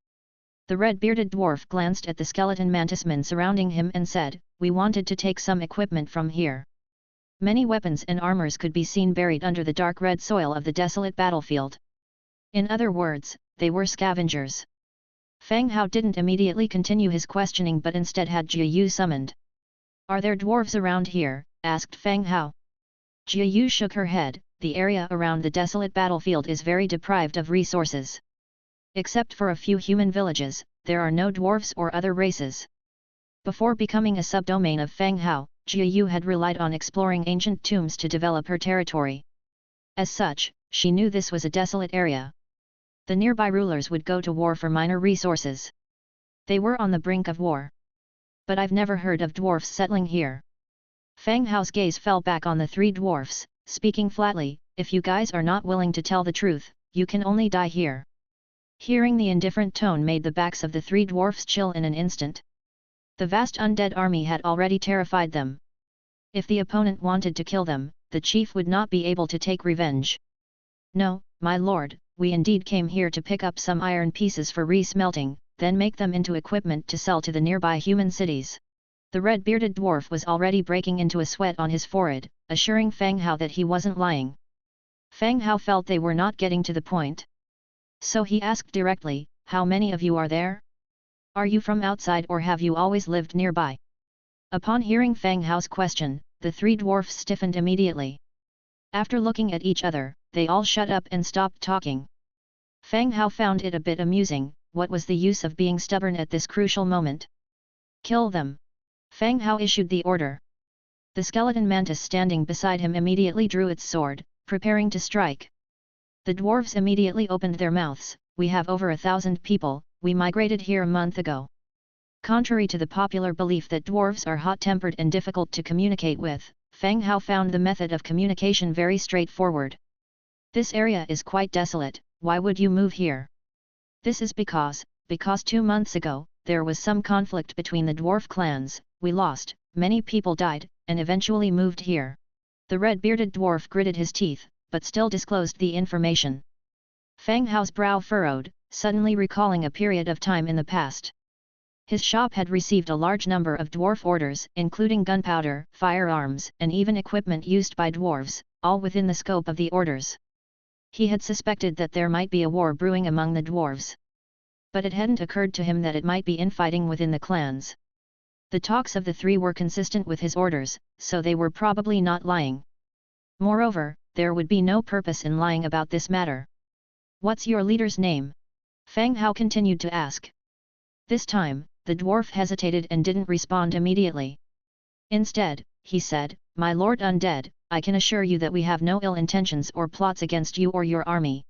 The red-bearded dwarf glanced at the skeleton mantismen surrounding him and said, "We wanted to take some equipment from here." Many weapons and armors could be seen buried under the dark red soil of the desolate battlefield. In other words, they were scavengers. Fang Hao didn't immediately continue his questioning but instead had Jia Yu summoned. "Are there dwarves around here?" asked Fang Hao. Jia Yu shook her head. "The area around the desolate battlefield is very deprived of resources. Except for a few human villages, there are no dwarves or other races." Before becoming a subdomain of Fang Hao, Jia Yu had relied on exploring ancient tombs to develop her territory. As such, she knew this was a desolate area. The nearby rulers would go to war for minor resources. They were on the brink of war. "But I've never heard of dwarfs settling here." Fang Hao's gaze fell back on the 3 dwarfs, speaking flatly, "If you guys are not willing to tell the truth, you can only die here." Hearing the indifferent tone made the backs of the 3 dwarfs chill in an instant. The vast undead army had already terrified them. If the opponent wanted to kill them, the chief would not be able to take revenge. "No, my lord, we indeed came here to pick up some iron pieces for re-smelting, then make them into equipment to sell to the nearby human cities." The red-bearded dwarf was already breaking into a sweat on his forehead, assuring Fang Hao that he wasn't lying. Fang Hao felt they were not getting to the point. So he asked directly, "How many of you are there? Are you from outside or have you always lived nearby?" Upon hearing Fang Hao's question, the 3 dwarfs stiffened immediately. After looking at each other, they all shut up and stopped talking. Fang Hao found it a bit amusing. What was the use of being stubborn at this crucial moment? "Kill them!" Fang Hao issued the order. The skeleton mantis standing beside him immediately drew its sword, preparing to strike. The dwarves immediately opened their mouths. "We have over 1,000 people, we migrated here a month ago." Contrary to the popular belief that dwarves are hot-tempered and difficult to communicate with, Fang Hao found the method of communication very straightforward. "This area is quite desolate, why would you move here?" "This is because 2 months ago, there was some conflict between the dwarf clans, we lost, many people died, and eventually moved here." The red-bearded dwarf gritted his teeth, but still disclosed the information. Fang Hao's brow furrowed, suddenly recalling a period of time in the past. His shop had received a large number of dwarf orders, including gunpowder, firearms, and even equipment used by dwarves, all within the scope of the orders. He had suspected that there might be a war brewing among the dwarves. But it hadn't occurred to him that it might be infighting within the clans. The talks of the 3 were consistent with his orders, so they were probably not lying. Moreover, there would be no purpose in lying about this matter. "What's your leader's name?" Fang Hao continued to ask. This time, the dwarf hesitated and didn't respond immediately. Instead, he said, "My lord Undead, I can assure you that we have no ill intentions or plots against you or your army.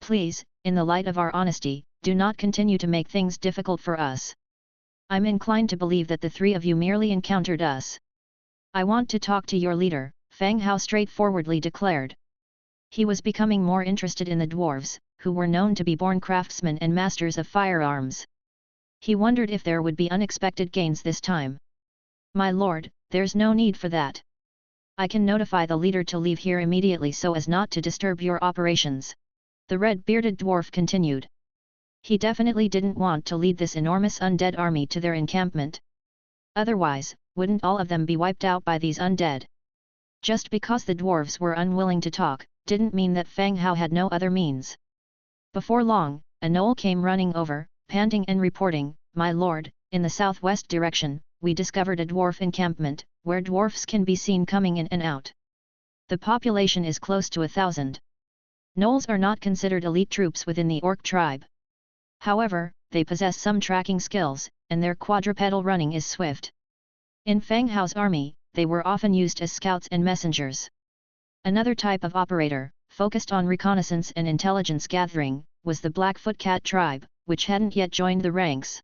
Please, in the light of our honesty, do not continue to make things difficult for us. I'm inclined to believe that the 3 of you merely encountered us." "I want to talk to your leader," Fang Hao straightforwardly declared. He was becoming more interested in the dwarves, who were known to be born craftsmen and masters of firearms. He wondered if there would be unexpected gains this time. "My lord, there's no need for that. I can notify the leader to leave here immediately so as not to disturb your operations," the red-bearded dwarf continued. He definitely didn't want to lead this enormous undead army to their encampment. Otherwise, wouldn't all of them be wiped out by these undead? Just because the dwarves were unwilling to talk, didn't mean that Fang Hao had no other means. Before long, a gnoll came running over, panting and reporting, "My lord, in the southwest direction, we discovered a dwarf encampment, where dwarfs can be seen coming in and out. The population is close to 1,000. Gnolls are not considered elite troops within the orc tribe. However, they possess some tracking skills, and their quadrupedal running is swift. In Fang Hao's army, they were often used as scouts and messengers." Another type of operator, focused on reconnaissance and intelligence gathering, was the Blackfoot Cat tribe, which hadn't yet joined the ranks.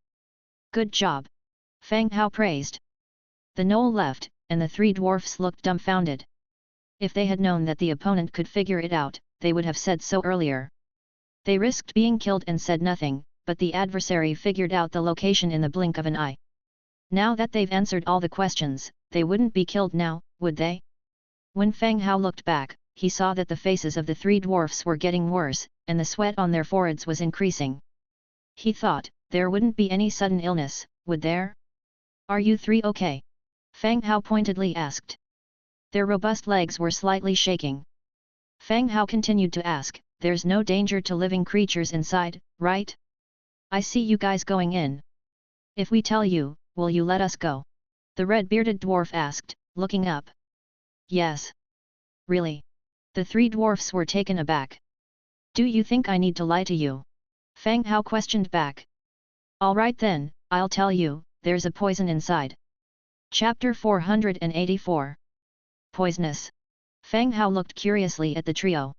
"Good job!" Fang Hao praised. The gnoll left, and the three dwarfs looked dumbfounded. If they had known that the opponent could figure it out, they would have said so earlier. They risked being killed and said nothing, but the adversary figured out the location in the blink of an eye. Now that they've answered all the questions, they wouldn't be killed now, would they? When Fang Hao looked back, he saw that the faces of the three dwarfs were getting worse, and the sweat on their foreheads was increasing. He thought, there wouldn't be any sudden illness, would there? "Are you three okay?" Fang Hao pointedly asked. Their robust legs were slightly shaking. Fang Hao continued to ask, "There's no danger to living creatures inside, right? I see you guys going in. If we tell you, will you let us go?" the red-bearded dwarf asked, looking up. "Yes." "Really?" The three dwarfs were taken aback. "Do you think I need to lie to you?" Fang Hao questioned back. "All right then, I'll tell you, there's a poison inside." Chapter 484. Poisonous. Fang Hao looked curiously at the trio.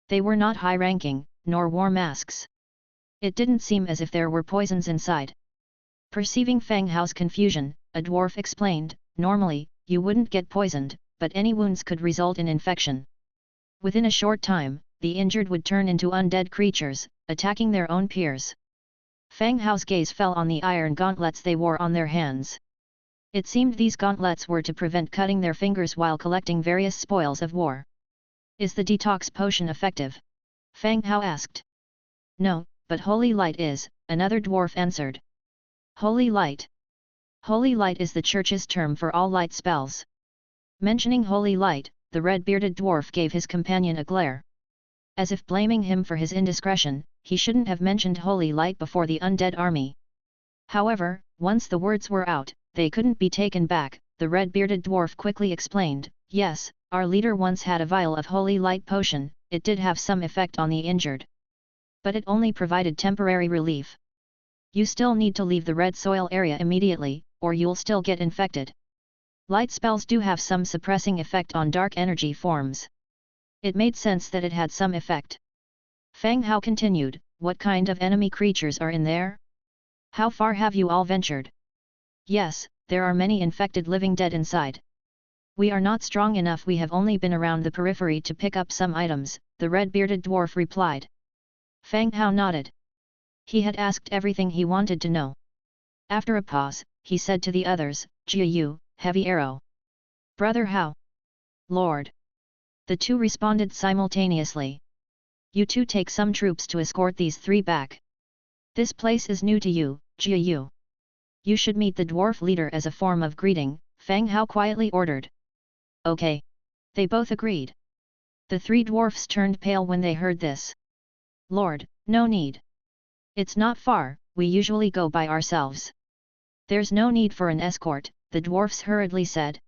They were not high-ranking, nor wore masks. It didn't seem as if there were poisons inside. Perceiving Fang Hao's confusion, a dwarf explained, "Normally, you wouldn't get poisoned, but any wounds could result in infection. Within a short time, the injured would turn into undead creatures, attacking their own peers." Fang Hao's gaze fell on the iron gauntlets they wore on their hands. It seemed these gauntlets were to prevent cutting their fingers while collecting various spoils of war. "Is the detox potion effective?" Fang Hao asked. "No, but holy light is," another dwarf answered. "Holy light?" "Holy light is the church's term for all light spells." Mentioning holy light, the red-bearded dwarf gave his companion a glare. As if blaming him for his indiscretion, he shouldn't have mentioned holy light before the undead army. However, once the words were out, they couldn't be taken back. The red-bearded dwarf quickly explained, "Yes, our leader once had a vial of holy light potion, it did have some effect on the injured. But it only provided temporary relief. You still need to leave the red soil area immediately, or you'll still get infected. Light spells do have some suppressing effect on dark energy forms." It made sense that it had some effect. Fang Hao continued, "What kind of enemy creatures are in there? How far have you all ventured?" "Yes, there are many infected living dead inside. We are not strong enough, we have only been around the periphery to pick up some items," the red-bearded dwarf replied. Fang Hao nodded. He had asked everything he wanted to know. After a pause, he said to the others, "Jia Yu, heavy arrow." "Brother Hao." "Lord." The two responded simultaneously. "You two take some troops to escort these three back. This place is new to you, Jia Yu. You should meet the dwarf leader as a form of greeting," Fang Hao quietly ordered. "Okay." They both agreed. The three dwarfs turned pale when they heard this. "Lord, no need. It's not far, we usually go by ourselves." "There's no need for an escort," the dwarfs hurriedly said.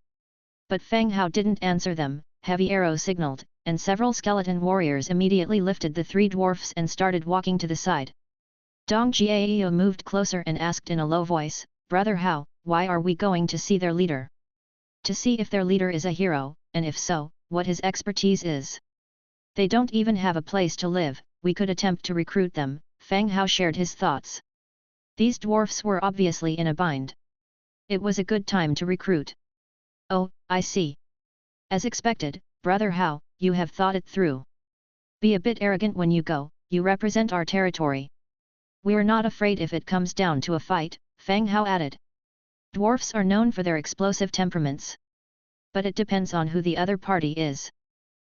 But Fang Hao didn't answer them. Heavy Arrow signaled, and several skeleton warriors immediately lifted the three dwarfs and started walking to the side. Dong Jiao moved closer and asked in a low voice, "Brother Hao, why are we going to see their leader?" "To see if their leader is a hero, and if so, what his expertise is. They don't even have a place to live, we could attempt to recruit them," Fang Hao shared his thoughts. These dwarfs were obviously in a bind. It was a good time to recruit. "Oh, I see. As expected, Brother Hao, you have thought it through. Be a bit arrogant when you go, you represent our territory. We're not afraid if it comes down to a fight, Fang Hao added. Dwarfs are known for their explosive temperaments. But it depends on who the other party is.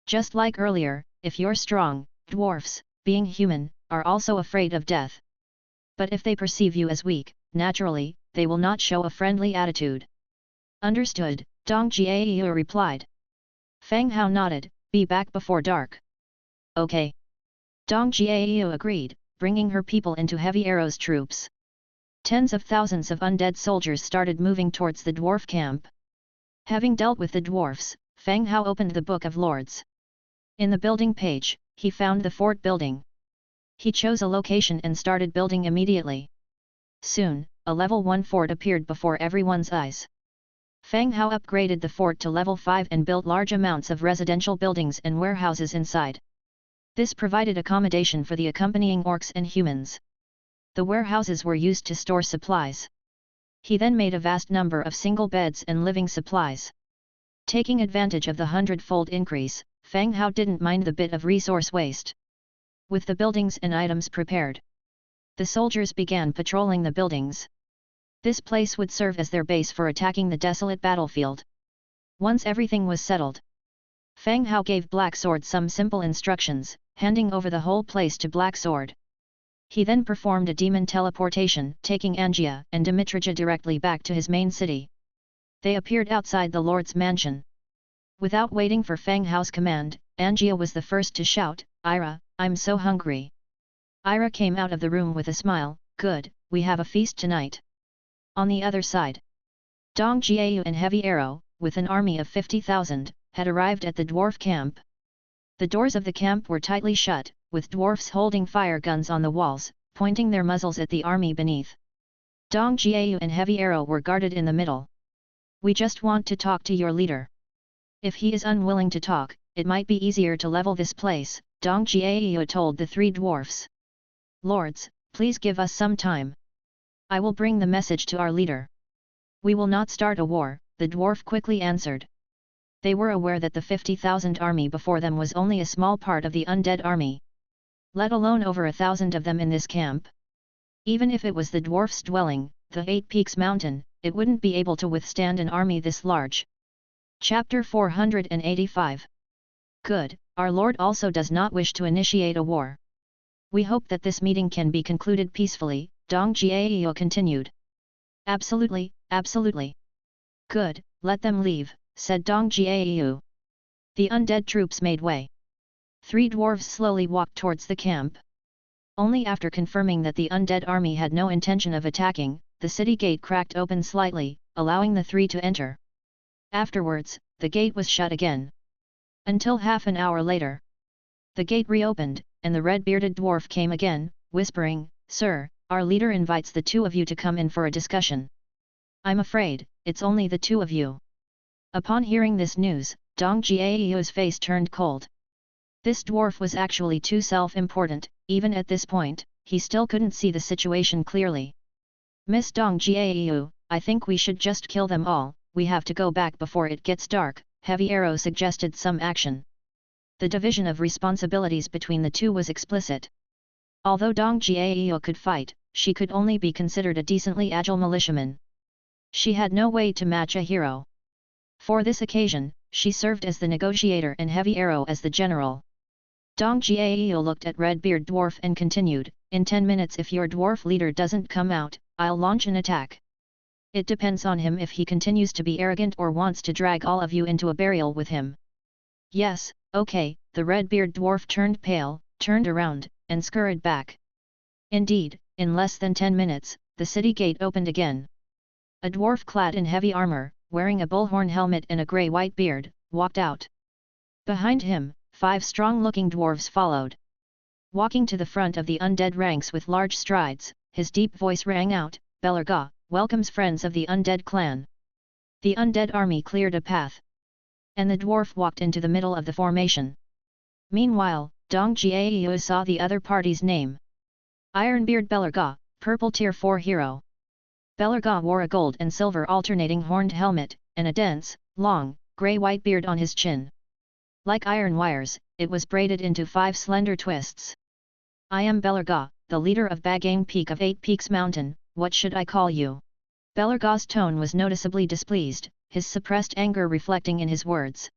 Just like earlier, if you're strong, dwarfs, being human, are also afraid of death. But if they perceive you as weak, naturally, they will not show a friendly attitude. Understood, Dong Jiayu replied. Fang Hao nodded, be back before dark. Okay. Dong Jiayu agreed, bringing her people into Heavy Arrow's troops. Tens of thousands of undead soldiers started moving towards the dwarf camp. Having dealt with the dwarfs, Fang Hao opened the Book of Lords. In the building page, he found the fort building. He chose a location and started building immediately. Soon, a level 1 fort appeared before everyone's eyes. Fang Hao upgraded the fort to level 5 and built large amounts of residential buildings and warehouses inside. This provided accommodation for the accompanying orcs and humans. The warehouses were used to store supplies. He then made a vast number of single beds and living supplies. Taking advantage of the hundredfold increase, Fang Hao didn't mind the bit of resource waste. With the buildings and items prepared, the soldiers began patrolling the buildings. This place would serve as their base for attacking the desolate battlefield. Once everything was settled, Fang Hao gave Black Sword some simple instructions, handing over the whole place to Black Sword. He then performed a demon teleportation, taking Angia and Dimitrija directly back to his main city. They appeared outside the Lord's mansion. Without waiting for Fang Hao's command, Angia was the first to shout, "Ira, I'm so hungry." Ira came out of the room with a smile, "Good, we have a feast tonight." On the other side, Dong Jiayu and Heavy Arrow, with an army of 50,000, had arrived at the dwarf camp. The doors of the camp were tightly shut, with dwarfs holding fire guns on the walls, pointing their muzzles at the army beneath. Dong Jiayu and Heavy Arrow were guarded in the middle. "We just want to talk to your leader. If he is unwilling to talk, it might be easier to level this place," Dong Jiayu told the three dwarfs. "Lords, please give us some time. I will bring the message to our leader." "We will not start a war," the dwarf quickly answered. They were aware that the 50,000 army before them was only a small part of the undead army. Let alone over 1,000 of them in this camp. Even if it was the dwarf's dwelling, the 8 Peaks mountain, it wouldn't be able to withstand an army this large. Chapter 485. Good, our lord also does not wish to initiate a war. We hope that this meeting can be concluded peacefully, Dong Jiayu continued. Absolutely, absolutely. Good, let them leave, said Dong Jiayu. The undead troops made way. 3 dwarves slowly walked towards the camp. Only after confirming that the undead army had no intention of attacking, the city gate cracked open slightly, allowing the 3 to enter. Afterwards, the gate was shut again. Until half an hour later. The gate reopened, and the red-bearded dwarf came again, whispering, "Sir, our leader invites the 2 of you to come in for a discussion." "I'm afraid, it's only the 2 of you." Upon hearing this news, Dong Jiayu's face turned cold. This dwarf was actually too self-important. Even at this point, he still couldn't see the situation clearly. "Miss Dong Jiayu, I think we should just kill them all, we have to go back before it gets dark," Heavy Arrow suggested some action. The division of responsibilities between the 2 was explicit. Although Dong Jiayu could fight, she could only be considered a decently agile militiaman. She had no way to match a hero. For this occasion, she served as the negotiator and Heavy Arrow as the general. Dong Jiayu looked at Redbeard Dwarf and continued, "In 10 minutes if your dwarf leader doesn't come out, I'll launch an attack. It depends on him if he continues to be arrogant or wants to drag all of you into a burial with him." "Yes, okay," the Redbeard Dwarf turned pale, turned around, and scurried back. Indeed, in less than 10 minutes, the city gate opened again. A dwarf clad in heavy armor, wearing a bullhorn helmet and a grey-white beard, walked out. Behind him, 5 strong-looking dwarves followed. Walking to the front of the undead ranks with large strides, his deep voice rang out, "Belarga, welcomes friends of the undead clan." The undead army cleared a path. And the dwarf walked into the middle of the formation. Meanwhile, Dong Jiayu saw the other party's name. Ironbeard Belarga, Purple Tier 4 hero. Belarga wore a gold and silver alternating horned helmet, and a dense, long, grey-white beard on his chin. Like iron wires, it was braided into 5 slender twists. I am Belarga, the leader of Bagaing Peak of 8 Peaks Mountain, what should I call you? Belarga's tone was noticeably displeased, his suppressed anger reflecting in his words.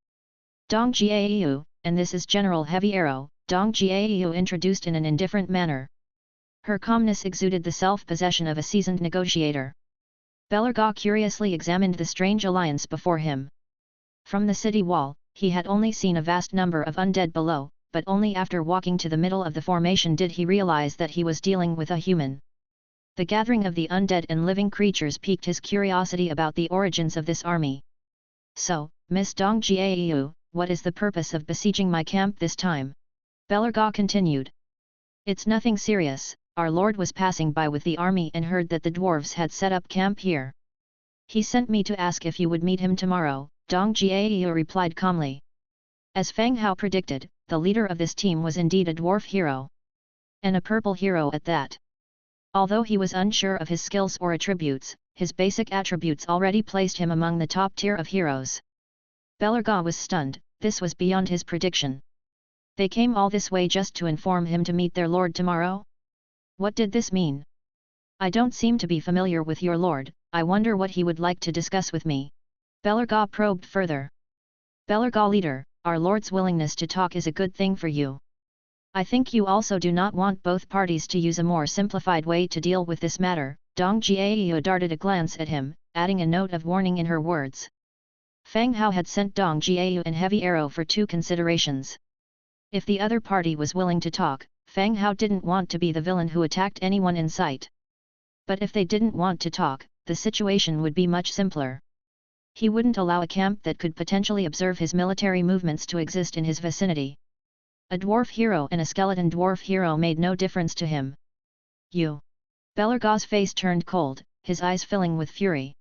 Dong Jiayu, and this is General Heavy Arrow, Dong Jiayu introduced in an indifferent manner. Her calmness exuded the self-possession of a seasoned negotiator. Belarga curiously examined the strange alliance before him. From the city wall, he had only seen a vast number of undead below, but only after walking to the middle of the formation did he realize that he was dealing with a human. The gathering of the undead and living creatures piqued his curiosity about the origins of this army. So, Miss Dong Jiayu, what is the purpose of besieging my camp this time? Belarga continued. It's nothing serious, our lord was passing by with the army and heard that the dwarves had set up camp here. He sent me to ask if you would meet him tomorrow, Dong Jiayu replied calmly. As Fang Hao predicted, the leader of this team was indeed a dwarf hero. And a purple hero at that. Although he was unsure of his skills or attributes, his basic attributes already placed him among the top tier of heroes. Belarga was stunned, this was beyond his prediction. They came all this way just to inform him to meet their lord tomorrow? What did this mean? I don't seem to be familiar with your lord, I wonder what he would like to discuss with me. Belarga probed further. Belarga leader, our lord's willingness to talk is a good thing for you. I think you also do not want both parties to use a more simplified way to deal with this matter. Dong Jiayu darted a glance at him, adding a note of warning in her words. Fang Hao had sent Dong Jiayu and Heavy Arrow for 2 considerations. If the other party was willing to talk, Fang Hao didn't want to be the villain who attacked anyone in sight. But if they didn't want to talk, the situation would be much simpler. He wouldn't allow a camp that could potentially observe his military movements to exist in his vicinity. A dwarf hero and a skeleton dwarf hero made no difference to him. You. Belarga's face turned cold, his eyes filling with fury.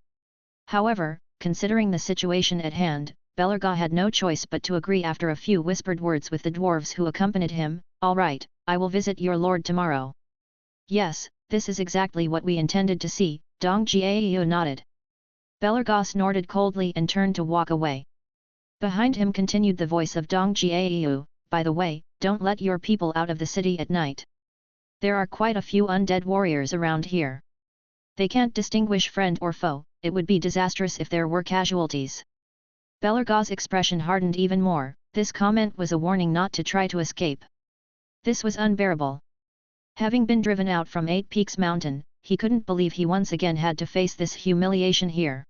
However, considering the situation at hand, Belarga had no choice but to agree after a few whispered words with the dwarves who accompanied him. All right, I will visit your lord tomorrow. Yes, this is exactly what we intended to see, Dong Jiayu nodded. Belarga snorted coldly and turned to walk away. Behind him continued the voice of Dong Jiayu, by the way, don't let your people out of the city at night. There are quite a few undead warriors around here. They can't distinguish friend or foe, it would be disastrous if there were casualties. Belarga's expression hardened even more, this comment was a warning not to try to escape. This was unbearable. Having been driven out from 8 Peaks Mountain, he couldn't believe he once again had to face this humiliation here.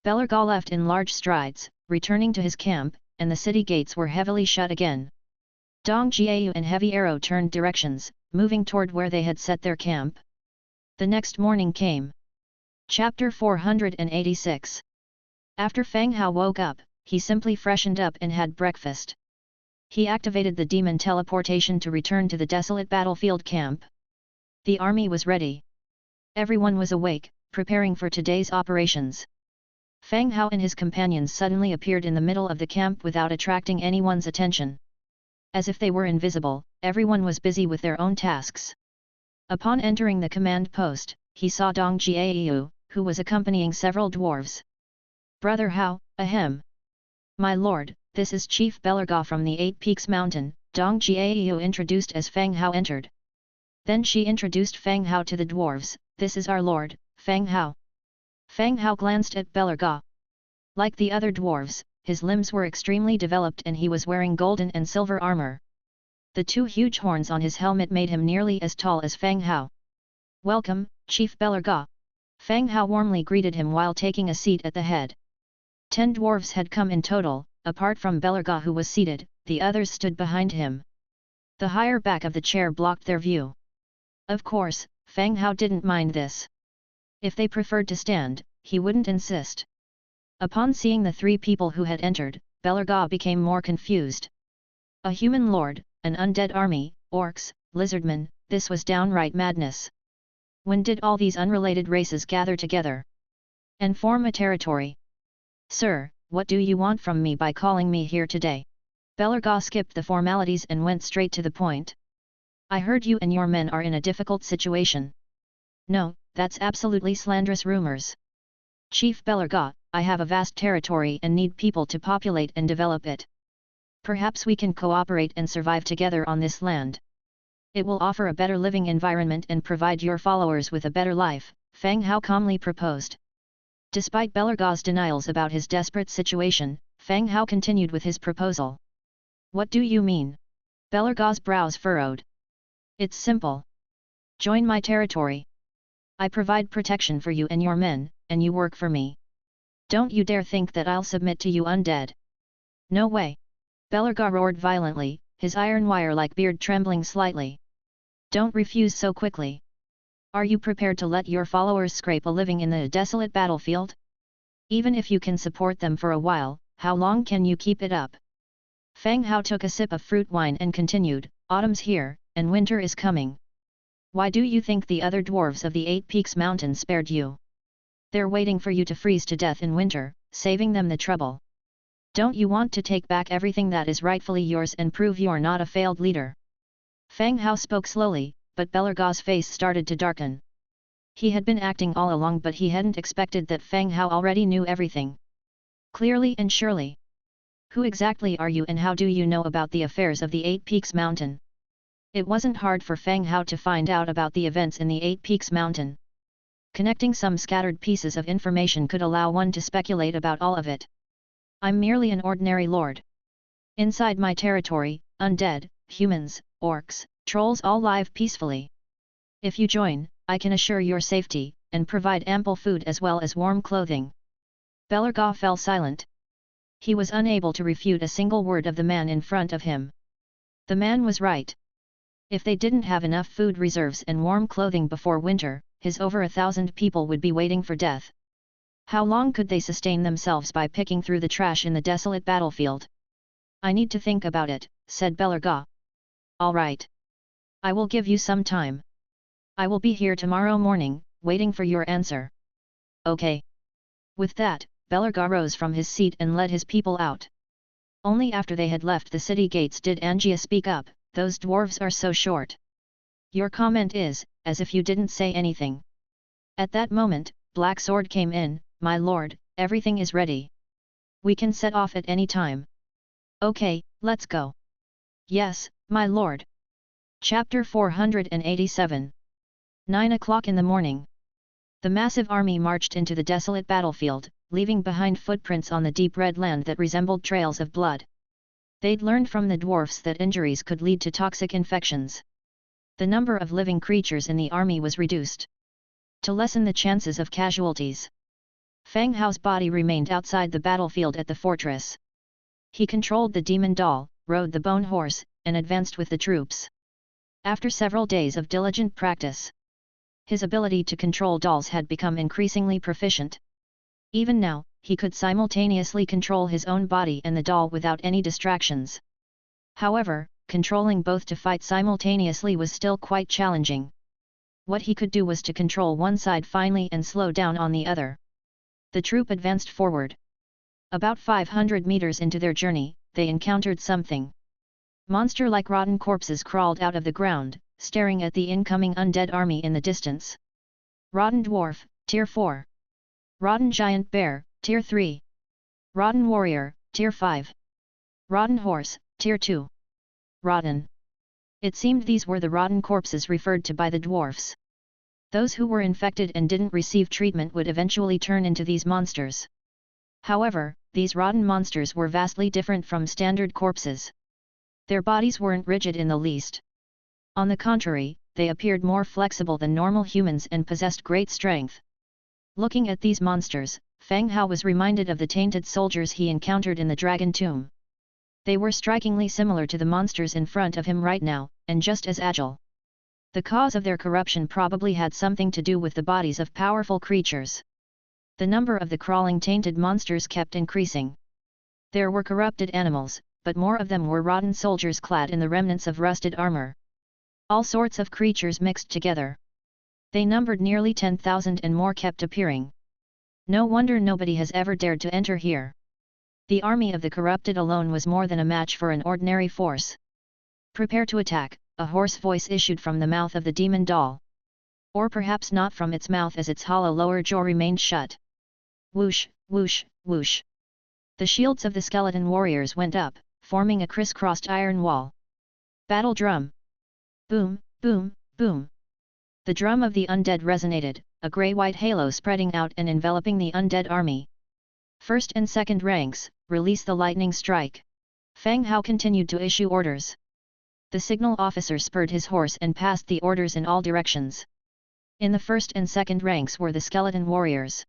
Belarga left in large strides, returning to his camp, and the city gates were heavily shut again. Dong Jiayu and Heavy Arrow turned directions, moving toward where they had set their camp. The next morning came. Chapter 486. After Fang Hao woke up, he simply freshened up and had breakfast. He activated the demon teleportation to return to the desolate battlefield camp. The army was ready. Everyone was awake, preparing for today's operations. Fang Hao and his companions suddenly appeared in the middle of the camp without attracting anyone's attention. As if they were invisible, everyone was busy with their own tasks. Upon entering the command post, he saw Dong Jiayu, who was accompanying several dwarves. Brother Hao, ahem. My lord, this is Chief Belarga from the 8 Peaks Mountain, Dong Jiayu introduced as Fang Hao entered. Then she introduced Fang Hao to the dwarves, this is our lord, Fang Hao. Fang Hao glanced at Belarga. Like the other dwarves, his limbs were extremely developed and he was wearing golden and silver armor. The 2 huge horns on his helmet made him nearly as tall as Fang Hao. Welcome, Chief Belarga. Fang Hao warmly greeted him while taking a seat at the head. 10 dwarves had come in total, apart from Belarga who was seated, the others stood behind him. The higher back of the chair blocked their view. Of course, Fang Hao didn't mind this. If they preferred to stand, he wouldn't insist. Upon seeing the 3 people who had entered, Belarga became more confused. A human lord, an undead army, orcs, lizardmen, this was downright madness. When did all these unrelated races gather together and form a territory? Sir, what do you want from me by calling me here today? Belarga skipped the formalities and went straight to the point. I heard you and your men are in a difficult situation. No, that's absolutely slanderous rumors. Chief Belarga, I have a vast territory and need people to populate and develop it. Perhaps we can cooperate and survive together on this land. It will offer a better living environment and provide your followers with a better life, Fang Hao calmly proposed. Despite Belarga's denials about his desperate situation, Fang Hao continued with his proposal. What do you mean? Belarga's brows furrowed. It's simple. Join my territory. I provide protection for you and your men, and you work for me. Don't you dare think that I'll submit to you undead. No way. Belarga roared violently, his iron wire-like beard trembling slightly. Don't refuse so quickly. Are you prepared to let your followers scrape a living in the desolate battlefield? Even if you can support them for a while, how long can you keep it up? Fang Hao took a sip of fruit wine and continued, autumn's here, and winter is coming. Why do you think the other dwarves of the 8 Peaks Mountain spared you? They're waiting for you to freeze to death in winter, saving them the trouble. Don't you want to take back everything that is rightfully yours and prove you're not a failed leader? Fang Hao spoke slowly, but Belarga's face started to darken. He had been acting all along, but he hadn't expected that Fang Hao already knew everything. Clearly and surely. Who exactly are you and how do you know about the affairs of the 8 Peaks Mountain? It wasn't hard for Fang Hao to find out about the events in the 8 Peaks Mountain. Connecting some scattered pieces of information could allow one to speculate about all of it. I'm merely an ordinary lord. Inside my territory, undead, humans, orcs, trolls all live peacefully. If you join, I can assure your safety, and provide ample food as well as warm clothing. Belarga fell silent. He was unable to refute a single word of the man in front of him. The man was right. If they didn't have enough food reserves and warm clothing before winter, his over 1,000 people would be waiting for death. How long could they sustain themselves by picking through the trash in the desolate battlefield? I need to think about it, said Belarga. All right. I will give you some time. I will be here tomorrow morning, waiting for your answer. Okay. With that, Belarga rose from his seat and led his people out. Only after they had left the city gates did Angia speak up, those dwarves are so short. Your comment is, as if you didn't say anything. At that moment, Black Sword came in, my lord, everything is ready. We can set off at any time. Okay, let's go. Yes, my lord. Chapter 487. 9 o'clock in the morning. The massive army marched into the desolate battlefield, leaving behind footprints on the deep red land that resembled trails of blood. They'd learned from the dwarfs that injuries could lead to toxic infections. The number of living creatures in the army was reduced. To lessen the chances of casualties, Fang Hao's body remained outside the battlefield at the fortress. He controlled the demon doll, rode the bone horse, and advanced with the troops. After several days of diligent practice, his ability to control dolls had become increasingly proficient. Even now, he could simultaneously control his own body and the doll without any distractions. However, controlling both to fight simultaneously was still quite challenging. What he could do was to control one side finely and slow down on the other. The troop advanced forward. About 500 meters into their journey, they encountered something. Monster-like rotten corpses crawled out of the ground, staring at the incoming undead army in the distance. Rotten dwarf, Tier 4. Rotten giant bear, Tier 3. Rotten warrior, Tier 5. Rotten horse, Tier 2. Rotten. It seemed these were the rotten corpses referred to by the dwarfs. Those who were infected and didn't receive treatment would eventually turn into these monsters. However, these rotten monsters were vastly different from standard corpses. Their bodies weren't rigid in the least. On the contrary, they appeared more flexible than normal humans and possessed great strength. Looking at these monsters, Fang Hao was reminded of the tainted soldiers he encountered in the Dragon Tomb. They were strikingly similar to the monsters in front of him right now, and just as agile. The cause of their corruption probably had something to do with the bodies of powerful creatures. The number of the crawling tainted monsters kept increasing. There were corrupted animals, but more of them were rotten soldiers clad in the remnants of rusted armor. All sorts of creatures mixed together. They numbered nearly 10,000 and more kept appearing. No wonder nobody has ever dared to enter here. The army of the corrupted alone was more than a match for an ordinary force. Prepare to attack, a hoarse voice issued from the mouth of the demon doll. Or perhaps not from its mouth, as its hollow lower jaw remained shut. Whoosh, whoosh, whoosh. The shields of the skeleton warriors went up, forming a crisscrossed iron wall. Battle drum! Boom, boom, boom! The drum of the undead resonated, a grey-white halo spreading out and enveloping the undead army. First and second ranks, release the lightning strike. Fang Hao continued to issue orders. The signal officer spurred his horse and passed the orders in all directions. In the first and second ranks were the skeleton warriors.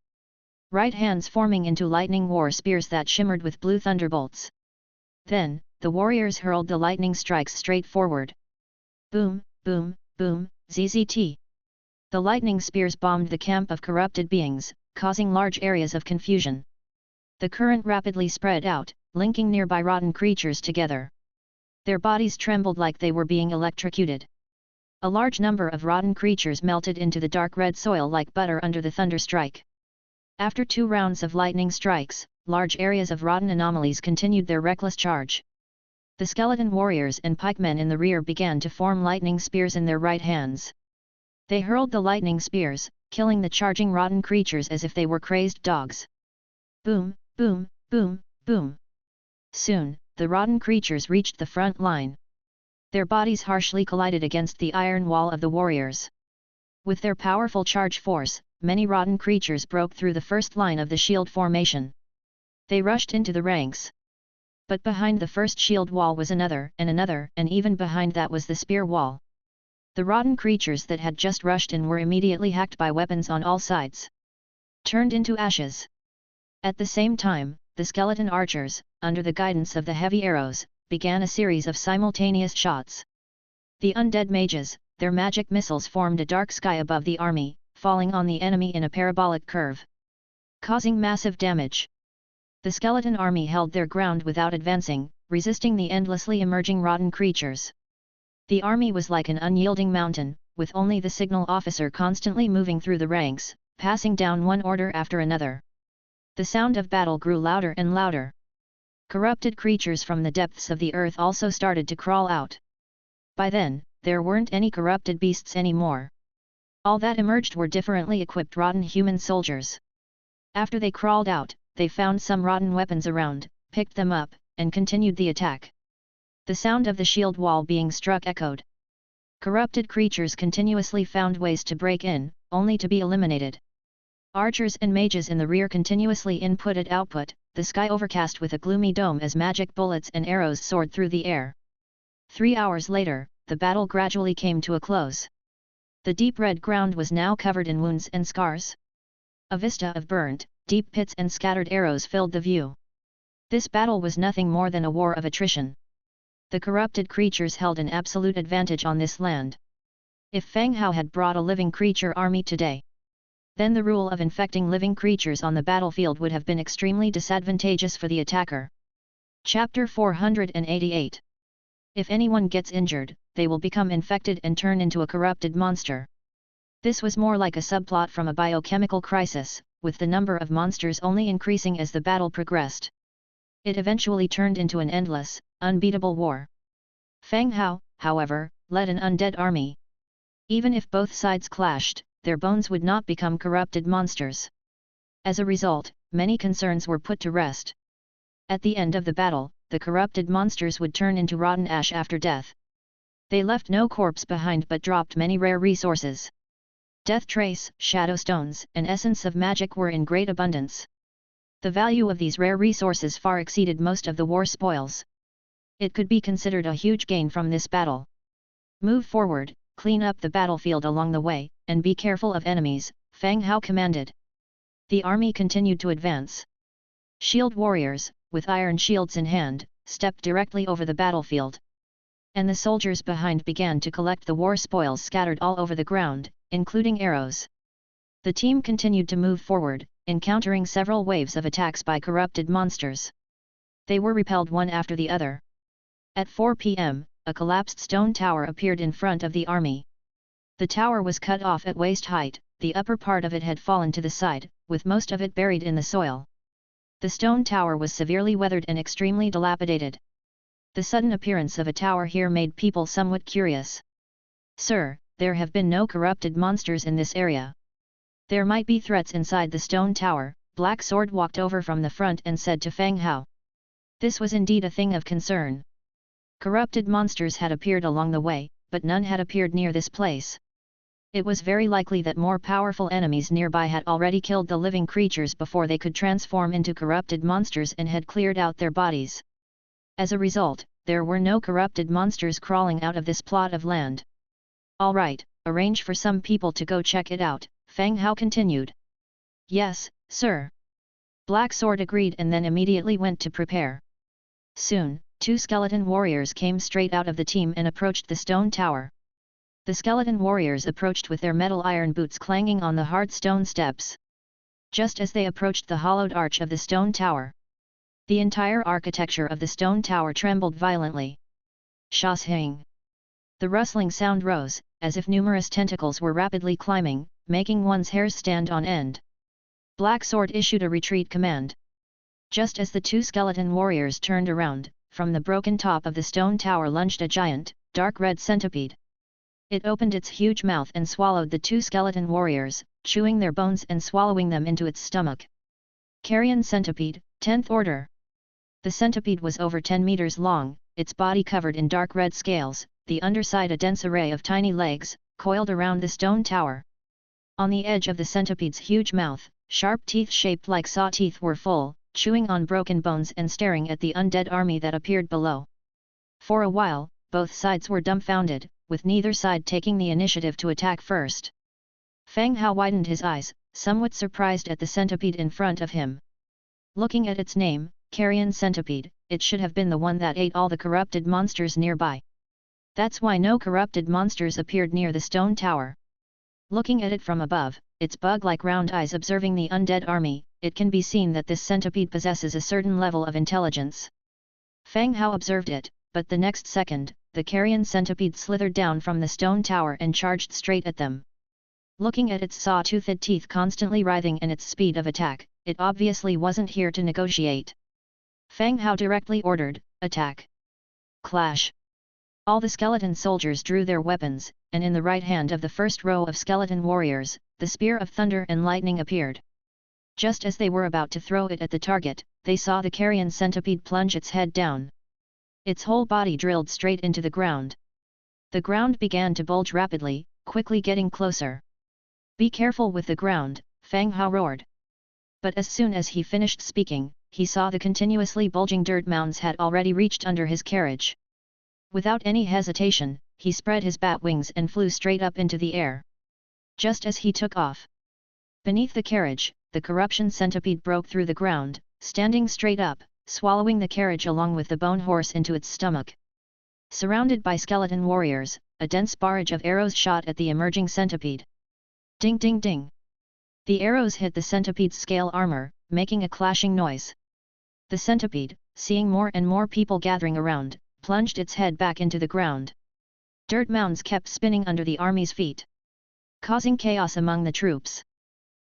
Right hands forming into lightning war spears that shimmered with blue thunderbolts. Then, the warriors hurled the lightning strikes straight forward. Boom, boom, boom, ZZT. The lightning spears bombed the camp of corrupted beings, causing large areas of confusion. The current rapidly spread out, linking nearby rotten creatures together. Their bodies trembled like they were being electrocuted. A large number of rotten creatures melted into the dark red soil like butter under the thunder strike. After 2 rounds of lightning strikes, large areas of rotten anomalies continued their reckless charge. The skeleton warriors and pikemen in the rear began to form lightning spears in their right hands. They hurled the lightning spears, killing the charging rotten creatures as if they were crazed dogs. Boom, boom, boom, boom. Soon, the rotten creatures reached the front line. Their bodies harshly collided against the iron wall of the warriors. With their powerful charge force, many rotten creatures broke through the first line of the shield formation. They rushed into the ranks. But behind the first shield wall was another, and even behind that was the spear wall. The rotten creatures that had just rushed in were immediately hacked by weapons on all sides. Turned into ashes. At the same time, the skeleton archers, under the guidance of the heavy arrows, began a series of simultaneous shots. The undead mages, their magic missiles formed a dark sky above the army, falling on the enemy in a parabolic curve, causing massive damage. The skeleton army held their ground without advancing, resisting the endlessly emerging rotten creatures. The army was like an unyielding mountain, with only the signal officer constantly moving through the ranks, passing down one order after another. The sound of battle grew louder and louder. Corrupted creatures from the depths of the earth also started to crawl out. By then, there weren't any corrupted beasts anymore. All that emerged were differently equipped rotten human soldiers. After they crawled out, they found some rotten weapons around, picked them up, and continued the attack. The sound of the shield wall being struck echoed. Corrupted creatures continuously found ways to break in, only to be eliminated. Archers and mages in the rear continuously inputted-output, the sky overcast with a gloomy dome as magic bullets and arrows soared through the air. 3 hours later, the battle gradually came to a close. The deep red ground was now covered in wounds and scars. A vista of burnt, deep pits and scattered arrows filled the view. This battle was nothing more than a war of attrition. The corrupted creatures held an absolute advantage on this land. If Fang Hao had brought a living creature army today, then the rule of infecting living creatures on the battlefield would have been extremely disadvantageous for the attacker. Chapter 488. If anyone gets injured, they will become infected and turn into a corrupted monster. This was more like a subplot from a biochemical crisis, with the number of monsters only increasing as the battle progressed. It eventually turned into an endless, unbeatable war. Fang Hao, however, led an undead army. Even if both sides clashed, their bones would not become corrupted monsters. As a result, many concerns were put to rest. At the end of the battle, the corrupted monsters would turn into rotten ash after death. They left no corpse behind but dropped many rare resources. Death Trace, Shadow Stones, and Essence of Magic were in great abundance. The value of these rare resources far exceeded most of the war spoils. It could be considered a huge gain from this battle. Move forward, clean up the battlefield along the way, and be careful of enemies, Fang Hao commanded. The army continued to advance. Shield warriors, with iron shields in hand, stepped directly over the battlefield. And the soldiers behind began to collect the war spoils scattered all over the ground, including arrows. The team continued to move forward, encountering several waves of attacks by corrupted monsters. They were repelled one after the other. At 4 p.m., a collapsed stone tower appeared in front of the army. The tower was cut off at waist height, the upper part of it had fallen to the side, with most of it buried in the soil. The stone tower was severely weathered and extremely dilapidated. The sudden appearance of a tower here made people somewhat curious. "Sir, there have been no corrupted monsters in this area. There might be threats inside the stone tower." Black Sword walked over from the front and said to Fang Hao. This was indeed a thing of concern. Corrupted monsters had appeared along the way, but none had appeared near this place. It was very likely that more powerful enemies nearby had already killed the living creatures before they could transform into corrupted monsters and had cleared out their bodies. As a result, there were no corrupted monsters crawling out of this plot of land. "All right, arrange for some people to go check it out," Fang Hao continued. "Yes, sir." Black Sword agreed and then immediately went to prepare. Soon, 2 skeleton warriors came straight out of the team and approached the stone tower. The skeleton warriors approached with their metal iron boots clanging on the hard stone steps. Just as they approached the hollowed arch of the stone tower, the entire architecture of the stone tower trembled violently. Shashing! The rustling sound rose, as if numerous tentacles were rapidly climbing, making one's hairs stand on end. Black Sword issued a retreat command. Just as the 2 skeleton warriors turned around, from the broken top of the stone tower lunged a giant, dark red centipede. It opened its huge mouth and swallowed the 2 skeleton warriors, chewing their bones and swallowing them into its stomach. Carrion Centipede, 10th Order. The centipede was over 10 meters long, its body covered in dark red scales, the underside a dense array of tiny legs, coiled around the stone tower. On the edge of the centipede's huge mouth, sharp teeth shaped like saw teeth were full, chewing on broken bones and staring at the undead army that appeared below. For a while, both sides were dumbfounded, with neither side taking the initiative to attack first. Fang Hao widened his eyes, somewhat surprised at the centipede in front of him. Looking at its name, Carrion Centipede, it should have been the one that ate all the corrupted monsters nearby. That's why no corrupted monsters appeared near the stone tower. Looking at it from above, its bug-like round eyes observing the undead army, it can be seen that this centipede possesses a certain level of intelligence. Fang Hao observed it, but the next second, the carrion centipede slithered down from the stone tower and charged straight at them. Looking at its saw-toothed teeth constantly writhing and its speed of attack, it obviously wasn't here to negotiate. Fang Hao directly ordered, "Attack!" Clash! All the skeleton soldiers drew their weapons, and in the right hand of the first row of skeleton warriors, the spear of thunder and lightning appeared. Just as they were about to throw it at the target, they saw the carrion centipede plunge its head down. Its whole body drilled straight into the ground. The ground began to bulge rapidly, quickly getting closer. "Be careful with the ground," Fang Hao roared. But as soon as he finished speaking, he saw the continuously bulging dirt mounds had already reached under his carriage. Without any hesitation, he spread his bat wings and flew straight up into the air. Just as he took off, beneath the carriage, the corruption centipede broke through the ground, standing straight up, swallowing the carriage along with the bone horse into its stomach. Surrounded by skeleton warriors, a dense barrage of arrows shot at the emerging centipede. Ding ding ding! The arrows hit the centipede's scale armor, making a clashing noise. The centipede, seeing more and more people gathering around, plunged its head back into the ground. Dirt mounds kept spinning under the army's feet, causing chaos among the troops.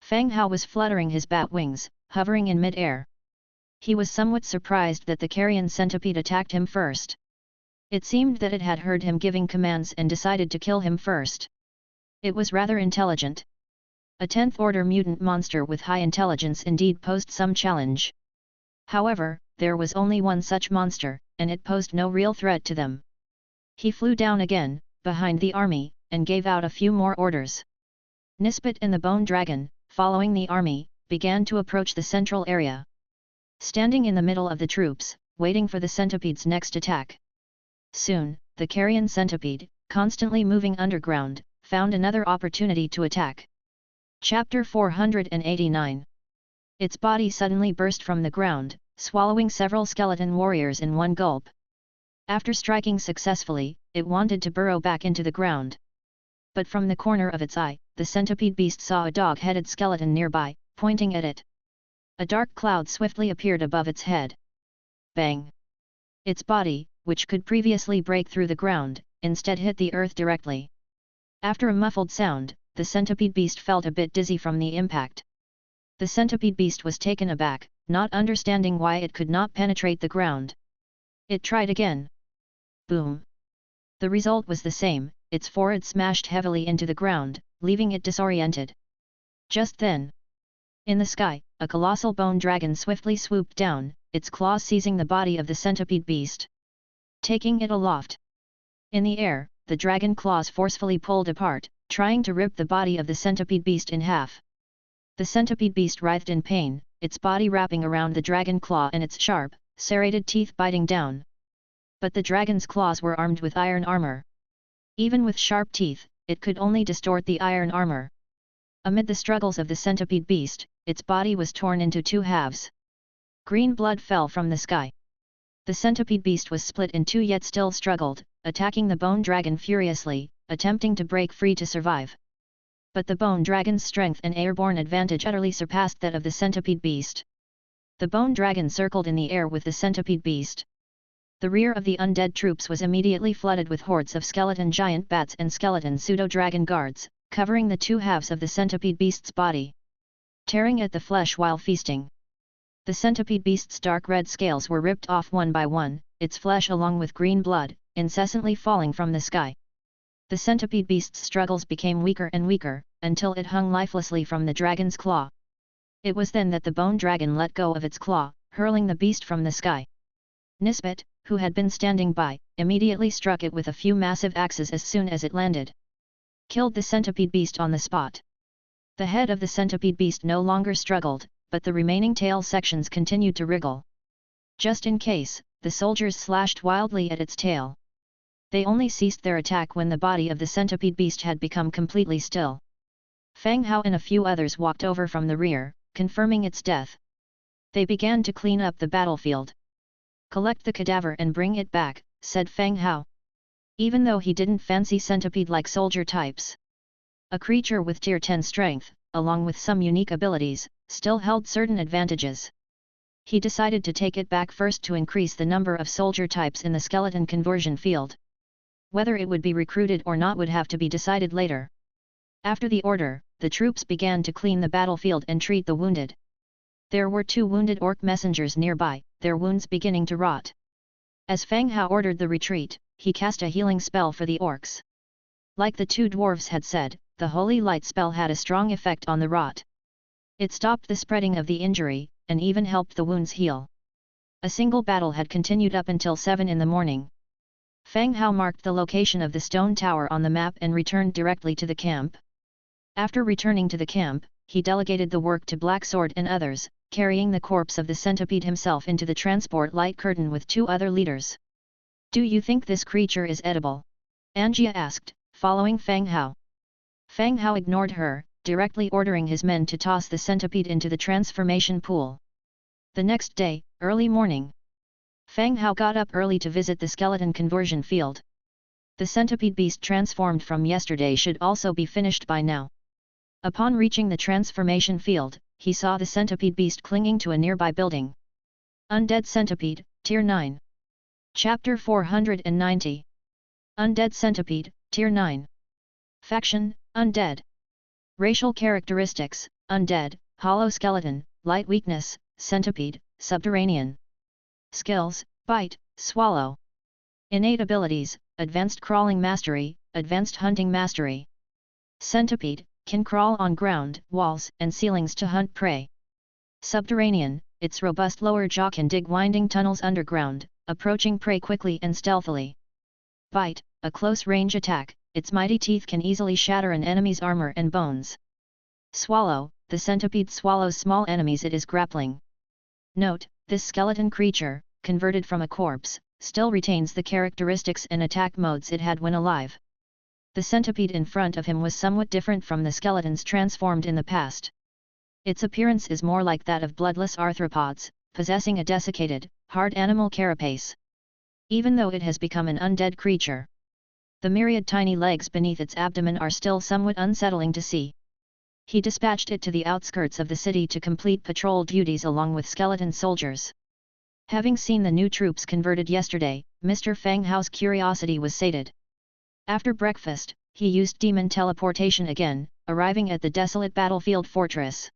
Fang Hao was fluttering his bat wings, hovering in mid-air. He was somewhat surprised that the carrion centipede attacked him first. It seemed that it had heard him giving commands and decided to kill him first. It was rather intelligent. A 10th order mutant monster with high intelligence indeed posed some challenge. However, there was only one such monster, and it posed no real threat to them. He flew down again, behind the army, and gave out a few more orders. Nispet and the Bone Dragon, following the army, began to approach the central area. Standing in the middle of the troops, waiting for the centipede's next attack. Soon, the carrion centipede, constantly moving underground, found another opportunity to attack. Chapter 489. Its body suddenly burst from the ground, swallowing several skeleton warriors in one gulp. After striking successfully, it wanted to burrow back into the ground. But from the corner of its eye, the centipede beast saw a dog-headed skeleton nearby, pointing at it. A dark cloud swiftly appeared above its head. Bang! Its body, which could previously break through the ground, instead hit the earth directly. After a muffled sound, the centipede beast felt a bit dizzy from the impact. The centipede beast was taken aback, not understanding why it could not penetrate the ground. It tried again. Boom! The result was the same, its forehead smashed heavily into the ground, leaving it disoriented. Just then, in the sky, a colossal bone dragon swiftly swooped down, its claws seizing the body of the centipede beast, taking it aloft. In the air, the dragon claws forcefully pulled apart, trying to rip the body of the centipede beast in half. The centipede beast writhed in pain, its body wrapping around the dragon claw and its sharp, serrated teeth biting down. But the dragon's claws were armed with iron armor. Even with sharp teeth, it could only distort the iron armor. Amid the struggles of the centipede beast, its body was torn into two halves. Green blood fell from the sky. The centipede beast was split in two yet still struggled, attacking the bone dragon furiously, attempting to break free to survive. But the bone dragon's strength and airborne advantage utterly surpassed that of the centipede beast. The bone dragon circled in the air with the centipede beast. The rear of the undead troops was immediately flooded with hordes of skeleton giant bats and skeleton pseudo-dragon guards, covering the two halves of the centipede beast's body, tearing at the flesh while feasting. The centipede beast's dark red scales were ripped off one by one, its flesh along with green blood, incessantly falling from the sky. The centipede beast's struggles became weaker and weaker, until it hung lifelessly from the dragon's claw. It was then that the bone dragon let go of its claw, hurling the beast from the sky. Nisbet, who had been standing by, immediately struck it with a few massive axes as soon as it landed. Killed the centipede beast on the spot. The head of the centipede beast no longer struggled, but the remaining tail sections continued to wriggle. Just in case, the soldiers slashed wildly at its tail. They only ceased their attack when the body of the centipede beast had become completely still. Fang Hao and a few others walked over from the rear, confirming its death. They began to clean up the battlefield. "Collect the cadaver and bring it back," said Fang Hao. Even though he didn't fancy centipede-like soldier types, a creature with tier 10 strength, along with some unique abilities, still held certain advantages. He decided to take it back first to increase the number of soldier types in the skeleton conversion field. Whether it would be recruited or not would have to be decided later. After the order, the troops began to clean the battlefield and treat the wounded. There were 2 wounded orc messengers nearby, their wounds beginning to rot. As Fang Hao ordered the retreat, he cast a healing spell for the orcs. Like the 2 dwarves had said, the holy light spell had a strong effect on the rot. It stopped the spreading of the injury, and even helped the wounds heal. A single battle had continued up until 7 in the morning. Fang Hao marked the location of the stone tower on the map and returned directly to the camp. After returning to the camp, he delegated the work to Blacksword and others, carrying the corpse of the centipede himself into the transport light curtain with 2 other leaders. "Do you think this creature is edible?" Angia asked, following Fang Hao. Fang Hao ignored her, directly ordering his men to toss the centipede into the transformation pool. The next day, early morning, Fang Hao got up early to visit the skeleton conversion field. The centipede beast transformed from yesterday should also be finished by now. Upon reaching the transformation field, he saw the centipede beast clinging to a nearby building. Undead Centipede, Tier 9. Chapter 490. Undead Centipede, Tier 9. Faction, Undead. Racial characteristics, Undead, Hollow Skeleton, Light Weakness, Centipede, Subterranean. Skills, Bite, Swallow. Innate abilities, Advanced Crawling Mastery, Advanced Hunting Mastery. Centipede, can crawl on ground, walls, and ceilings to hunt prey. Subterranean, its robust lower jaw can dig winding tunnels underground, approaching prey quickly and stealthily. Bite, a close-range attack, its mighty teeth can easily shatter an enemy's armor and bones. Swallow, the centipede swallows small enemies it is grappling. Note, this skeleton creature, converted from a corpse, still retains the characteristics and attack modes it had when alive. The centipede in front of him was somewhat different from the skeletons transformed in the past. Its appearance is more like that of bloodless arthropods, possessing a desiccated, hard animal carapace. Even though it has become an undead creature, the myriad tiny legs beneath its abdomen are still somewhat unsettling to see. He dispatched it to the outskirts of the city to complete patrol duties along with skeleton soldiers. Having seen the new troops converted yesterday, Mr. Fang Hao's curiosity was sated. After breakfast, he used demon teleportation again, arriving at the desolate battlefield fortress.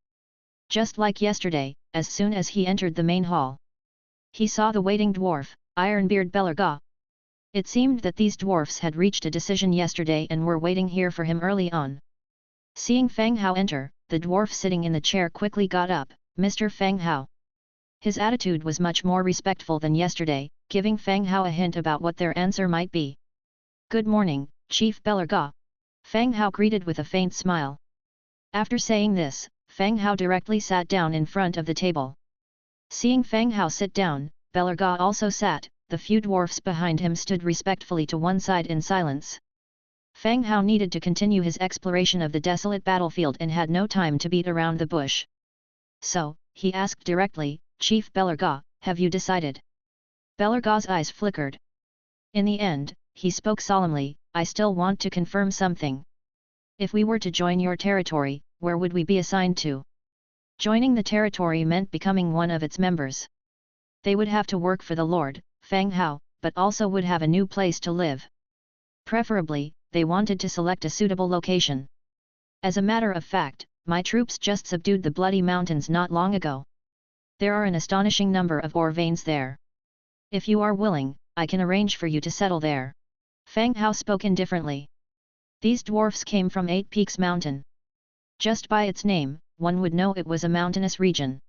Just like yesterday, as soon as he entered the main hall, he saw the waiting dwarf, Ironbeard Belarga. It seemed that these dwarfs had reached a decision yesterday and were waiting here for him early on. Seeing Fang Hao enter, the dwarf sitting in the chair quickly got up. "Mr. Fang Hao." His attitude was much more respectful than yesterday, giving Fang Hao a hint about what their answer might be. "Good morning, Chief Belarga," Fang Hao greeted with a faint smile. After saying this, Fang Hao directly sat down in front of the table. Seeing Fang Hao sit down, Belarga also sat. The few dwarfs behind him stood respectfully to one side in silence. Fang Hao needed to continue his exploration of the desolate battlefield and had no time to beat around the bush. So, he asked directly, "Chief Belarga, have you decided?" Belarga's eyes flickered. In the end, he spoke solemnly, "I still want to confirm something. If we were to join your territory, where would we be assigned to?" Joining the territory meant becoming one of its members. They would have to work for the Lord, Fang Hao, but also would have a new place to live. Preferably, they wanted to select a suitable location. As a matter of fact, my troops just subdued the Bloody Mountains not long ago. There are an astonishing number of ore veins there. If you are willing, I can arrange for you to settle there. Fang Hao spoke indifferently. These dwarfs came from 8 Peaks Mountain. Just by its name, one would know it was a mountainous region.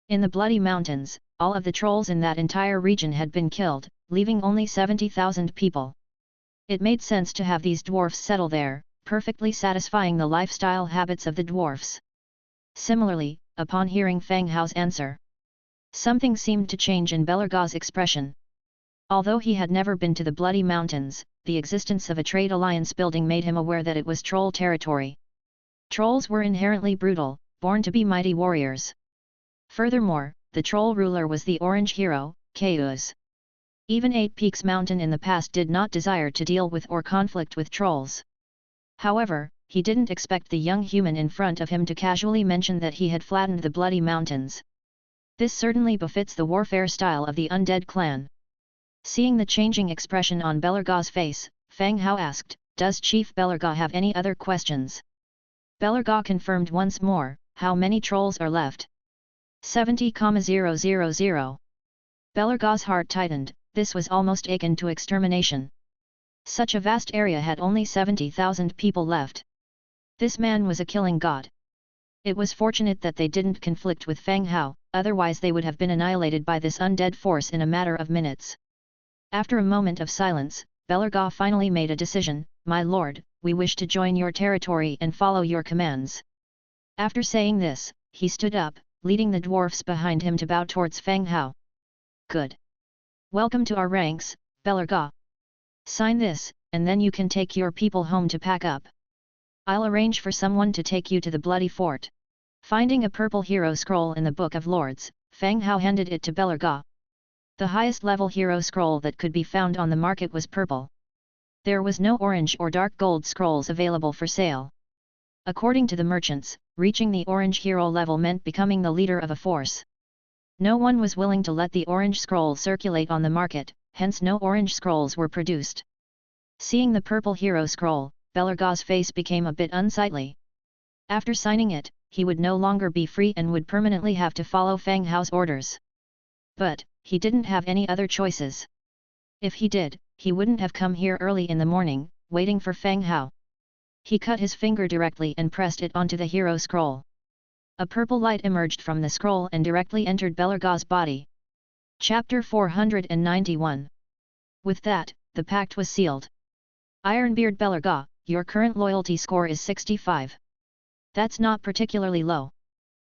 In the Bloody Mountains, all of the trolls in that entire region had been killed, leaving only 70,000 people. It made sense to have these dwarfs settle there, perfectly satisfying the lifestyle habits of the dwarfs. Similarly, upon hearing Fang Hao's answer, something seemed to change in Belarga's expression. Although he had never been to the Bloody Mountains, the existence of a trade alliance building made him aware that it was troll territory. Trolls were inherently brutal, born to be mighty warriors. Furthermore, the troll ruler was the orange hero, Chaos. Even 8 Peaks Mountain in the past did not desire to deal with or conflict with trolls. However, he didn't expect the young human in front of him to casually mention that he had flattened the Bloody Mountains. This certainly befits the warfare style of the Undead clan. Seeing the changing expression on Belarga's face, Fang Hao asked, "Does Chief Belarga have any other questions?" Belarga confirmed once more, "How many trolls are left?" 70,000. Belarga's heart tightened, this was almost akin to extermination. Such a vast area had only 70,000 people left. This man was a killing god. It was fortunate that they didn't conflict with Fang Hao, otherwise they would have been annihilated by this undead force in a matter of minutes. After a moment of silence, Belarga finally made a decision, "My lord, we wish to join your territory and follow your commands." After saying this, he stood up, leading the dwarfs behind him to bow towards Fang Hao. "Good. Welcome to our ranks, Belarga. Sign this, and then you can take your people home to pack up. I'll arrange for someone to take you to the Bloody Fort." Finding a purple hero scroll in the Book of Lords, Fang Hao handed it to Belarga. The highest level hero scroll that could be found on the market was purple. There was no orange or dark gold scrolls available for sale. According to the merchants, reaching the orange hero level meant becoming the leader of a force. No one was willing to let the orange scroll circulate on the market, hence no orange scrolls were produced. Seeing the purple hero scroll, Belarga's face became a bit unsightly. After signing it, he would no longer be free and would permanently have to follow Fang Hao's orders. But, he didn't have any other choices. If he did, he wouldn't have come here early in the morning, waiting for Fang Hao. He cut his finger directly and pressed it onto the hero scroll. A purple light emerged from the scroll and directly entered Belarga's body. Chapter 491. With that, the pact was sealed. Ironbeard Belarga, your current loyalty score is 65. That's not particularly low.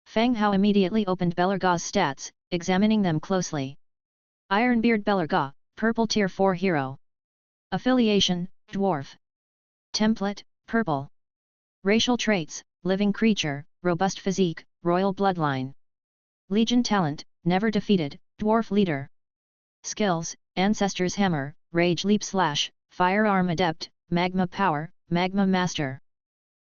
Fang Hao immediately opened Belarga's stats, examining them closely. Ironbeard Belarga, Purple Tier 4 Hero. Affiliation, Dwarf. Template, Purple. Racial traits, Living Creature, Robust Physique, Royal Bloodline. Legion Talent, Never Defeated, Dwarf Leader. Skills, Ancestor's Hammer, Rage Leap Slash, Firearm Adept, Magma Power, Magma Master.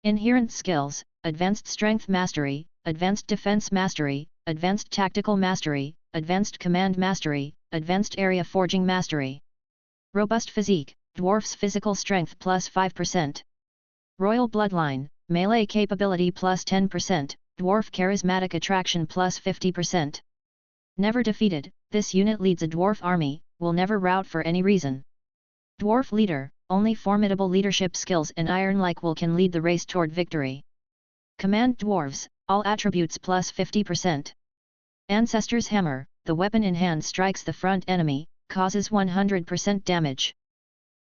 Inherent Skills, Advanced Strength Mastery, Advanced Defense Mastery, Advanced Tactical Mastery, Advanced Command Mastery, Advanced Area Forging Mastery. Robust Physique, Dwarf's Physical Strength plus 5%. Royal Bloodline, Melee Capability plus 10%, Dwarf Charismatic Attraction plus 50%. Never Defeated, this unit leads a dwarf army, will never rout for any reason. Dwarf Leader, only formidable leadership skills and iron-like will can lead the race toward victory. Command Dwarves, all attributes plus 50%. Ancestor's Hammer, the weapon in hand strikes the front enemy, causes 100% damage.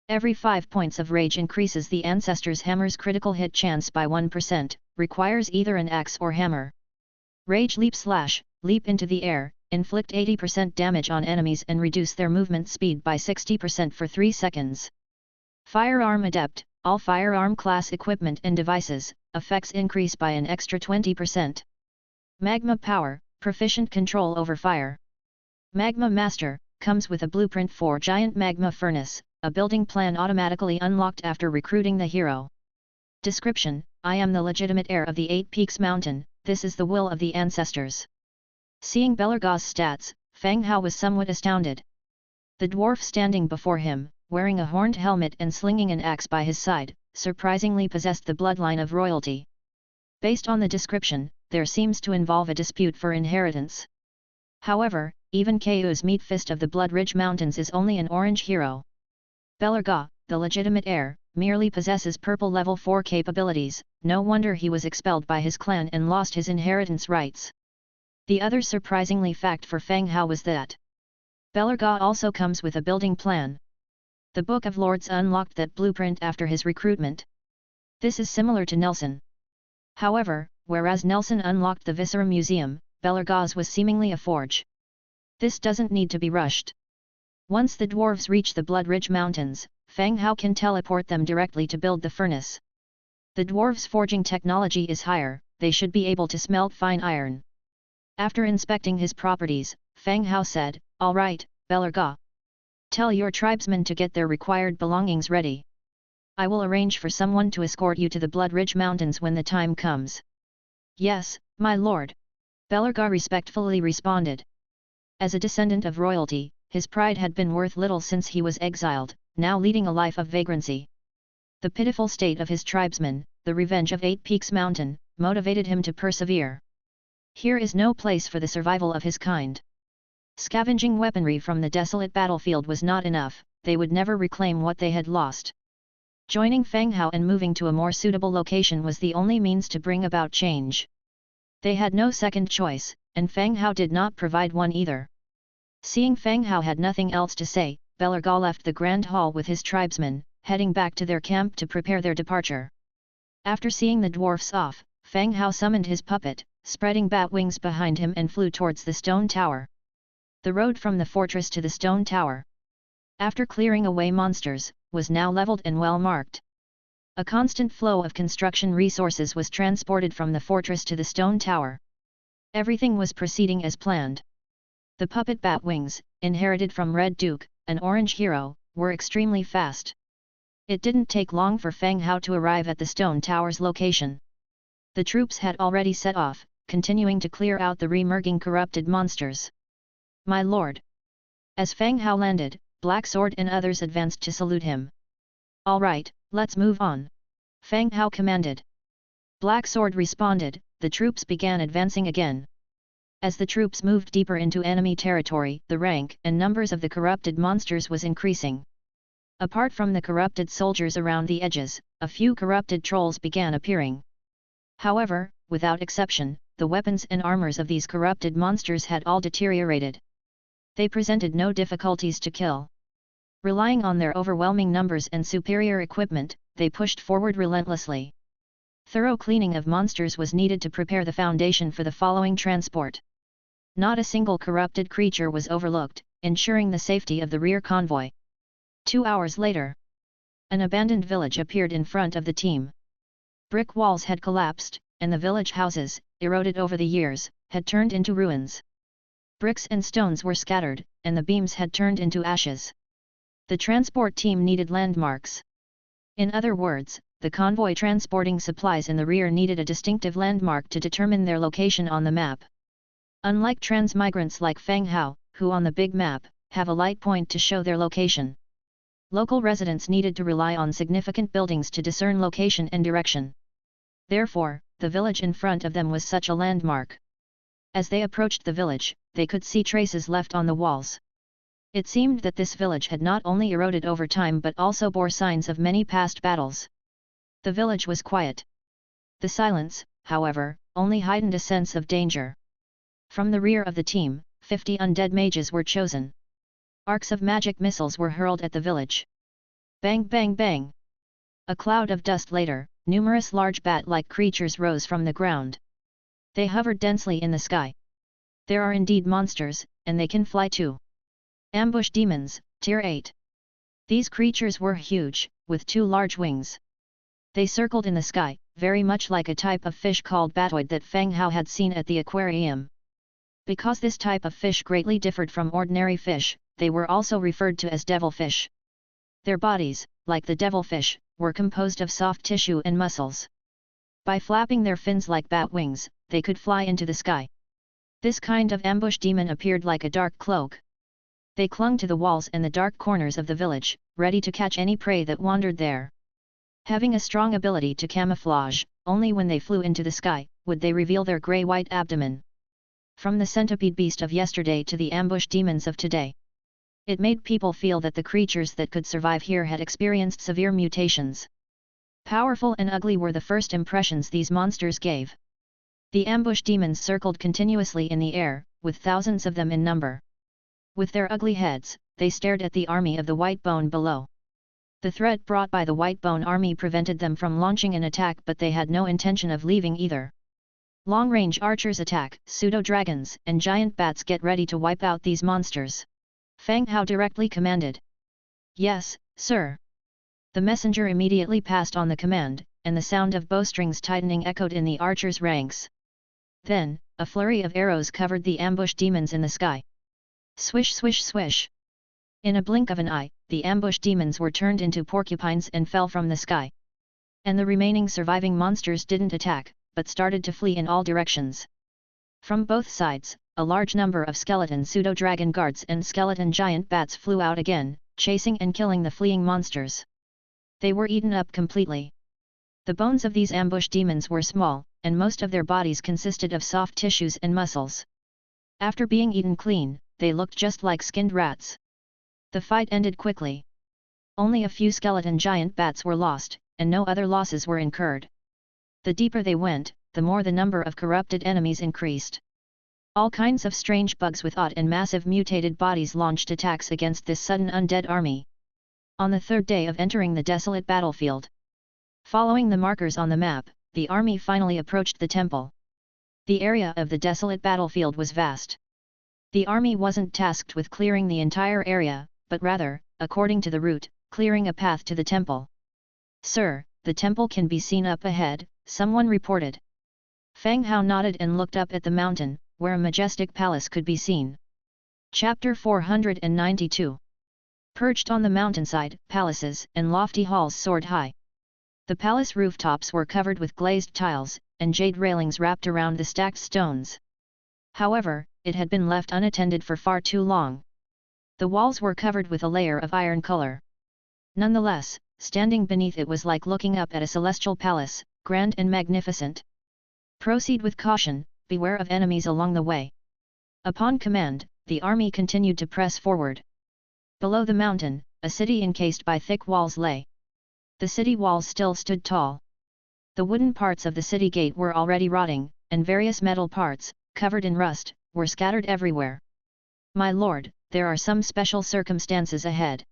Every 5 points of rage increases the Ancestor's Hammer's critical hit chance by 1%, requires either an axe or hammer. Rage Leap Slash, leap into the air, inflict 80% damage on enemies and reduce their movement speed by 60% for 3 seconds. Firearm Adept, all firearm class equipment and devices, effects increase by an extra 20%. Magma Power, proficient control over fire. Magma Master, comes with a blueprint for Giant Magma Furnace, a building plan automatically unlocked after recruiting the hero. Description: I am the legitimate heir of the 8 Peaks Mountain, this is the will of the ancestors. Seeing Belarga's stats, Fang Hao was somewhat astounded. The dwarf standing before him, wearing a horned helmet and slinging an axe by his side, surprisingly possessed the bloodline of royalty. Based on the description, there seems to involve a dispute for inheritance. However, even Kau's meat fist of the Blood Ridge Mountains is only an orange hero. Belarga, the legitimate heir, merely possesses purple level 4 capabilities, no wonder he was expelled by his clan and lost his inheritance rights. The other surprisingly fact for Fang Hao was that Belarga also comes with a building plan. The Book of Lords unlocked that blueprint after his recruitment. This is similar to Nelson. However, whereas Nelson unlocked the Viscera Museum, Belarga's was seemingly a forge. This doesn't need to be rushed. Once the dwarves reach the Blood Ridge Mountains, Fang Hao can teleport them directly to build the furnace. The dwarves' forging technology is higher, they should be able to smelt fine iron. After inspecting his properties, Fang Hao said, "All right, Belarga. Tell your tribesmen to get their required belongings ready. I will arrange for someone to escort you to the Blood Ridge Mountains when the time comes." "Yes, my lord," Belarga respectfully responded. As a descendant of royalty, his pride had been worth little since he was exiled, now leading a life of vagrancy. The pitiful state of his tribesmen, the revenge of 8 Peaks Mountain, motivated him to persevere. Here is no place for the survival of his kind. Scavenging weaponry from the desolate battlefield was not enough, they would never reclaim what they had lost. Joining Fang Hao and moving to a more suitable location was the only means to bring about change. They had no second choice, and Fang Hao did not provide one either. Seeing Fang Hao had nothing else to say, Belarga left the Grand Hall with his tribesmen, heading back to their camp to prepare their departure. After seeing the dwarfs off, Fang Hao summoned his puppet, spreading bat wings behind him and flew towards the stone tower. The road from the fortress to the stone tower, after clearing away monsters, was now leveled and well marked. A constant flow of construction resources was transported from the fortress to the stone tower. Everything was proceeding as planned. The puppet bat wings, inherited from Red Duke, an orange hero, were extremely fast. It didn't take long for Fang Hao to arrive at the stone tower's location. The troops had already set off, continuing to clear out the re-emerging corrupted monsters. "My lord!" As Fang Hao landed, Black Sword and others advanced to salute him. "All right, let's move on," Fang Hao commanded. Black Sword responded, the troops began advancing again. As the troops moved deeper into enemy territory, the rank and numbers of the corrupted monsters was increasing. Apart from the corrupted soldiers around the edges, a few corrupted trolls began appearing. However, without exception, the weapons and armors of these corrupted monsters had all deteriorated. They presented no difficulties to kill. Relying on their overwhelming numbers and superior equipment, they pushed forward relentlessly. Thorough cleaning of monsters was needed to prepare the foundation for the following transport. Not a single corrupted creature was overlooked, ensuring the safety of the rear convoy. 2 hours later, an abandoned village appeared in front of the team. Brick walls had collapsed, and the village houses, eroded over the years, had turned into ruins. Bricks and stones were scattered, and the beams had turned into ashes. The transport team needed landmarks. In other words, the convoy transporting supplies in the rear needed a distinctive landmark to determine their location on the map. Unlike transmigrants like Fang Hao, who on the big map, have a light point to show their location. Local residents needed to rely on significant buildings to discern location and direction. Therefore, the village in front of them was such a landmark. As they approached the village, they could see traces left on the walls. It seemed that this village had not only eroded over time but also bore signs of many past battles. The village was quiet. The silence, however, only heightened a sense of danger. From the rear of the team, 50 undead mages were chosen. Arcs of magic missiles were hurled at the village. Bang bang bang! A cloud of dust later, numerous large bat-like creatures rose from the ground. They hovered densely in the sky. There are indeed monsters, and they can fly too. Ambush demons, Tier 8. These creatures were huge, with 2 large wings. They circled in the sky, very much like a type of fish called batoid that Fang Hao had seen at the aquarium. Because this type of fish greatly differed from ordinary fish, they were also referred to as devilfish. Their bodies, like the devilfish, were composed of soft tissue and muscles. By flapping their fins like bat wings, they could fly into the sky. This kind of ambush demon appeared like a dark cloak. They clung to the walls and the dark corners of the village, ready to catch any prey that wandered there. Having a strong ability to camouflage, only when they flew into the sky, would they reveal their grey-white abdomen. From the centipede beast of yesterday to the ambush demons of today. It made people feel that the creatures that could survive here had experienced severe mutations. Powerful and ugly were the first impressions these monsters gave. The ambush demons circled continuously in the air, with thousands of them in number. With their ugly heads, they stared at the army of the White Bone below. The threat brought by the White Bone army prevented them from launching an attack, but they had no intention of leaving either. Long-range archers attack, pseudo-dragons and giant bats get ready to wipe out these monsters. Fang Hao directly commanded. Yes, sir. The messenger immediately passed on the command, and the sound of bowstrings tightening echoed in the archers' ranks. Then, a flurry of arrows covered the ambush demons in the sky. Swish swish swish! In a blink of an eye, the ambush demons were turned into porcupines and fell from the sky. And the remaining surviving monsters didn't attack, but started to flee in all directions. From both sides, a large number of skeleton pseudo-dragon guards and skeleton giant bats flew out again, chasing and killing the fleeing monsters. They were eaten up completely. The bones of these ambush demons were small, and most of their bodies consisted of soft tissues and muscles. After being eaten clean, they looked just like skinned rats. The fight ended quickly. Only a few skeleton giant bats were lost, and no other losses were incurred. The deeper they went, the more the number of corrupted enemies increased. All kinds of strange bugs with odd and massive mutated bodies launched attacks against this sudden undead army. On the 3rd day of entering the desolate battlefield. Following the markers on the map, the army finally approached the temple. The area of the desolate battlefield was vast. The army wasn't tasked with clearing the entire area, but rather, according to the route, clearing a path to the temple. Sir, the temple can be seen up ahead, someone reported. Fang Hao nodded and looked up at the mountain, where a majestic palace could be seen. Chapter 492. Perched on the mountainside, palaces and lofty halls soared high. The palace rooftops were covered with glazed tiles, and jade railings wrapped around the stacked stones. However, it had been left unattended for far too long. The walls were covered with a layer of iron color. Nonetheless, standing beneath it was like looking up at a celestial palace, grand and magnificent. Proceed with caution, beware of enemies along the way. Upon command, the army continued to press forward. Below the mountain, a city encased by thick walls lay. The city walls still stood tall. The wooden parts of the city gate were already rotting, and various metal parts, covered in rust, were scattered everywhere. My lord, there are some special circumstances ahead.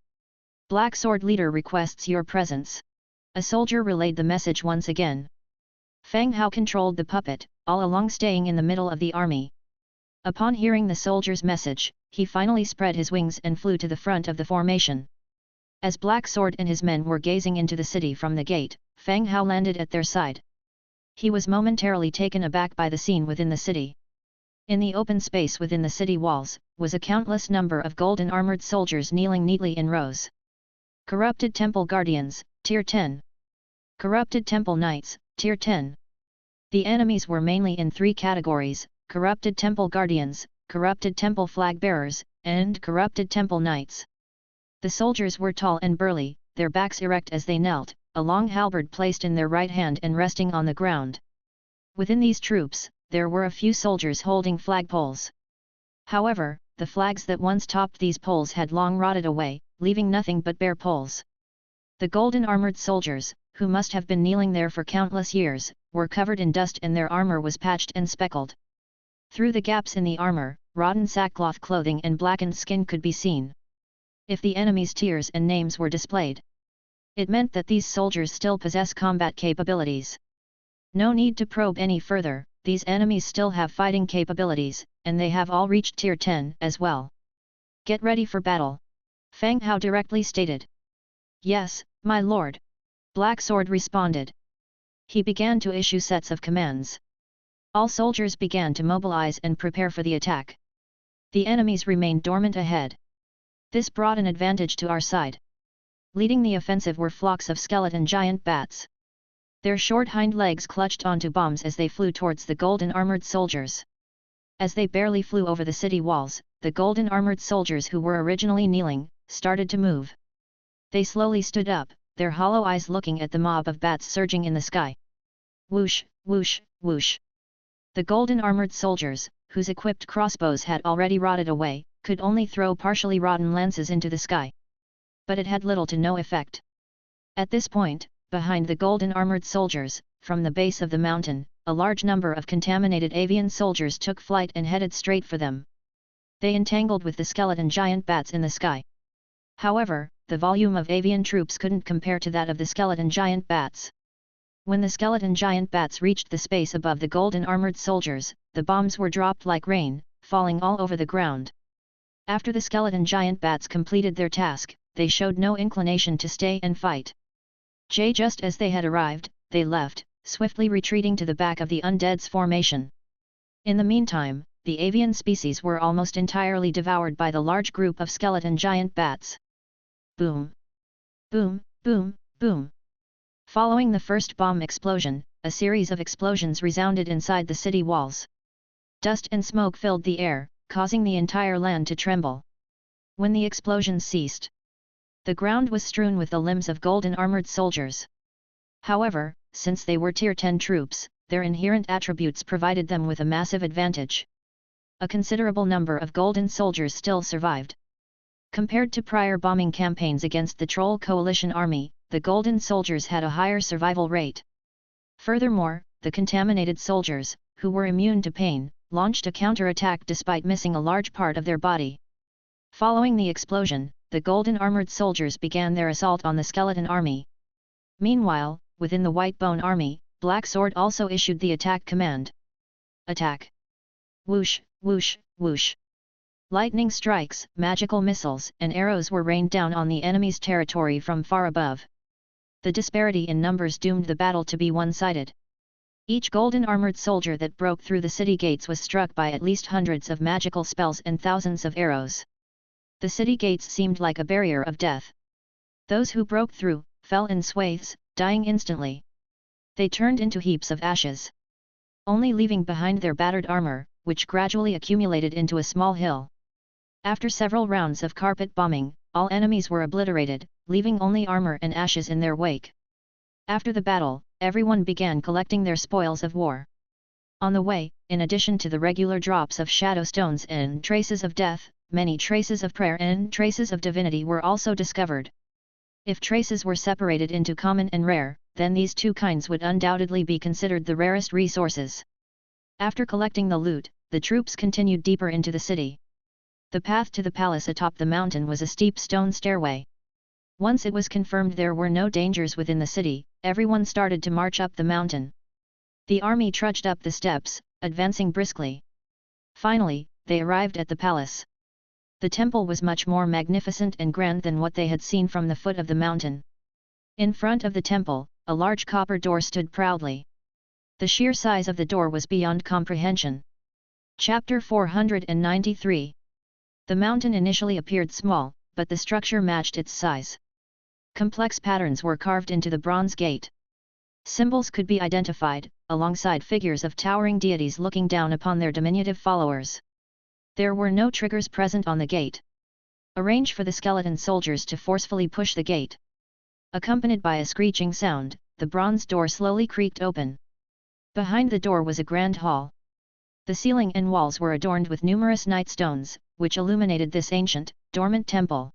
Black Sword Leader requests your presence. A soldier relayed the message once again. Fang Hao controlled the puppet, all along staying in the middle of the army. Upon hearing the soldier's message, he finally spread his wings and flew to the front of the formation. As Black Sword and his men were gazing into the city from the gate, Fang Hao landed at their side. He was momentarily taken aback by the scene within the city. In the open space within the city walls, was a countless number of golden armored soldiers kneeling neatly in rows. Corrupted Temple Guardians, Tier 10. Corrupted Temple Knights, Tier 10. The enemies were mainly in 3 categories: Corrupted Temple Guardians, Corrupted Temple Flag Bearers, and Corrupted Temple Knights. The soldiers were tall and burly, their backs erect as they knelt, a long halberd placed in their right hand and resting on the ground. Within these troops, there were a few soldiers holding flagpoles. However, the flags that once topped these poles had long rotted away, leaving nothing but bare poles. The golden armored soldiers, who must have been kneeling there for countless years, were covered in dust and their armor was patched and speckled. Through the gaps in the armor, rotten sackcloth clothing and blackened skin could be seen. If the enemy's tiers and names were displayed, it meant that these soldiers still possess combat capabilities. No need to probe any further, these enemies still have fighting capabilities, and they have all reached tier 10 as well. Get ready for battle. Fang Hao directly stated. Yes, my lord. Black Sword responded. He began to issue sets of commands. All soldiers began to mobilize and prepare for the attack. The enemies remained dormant ahead. This brought an advantage to our side. Leading the offensive were flocks of skeleton giant bats. Their short hind legs clutched onto bombs as they flew towards the golden armored soldiers. As they barely flew over the city walls, the golden armored soldiers who were originally kneeling, started to move. They slowly stood up, their hollow eyes looking at the mob of bats surging in the sky. Whoosh, whoosh, whoosh. The golden armored soldiers, whose equipped crossbows had already rotted away, could only throw partially rotten lances into the sky. But it had little to no effect. At this point, behind the golden armored soldiers, from the base of the mountain, a large number of contaminated avian soldiers took flight and headed straight for them. They entangled with the skeleton giant bats in the sky. However, the volume of avian troops couldn't compare to that of the skeleton giant bats. When the skeleton giant bats reached the space above the golden armored soldiers, the bombs were dropped like rain, falling all over the ground. After the skeleton giant bats completed their task, they showed no inclination to stay and fight. Just as they had arrived, they left, swiftly retreating to the back of the undead's formation. In the meantime, the avian species were almost entirely devoured by the large group of skeleton giant bats. Boom! Boom, boom, boom! Following the first bomb explosion, a series of explosions resounded inside the city walls. Dust and smoke filled the air, causing the entire land to tremble. When the explosions ceased, the ground was strewn with the limbs of golden armored soldiers. However, since they were tier 10 troops, their inherent attributes provided them with a massive advantage. A considerable number of golden soldiers still survived. Compared to prior bombing campaigns against the Troll Coalition army, the golden soldiers had a higher survival rate. Furthermore, the contaminated soldiers, who were immune to pain, launched a counterattack despite missing a large part of their body. Following the explosion, the golden armored soldiers began their assault on the skeleton army. Meanwhile, within the White Bone army, Black Sword also issued the attack command. Attack! Whoosh, whoosh, whoosh! Lightning strikes, magical missiles, and arrows were rained down on the enemy's territory from far above. The disparity in numbers doomed the battle to be one-sided. Each golden armored soldier that broke through the city gates was struck by at least hundreds of magical spells and thousands of arrows. The city gates seemed like a barrier of death. Those who broke through, fell in swathes, dying instantly. They turned into heaps of ashes, only leaving behind their battered armor, which gradually accumulated into a small hill. After several rounds of carpet bombing, all enemies were obliterated, leaving only armor and ashes in their wake. After the battle, everyone began collecting their spoils of war. On the way, in addition to the regular drops of shadow stones and traces of death, many traces of prayer and traces of divinity were also discovered. If traces were separated into common and rare, then these two kinds would undoubtedly be considered the rarest resources. After collecting the loot, the troops continued deeper into the city. The path to the palace atop the mountain was a steep stone stairway. Once it was confirmed there were no dangers within the city, everyone started to march up the mountain. The army trudged up the steps, advancing briskly. Finally, they arrived at the palace. The temple was much more magnificent and grand than what they had seen from the foot of the mountain. In front of the temple, a large copper door stood proudly. The sheer size of the door was beyond comprehension. Chapter 493. The mountain initially appeared small, but the structure matched its size. Complex patterns were carved into the bronze gate. Symbols could be identified, alongside figures of towering deities looking down upon their diminutive followers. There were no triggers present on the gate. Arrange for the skeleton soldiers to forcefully push the gate. Accompanied by a screeching sound, the bronze door slowly creaked open. Behind the door was a grand hall. The ceiling and walls were adorned with numerous night stones, which illuminated this ancient, dormant temple.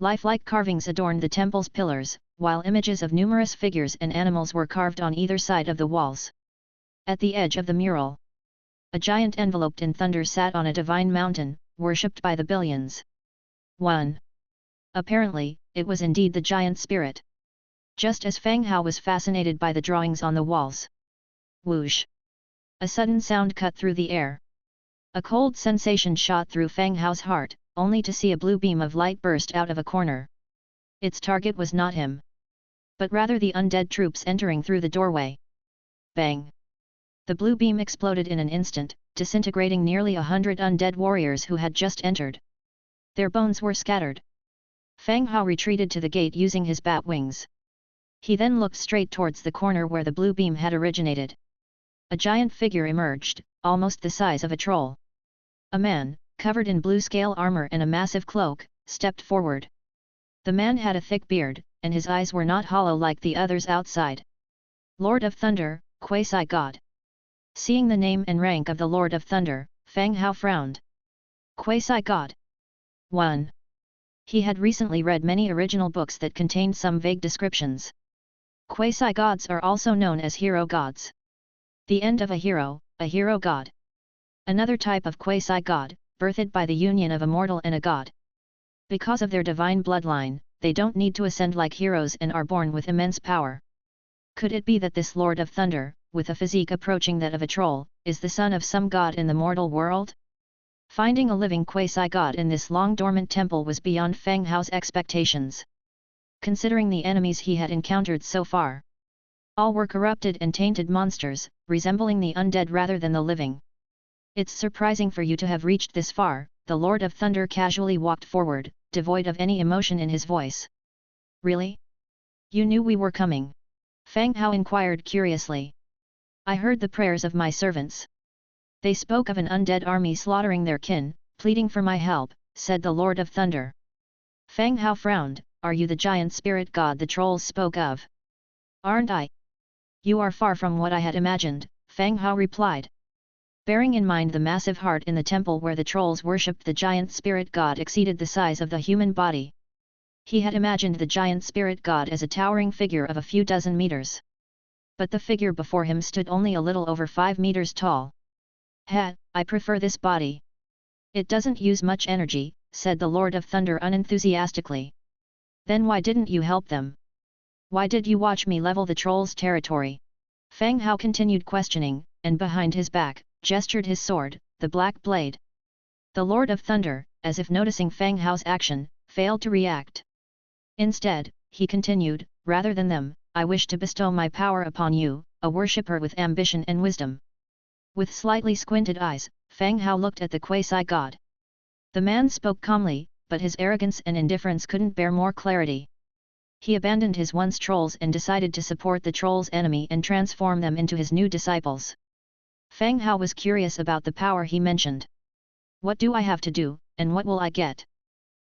Lifelike carvings adorned the temple's pillars, while images of numerous figures and animals were carved on either side of the walls. At the edge of the mural, A giant enveloped in thunder sat on a divine mountain, worshipped by the billions. 1. Apparently, it was indeed the giant spirit. Just as Fang Hao was fascinated by the drawings on the walls. Whoosh! A sudden sound cut through the air. A cold sensation shot through Fang Hao's heart, only to see a blue beam of light burst out of a corner. Its target was not him, but rather the undead troops entering through the doorway. Bang! The blue beam exploded in an instant, disintegrating nearly 100 undead warriors who had just entered. Their bones were scattered. Fang Hao retreated to the gate using his bat wings. He then looked straight towards the corner where the blue beam had originated. A giant figure emerged, almost the size of a troll. A man, covered in blue scale armor and a massive cloak, stepped forward. The man had a thick beard, and his eyes were not hollow like the others outside. Lord of Thunder, quasi-god. Seeing the name and rank of the Lord of Thunder, Fang Hao frowned. Quasi-god. 1. He had recently read many original books that contained some vague descriptions. Quasi-gods are also known as hero gods. The end of a hero god. Another type of quasi-god, birthed by the union of a mortal and a god. Because of their divine bloodline, they don't need to ascend like heroes and are born with immense power. Could it be that this Lord of Thunder, with a physique approaching that of a troll, is the son of some god in the mortal world? Finding a living quasi-god in this long-dormant temple was beyond Fang Hao's expectations. Considering the enemies he had encountered so far, all were corrupted and tainted monsters, resembling the undead rather than the living. It's surprising for you to have reached this far, the Lord of Thunder casually walked forward, devoid of any emotion in his voice. Really? You knew we were coming? Fang Hao inquired curiously. I heard the prayers of my servants. They spoke of an undead army slaughtering their kin, pleading for my help, said the Lord of Thunder. Fang Hao frowned. Are you the giant spirit god the trolls spoke of? Aren't I? You are far from what I had imagined, Fang Hao replied. Bearing in mind the massive heart in the temple where the trolls worshipped the giant spirit god exceeded the size of the human body. He had imagined the giant spirit god as a towering figure of a few dozen meters. But the figure before him stood only a little over 5 meters tall. I prefer this body. It doesn't use much energy, said the Lord of Thunder unenthusiastically. Then why didn't you help them? Why did you watch me level the trolls' territory? Fang Hao continued questioning, and behind his back, gestured his sword, the black blade. The Lord of Thunder, as if noticing Fang Hao's action, failed to react. Instead, he continued, rather than them, I wish to bestow my power upon you, a worshipper with ambition and wisdom. With slightly squinted eyes, Fang Hao looked at the quasi-god. The man spoke calmly, but his arrogance and indifference couldn't bear more clarity. He abandoned his once trolls and decided to support the trolls' enemy and transform them into his new disciples. Fang Hao was curious about the power he mentioned. What do I have to do, and what will I get?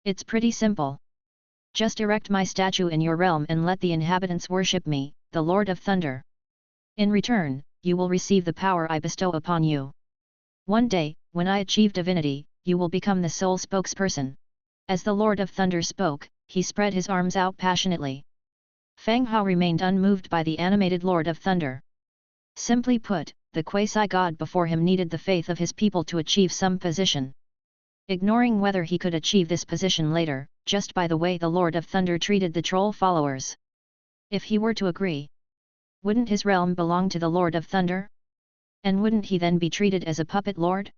It's pretty simple. Just erect my statue in your realm and let the inhabitants worship me, the Lord of Thunder. In return, you will receive the power I bestow upon you. One day, when I achieve divinity, you will become the sole spokesperson. As the Lord of Thunder spoke, he spread his arms out passionately. Fang Hao remained unmoved by the animated Lord of Thunder. Simply put, the quasi-god before him needed the faith of his people to achieve some position. Ignoring whether he could achieve this position later, just by the way the Lord of Thunder treated the troll followers. If he were to agree, wouldn't his realm belong to the Lord of Thunder? And wouldn't he then be treated as a puppet lord?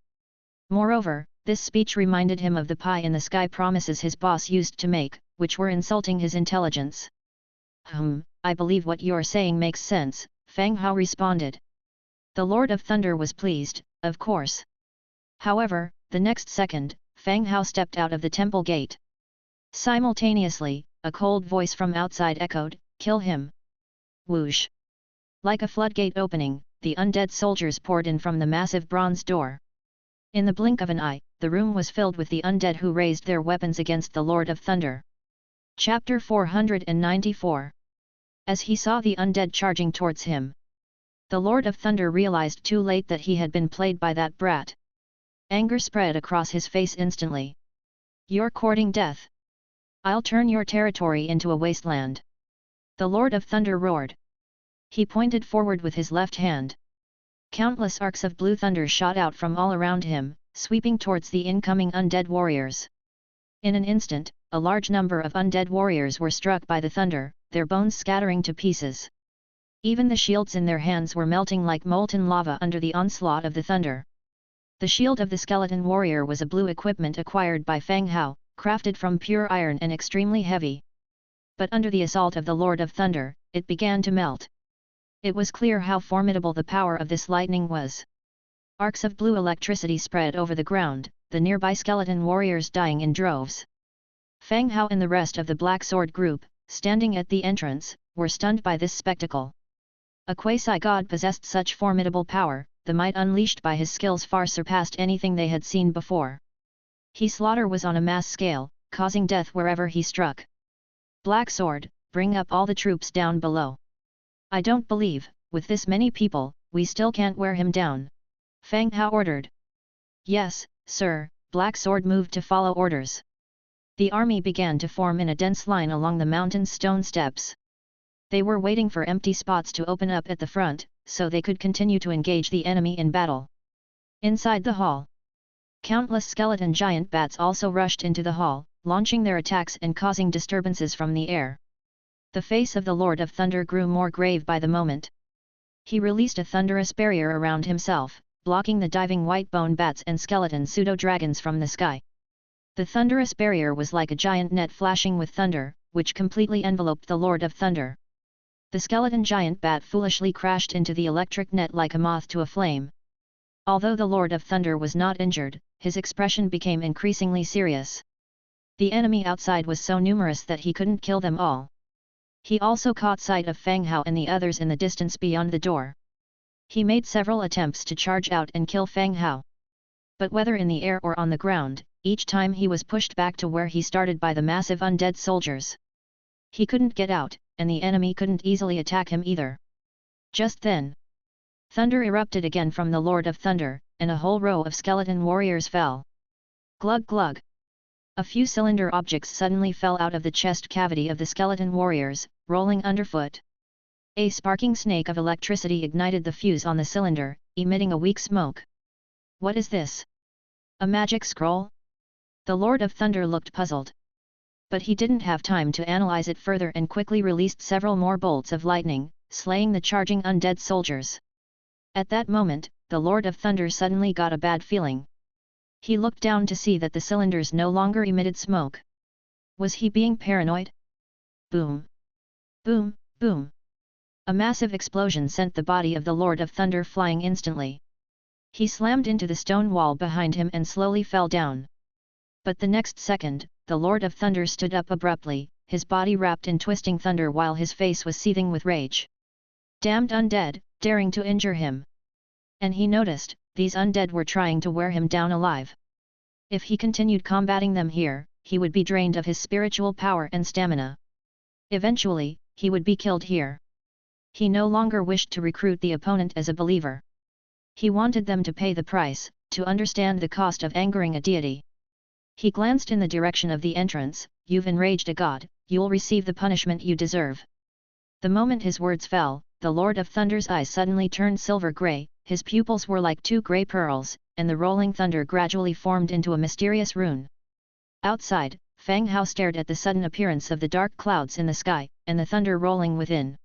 Moreover, this speech reminded him of the pie-in-the-sky promises his boss used to make, which were insulting his intelligence. I believe what you're saying makes sense, Fang Hao responded. The Lord of Thunder was pleased, of course. However, the next second, Fang Hao stepped out of the temple gate. Simultaneously, a cold voice from outside echoed, "Kill him!" Whoosh! Like a floodgate opening, the undead soldiers poured in from the massive bronze door. In the blink of an eye, the room was filled with the undead who raised their weapons against the Lord of Thunder. Chapter 494. As he saw the undead charging towards him, the Lord of Thunder realized too late that he had been played by that brat. Anger spread across his face instantly. You're courting death. I'll turn your territory into a wasteland. The Lord of Thunder roared. He pointed forward with his left hand. Countless arcs of blue thunder shot out from all around him, sweeping towards the incoming undead warriors. In an instant, a large number of undead warriors were struck by the thunder, their bones scattering to pieces. Even the shields in their hands were melting like molten lava under the onslaught of the thunder. The shield of the skeleton warrior was a blue equipment acquired by Fang Hao, crafted from pure iron and extremely heavy. But under the assault of the Lord of Thunder, it began to melt. It was clear how formidable the power of this lightning was. Arcs of blue electricity spread over the ground, the nearby skeleton warriors dying in droves. Fang Hao and the rest of the Black Sword group, standing at the entrance, were stunned by this spectacle. A quasi-god possessed such formidable power, the might unleashed by his skills far surpassed anything they had seen before. His slaughter was on a mass scale, causing death wherever he struck. Black Sword, bring up all the troops down below. I don't believe, with this many people, we still can't wear him down. Fang Hao ordered. Yes, sir, Black Sword moved to follow orders. The army began to form in a dense line along the mountain's stone steps. They were waiting for empty spots to open up at the front, so they could continue to engage the enemy in battle. Inside the hall, countless skeleton giant bats also rushed into the hall, launching their attacks and causing disturbances from the air. The face of the Lord of Thunder grew more grave by the moment. He released a thunderous barrier around himself, blocking the diving white bone bats and skeleton pseudo-dragons from the sky. The thunderous barrier was like a giant net flashing with thunder, which completely enveloped the Lord of Thunder. The skeleton giant bat foolishly crashed into the electric net like a moth to a flame. Although the Lord of Thunder was not injured, his expression became increasingly serious. The enemy outside was so numerous that he couldn't kill them all. He also caught sight of Fang Hao and the others in the distance beyond the door. He made several attempts to charge out and kill Fang Hao. But whether in the air or on the ground, each time he was pushed back to where he started by the massive undead soldiers. He couldn't get out, and the enemy couldn't easily attack him either. Just then, thunder erupted again from the Lord of Thunder, and a whole row of skeleton warriors fell. Glug glug! A few cylinder objects suddenly fell out of the chest cavity of the skeleton warriors, rolling underfoot. A sparking snake of electricity ignited the fuse on the cylinder, emitting a weak smoke. What is this? A magic scroll? The Lord of Thunder looked puzzled. But he didn't have time to analyze it further and quickly released several more bolts of lightning, slaying the charging undead soldiers. At that moment, the Lord of Thunder suddenly got a bad feeling. He looked down to see that the cylinders no longer emitted smoke. Was he being paranoid? Boom! Boom! Boom! A massive explosion sent the body of the Lord of Thunder flying instantly. He slammed into the stone wall behind him and slowly fell down. But the next second, the Lord of Thunder stood up abruptly, his body wrapped in twisting thunder while his face was seething with rage. Damned undead, daring to injure him! And he noticed, these undead were trying to wear him down alive. If he continued combating them here, he would be drained of his spiritual power and stamina. Eventually, he would be killed here. He no longer wished to recruit the opponent as a believer. He wanted them to pay the price, to understand the cost of angering a deity. He glanced in the direction of the entrance. You've enraged a god, you'll receive the punishment you deserve. The moment his words fell, the Lord of Thunder's eyes suddenly turned silver grey, his pupils were like two grey pearls, and the rolling thunder gradually formed into a mysterious rune. Outside, Fang Hao stared at the sudden appearance of the dark clouds in the sky, and the thunder rolling within.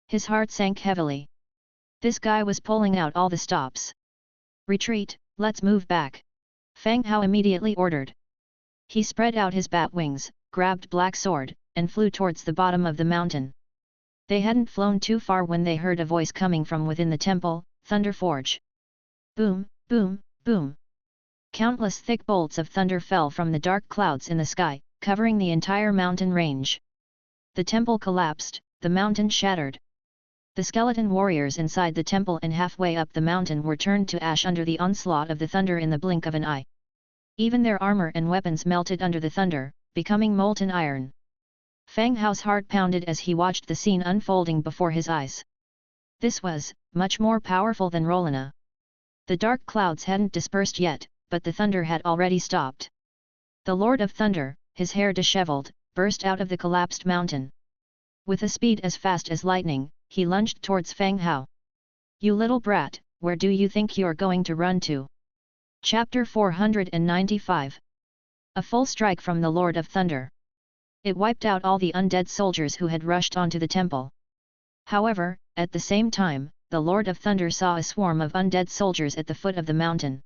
His heart sank heavily. This guy was pulling out all the stops. Retreat, let's move back. Fang Hao immediately ordered. He spread out his bat wings, grabbed Black Sword, and flew towards the bottom of the mountain. They hadn't flown too far when they heard a voice coming from within the temple, Thunder Forge. Boom, boom, boom. Countless thick bolts of thunder fell from the dark clouds in the sky, covering the entire mountain range. The temple collapsed, the mountain shattered. The skeleton warriors inside the temple and halfway up the mountain were turned to ash under the onslaught of the thunder in the blink of an eye. Even their armor and weapons melted under the thunder, becoming molten iron. Fang Hao's heart pounded as he watched the scene unfolding before his eyes. This was much more powerful than Rolina. The dark clouds hadn't dispersed yet, but the thunder had already stopped. The Lord of Thunder, his hair disheveled, burst out of the collapsed mountain. With a speed as fast as lightning, he lunged towards Fang Hao. You little brat, where do you think you're going to run to? Chapter 495. A full strike from the Lord of Thunder. It wiped out all the undead soldiers who had rushed onto the temple. However, at the same time, the Lord of Thunder saw a swarm of undead soldiers at the foot of the mountain.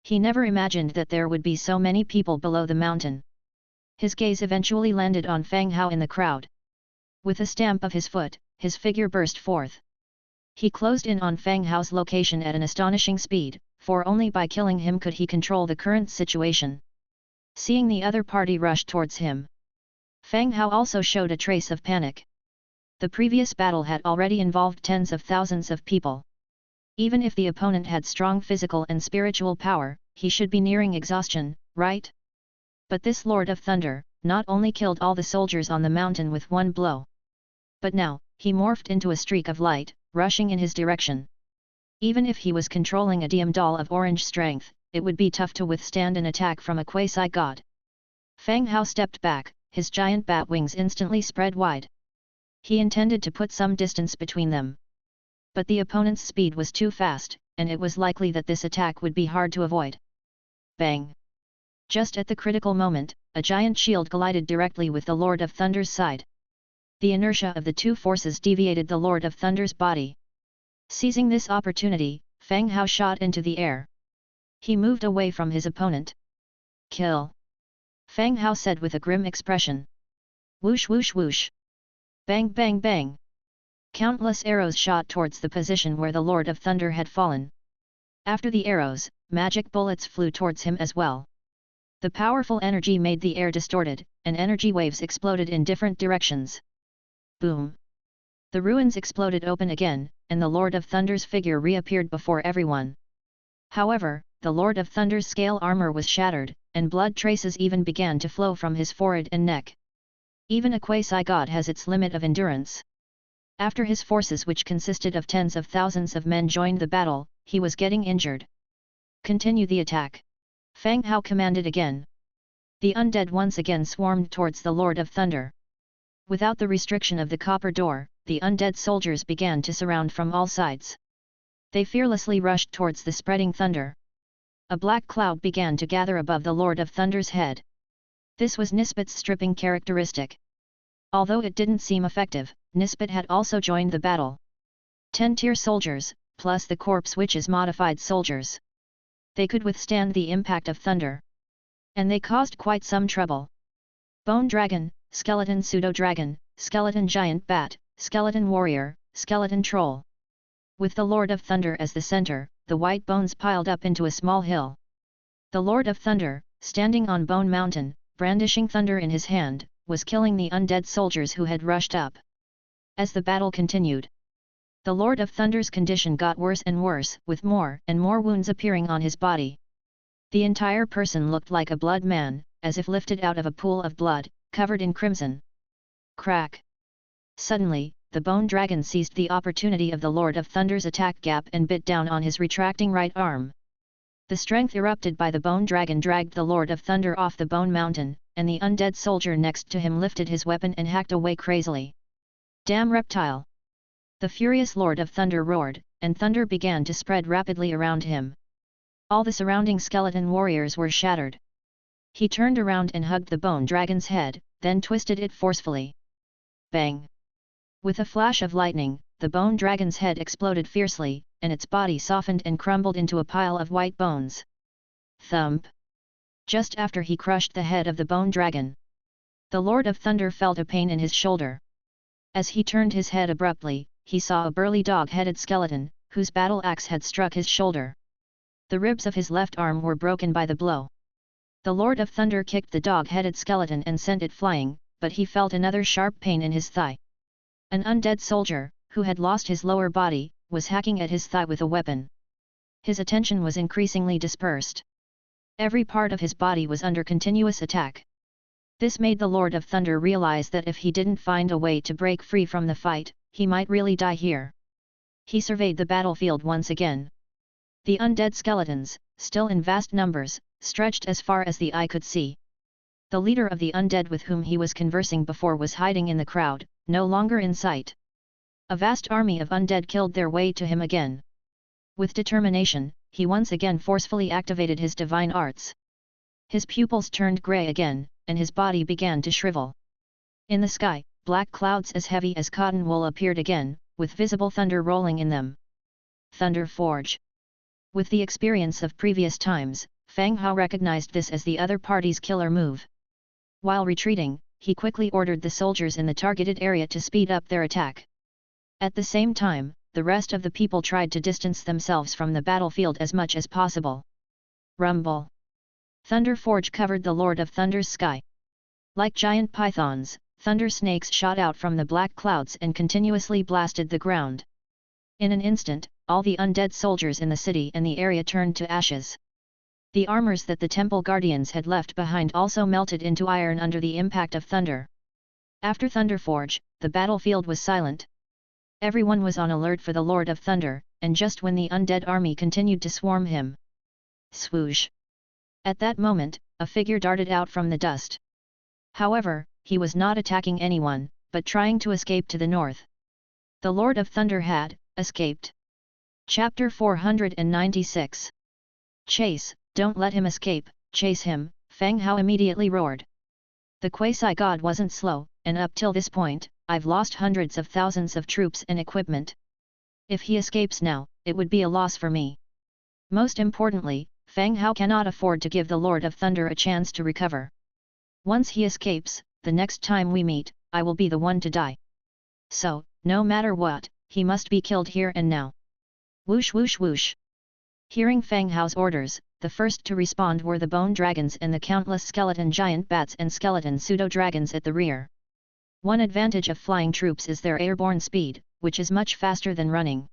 He never imagined that there would be so many people below the mountain. His gaze eventually landed on Fang Hao in the crowd. With a stamp of his foot, his figure burst forth. He closed in on Fang Hao's location at an astonishing speed, for only by killing him could he control the current situation. Seeing the other party rush towards him, Fang Hao also showed a trace of panic. The previous battle had already involved tens of thousands of people. Even if the opponent had strong physical and spiritual power, he should be nearing exhaustion, right? But this Lord of Thunder not only killed all the soldiers on the mountain with one blow, but now, he morphed into a streak of light, rushing in his direction. Even if he was controlling a DM doll of orange strength, it would be tough to withstand an attack from a quasi-god. Fang Hao stepped back, his giant bat wings instantly spread wide. He intended to put some distance between them. But the opponent's speed was too fast, and it was likely that this attack would be hard to avoid. Bang! Just at the critical moment, a giant shield collided directly with the Lord of Thunder's side. The inertia of the two forces deviated the Lord of Thunder's body. Seizing this opportunity, Fang Hao shot into the air. He moved away from his opponent. Kill! Fang Hao said with a grim expression. Whoosh whoosh whoosh! Bang bang bang! Countless arrows shot towards the position where the Lord of Thunder had fallen. After the arrows, magic bullets flew towards him as well. The powerful energy made the air distorted, and energy waves exploded in different directions. Boom! The ruins exploded open again, and the Lord of Thunder's figure reappeared before everyone. However, the Lord of Thunder's scale armor was shattered, and blood traces even began to flow from his forehead and neck. Even a quasi-god has its limit of endurance. After his forces, which consisted of tens of thousands of men, joined the battle, he was getting injured. Continue the attack! Fang Hao commanded again. The undead once again swarmed towards the Lord of Thunder. Without the restriction of the copper door, the undead soldiers began to surround from all sides. They fearlessly rushed towards the spreading thunder. A black cloud began to gather above the Lord of Thunder's head. This was Nisbet's stripping characteristic. Although it didn't seem effective, Nisbet had also joined the battle. 10-tier soldiers, plus the corpse witches modified soldiers. They could withstand the impact of thunder. And they caused quite some trouble. Bone Dragon, Skeleton Pseudo-Dragon, Skeleton Giant Bat, Skeleton Warrior, Skeleton Troll. With the Lord of Thunder as the center, the white bones piled up into a small hill. The Lord of Thunder, standing on Bone Mountain, brandishing thunder in his hand, was killing the undead soldiers who had rushed up. As the battle continued, the Lord of Thunder's condition got worse and worse, with more and more wounds appearing on his body. The entire person looked like a blood man, as if lifted out of a pool of blood, covered in crimson. Crack! Suddenly, the Bone Dragon seized the opportunity of the Lord of Thunder's attack gap and bit down on his retracting right arm. The strength erupted by the Bone Dragon dragged the Lord of Thunder off the Bone Mountain, and the undead soldier next to him lifted his weapon and hacked away crazily. Damn reptile! The furious Lord of Thunder roared, and thunder began to spread rapidly around him. All the surrounding skeleton warriors were shattered. He turned around and hugged the Bone Dragon's head, then twisted it forcefully. Bang! With a flash of lightning, the Bone Dragon's head exploded fiercely, and its body softened and crumbled into a pile of white bones. Thump! Just after he crushed the head of the Bone Dragon, the Lord of Thunder felt a pain in his shoulder. As he turned his head abruptly, he saw a burly dog-headed skeleton, whose battle axe had struck his shoulder. The ribs of his left arm were broken by the blow. The Lord of Thunder kicked the dog-headed skeleton and sent it flying, but he felt another sharp pain in his thigh. An undead soldier, who had lost his lower body, was hacking at his thigh with a weapon. His attention was increasingly dispersed. Every part of his body was under continuous attack. This made the Lord of Thunder realize that if he didn't find a way to break free from the fight, he might really die here. He surveyed the battlefield once again. The undead skeletons, still in vast numbers, stretched as far as the eye could see. The leader of the undead with whom he was conversing before was hiding in the crowd, no longer in sight. A vast army of undead killed their way to him again. With determination, he once again forcefully activated his divine arts. His pupils turned grey again, and his body began to shrivel. In the sky, black clouds as heavy as cotton wool appeared again, with visible thunder rolling in them. Thunder Forge. With the experience of previous times, Fang Hao recognized this as the other party's killer move. While retreating, he quickly ordered the soldiers in the targeted area to speed up their attack. At the same time, the rest of the people tried to distance themselves from the battlefield as much as possible. Rumble. Thunder Forge covered the Lord of Thunder's sky. Like giant pythons, thunder snakes shot out from the black clouds and continuously blasted the ground. In an instant, all the undead soldiers in the city and the area turned to ashes. The armors that the temple guardians had left behind also melted into iron under the impact of thunder. After Thunder Forge, the battlefield was silent. Everyone was on alert for the Lord of Thunder, and just when the undead army continued to swarm him. Swoosh! At that moment, a figure darted out from the dust. However, he was not attacking anyone, but trying to escape to the north. The Lord of Thunder had escaped. Chapter 496. Chase, don't let him escape, chase him, Fang Hao immediately roared. The quasi-god wasn't slow, and up till this point, I've lost hundreds of thousands of troops and equipment. If he escapes now, it would be a loss for me. Most importantly, Fang Hao cannot afford to give the Lord of Thunder a chance to recover. Once he escapes, the next time we meet, I will be the one to die. So, no matter what, he must be killed here and now. Whoosh whoosh whoosh. Hearing Fang Hao's orders, the first to respond were the bone dragons and the countless skeleton giant bats and skeleton pseudo-dragons at the rear. One advantage of flying troops is their airborne speed, which is much faster than running.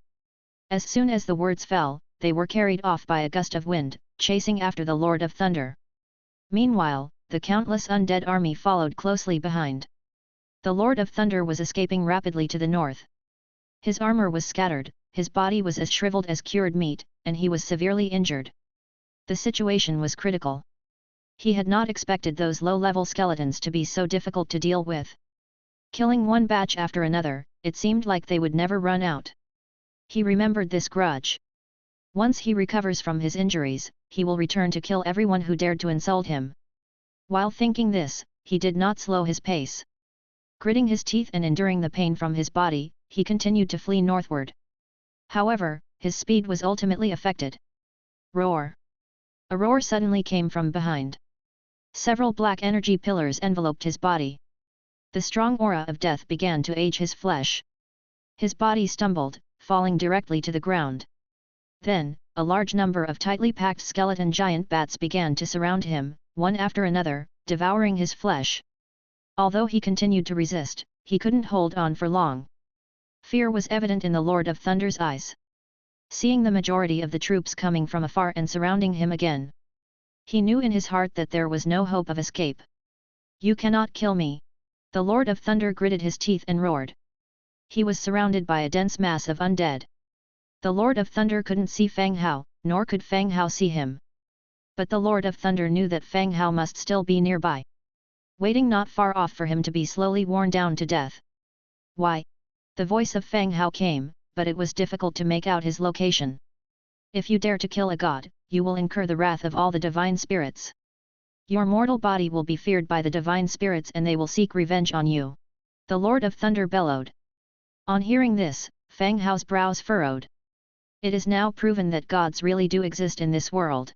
As soon as the words fell, they were carried off by a gust of wind, chasing after the Lord of Thunder. Meanwhile, the countless undead army followed closely behind. The Lord of Thunder was escaping rapidly to the north. His armor was scattered, his body was as shriveled as cured meat, and he was severely injured. The situation was critical. He had not expected those low-level skeletons to be so difficult to deal with. Killing one batch after another, it seemed like they would never run out. He remembered this grudge. Once he recovers from his injuries, he will return to kill everyone who dared to insult him. While thinking this, he did not slow his pace. Gritting his teeth and enduring the pain from his body, he continued to flee northward. However, his speed was ultimately affected. Roar! A roar suddenly came from behind. Several black energy pillars enveloped his body. The strong aura of death began to age his flesh. His body stumbled, falling directly to the ground. Then, a large number of tightly packed skeleton giant bats began to surround him, one after another, devouring his flesh. Although he continued to resist, he couldn't hold on for long. Fear was evident in the Lord of Thunder's eyes. Seeing the majority of the troops coming from afar and surrounding him again, he knew in his heart that there was no hope of escape. You cannot kill me! The Lord of Thunder gritted his teeth and roared. He was surrounded by a dense mass of undead. The Lord of Thunder couldn't see Fang Hao, nor could Fang Hao see him. But the Lord of Thunder knew that Fang Hao must still be nearby, waiting not far off for him to be slowly worn down to death. Why? The voice of Fang Hao came, but it was difficult to make out his location. If you dare to kill a god, you will incur the wrath of all the divine spirits. Your mortal body will be feared by the divine spirits and they will seek revenge on you. The Lord of Thunder bellowed. On hearing this, Fang Hao's brows furrowed. It is now proven that gods really do exist in this world.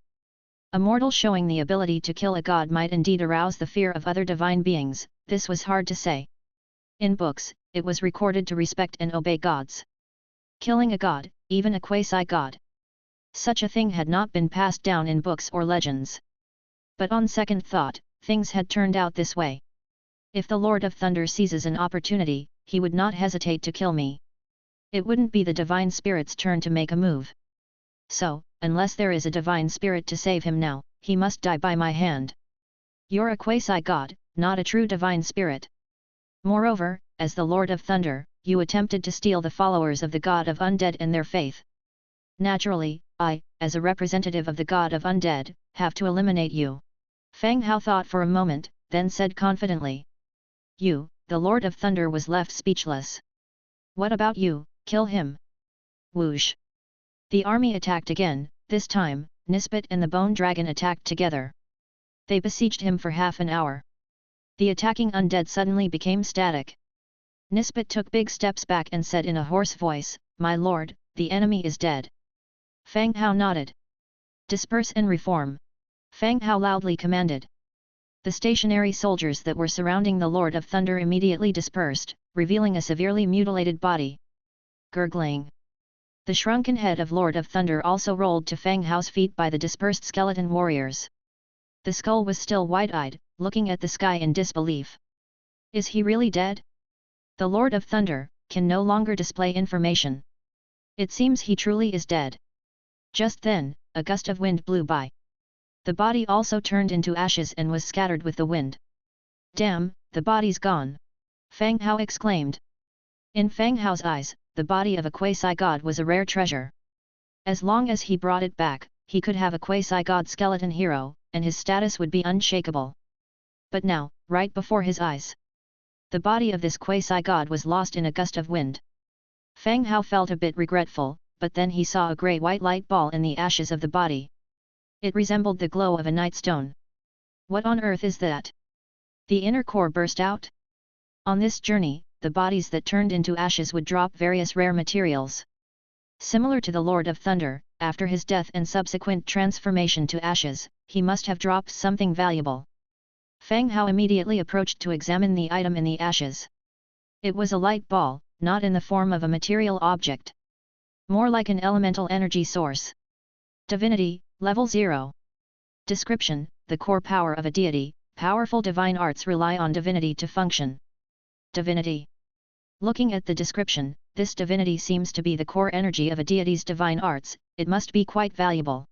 A mortal showing the ability to kill a god might indeed arouse the fear of other divine beings, this was hard to say. In books, it was recorded to respect and obey gods. Killing a god, even a quasi-god. Such a thing had not been passed down in books or legends. But on second thought, things had turned out this way. If the Lord of Thunder seizes an opportunity, he would not hesitate to kill me. It wouldn't be the divine spirit's turn to make a move. So, unless there is a divine spirit to save him now, he must die by my hand. You're a quasi-god, not a true divine spirit. Moreover, as the Lord of Thunder, you attempted to steal the followers of the God of Undead and their faith. Naturally, I, as a representative of the God of Undead, have to eliminate you. Fang Hao thought for a moment, then said confidently. You, the Lord of Thunder was left speechless. What about you, kill him? Whoosh! The army attacked again. This time, Nisbet and the Bone Dragon attacked together. They besieged him for half an hour. The attacking undead suddenly became static. Nisbet took big steps back and said in a hoarse voice, "My lord, the enemy is dead." Fang Hao nodded. "Disperse and reform," Fang Hao loudly commanded. The stationary soldiers that were surrounding the Lord of Thunder immediately dispersed, revealing a severely mutilated body. Gurgling. The shrunken head of Lord of Thunder also rolled to Fang Hao's feet by the dispersed skeleton warriors. The skull was still wide-eyed, looking at the sky in disbelief. Is he really dead? The Lord of Thunder can no longer display information. It seems he truly is dead. Just then, a gust of wind blew by. The body also turned into ashes and was scattered with the wind. "Damn, the body's gone!" Fang Hao exclaimed. In Fang Hao's eyes, the body of a quasi-god was a rare treasure. As long as he brought it back, he could have a quasi-god skeleton hero, and his status would be unshakable. But now, right before his eyes, the body of this quasi-god was lost in a gust of wind. Fang Hao felt a bit regretful, but then he saw a grey-white light ball in the ashes of the body. It resembled the glow of a night stone. What on earth is that? The inner core burst out. On this journey, the bodies that turned into ashes would drop various rare materials. Similar to the Lord of Thunder, after his death and subsequent transformation to ashes, he must have dropped something valuable. Fang Hao immediately approached to examine the item in the ashes. It was a light ball, not in the form of a material object. More like an elemental energy source. Divinity, Level 0. Description: the core power of a deity. Powerful divine arts rely on divinity to function. Divinity. Looking at the description, this divinity seems to be the core energy of a deity's divine arts. It must be quite valuable.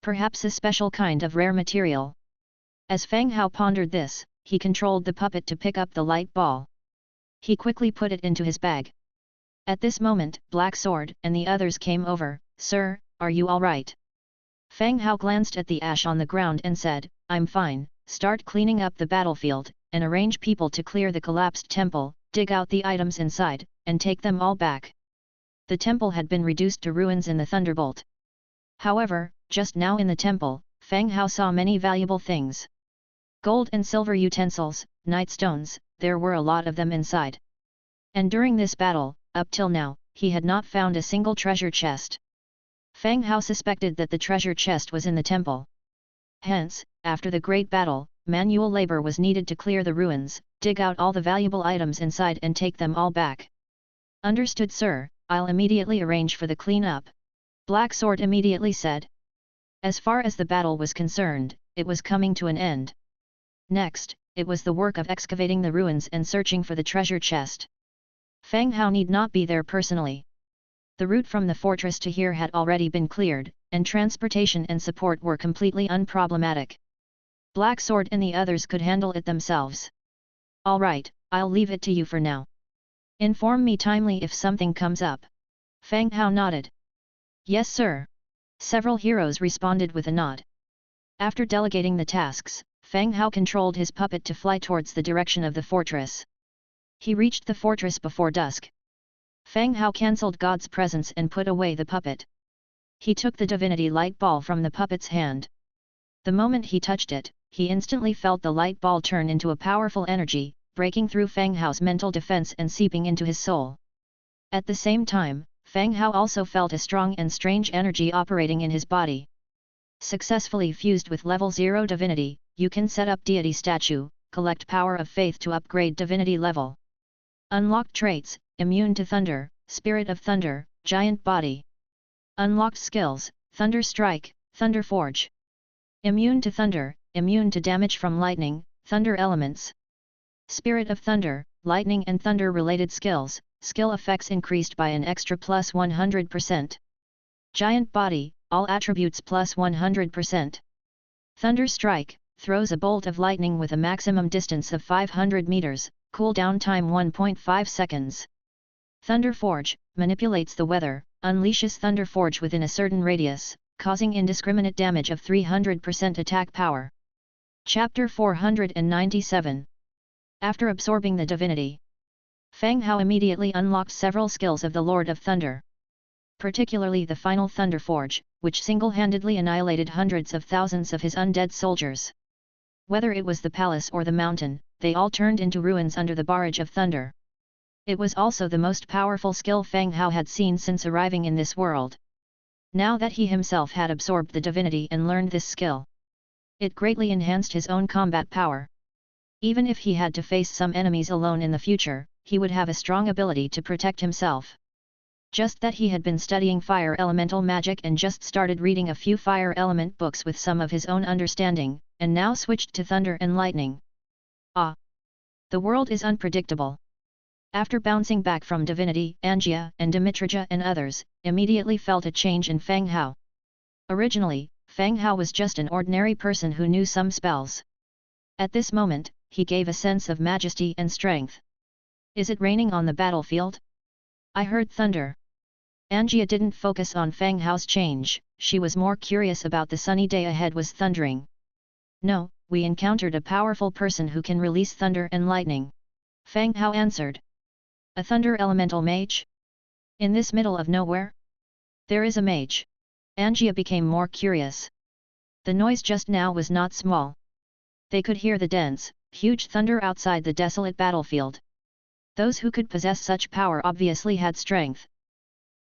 Perhaps a special kind of rare material. As Fang Hao pondered this, he controlled the puppet to pick up the light ball. He quickly put it into his bag. At this moment, Black Sword and the others came over. "Sir, are you all right?" Fang Hao glanced at the ash on the ground and said, "I'm fine. Start cleaning up the battlefield, and arrange people to clear the collapsed temple, dig out the items inside, and take them all back." The temple had been reduced to ruins in the thunderbolt. However, just now in the temple, Fang Hao saw many valuable things. Gold and silver utensils, night stones, there were a lot of them inside. And during this battle, up till now, he had not found a single treasure chest. Fang Hao suspected that the treasure chest was in the temple. Hence, after the great battle, manual labor was needed to clear the ruins, dig out all the valuable items inside and take them all back. "Understood, sir, I'll immediately arrange for the clean-up," Black Sword immediately said. As far as the battle was concerned, it was coming to an end. Next, it was the work of excavating the ruins and searching for the treasure chest. Fang Hao need not be there personally. The route from the fortress to here had already been cleared, and transportation and support were completely unproblematic. Black Sword and the others could handle it themselves. "All right, I'll leave it to you for now. Inform me timely if something comes up." Fang Hao nodded. "Yes, sir." Several heroes responded with a nod. After delegating the tasks, Fang Hao controlled his puppet to fly towards the direction of the fortress. He reached the fortress before dusk. Fang Hao cancelled God's presence and put away the puppet. He took the divinity light ball from the puppet's hand. The moment he touched it, he instantly felt the light ball turn into a powerful energy, breaking through Fang Hao's mental defense and seeping into his soul. At the same time, Fang Hao also felt a strong and strange energy operating in his body. Successfully fused with level 0 divinity, you can set up deity statue, collect power of faith to upgrade divinity level. Unlocked traits: immune to thunder, spirit of thunder, giant body. Unlocked skills: thunder strike, thunder forge. Immune to thunder, immune to damage from lightning, thunder elements. Spirit of thunder, lightning and thunder related skills, skill effects increased by an extra plus 100%. Giant body, all attributes plus 100%. Thunder strike, throws a bolt of lightning with a maximum distance of 500 meters, cooldown time 1.5 seconds. Thunder forge, manipulates the weather, unleashes thunder forge within a certain radius, causing indiscriminate damage of 300% attack power. Chapter 497. After absorbing the divinity, Fang Hao immediately unlocked several skills of the Lord of Thunder. particularly the final Thunder Forge, which single-handedly annihilated hundreds of thousands of his undead soldiers. Whether it was the palace or the mountain, they all turned into ruins under the barrage of thunder. It was also the most powerful skill Fang Hao had seen since arriving in this world. Now that he himself had absorbed the divinity and learned this skill, it greatly enhanced his own combat power. Even if he had to face some enemies alone in the future, he would have a strong ability to protect himself. Just that he had been studying fire elemental magic and just started reading a few fire element books with some of his own understanding, and now switched to thunder and lightning. Ah! The world is unpredictable. After bouncing back from divinity, Angia and Dimitrija and others immediately felt a change in Fang Hao. Originally, Fang Hao was just an ordinary person who knew some spells. At this moment, he gave a sense of majesty and strength. Is it raining on the battlefield? I heard thunder. Angia didn't focus on Fang Hao's change, she was more curious about the sunny day ahead was thundering. No, we encountered a powerful person who can release thunder and lightning. Fang Hao answered. A thunder elemental mage? In this middle of nowhere? There is a mage. Angia became more curious. The noise just now was not small. They could hear the dense, huge thunder outside the desolate battlefield. Those who could possess such power obviously had strength.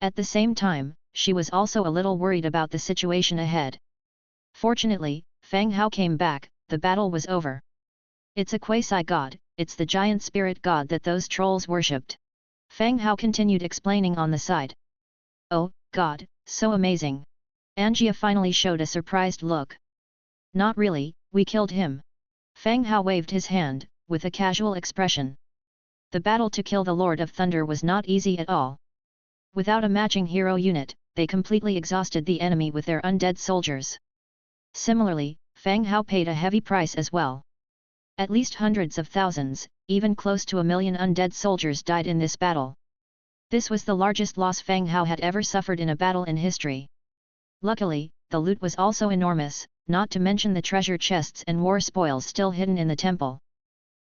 At the same time, she was also a little worried about the situation ahead. Fortunately, Fang Hao came back, the battle was over. It's a quasi-god, it's the giant spirit god that those trolls worshipped. Fang Hao continued explaining on the side. Oh, God, so amazing. Angia finally showed a surprised look. Not really, we killed him. Fang Hao waved his hand, with a casual expression. The battle to kill the Lord of Thunder was not easy at all. Without a matching hero unit, they completely exhausted the enemy with their undead soldiers. Similarly, Fang Hao paid a heavy price as well. At least hundreds of thousands, even close to 1 million undead soldiers died in this battle. This was the largest loss Fang Hao had ever suffered in a battle in history. Luckily, the loot was also enormous, not to mention the treasure chests and war spoils still hidden in the temple.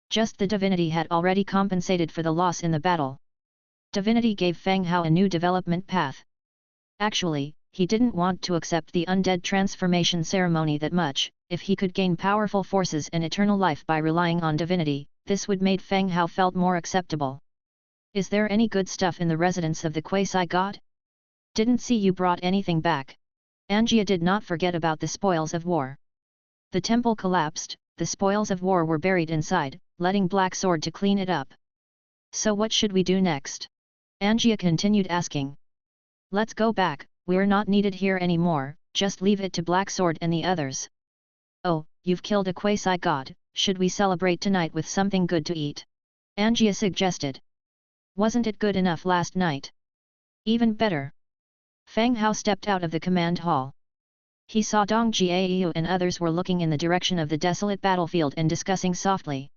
Just the divinity had already compensated for the loss in the battle. Divinity gave Fang Hao a new development path. Actually, he didn't want to accept the undead transformation ceremony that much. If he could gain powerful forces and eternal life by relying on divinity, this would make Fang Hao felt more acceptable. Is there any good stuff in the residence of the quasi-god? Didn't see you brought anything back. Angia did not forget about the spoils of war. The temple collapsed, the spoils of war were buried inside, letting Black Sword to clean it up. So what should we do next? Angia continued asking. Let's go back, we're not needed here anymore, just leave it to Black Sword and the others. Oh, you've killed a quasi-god, should we celebrate tonight with something good to eat? Angia suggested. Wasn't it good enough last night? Even better. Fang Hao stepped out of the command hall. He saw Dong Jiayu and others were looking in the direction of the desolate battlefield and discussing softly.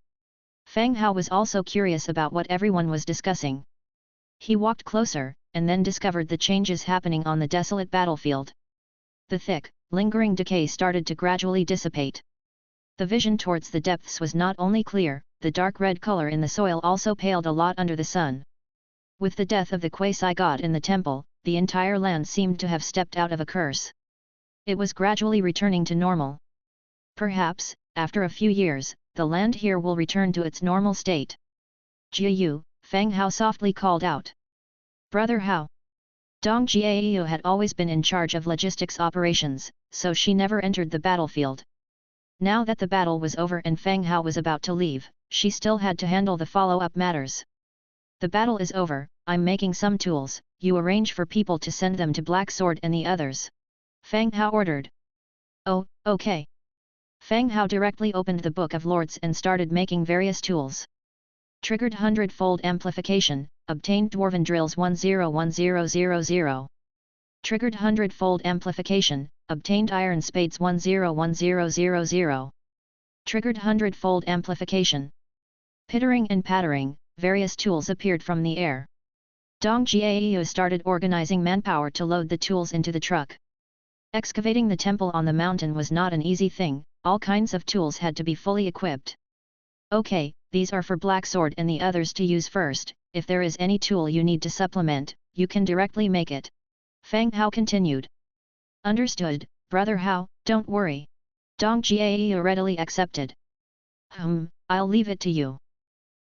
Fang Hao was also curious about what everyone was discussing. He walked closer, and then discovered the changes happening on the desolate battlefield. The thick, lingering decay started to gradually dissipate. The vision towards the depths was not only clear, the dark red color in the soil also paled a lot under the sun. With the death of the quasi-god in the temple, the entire land seemed to have stepped out of a curse. It was gradually returning to normal. Perhaps, after a few years, the land here will return to its normal state. Jiayu, Fang Hao softly called out. Brother Hao. Dong Jiayu had always been in charge of logistics operations, so she never entered the battlefield. Now that the battle was over and Fang Hao was about to leave, she still had to handle the follow-up matters. The battle is over, I'm making some tools, you arrange for people to send them to Black Sword and the others. Fang Hao ordered. Oh, okay. Fang Hao directly opened the Book of Lords and started making various tools. Triggered Hundredfold Amplification, obtained Dwarven Drills 101000. Triggered Hundredfold Amplification, obtained Iron Spades 101000. Triggered Hundredfold Amplification. Pittering and pattering, various tools appeared from the air. Dong Jiayu started organizing manpower to load the tools into the truck. Excavating the temple on the mountain was not an easy thing, all kinds of tools had to be fully equipped. Okay, these are for Black Sword and the others to use first, if there is any tool you need to supplement, you can directly make it. Fang Hao continued. Understood, Brother Hao, don't worry. Dong Jie readily accepted. I'll leave it to you.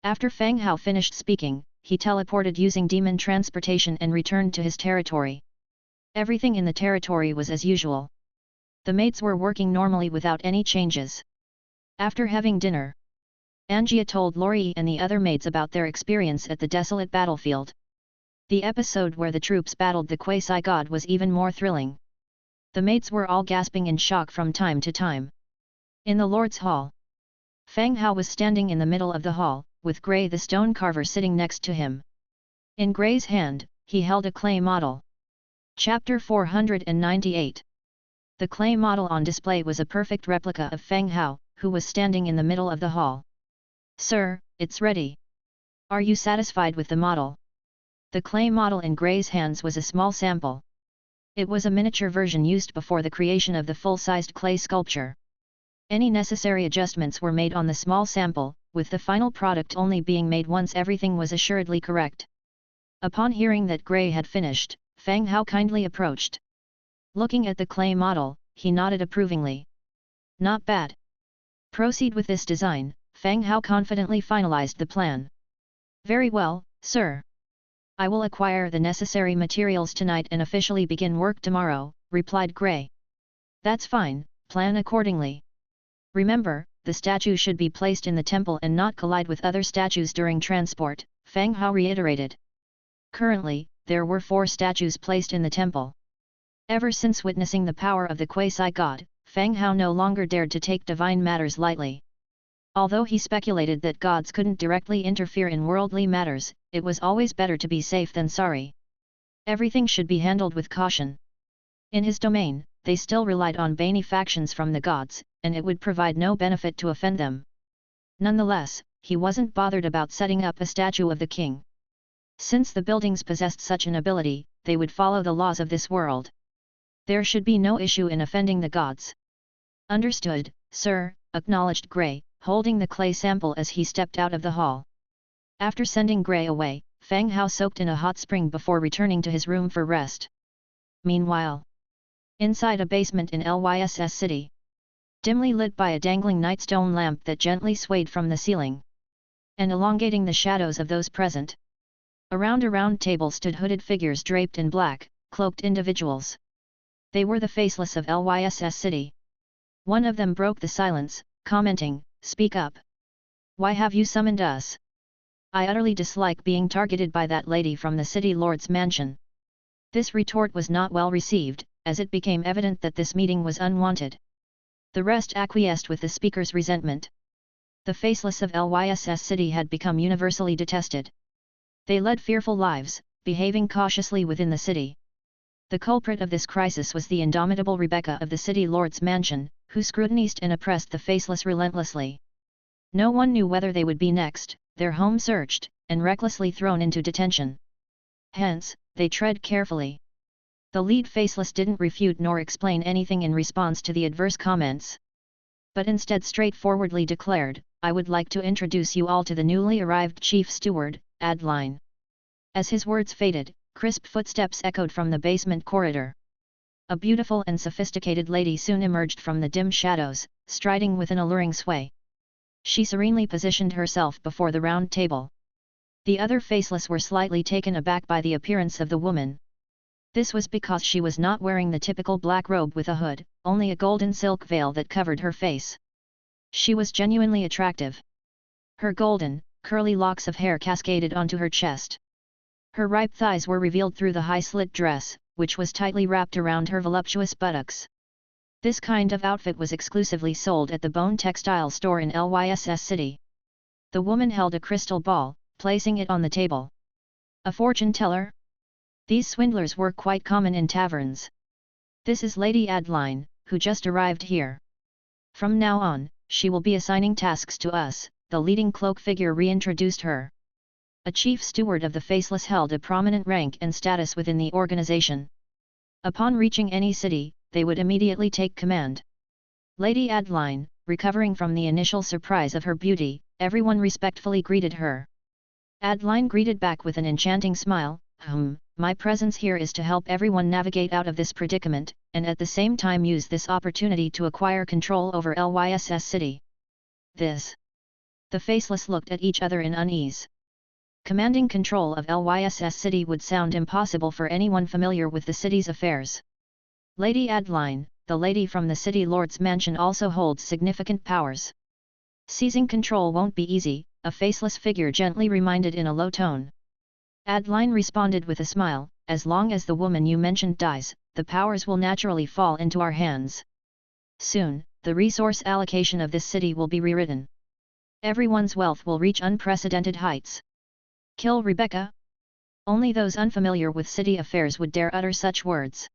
After Fang Hao finished speaking, he teleported using demon transportation and returned to his territory. Everything in the territory was as usual. The maids were working normally without any changes. After having dinner, Angia told Lori and the other maids about their experience at the desolate battlefield. The episode where the troops battled the quasi-god was even more thrilling. The maids were all gasping in shock from time to time. In the Lord's Hall, Fang Hao was standing in the middle of the hall, with Gray the stone carver sitting next to him. In Gray's hand, he held a clay model. Chapter 498. The clay model on display was a perfect replica of Fang Hao, who was standing in the middle of the hall. Sir, it's ready. Are you satisfied with the model? The clay model in Gray's hands was a small sample. It was a miniature version used before the creation of the full-sized clay sculpture. Any necessary adjustments were made on the small sample, with the final product only being made once everything was assuredly correct. Upon hearing that Gray had finished, Fang Hao kindly approached. Looking at the clay model, he nodded approvingly. Not bad. Proceed with this design, Fang Hao confidently finalized the plan. Very well, sir. I will acquire the necessary materials tonight and officially begin work tomorrow, replied Gray. That's fine, plan accordingly. Remember, the statue should be placed in the temple and not collide with other statues during transport, Fang Hao reiterated. Currently, there were 4 statues placed in the temple. Ever since witnessing the power of the quasi-god, Fang Hao no longer dared to take divine matters lightly. Although he speculated that gods couldn't directly interfere in worldly matters, it was always better to be safe than sorry. Everything should be handled with caution. In his domain, they still relied on benefactions from the gods, and it would provide no benefit to offend them. Nonetheless, he wasn't bothered about setting up a statue of the king. Since the buildings possessed such an ability, they would follow the laws of this world. There should be no issue in offending the gods. Understood, sir, acknowledged Gray, holding the clay sample as he stepped out of the hall. After sending Gray away, Fang Hao soaked in a hot spring before returning to his room for rest. Meanwhile, inside a basement in Lyss City, dimly lit by a dangling nightstone lamp that gently swayed from the ceiling, and elongating the shadows of those present. Around a round table stood hooded figures draped in black, cloaked individuals. They were the faceless of Lyss City. One of them broke the silence, commenting, "Speak up. Why have you summoned us? I utterly dislike being targeted by that lady from the city lord's mansion." This retort was not well received, as it became evident that this meeting was unwanted. The rest acquiesced with the speaker's resentment. The faceless of Lyss City had become universally detested. They led fearful lives, behaving cautiously within the city. The culprit of this crisis was the indomitable Rebecca of the city lord's mansion, who scrutinized and oppressed the faceless relentlessly. No one knew whether they would be next, their home searched, and recklessly thrown into detention. Hence, they tread carefully. The lead faceless didn't refute nor explain anything in response to the adverse comments, but instead straightforwardly declared, "I would like to introduce you all to the newly arrived chief steward, Adeline." As his words faded, crisp footsteps echoed from the basement corridor. A beautiful and sophisticated lady soon emerged from the dim shadows, striding with an alluring sway. She serenely positioned herself before the round table. The other faceless were slightly taken aback by the appearance of the woman. This was because she was not wearing the typical black robe with a hood, only a golden silk veil that covered her face. She was genuinely attractive. Her golden, curly locks of hair cascaded onto her chest. Her ripe thighs were revealed through the high-slit dress, which was tightly wrapped around her voluptuous buttocks. This kind of outfit was exclusively sold at the Bone Textile store in Lyss City. The woman held a crystal ball, placing it on the table. A fortune teller? These swindlers were quite common in taverns. This is Lady Adeline, who just arrived here. From now on, she will be assigning tasks to us, the leading cloak figure reintroduced her. A chief steward of the faceless held a prominent rank and status within the organization. Upon reaching any city, they would immediately take command. Lady Adeline, recovering from the initial surprise of her beauty, everyone respectfully greeted her. Adeline greeted back with an enchanting smile, my presence here is to help everyone navigate out of this predicament, and at the same time use this opportunity to acquire control over Lyss city. This. The Faceless looked at each other in unease. Commanding control of Lyss city would sound impossible for anyone familiar with the city's affairs. Lady Adeline, the lady from the City Lord's mansion, also holds significant powers. Seizing control won't be easy, a faceless figure gently reminded in a low tone. Adeline responded with a smile, as long as the woman you mentioned dies, the powers will naturally fall into our hands. Soon, the resource allocation of this city will be rewritten. Everyone's wealth will reach unprecedented heights. Kill Rebecca? Only those unfamiliar with city affairs would dare utter such words.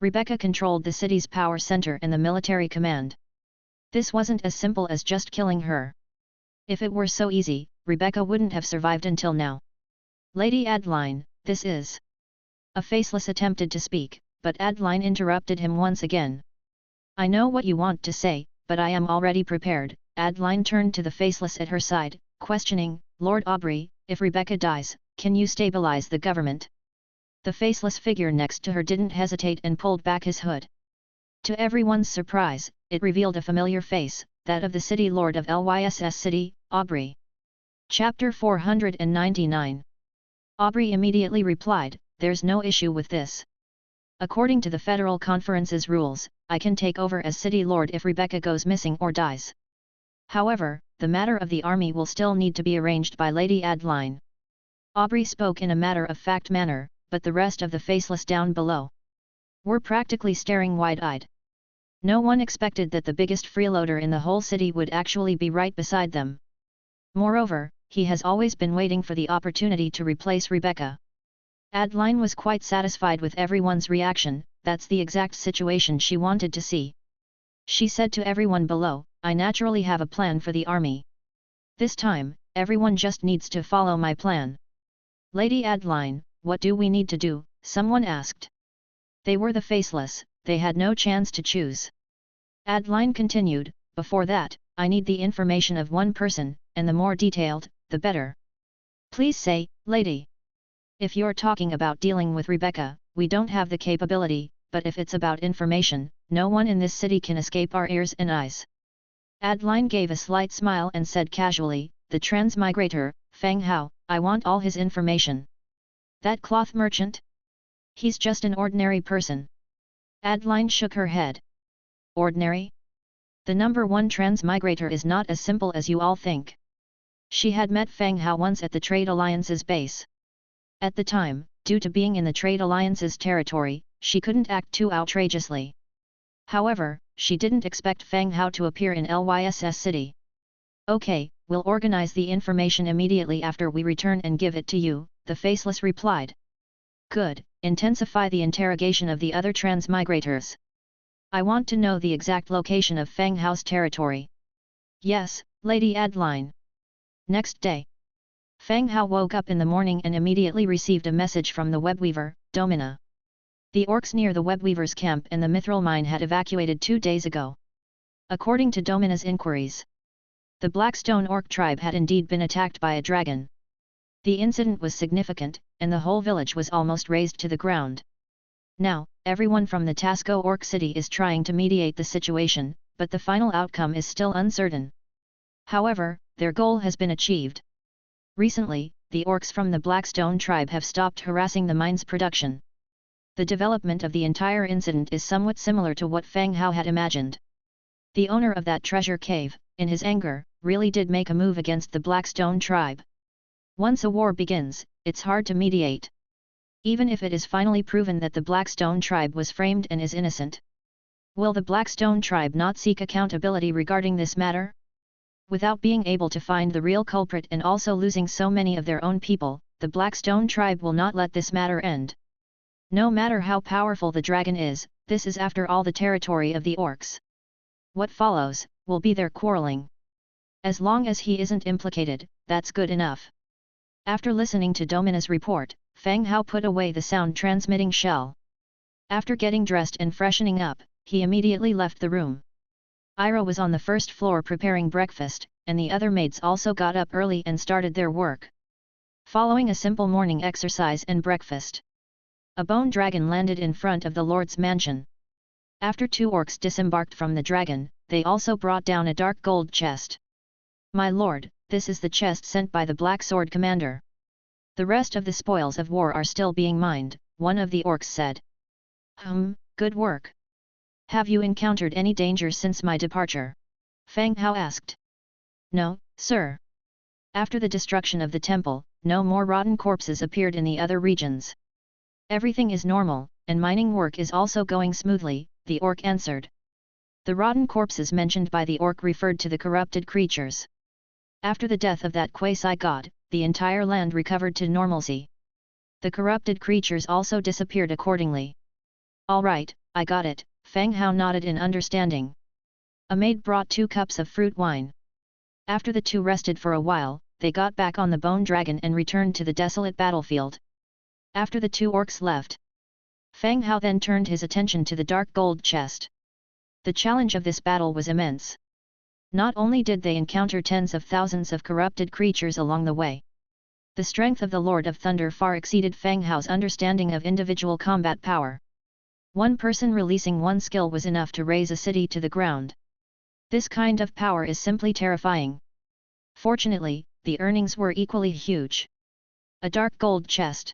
Rebecca controlled the city's power center and the military command. This wasn't as simple as just killing her. If it were so easy, Rebecca wouldn't have survived until now. Lady Adeline, this is... A Faceless attempted to speak, but Adeline interrupted him once again. I know what you want to say, but I am already prepared. Adeline turned to the Faceless at her side, questioning, Lord Aubrey, if Rebecca dies, can you stabilize the government? The Faceless figure next to her didn't hesitate and pulled back his hood. To everyone's surprise, it revealed a familiar face, that of the City Lord of Lyss City, Aubrey. Chapter 499. Aubrey immediately replied, there's no issue with this. According to the Federal Conference's rules, I can take over as City Lord if Rebecca goes missing or dies. However, the matter of the army will still need to be arranged by Lady Adeline. Aubrey spoke in a matter-of-fact manner, but the rest of the Faceless down below were practically staring wide-eyed. No one expected that the biggest freeloader in the whole city would actually be right beside them. Moreover, he has always been waiting for the opportunity to replace Rebecca. Adeline was quite satisfied with everyone's reaction, that's the exact situation she wanted to see. She said to everyone below, I naturally have a plan for the army. This time, everyone just needs to follow my plan. Lady Adeline, what do we need to do? Someone asked. They were the Faceless, they had no chance to choose. Adeline continued, before that, I need the information of one person, and the more detailed, the better. Please say, lady. If you're talking about dealing with Rebecca, we don't have the capability, but if it's about information, no one in this city can escape our ears and eyes. Adeline gave a slight smile and said casually, the transmigrator, Fang Hao, I want all his information. That cloth merchant? He's just an ordinary person. Adeline shook her head. Ordinary? The #1 transmigrator is not as simple as you all think. She had met Fang Hao once at the Trade Alliance's base. At the time, due to being in the Trade Alliance's territory, she couldn't act too outrageously. However, she didn't expect Fang Hao to appear in Lyss city. Okay, we'll organize the information immediately after we return and give it to you, the Faceless replied. Good, intensify the interrogation of the other transmigrators. I want to know the exact location of Fang Hao's territory. Yes, Lady Adeline. Next day. Fang Hao woke up in the morning and immediately received a message from the webweaver, Domina. The orcs near the webweaver's camp and the mithril mine had evacuated 2 days ago. According to Domina's inquiries, the Blackstone orc tribe had indeed been attacked by a dragon. The incident was significant, and the whole village was almost razed to the ground. Now, everyone from the Tasco Orc City is trying to mediate the situation, but the final outcome is still uncertain. However, their goal has been achieved. Recently, the orcs from the Blackstone tribe have stopped harassing the mine's production. The development of the entire incident is somewhat similar to what Fang Hao had imagined. The owner of that treasure cave, in his anger, really did make a move against the Blackstone tribe. Once a war begins, it's hard to mediate. Even if it is finally proven that the Blackstone tribe was framed and is innocent. Will the Blackstone tribe not seek accountability regarding this matter? Without being able to find the real culprit and also losing so many of their own people, the Blackstone tribe will not let this matter end. No matter how powerful the dragon is, this is after all the territory of the orcs. What follows, will be their quarreling. As long as he isn't implicated, that's good enough. After listening to Domina's report, Fang Hao put away the sound-transmitting shell. After getting dressed and freshening up, he immediately left the room. Ira was on the first floor preparing breakfast, and the other maids also got up early and started their work. Following a simple morning exercise and breakfast, A bone dragon landed in front of the Lord's mansion. After 2 orcs disembarked from the dragon, they also brought down a dark gold chest. "My lord, this is the chest sent by the Black Sword Commander. The rest of the spoils of war are still being mined," one of the orcs said. Good work. Have you encountered any danger since my departure?" Fang Hao asked. "No, sir. After the destruction of the temple, no more rotten corpses appeared in the other regions. Everything is normal, and mining work is also going smoothly," the orc answered. The rotten corpses mentioned by the orc referred to the corrupted creatures. After the death of that quasi-god, the entire land recovered to normalcy. The corrupted creatures also disappeared accordingly. "All right, I got it," Fang Hao nodded in understanding. A maid brought 2 cups of fruit wine. After the 2 rested for a while, they got back on the bone dragon and returned to the desolate battlefield. After the 2 orcs left, Fang Hao then turned his attention to the dark gold chest. The challenge of this battle was immense. Not only did they encounter tens of thousands of corrupted creatures along the way, the strength of the Lord of Thunder far exceeded Fang Hao's understanding of individual combat power. One person releasing one skill was enough to raise a city to the ground. This kind of power is simply terrifying. Fortunately, the earnings were equally huge. A dark gold chest.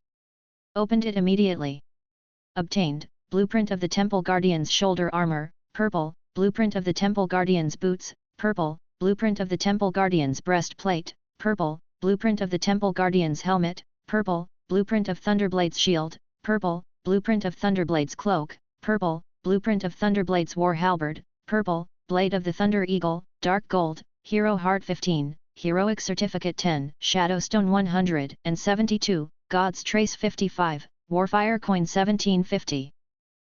Opened it immediately. Obtained, blueprint of the Temple Guardian's shoulder armor, purple, blueprint of the Temple Guardian's boots, purple, blueprint of the Temple Guardian's breastplate, purple, blueprint of the Temple Guardian's helmet, purple, blueprint of Thunderblade's shield, purple, blueprint of Thunderblade's cloak, purple, blueprint of Thunderblade's war halberd, purple, blade of the Thunder Eagle, dark gold, hero heart 15, heroic certificate 10, shadowstone 172, god's trace 55, warfire coin 1750.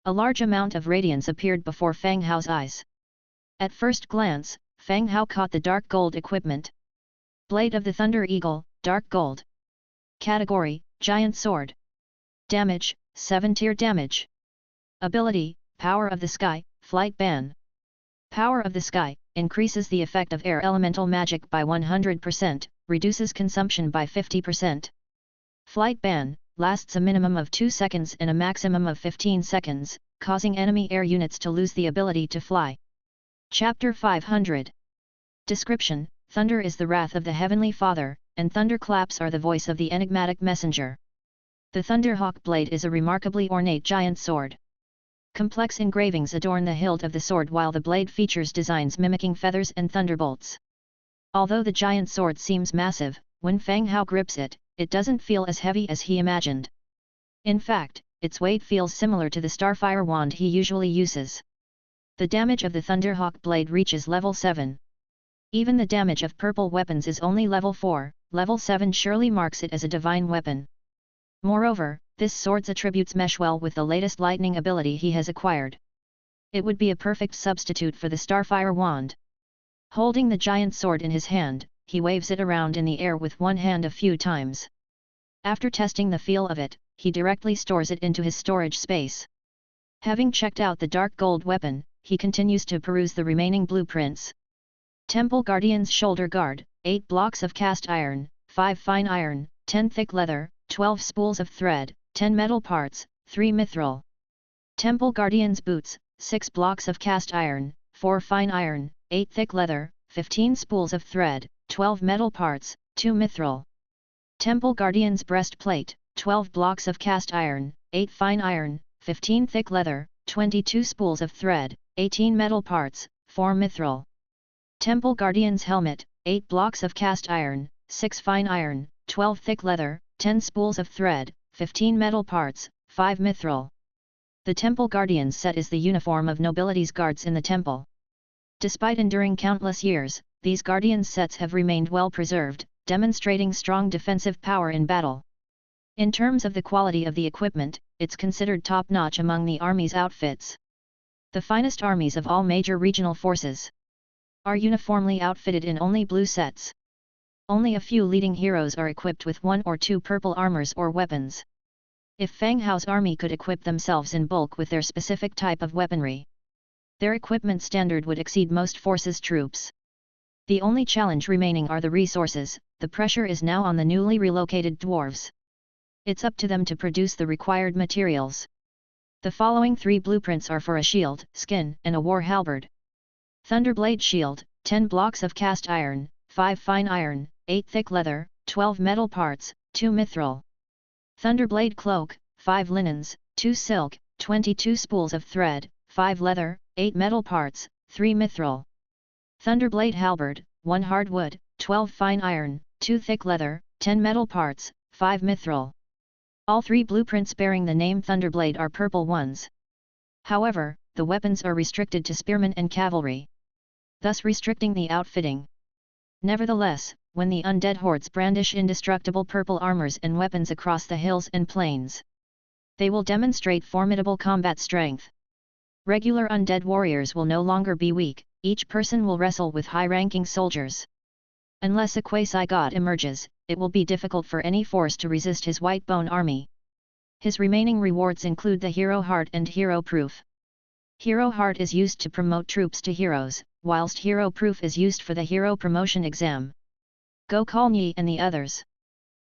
A large amount of radiance appeared before Fang Hao's eyes. At first glance, Fang Hao caught the dark gold equipment. Blade of the Thunder Eagle, dark gold. Category, giant sword. Damage, 7-tier damage. Ability, power of the sky, flight ban. Power of the sky, increases the effect of air elemental magic by 100%, reduces consumption by 50%. Flight ban, lasts a minimum of 2 seconds and a maximum of 15 seconds, causing enemy air units to lose the ability to fly. Chapter 500. Description: Thunder is the wrath of the Heavenly Father, and thunderclaps are the voice of the enigmatic messenger. The Thunderhawk blade is a remarkably ornate giant sword. Complex engravings adorn the hilt of the sword while the blade features designs mimicking feathers and thunderbolts. Although the giant sword seems massive, when Fang Hao grips it, it doesn't feel as heavy as he imagined. In fact, its weight feels similar to the Starfire wand he usually uses. The damage of the Thunderhawk blade reaches level 7. Even the damage of purple weapons is only level 4, level 7 surely marks it as a divine weapon. Moreover, this sword's attributes mesh well with the latest lightning ability he has acquired. It would be a perfect substitute for the Starfire wand. Holding the giant sword in his hand, he waves it around in the air with one hand a few times. After testing the feel of it, he directly stores it into his storage space. Having checked out the dark gold weapon, he continues to peruse the remaining blueprints. Temple Guardian's shoulder guard, 8 blocks of cast iron, 5 fine iron, 10 thick leather, 12 spools of thread, 10 metal parts, 3 mithril. Temple Guardian's boots, 6 blocks of cast iron, 4 fine iron, 8 thick leather, 15 spools of thread, 12 metal parts, 2 mithril. Temple Guardian's breastplate, 12 blocks of cast iron, 8 fine iron, 15 thick leather, 22 spools of thread, 18 metal parts, 4 mithril. Temple Guardian's helmet, 8 blocks of cast iron, 6 fine iron, 12 thick leather, 10 spools of thread, 15 metal parts, 5 mithril. The Temple Guardian's set is the uniform of nobility's guards in the temple. Despite enduring countless years, these Guardians' sets have remained well preserved, demonstrating strong defensive power in battle. In terms of the quality of the equipment, it's considered top-notch among the Army's outfits. The finest armies of all major regional forces are uniformly outfitted in only blue sets. Only a few leading heroes are equipped with 1 or 2 purple armors or weapons. If Fang Hao's army could equip themselves in bulk with their specific type of weaponry, their equipment standard would exceed most forces' troops. The only challenge remaining are the resources. The pressure is now on the newly relocated dwarves. It's up to them to produce the required materials. The following 3 blueprints are for a shield, skin, and a war halberd. Thunderblade Shield, 10 blocks of cast iron, 5 fine iron, 8 thick leather, 12 metal parts, 2 mithril. Thunderblade Cloak, 5 linens, 2 silk, 22 spools of thread, 5 leather, 8 metal parts, 3 mithril. Thunderblade Halberd, 1 hardwood, 12 fine iron, 2 thick leather, 10 metal parts, 5 mithril. All 3 blueprints bearing the name Thunderblade are purple ones. However, the weapons are restricted to spearmen and cavalry, thus restricting the outfitting. Nevertheless, when the undead hordes brandish indestructible purple armors and weapons across the hills and plains, they will demonstrate formidable combat strength. Regular undead warriors will no longer be weak, each person will wrestle with high-ranking soldiers. Unless a quasi-god emerges, it will be difficult for any force to resist his Whitebone army. His remaining rewards include the Hero Heart and Hero Proof. Hero Heart is used to promote troops to heroes, whilst Hero Proof is used for the Hero Promotion exam. Go Kalni and the others.